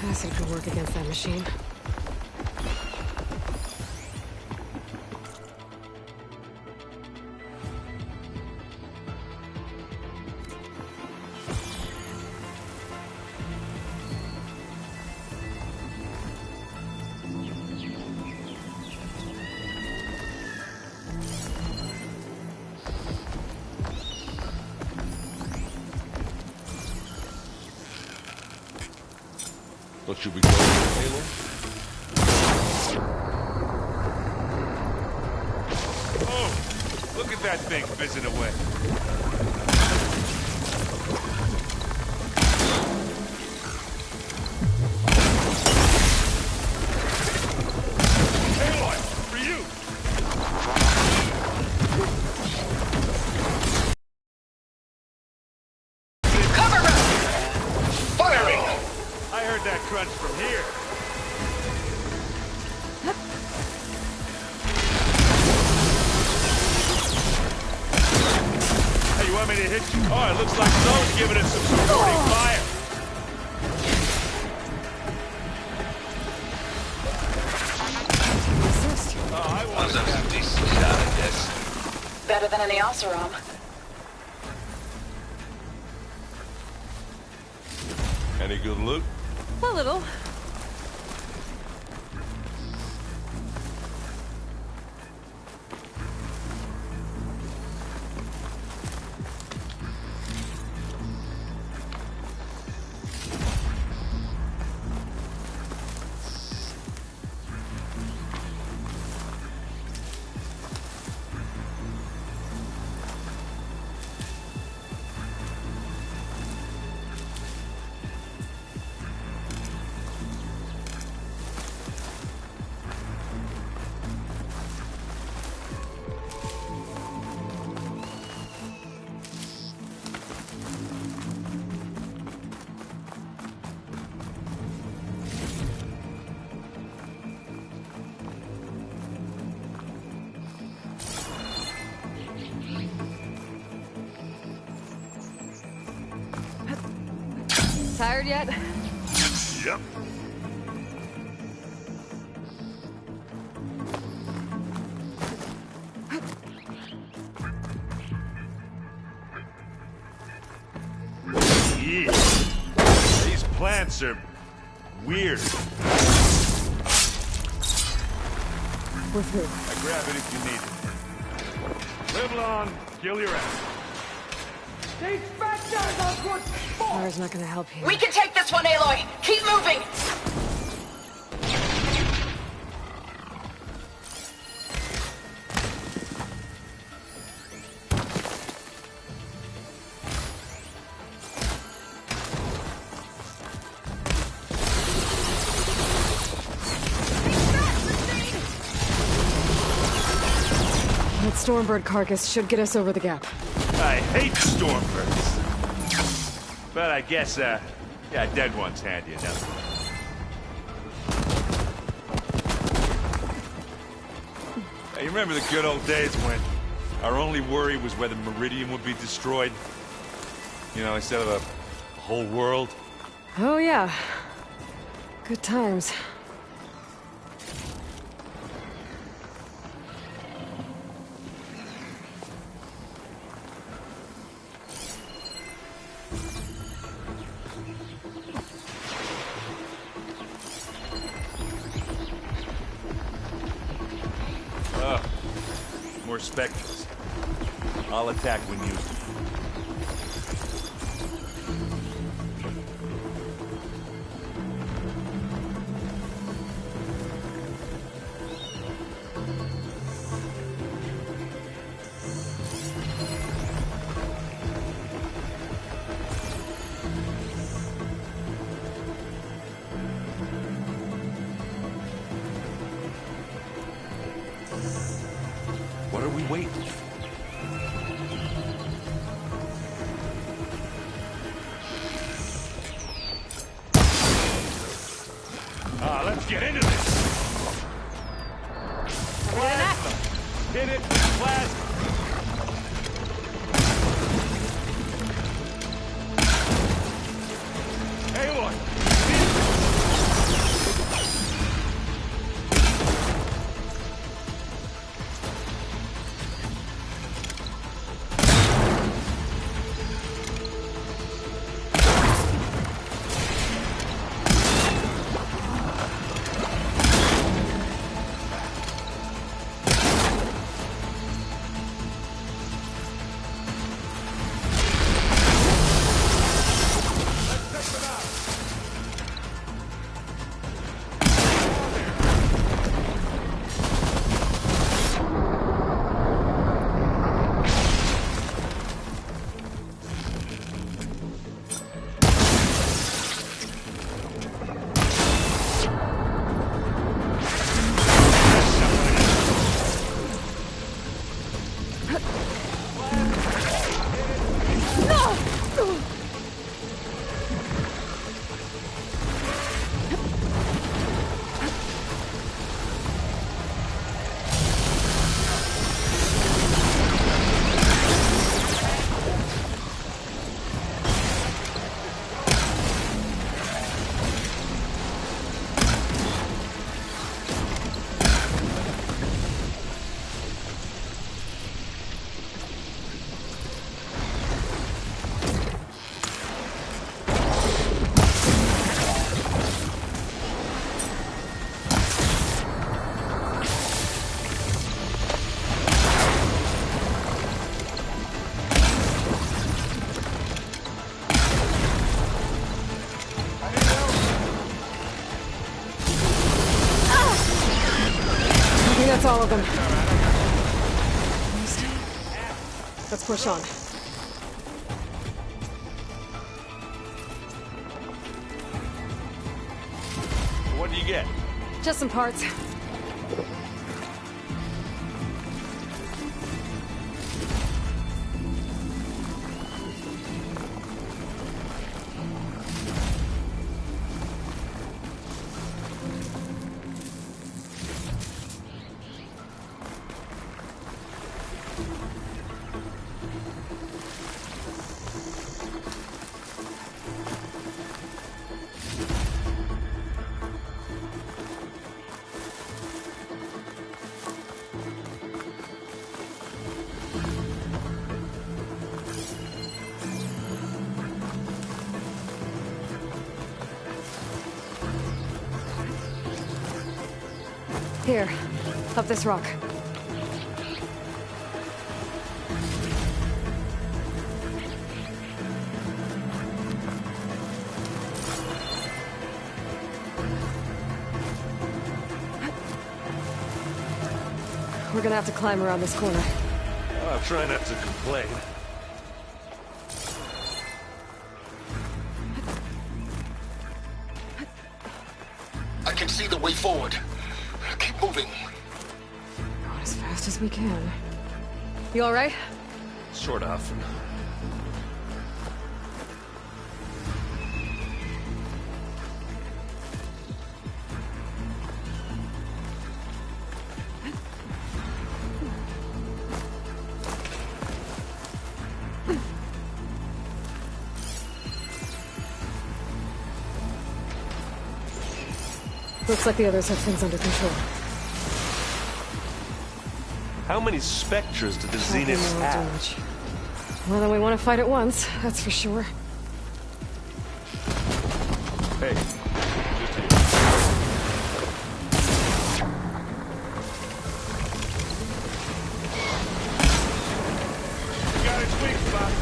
Acid could work against that machine. What should we go with, Halo? Oh, look at that thing fizzing away. Aloy, for you! Cover us! Firing! I heard that crunch from here. Hey, you want me to hit you? Oh, it looks like Zoe's giving us some supporting fire. Oh, I want a decent shot, I guess. Better than any Oseram. Any good loot? A little. Tired yet? Yep. Yeah. These plants are weird. With who? I grab it if you need it. Live long, kill your ass. These Spectres are good sport! Fire's not gonna help you. We can take this one, Aloy! Keep moving! That Stormbird carcass should get us over the gap. I hate Stormbirds. But I guess, yeah, dead one's handy enough. Hey, you remember the good old days when our only worry was whether Meridian would be destroyed? You know, instead of a whole world? Oh yeah. Good times. More Spectres. I'll attack when used. What are we waiting for? Let's get into this! Plasma! Hit it with plasma! Aloy! That's all of them. Let's push on. What do you get? Just some parts. Here, up this rock. We're gonna have to climb around this corner. I'll try not to complain. I can see the way forward. Keep moving. Going as fast as we can. You all right? Sort of. Looks like the others have things under control. How many Spectres did the Zeniths have? More than we want to fight at once, that's for sure. Hey. Got its weak spot.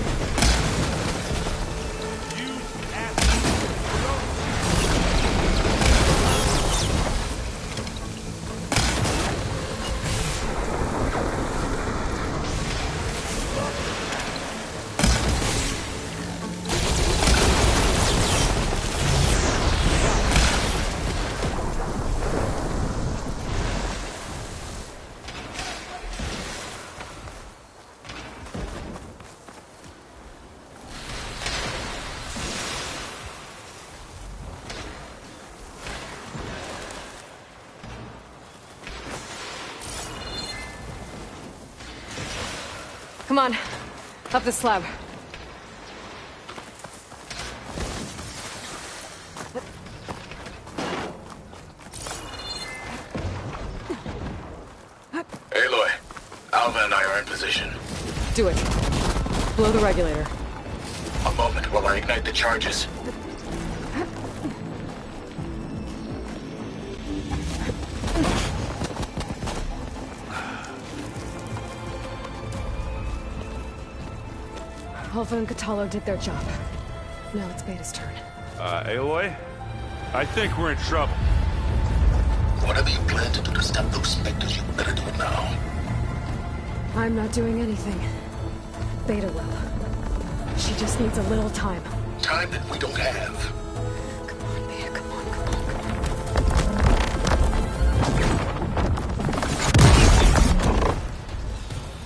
Come on. Up the slab. Aloy, Alva and I are in position. Do it. Blow the regulator. A moment while I ignite the charges. Alva and Kotallo did their job. Now it's Beta's turn. Aloy? I think we're in trouble. Whatever you plan to do to stop those specters, you better do it now. I'm not doing anything. Beta will. She just needs a little time. Time that we don't have. Come on, Beta, come on, come on.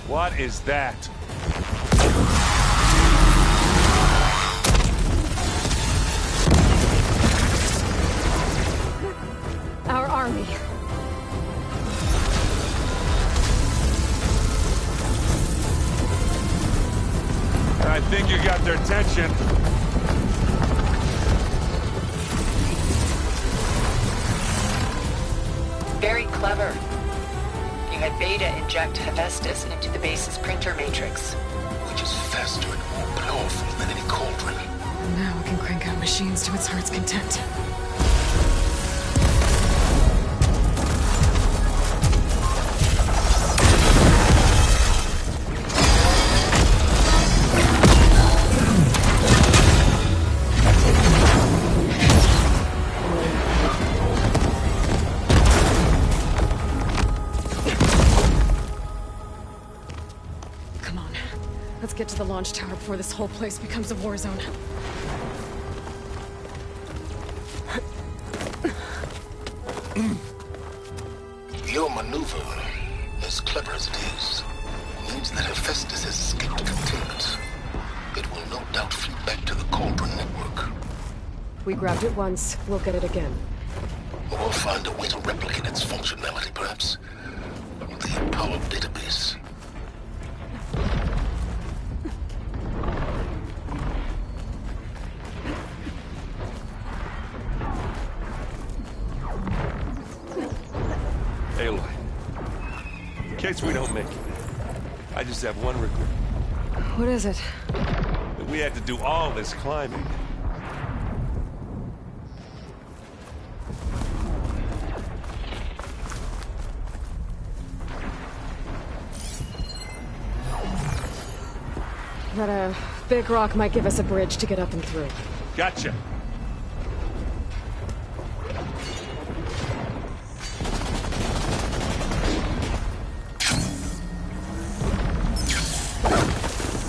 What is that? Our army. I think you got their attention. Very clever. You had Beta inject Hephaestus into the base's printer matrix. Which is faster and more powerful than any cauldron. Now it can crank out machines to its heart's content. Get to the launch tower before this whole place becomes a war zone. Your maneuver, as clever as it is, means that Hephaestus has escaped containment. It will no doubt flee back to the Cauldron network. We grabbed it once, we'll get it again. We'll find a way to replicate its functionality, perhaps. The Apollo database. Aloy, in case we don't make it, I just have one regret. What is it? That we had to do all this climbing. That big rock might give us a bridge to get up and through. Gotcha.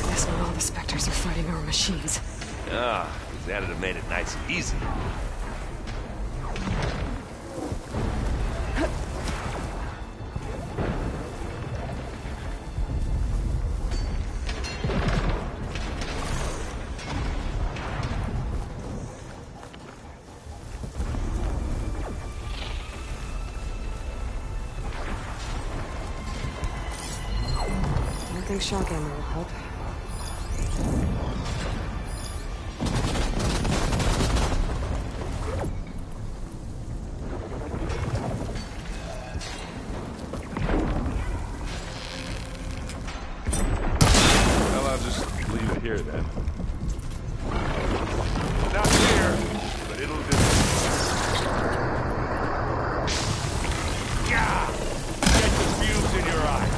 Guess not all the Spectres are fighting our machines. Ah, that'd have made it nice and easy. I think shock ammo will help. Well, I'll just leave it here then. Not here, but it'll do. Yeah! Get the fumes in your eye.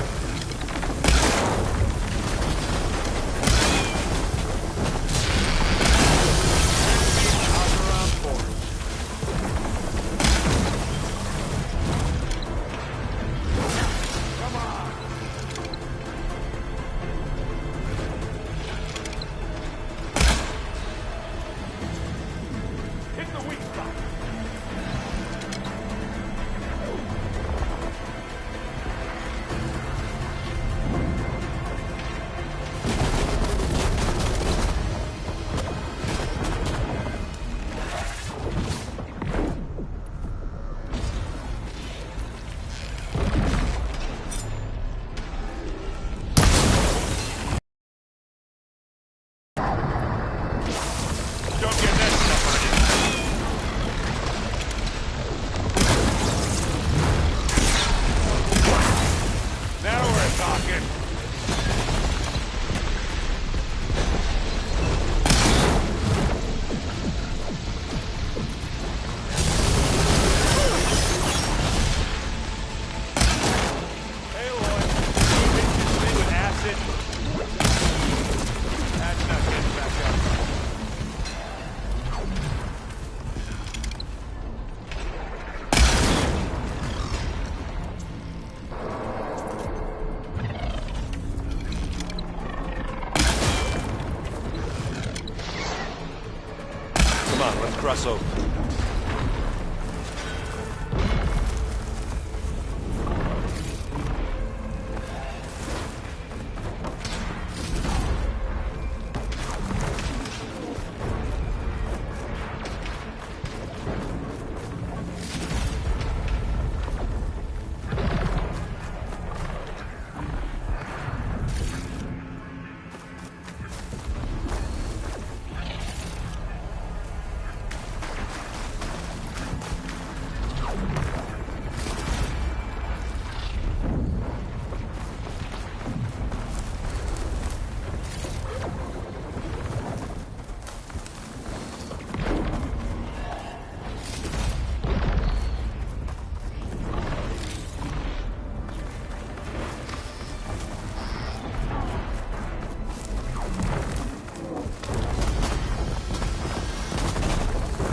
cross over.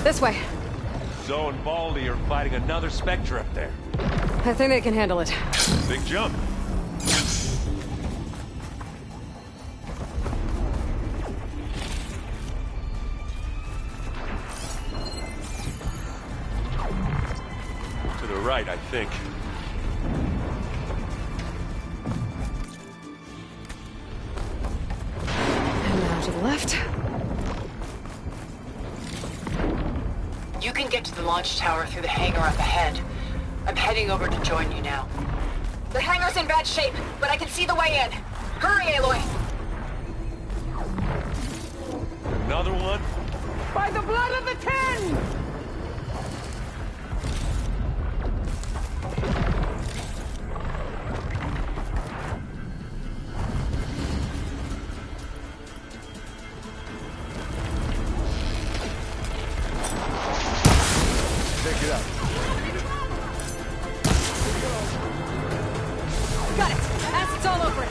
This way. Zoe and Baldy are fighting another Spectre up there. I think they can handle it. Big jump. To the right, I think. And now to the left. You can get to the launch tower through the hangar up ahead. I'm heading over to join you now. The hangar's in bad shape, but I can see the way in. Hurry, Aloy! Another one? By the blood of the Ten! Take it out. Got it! Acid's all over it!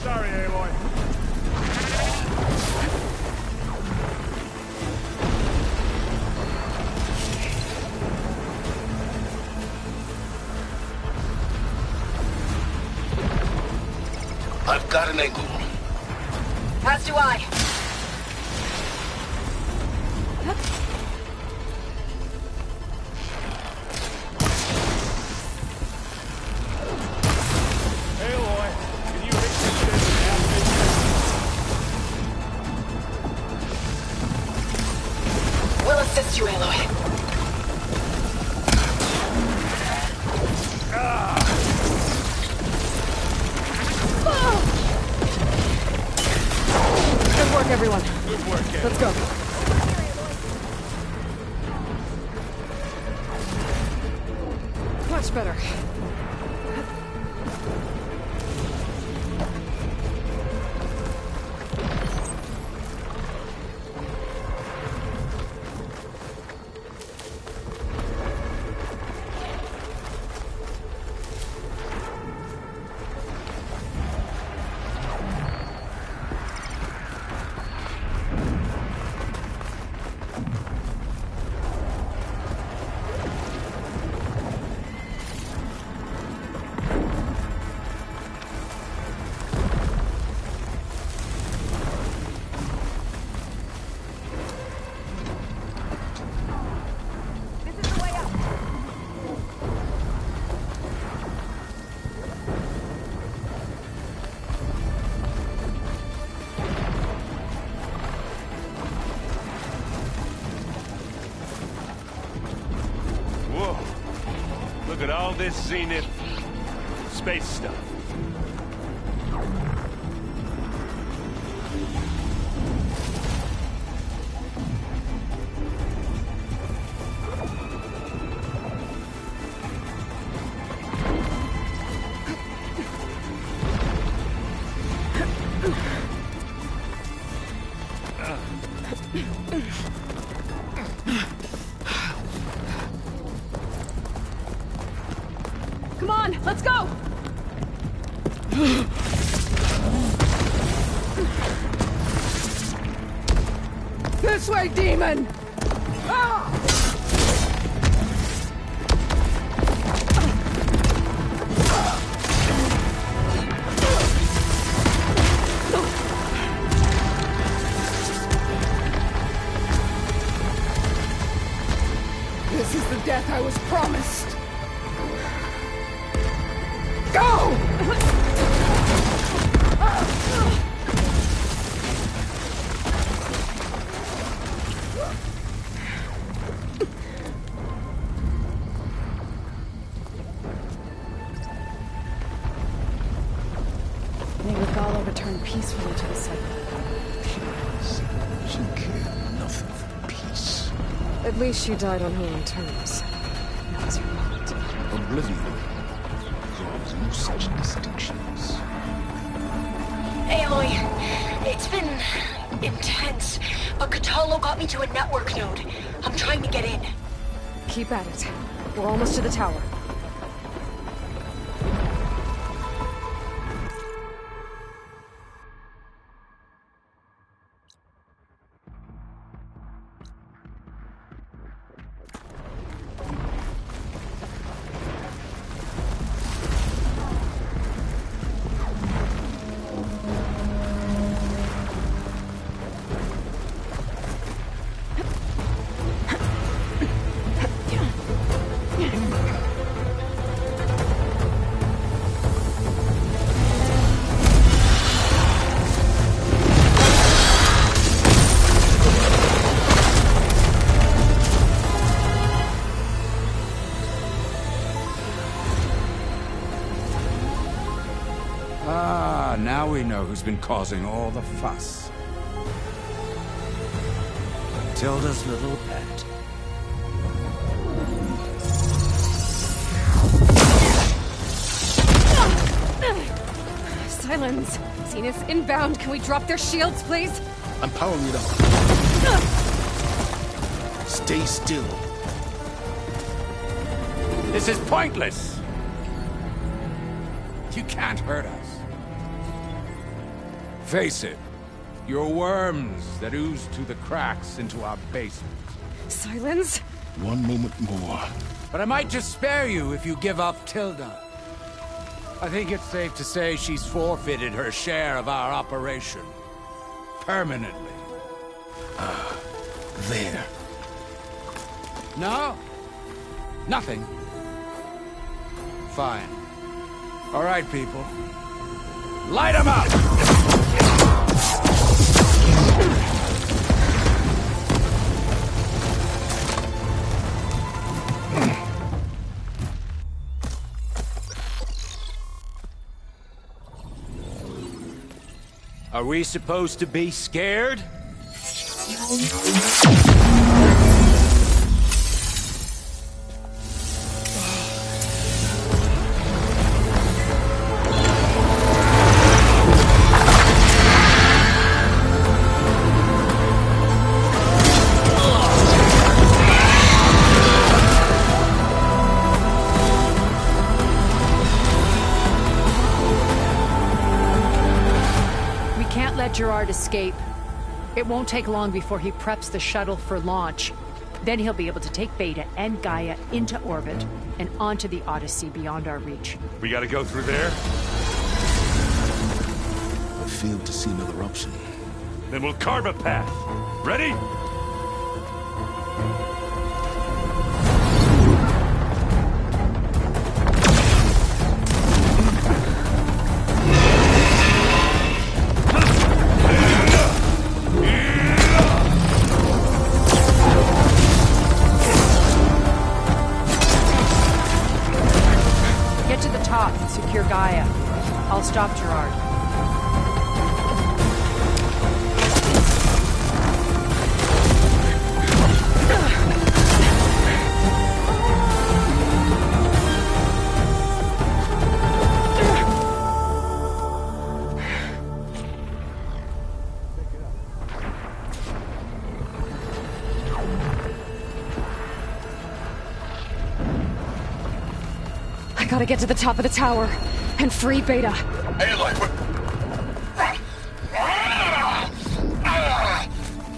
Sorry, Aloy. I've got an angle. As do I. Aloy, can you hit this shit half? We'll assist you, Aloy. Good work, everyone. Good work, Aloy. Let's go. Much better. Whoa. Look at all this Zenith space stuff. Come on, let's go! This way, demon! Ah! This is the death I was promised. Go! May Regalla return peacefully to the cycle. She cared nothing for peace. At least she died on her own terms. That was her moment. Oblivion draws no such distinctions. Aloy, it's been intense, but Kotallo got me to a network node. I'm trying to get in. Keep at it. We're almost to the tower. Now we know who's been causing all the fuss. Tilda's little pet. Silence! Zenith inbound. Can we drop their shields, please? I'm powering it up. Stay still. This is pointless! You can't hurt us. Face it, you're worms that ooze through the cracks into our basement. Silence? One moment more. But I might just spare you if you give up Tilda. I think it's safe to say she's forfeited her share of our operation. Permanently. There. No? Nothing. Fine. All right, people. Light 'em up! Are we supposed to be scared? Gerard escape. It won't take long before he preps the shuttle for launch. Then he'll be able to take Beta and Gaia into orbit and onto the Odyssey beyond our reach. We gotta go through there? I failed to see another option. Then we'll carve a path. Ready? Secure Gaia. I'll stop Gerard. I gotta get to the top of the tower and free Beta. Aloy,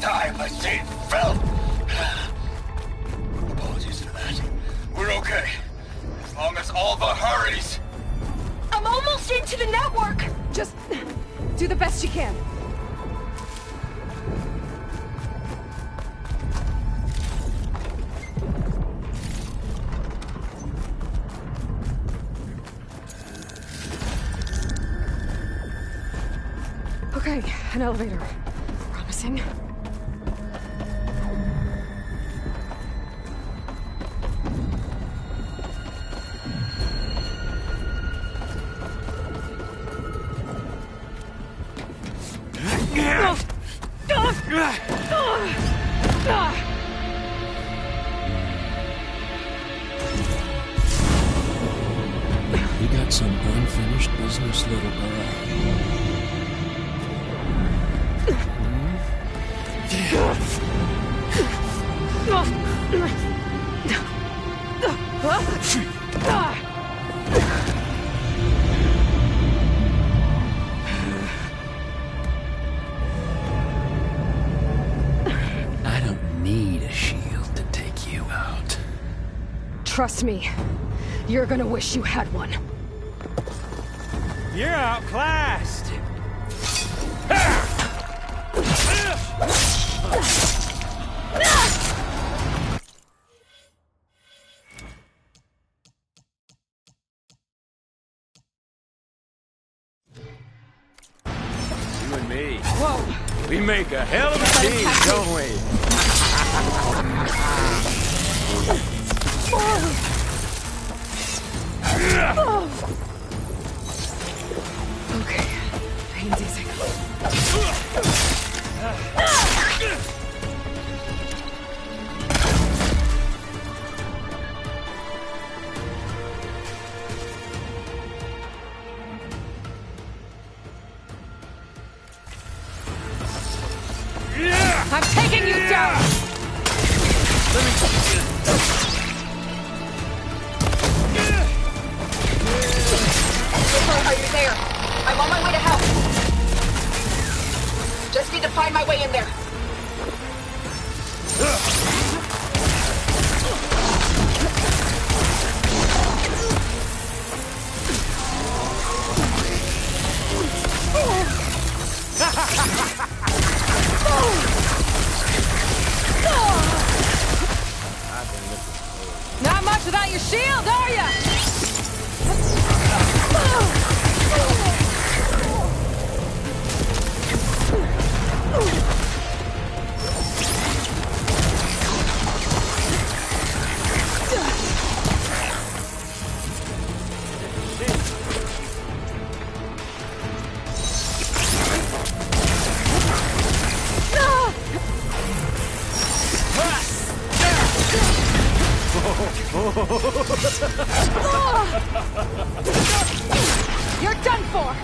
time machine fell. Apologies for that. We're okay. As long as Alva hurries. I'm almost into the network! Just do the best you can. Okay, an elevator. Promising. You got some unfinished business, little girl. I don't need a shield to take you out. Trust me, you're gonna wish you had one. You're outclassed. You and me. Whoa! We make a hell of a team, don't we? Okay, pain's easing. I'm taking you down! Are you there? I'm on my way to help. Just need to find my way in there. Not much without your shield, are ya? You're done for!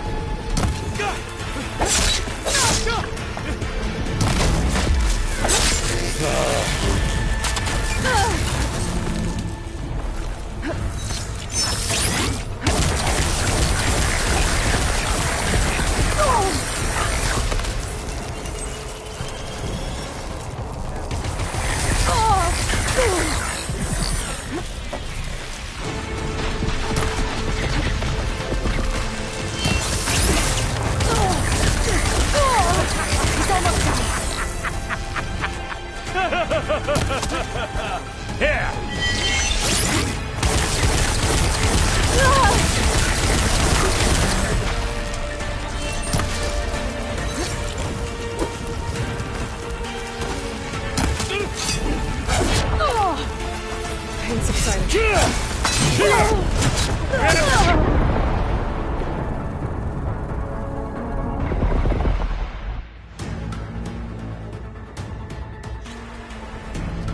Pain's exciting.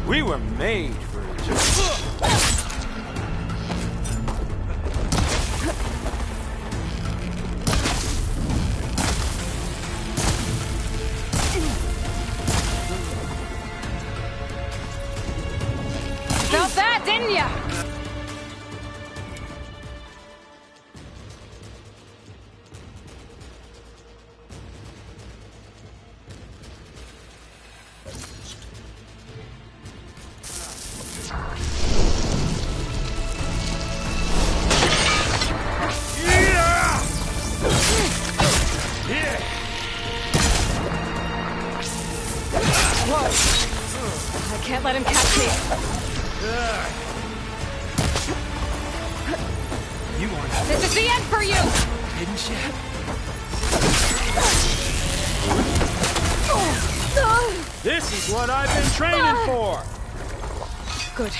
We were made for each other. Felt that, didn't ya? I can't let him catch me. You want This is the end for you! didn't you? This is what I've been training for! Good.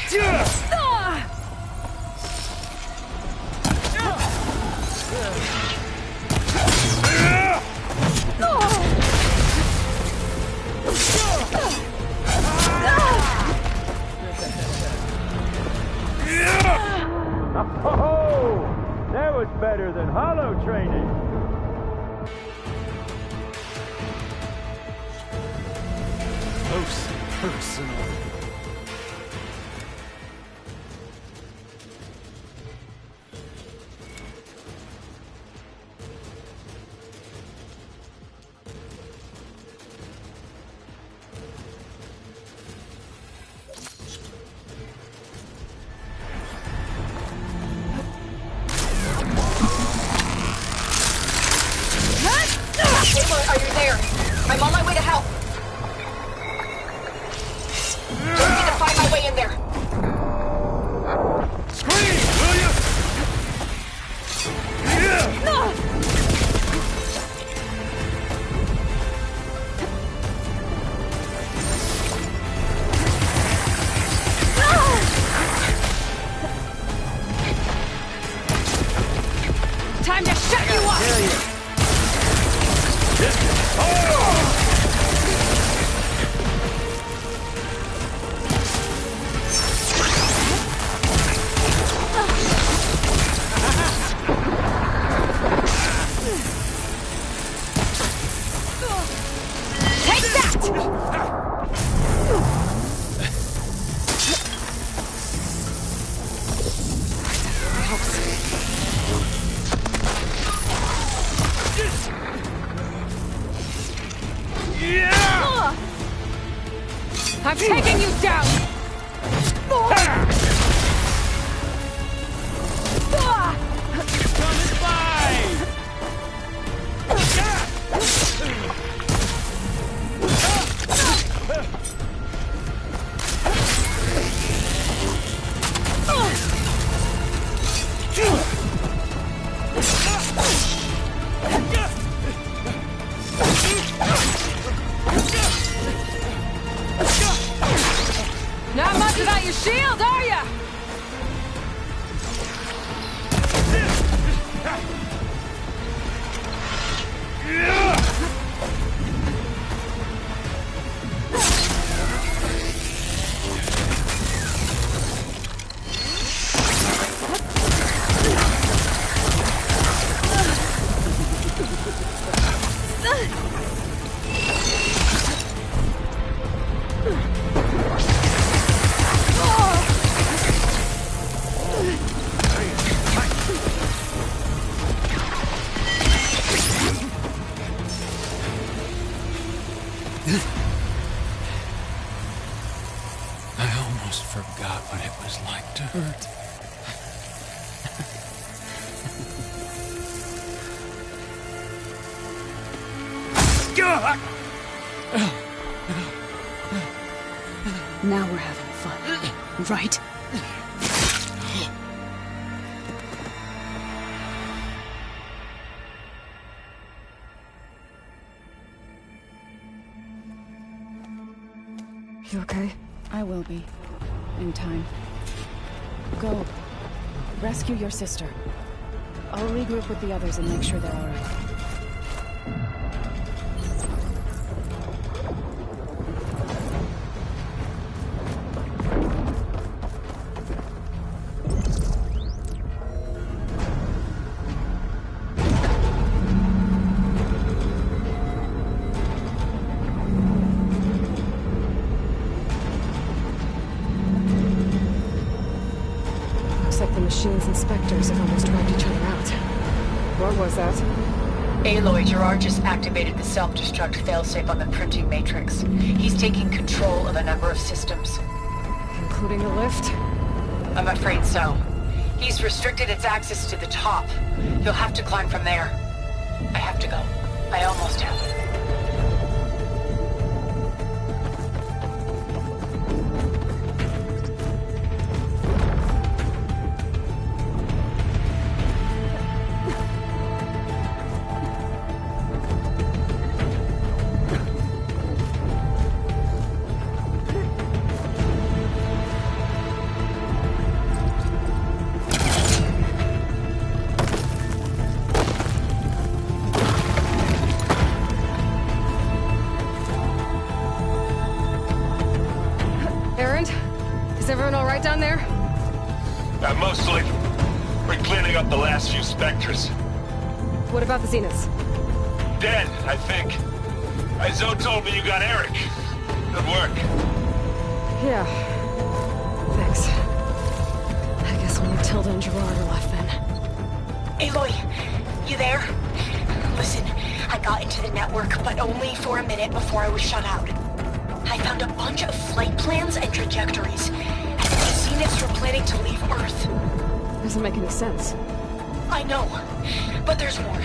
Oh, that was better than hollow training. Close personal. Aloy, are you there? I'm on my way to help. Just need to find my way in there. Scream, will you? Time to shut you up! Take that! I'm taking you down! Not much without your shield, are ya? I almost forgot what it was like to hurt. Now we're having fun, right? You okay? I will be. In time. Go. Rescue your sister. I'll regroup with the others and make sure they're alright. Looks like the machines and Spectres have almost wiped each other out. What was that? Aloy, Gerard just activated the self-destruct failsafe on the printing matrix. He's taking control of a number of systems. Including the lift? I'm afraid so. He's restricted its access to the top. You'll have to climb from there. I have to go. I almost have. Is everyone all right down there? Mostly. We're cleaning up the last few specters. What about the Zeniths? Dead, I think. Zoe told me you got Eric. Good work. Yeah. Thanks. I guess only Tilda and Gerard are left then. Aloy, you there? Listen, I got into the network, but only for a minute before I was shut out. I found a bunch of flight plans and trajectories. And the Zeniths were planning to leave Earth. Doesn't make any sense. I know, but there's more.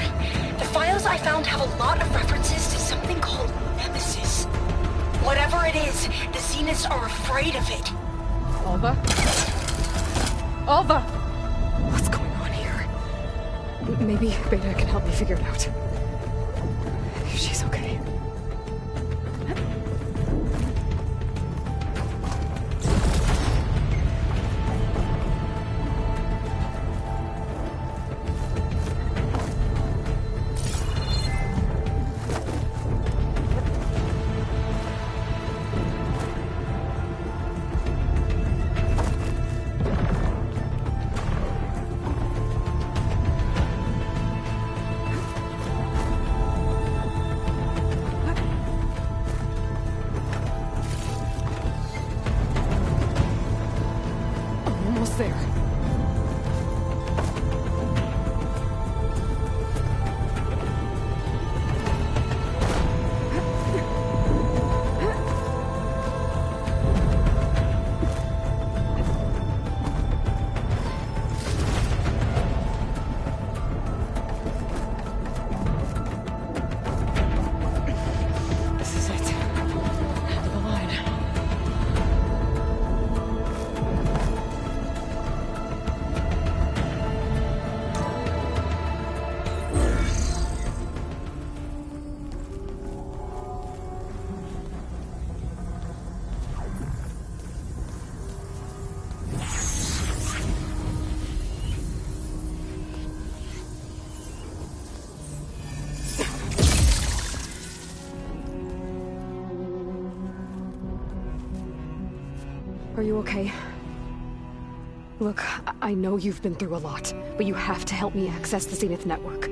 The files I found have a lot of references to something called Nemesis. Whatever it is, the Zeniths are afraid of it. Alva? Alva! What's going on here? Maybe Beta can help me figure it out. If she's okay. There. This is it. End of the line. Are you okay? Look, I know you've been through a lot, but you have to help me access the Zenith network.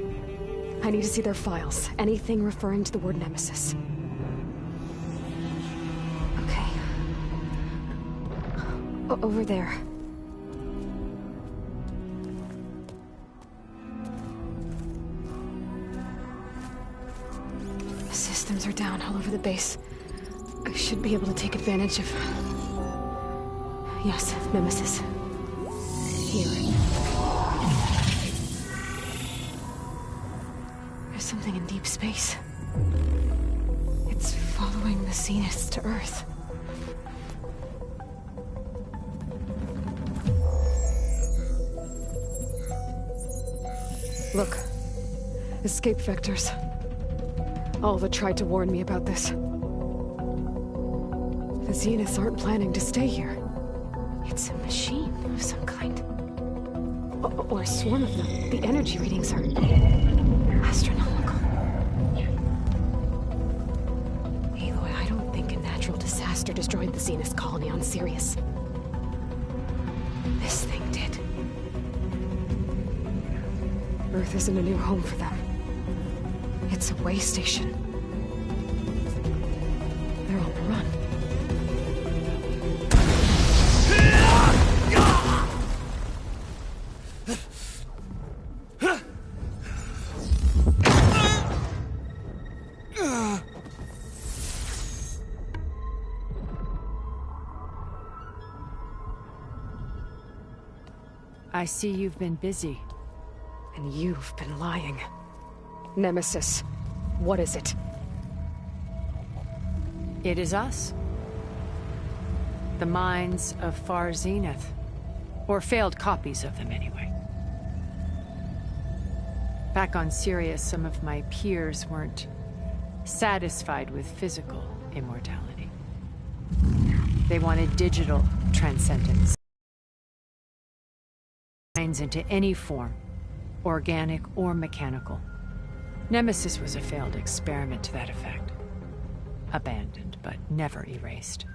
I need to see their files, anything referring to the word Nemesis. Okay. Over there. The systems are down all over the base. I should be able to take advantage of... Yes, Nemesis. Here. There's something in deep space. It's following the Zeniths to Earth. Look. Escape vectors. Alva tried to warn me about this. The Zeniths aren't planning to stay here. It's a machine of some kind. Or a swarm of them. The energy readings are... astronomical. Aloy, I don't think a natural disaster destroyed the Zenith colony on Sirius. This thing did. Earth isn't a new home for them. It's a way station. They're on the run. I see you've been busy. And you've been lying. Nemesis, what is it? It is us. The minds of Far Zenith. Or failed copies of them, anyway. Back on Sirius, some of my peers weren't satisfied with physical immortality. They wanted digital transcendence. Minds into any form, organic or mechanical. Nemesis was a failed experiment to that effect. Abandoned, but never erased.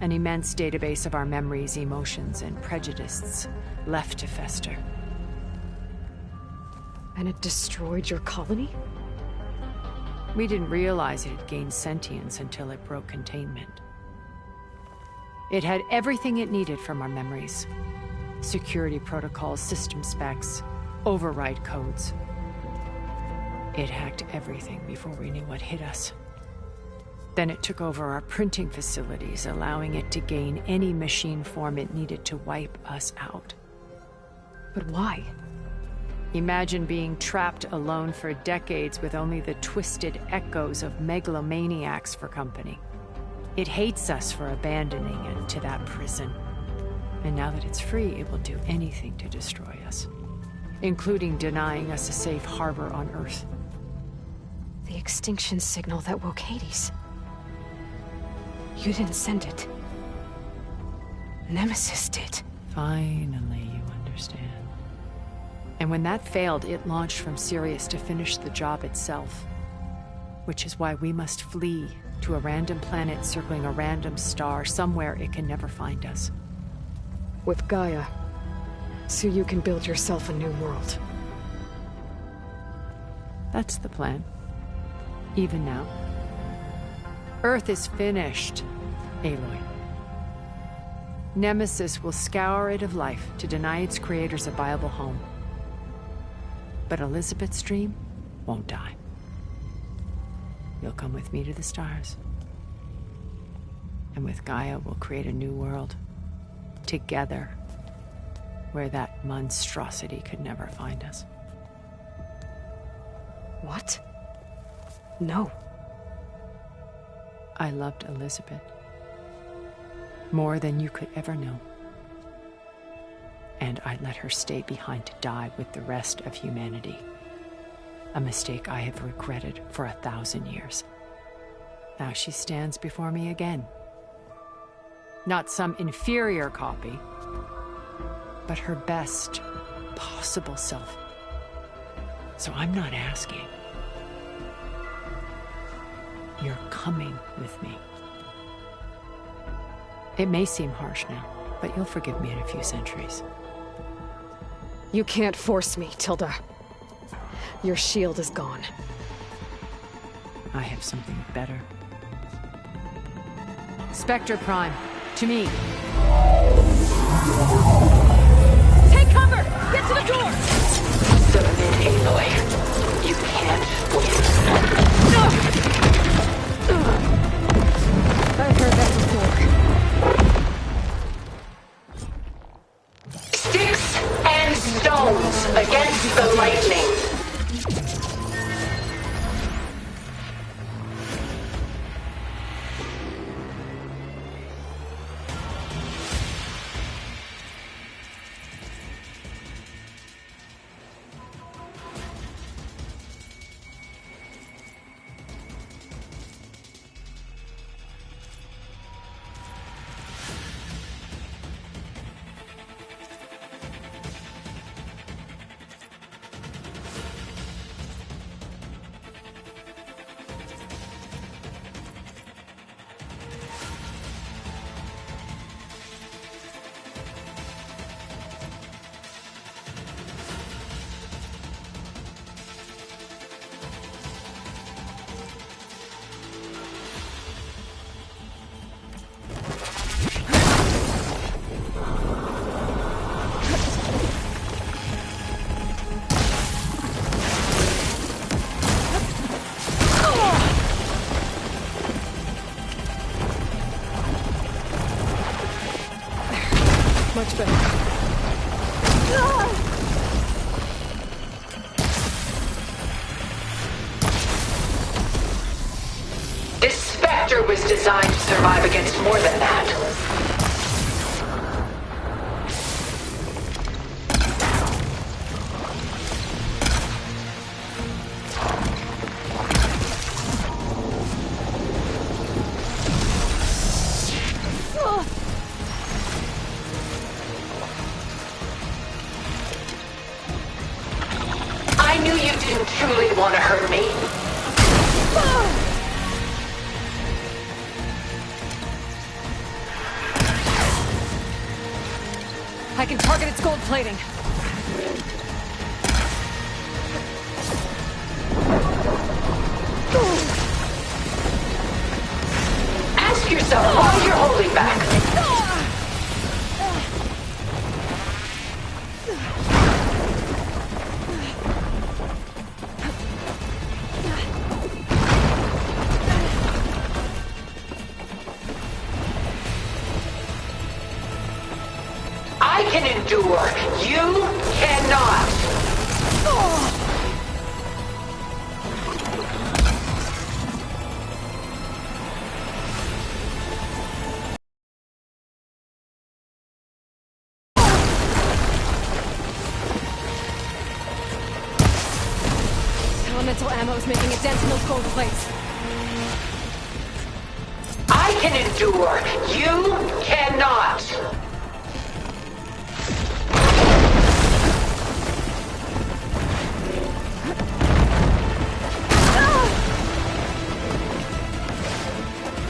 An immense database of our memories, emotions, and prejudices left to fester. And it destroyed your colony? We didn't realize it had gained sentience until it broke containment. It had everything it needed from our memories. Security protocols, system specs, override codes. It hacked everything before we knew what hit us. Then it took over our printing facilities, allowing it to gain any machine form it needed to wipe us out. But why? Imagine being trapped alone for decades with only the twisted echoes of megalomaniacs for company. It hates us for abandoning it to that prison. And now that it's free, it will do anything to destroy us, including denying us a safe harbor on Earth. The extinction signal that woke Hades. You didn't send it. Nemesis did. Finally, you understand. And when that failed, it launched from Sirius to finish the job itself. Which is why we must flee to a random planet circling a random star, somewhere it can never find us. With Gaia, so you can build yourself a new world. That's the plan. Even now. Earth is finished, Aloy. Nemesis will scour it of life to deny its creators a viable home. But Elizabeth's dream won't die. You'll come with me to the stars. And with Gaia, we'll create a new world. Together. Where that monstrosity could never find us. What? No. I loved Elizabeth. More than you could ever know. And I let her stay behind to die with the rest of humanity. A mistake I have regretted for 1,000 years. Now she stands before me again. Not some inferior copy, but her best possible self. So I'm not asking. You're coming with me. It may seem harsh now, but you'll forgive me in a few centuries. You can't force me, Tilda. Your shield is gone. I have something better. Spectre Prime, to me. Take cover! Get to the door! Submit, Aloy. You can't win. I've heard that before. Sticks and stones against the lightning. Much better. This Spectre was designed to survive against more than that. I knew you didn't truly want to hurt me. I can target its gold plating. Ask yourself why you're holding back. I can endure. You cannot. Elemental ammo is making a dent in those gold plates. I can endure. You cannot.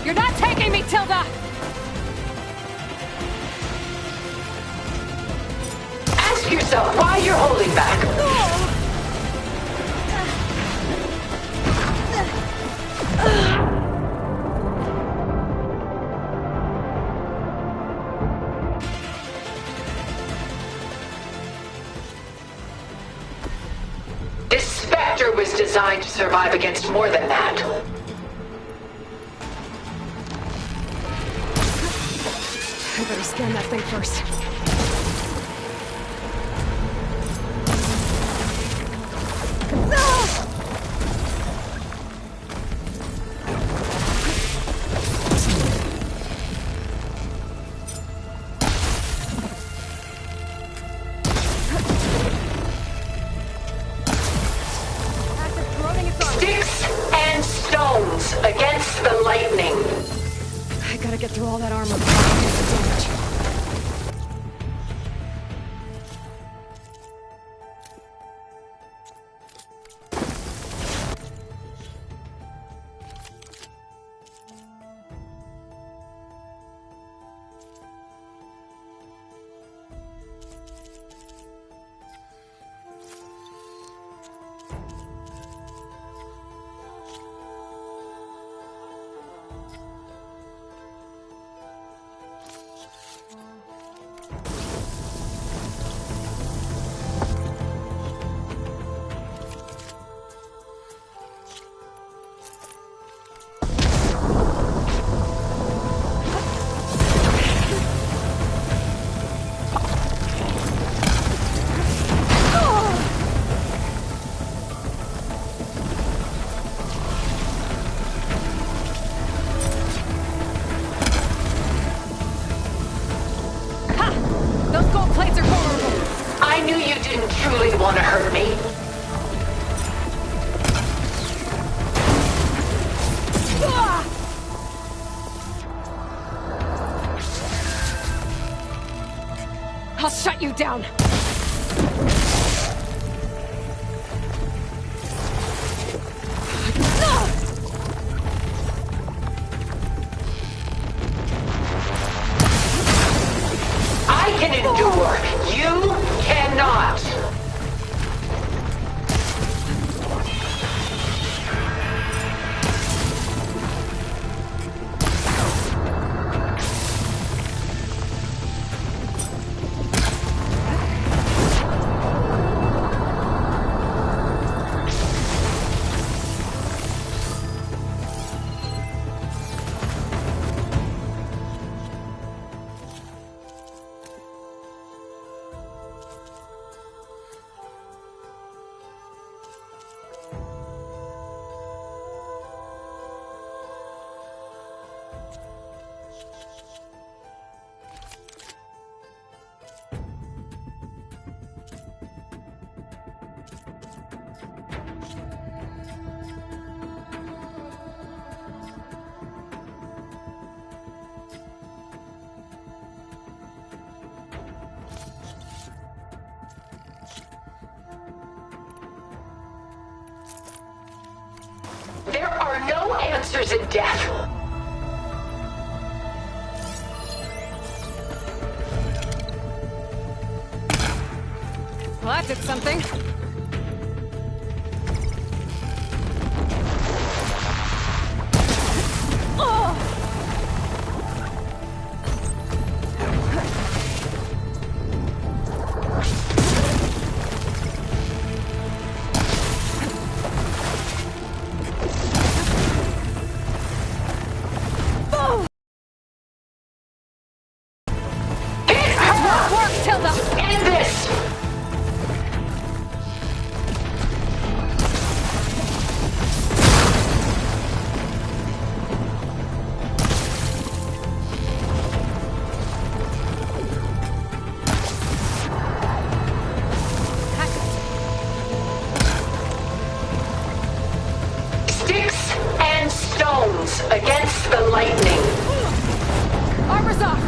You're not taking me, Tilda! Ask yourself why you're holding back. This Spectre was designed to survive against more than that. I better scan that thing first. Sticks and stones against the lightning. I gotta get through all that armor before I get the damage. I knew you didn't truly want to hurt me. I'll shut you down. I can endure. You cannot. There are no answers in death. it something? Against the lightning. Armor's off!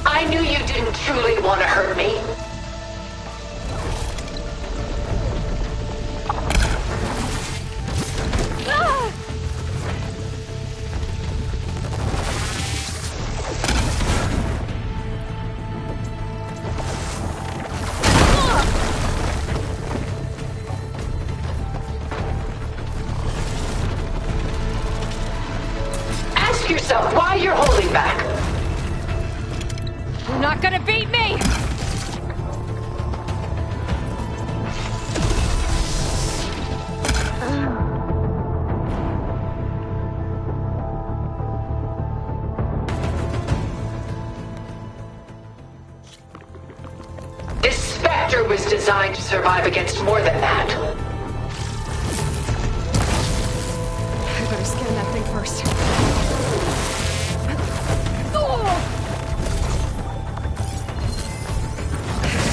I knew you didn't truly want to hurt me. Ask yourself why you're holding back. You're not gonna beat me! This Spectre was designed to survive against more than that. I better scan that thing first.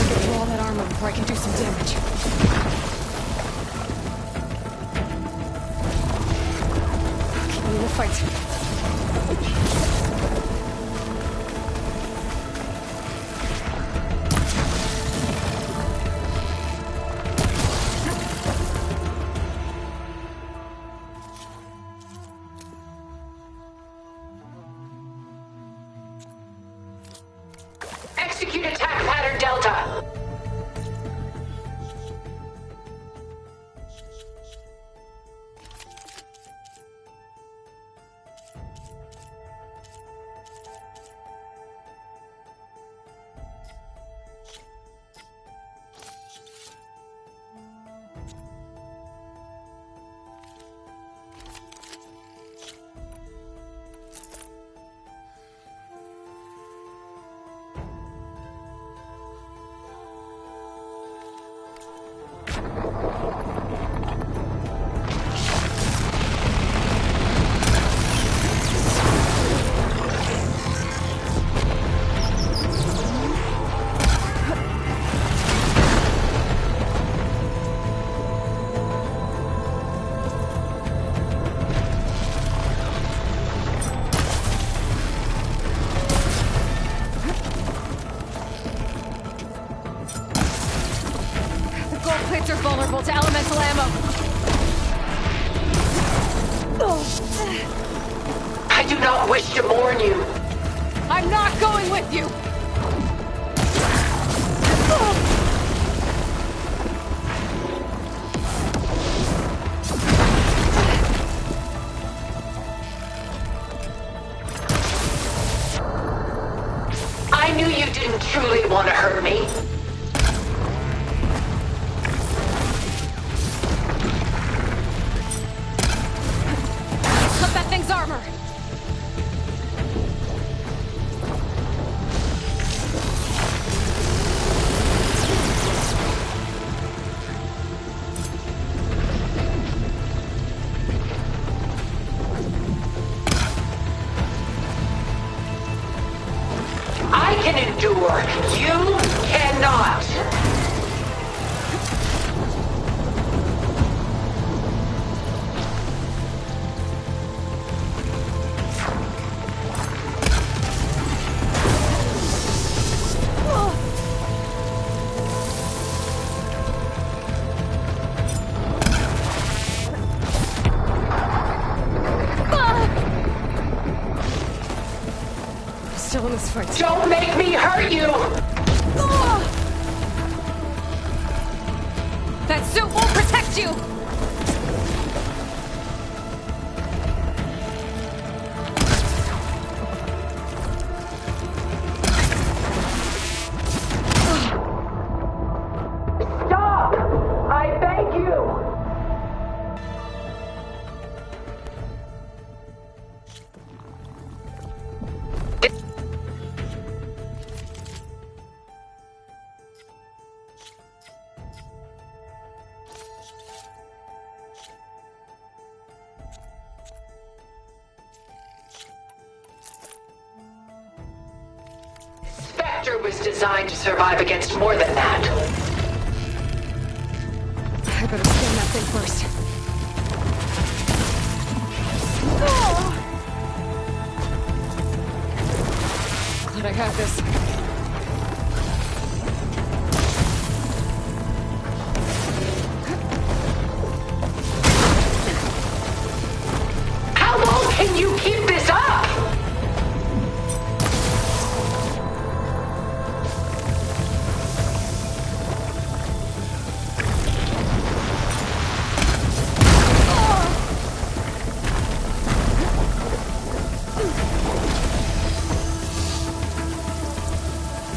Get through all that armor before I can do some damage. Keep me in the fight. Execute attack pattern Delta. Gold plates are vulnerable to elemental ammo. I do not wish to mourn you. I'm not going with you! I knew you didn't truly want to hurt me. Cut that thing's armor! I can endure. You cannot. this fight. Don't make me hurt you! That suit won't protect you! Stop! I beg you! Spectre was designed to survive against more than that. I better scan that thing first. Glad I have this. How long can you keep this up?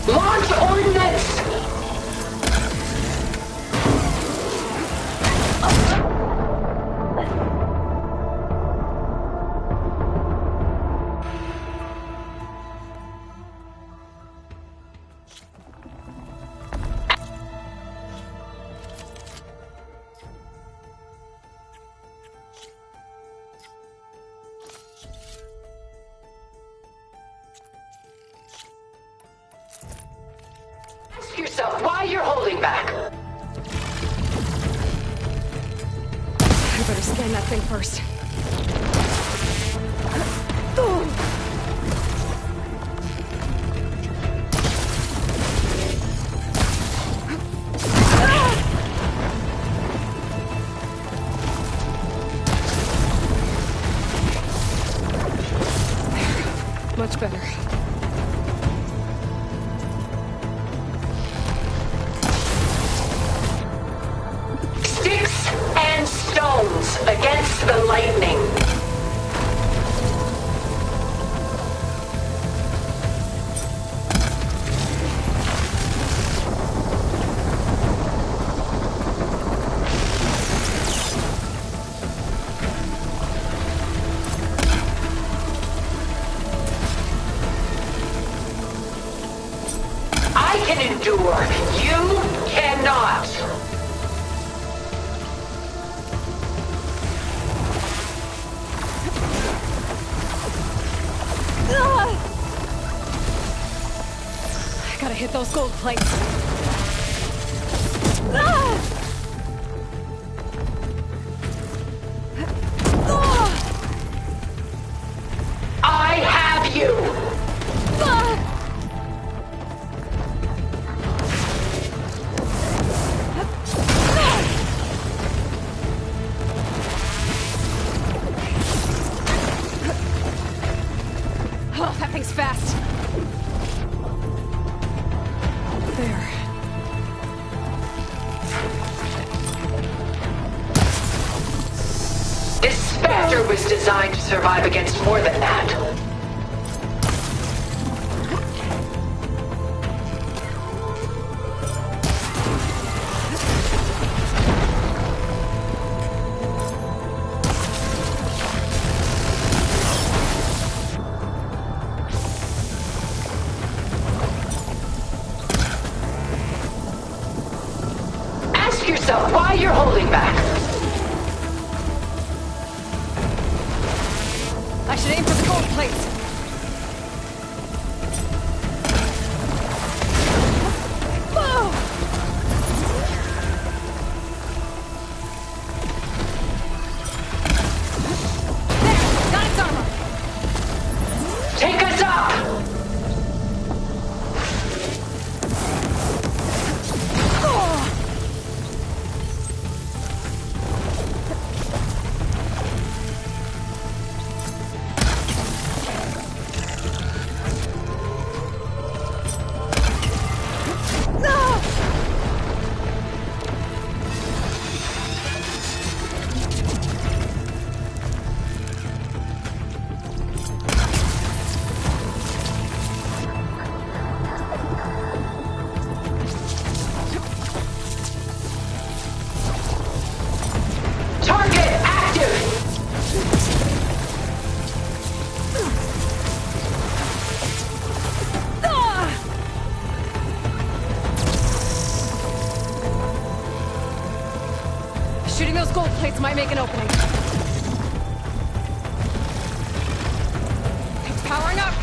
Launch ordnance! Ask yourself why you're holding back. I better scan that thing first. Much better. Sticks and stones against the lightning. I can endure. You cannot. I gotta hit those gold plates. I have you. Oh, that thing's fast. There. This Spectre was designed to survive against more than that. Ask yourself why you're holding back. I should aim for the gold plates. There! Got its armor! Take us up! plates might make an opening. It's powering up!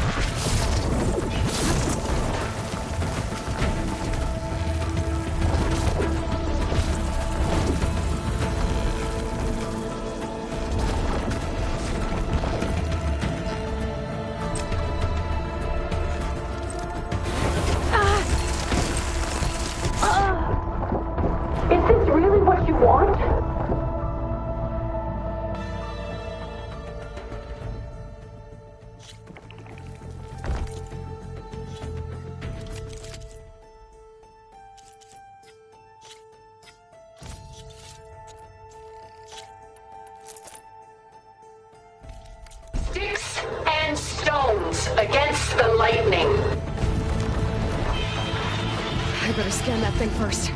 Is this really what you want? Sticks and stones against the lightning. I better scan that thing first.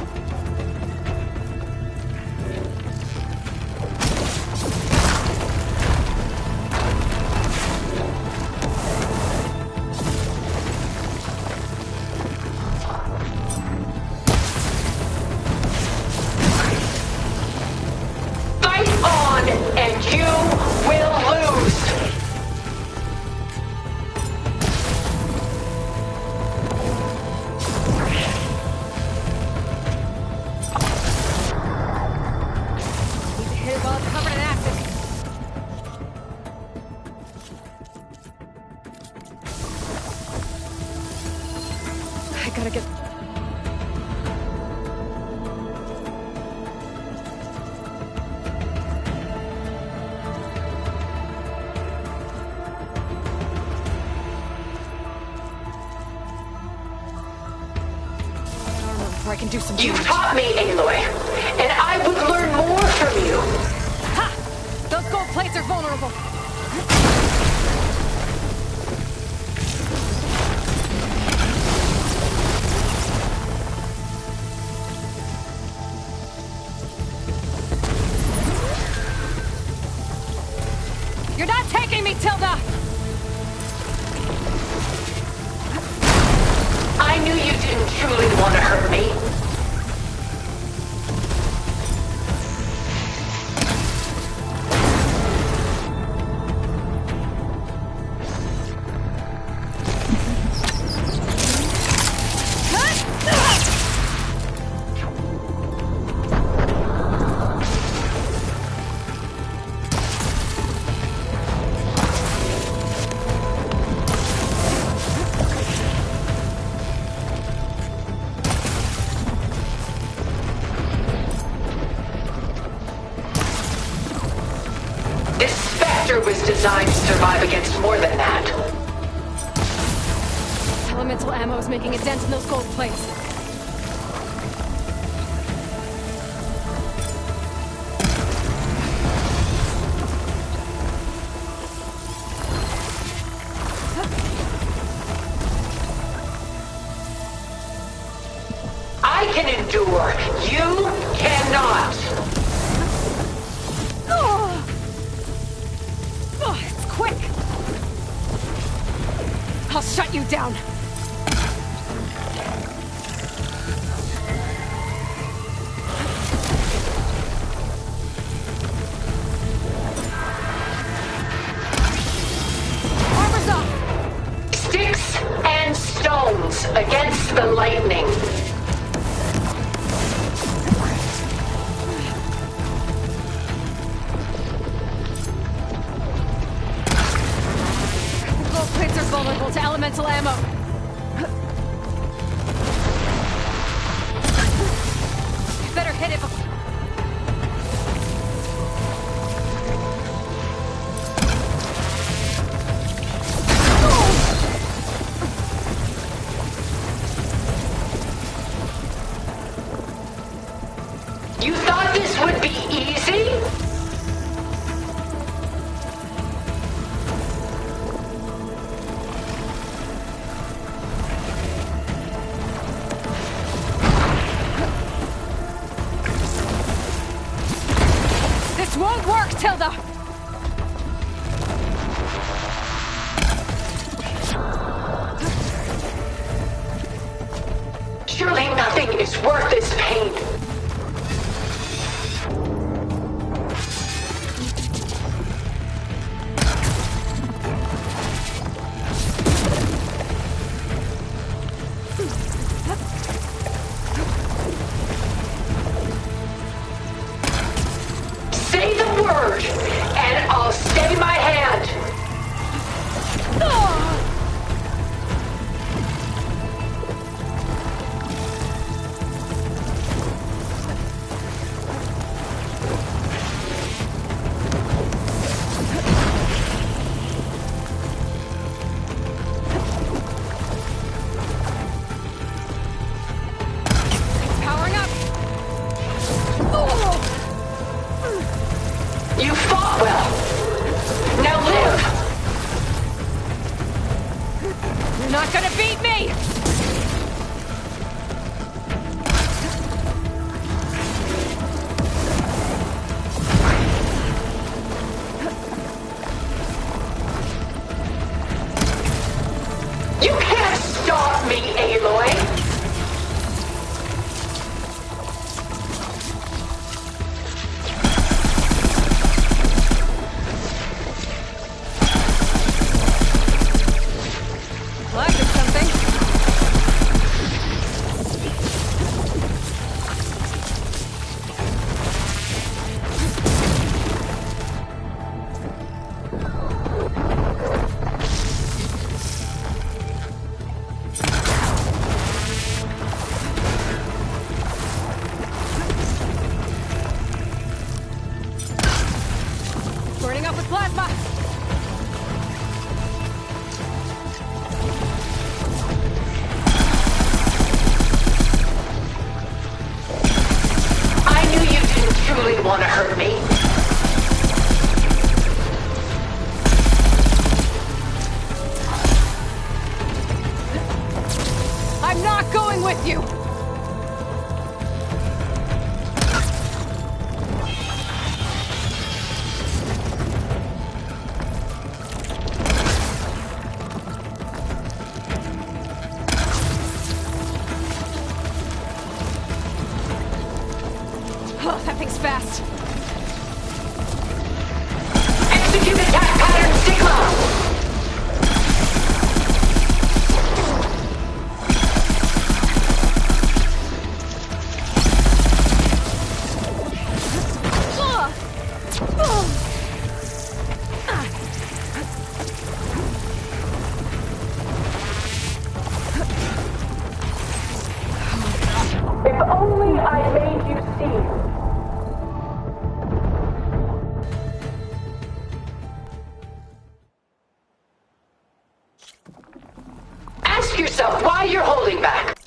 Fight on, and you will lose. Need to hit it while it's covered in acid. I gotta get... before I can do some You damage. taught me, Aloy, and I would learn more from you. Ha! Those gold plates are vulnerable. You're not taking me, Tilda! I knew you didn't truly want to hurt me. This Spectre was designed to survive against more than that. Elemental ammo's making a dent in those gold plates. I can endure. You cannot. Oh, it's quick! I'll shut you down. Armor's up! Sticks and stones against the lightning. The gold plates are vulnerable to elemental ammo. I better hit it before... You thought this would be easy? This won't work, Tilda! Surely nothing is worth this pain. You fought well. Now live! You're not gonna beat me! You can't stop me, Aloy! Well, I did something. Burning up with plasma! I knew you didn't truly want to hurt me. I'm not going with you! Oh, that thing's fast. Execute attack pattern Sigma! If only I made you see. Ask yourself why you're holding back.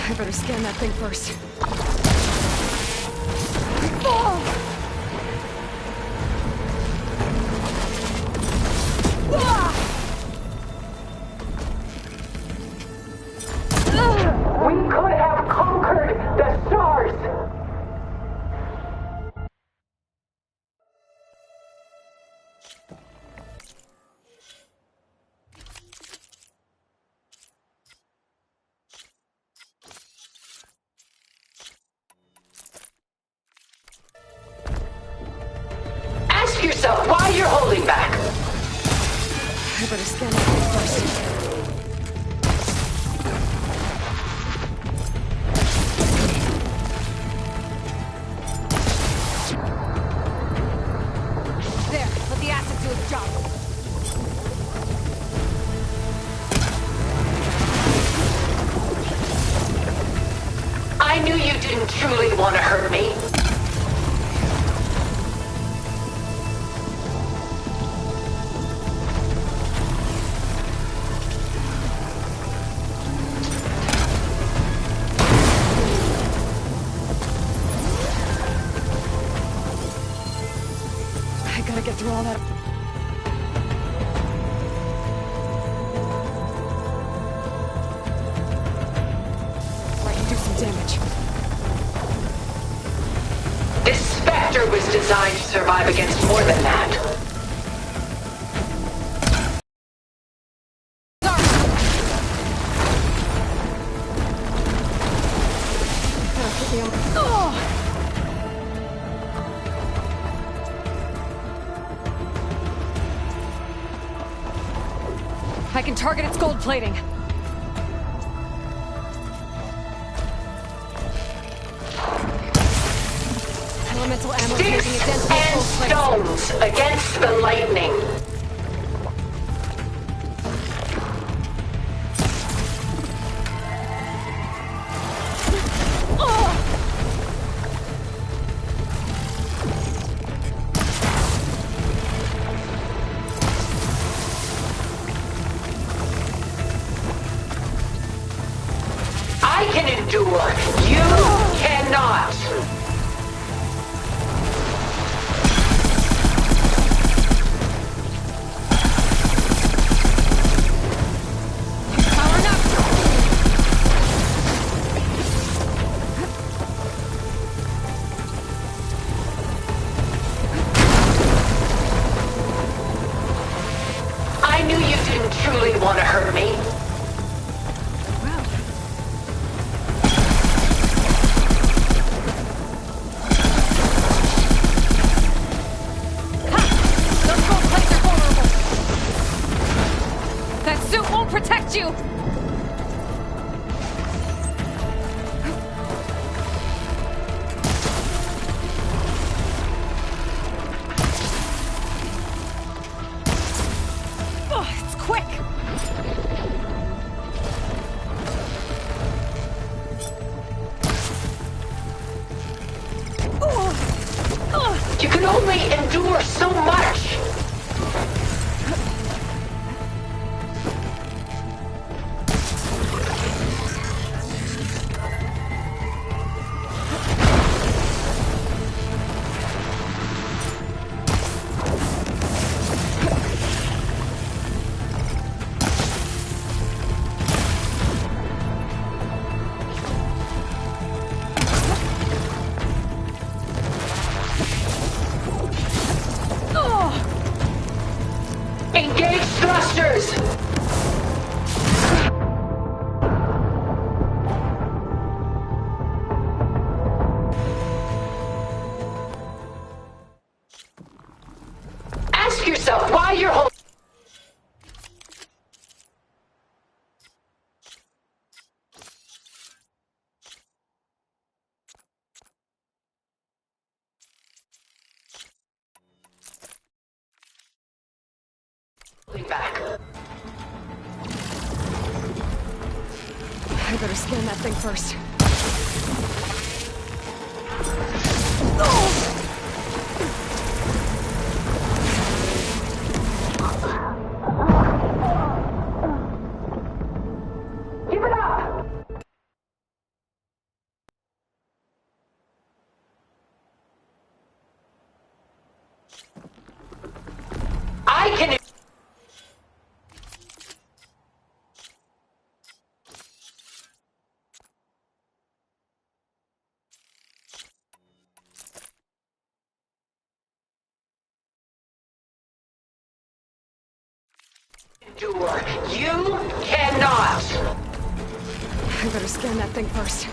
I better scan that thing first. We could have conquered the stars. Ask yourself why you're holding back. I better scan that thing first. There, let the acid do its job. I knew you didn't truly want to hurt me. I gotta get through all that. Before I can do some damage. This Spectre was designed to survive against more than that. I can target its gold plating. Elemental ammo making a dent in gold plate. Stones against the lightning. want to hurt me. Those gold plates are vulnerable. That suit won't protect you. You can only endure so much. Engage thrusters! Ask yourself why you're holding back. I better scan that thing first. Give it up! I can... endure. You cannot! I better scan that thing first.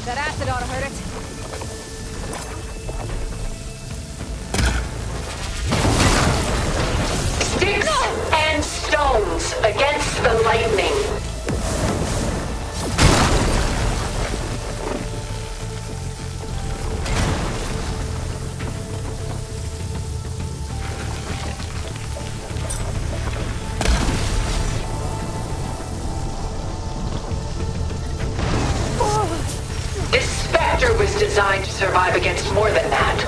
That acid ought to hurt it. Sticks and stones against the lightning. This Spectre was designed to survive against more than that.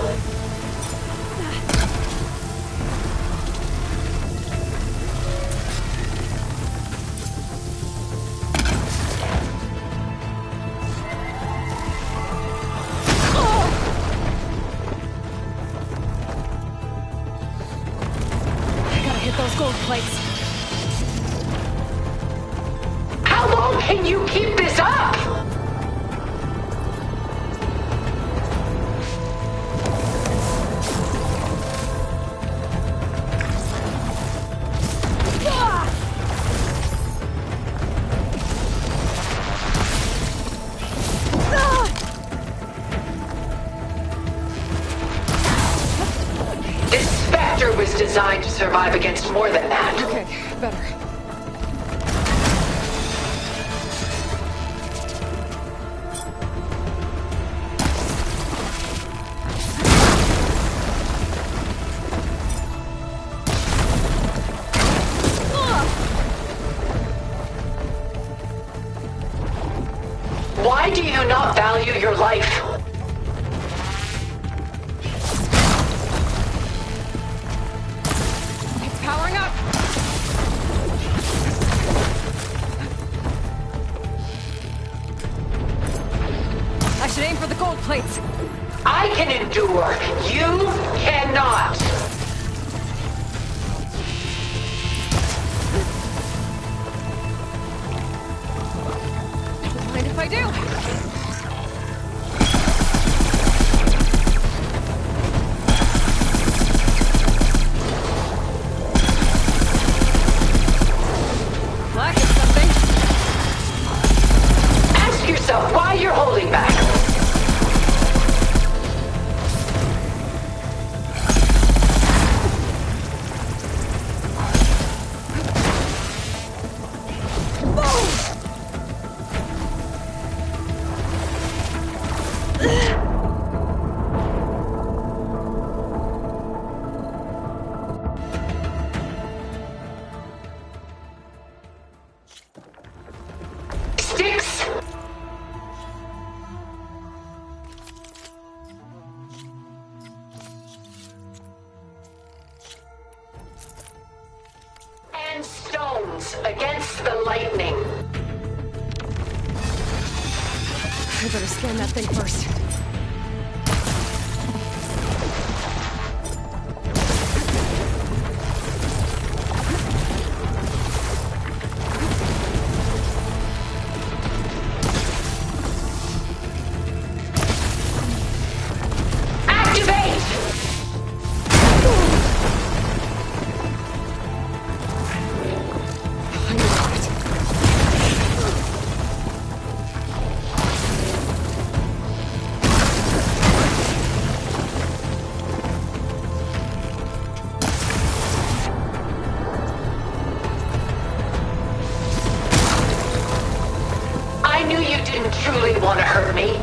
I gotta hit those gold plates. How long can you keep this up? This Spectre was designed to survive against more than that. Okay, better. Why do you not value your life? It's powering up. I should aim for the gold plates. I can endure. You cannot. Mind stones against the lightning. I better scan that thing first. Truly want to hurt me?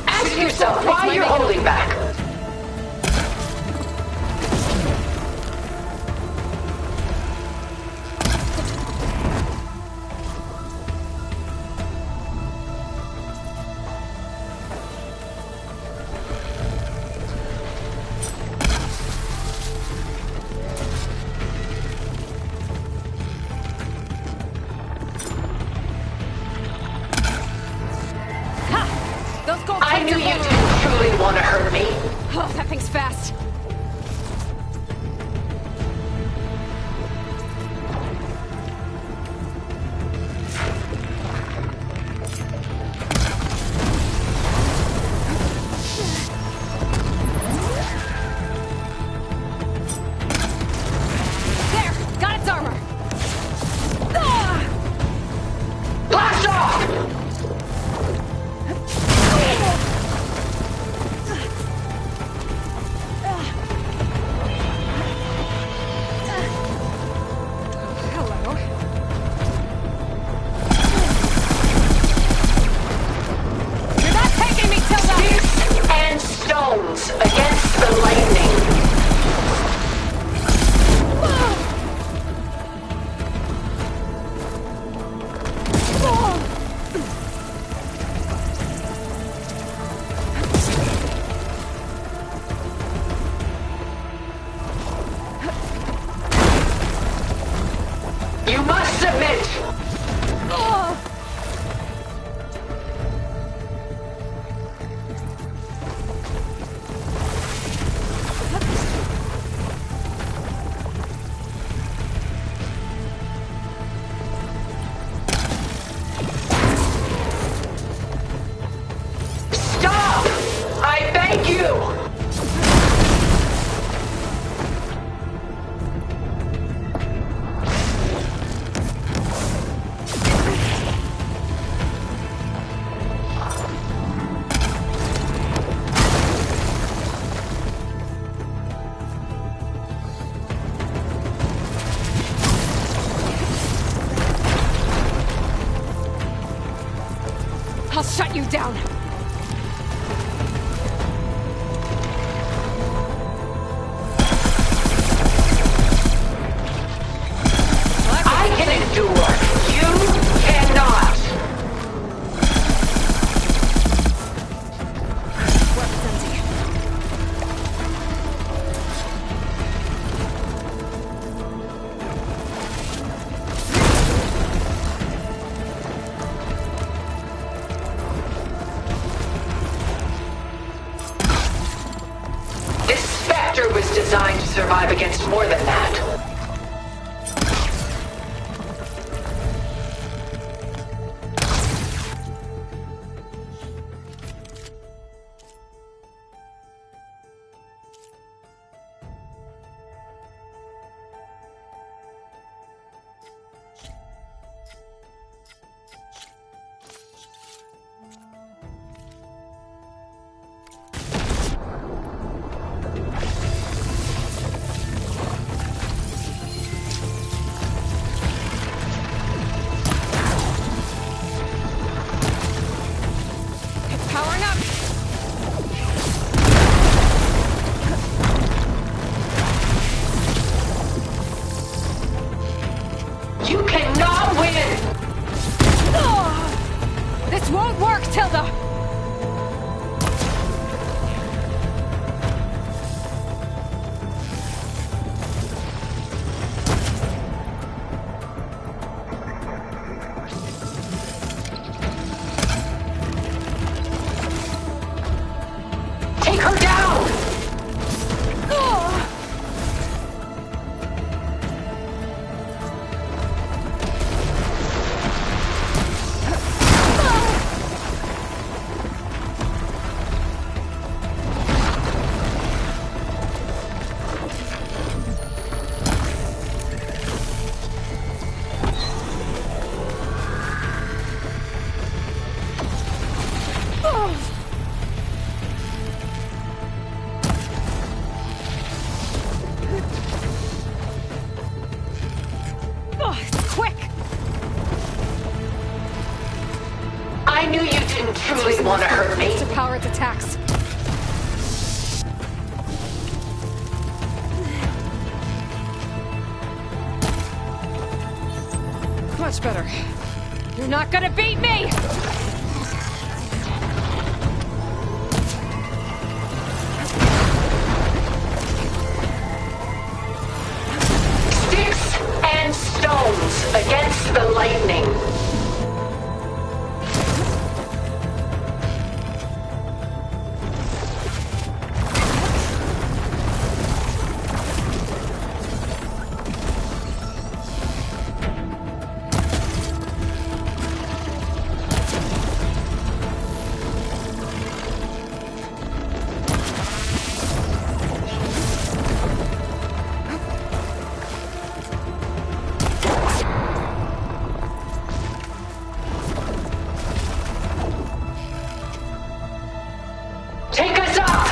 Ask yourself why you're holding back. I knew you didn't truly want to hurt me. Oh, that thing's fast. There! Got its armor! Blast off! Against the lightning. You must submit. I'll shut you down. I can endure. You cannot. Weapon's empty. Tilda! Take her down! I knew you didn't truly want to hurt me. To power its attacks. Much better. You're not gonna beat me! Sticks and stones against the lightning. Take us up!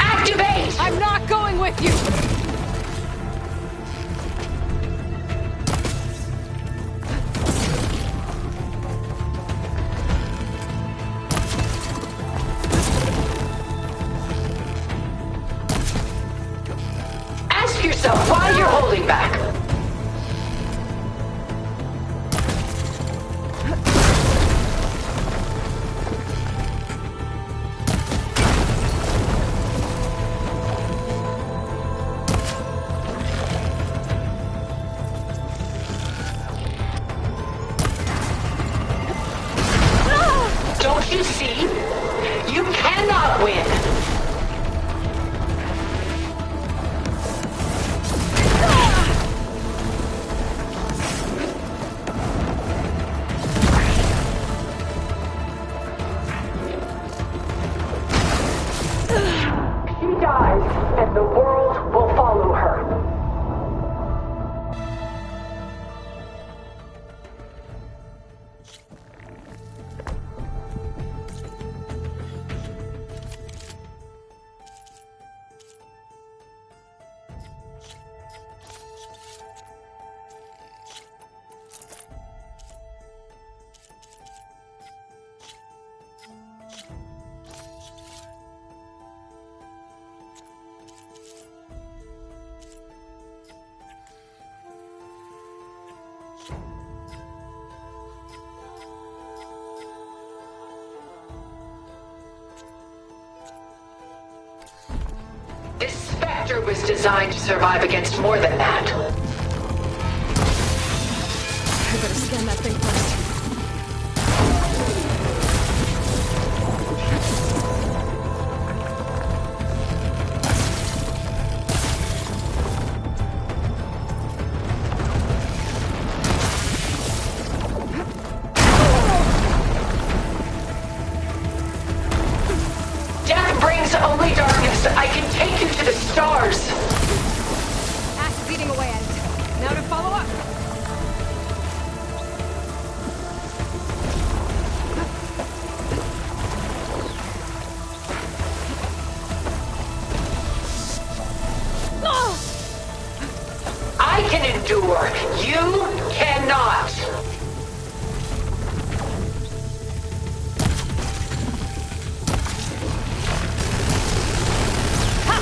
Activate! I'm not going with you! Ask yourself why you're holding back. Don't you see? You cannot win. She dies, and the world will follow her. This Spectre was designed to survive against more than that. I better scan that thing first. Death brings only darkness. I can take you to the stars. Ass is eating away at it. Now to follow up. endure. You cannot. Ha!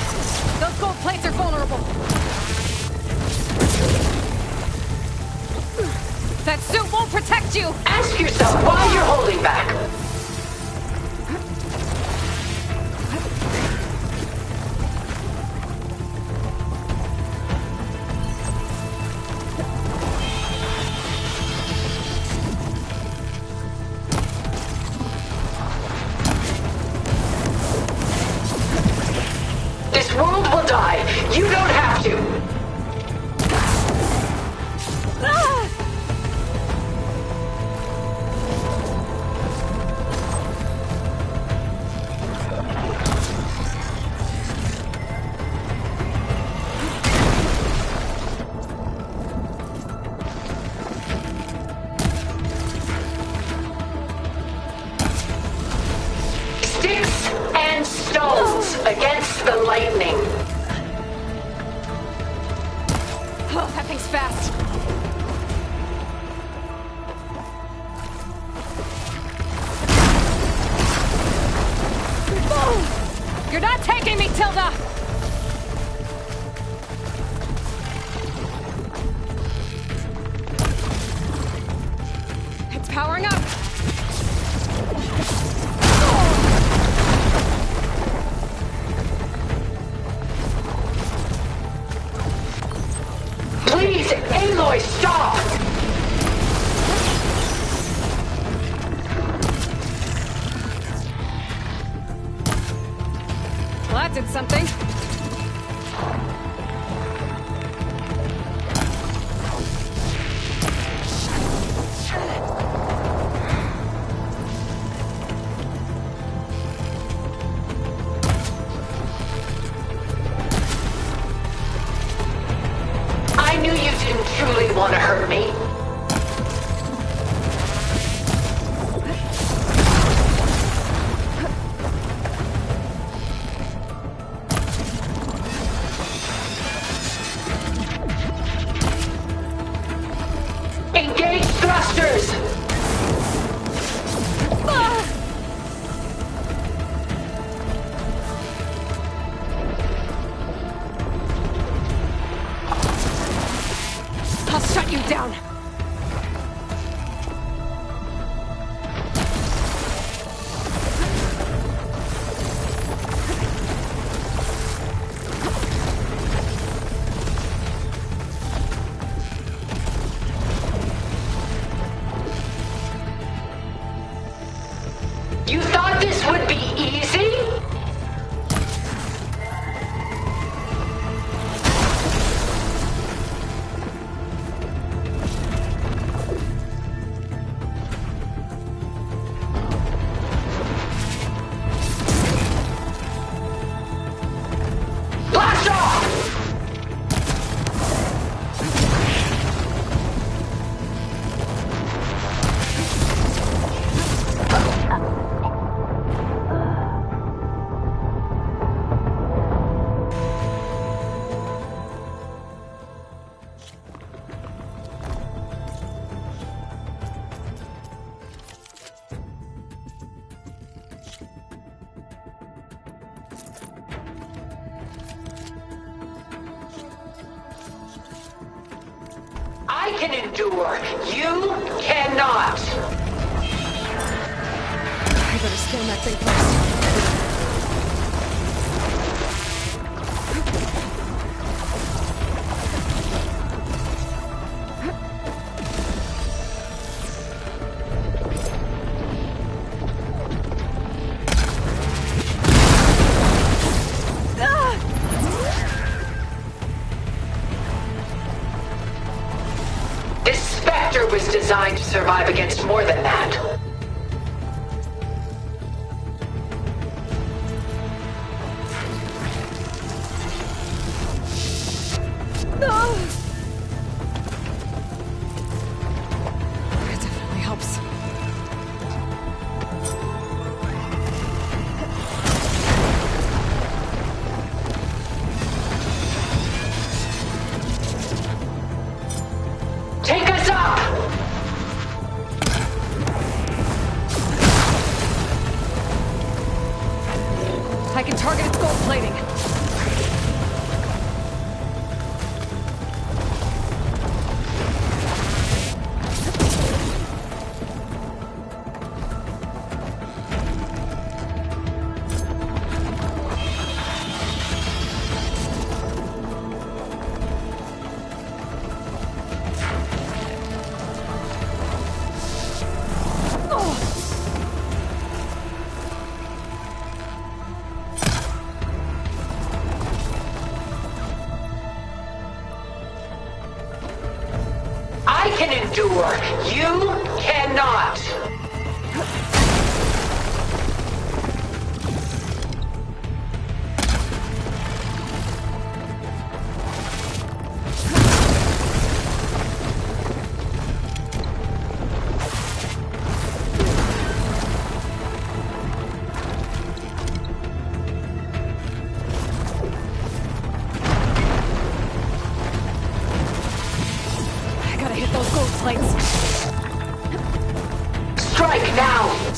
Those gold plates are vulnerable. That suit won't protect you! Ask yourself why you're holding back. This world will die. You don't have to. Ah! Sticks and stones against the lightning. Oh, that thing's fast. Oh, you're not taking me, Tilda! It's powering up. Please, Aloy, stop! Well, that did something. I knew you didn't truly want to hurt me. Engage thrusters! I'll shut you down. You thought this would be easy? Blast off! I can endure. You cannot. I better scan that thing first. This Spectre was designed to survive against more than that. No! That definitely helps. can endure. You cannot. I gotta hit those gold plates. Strike now!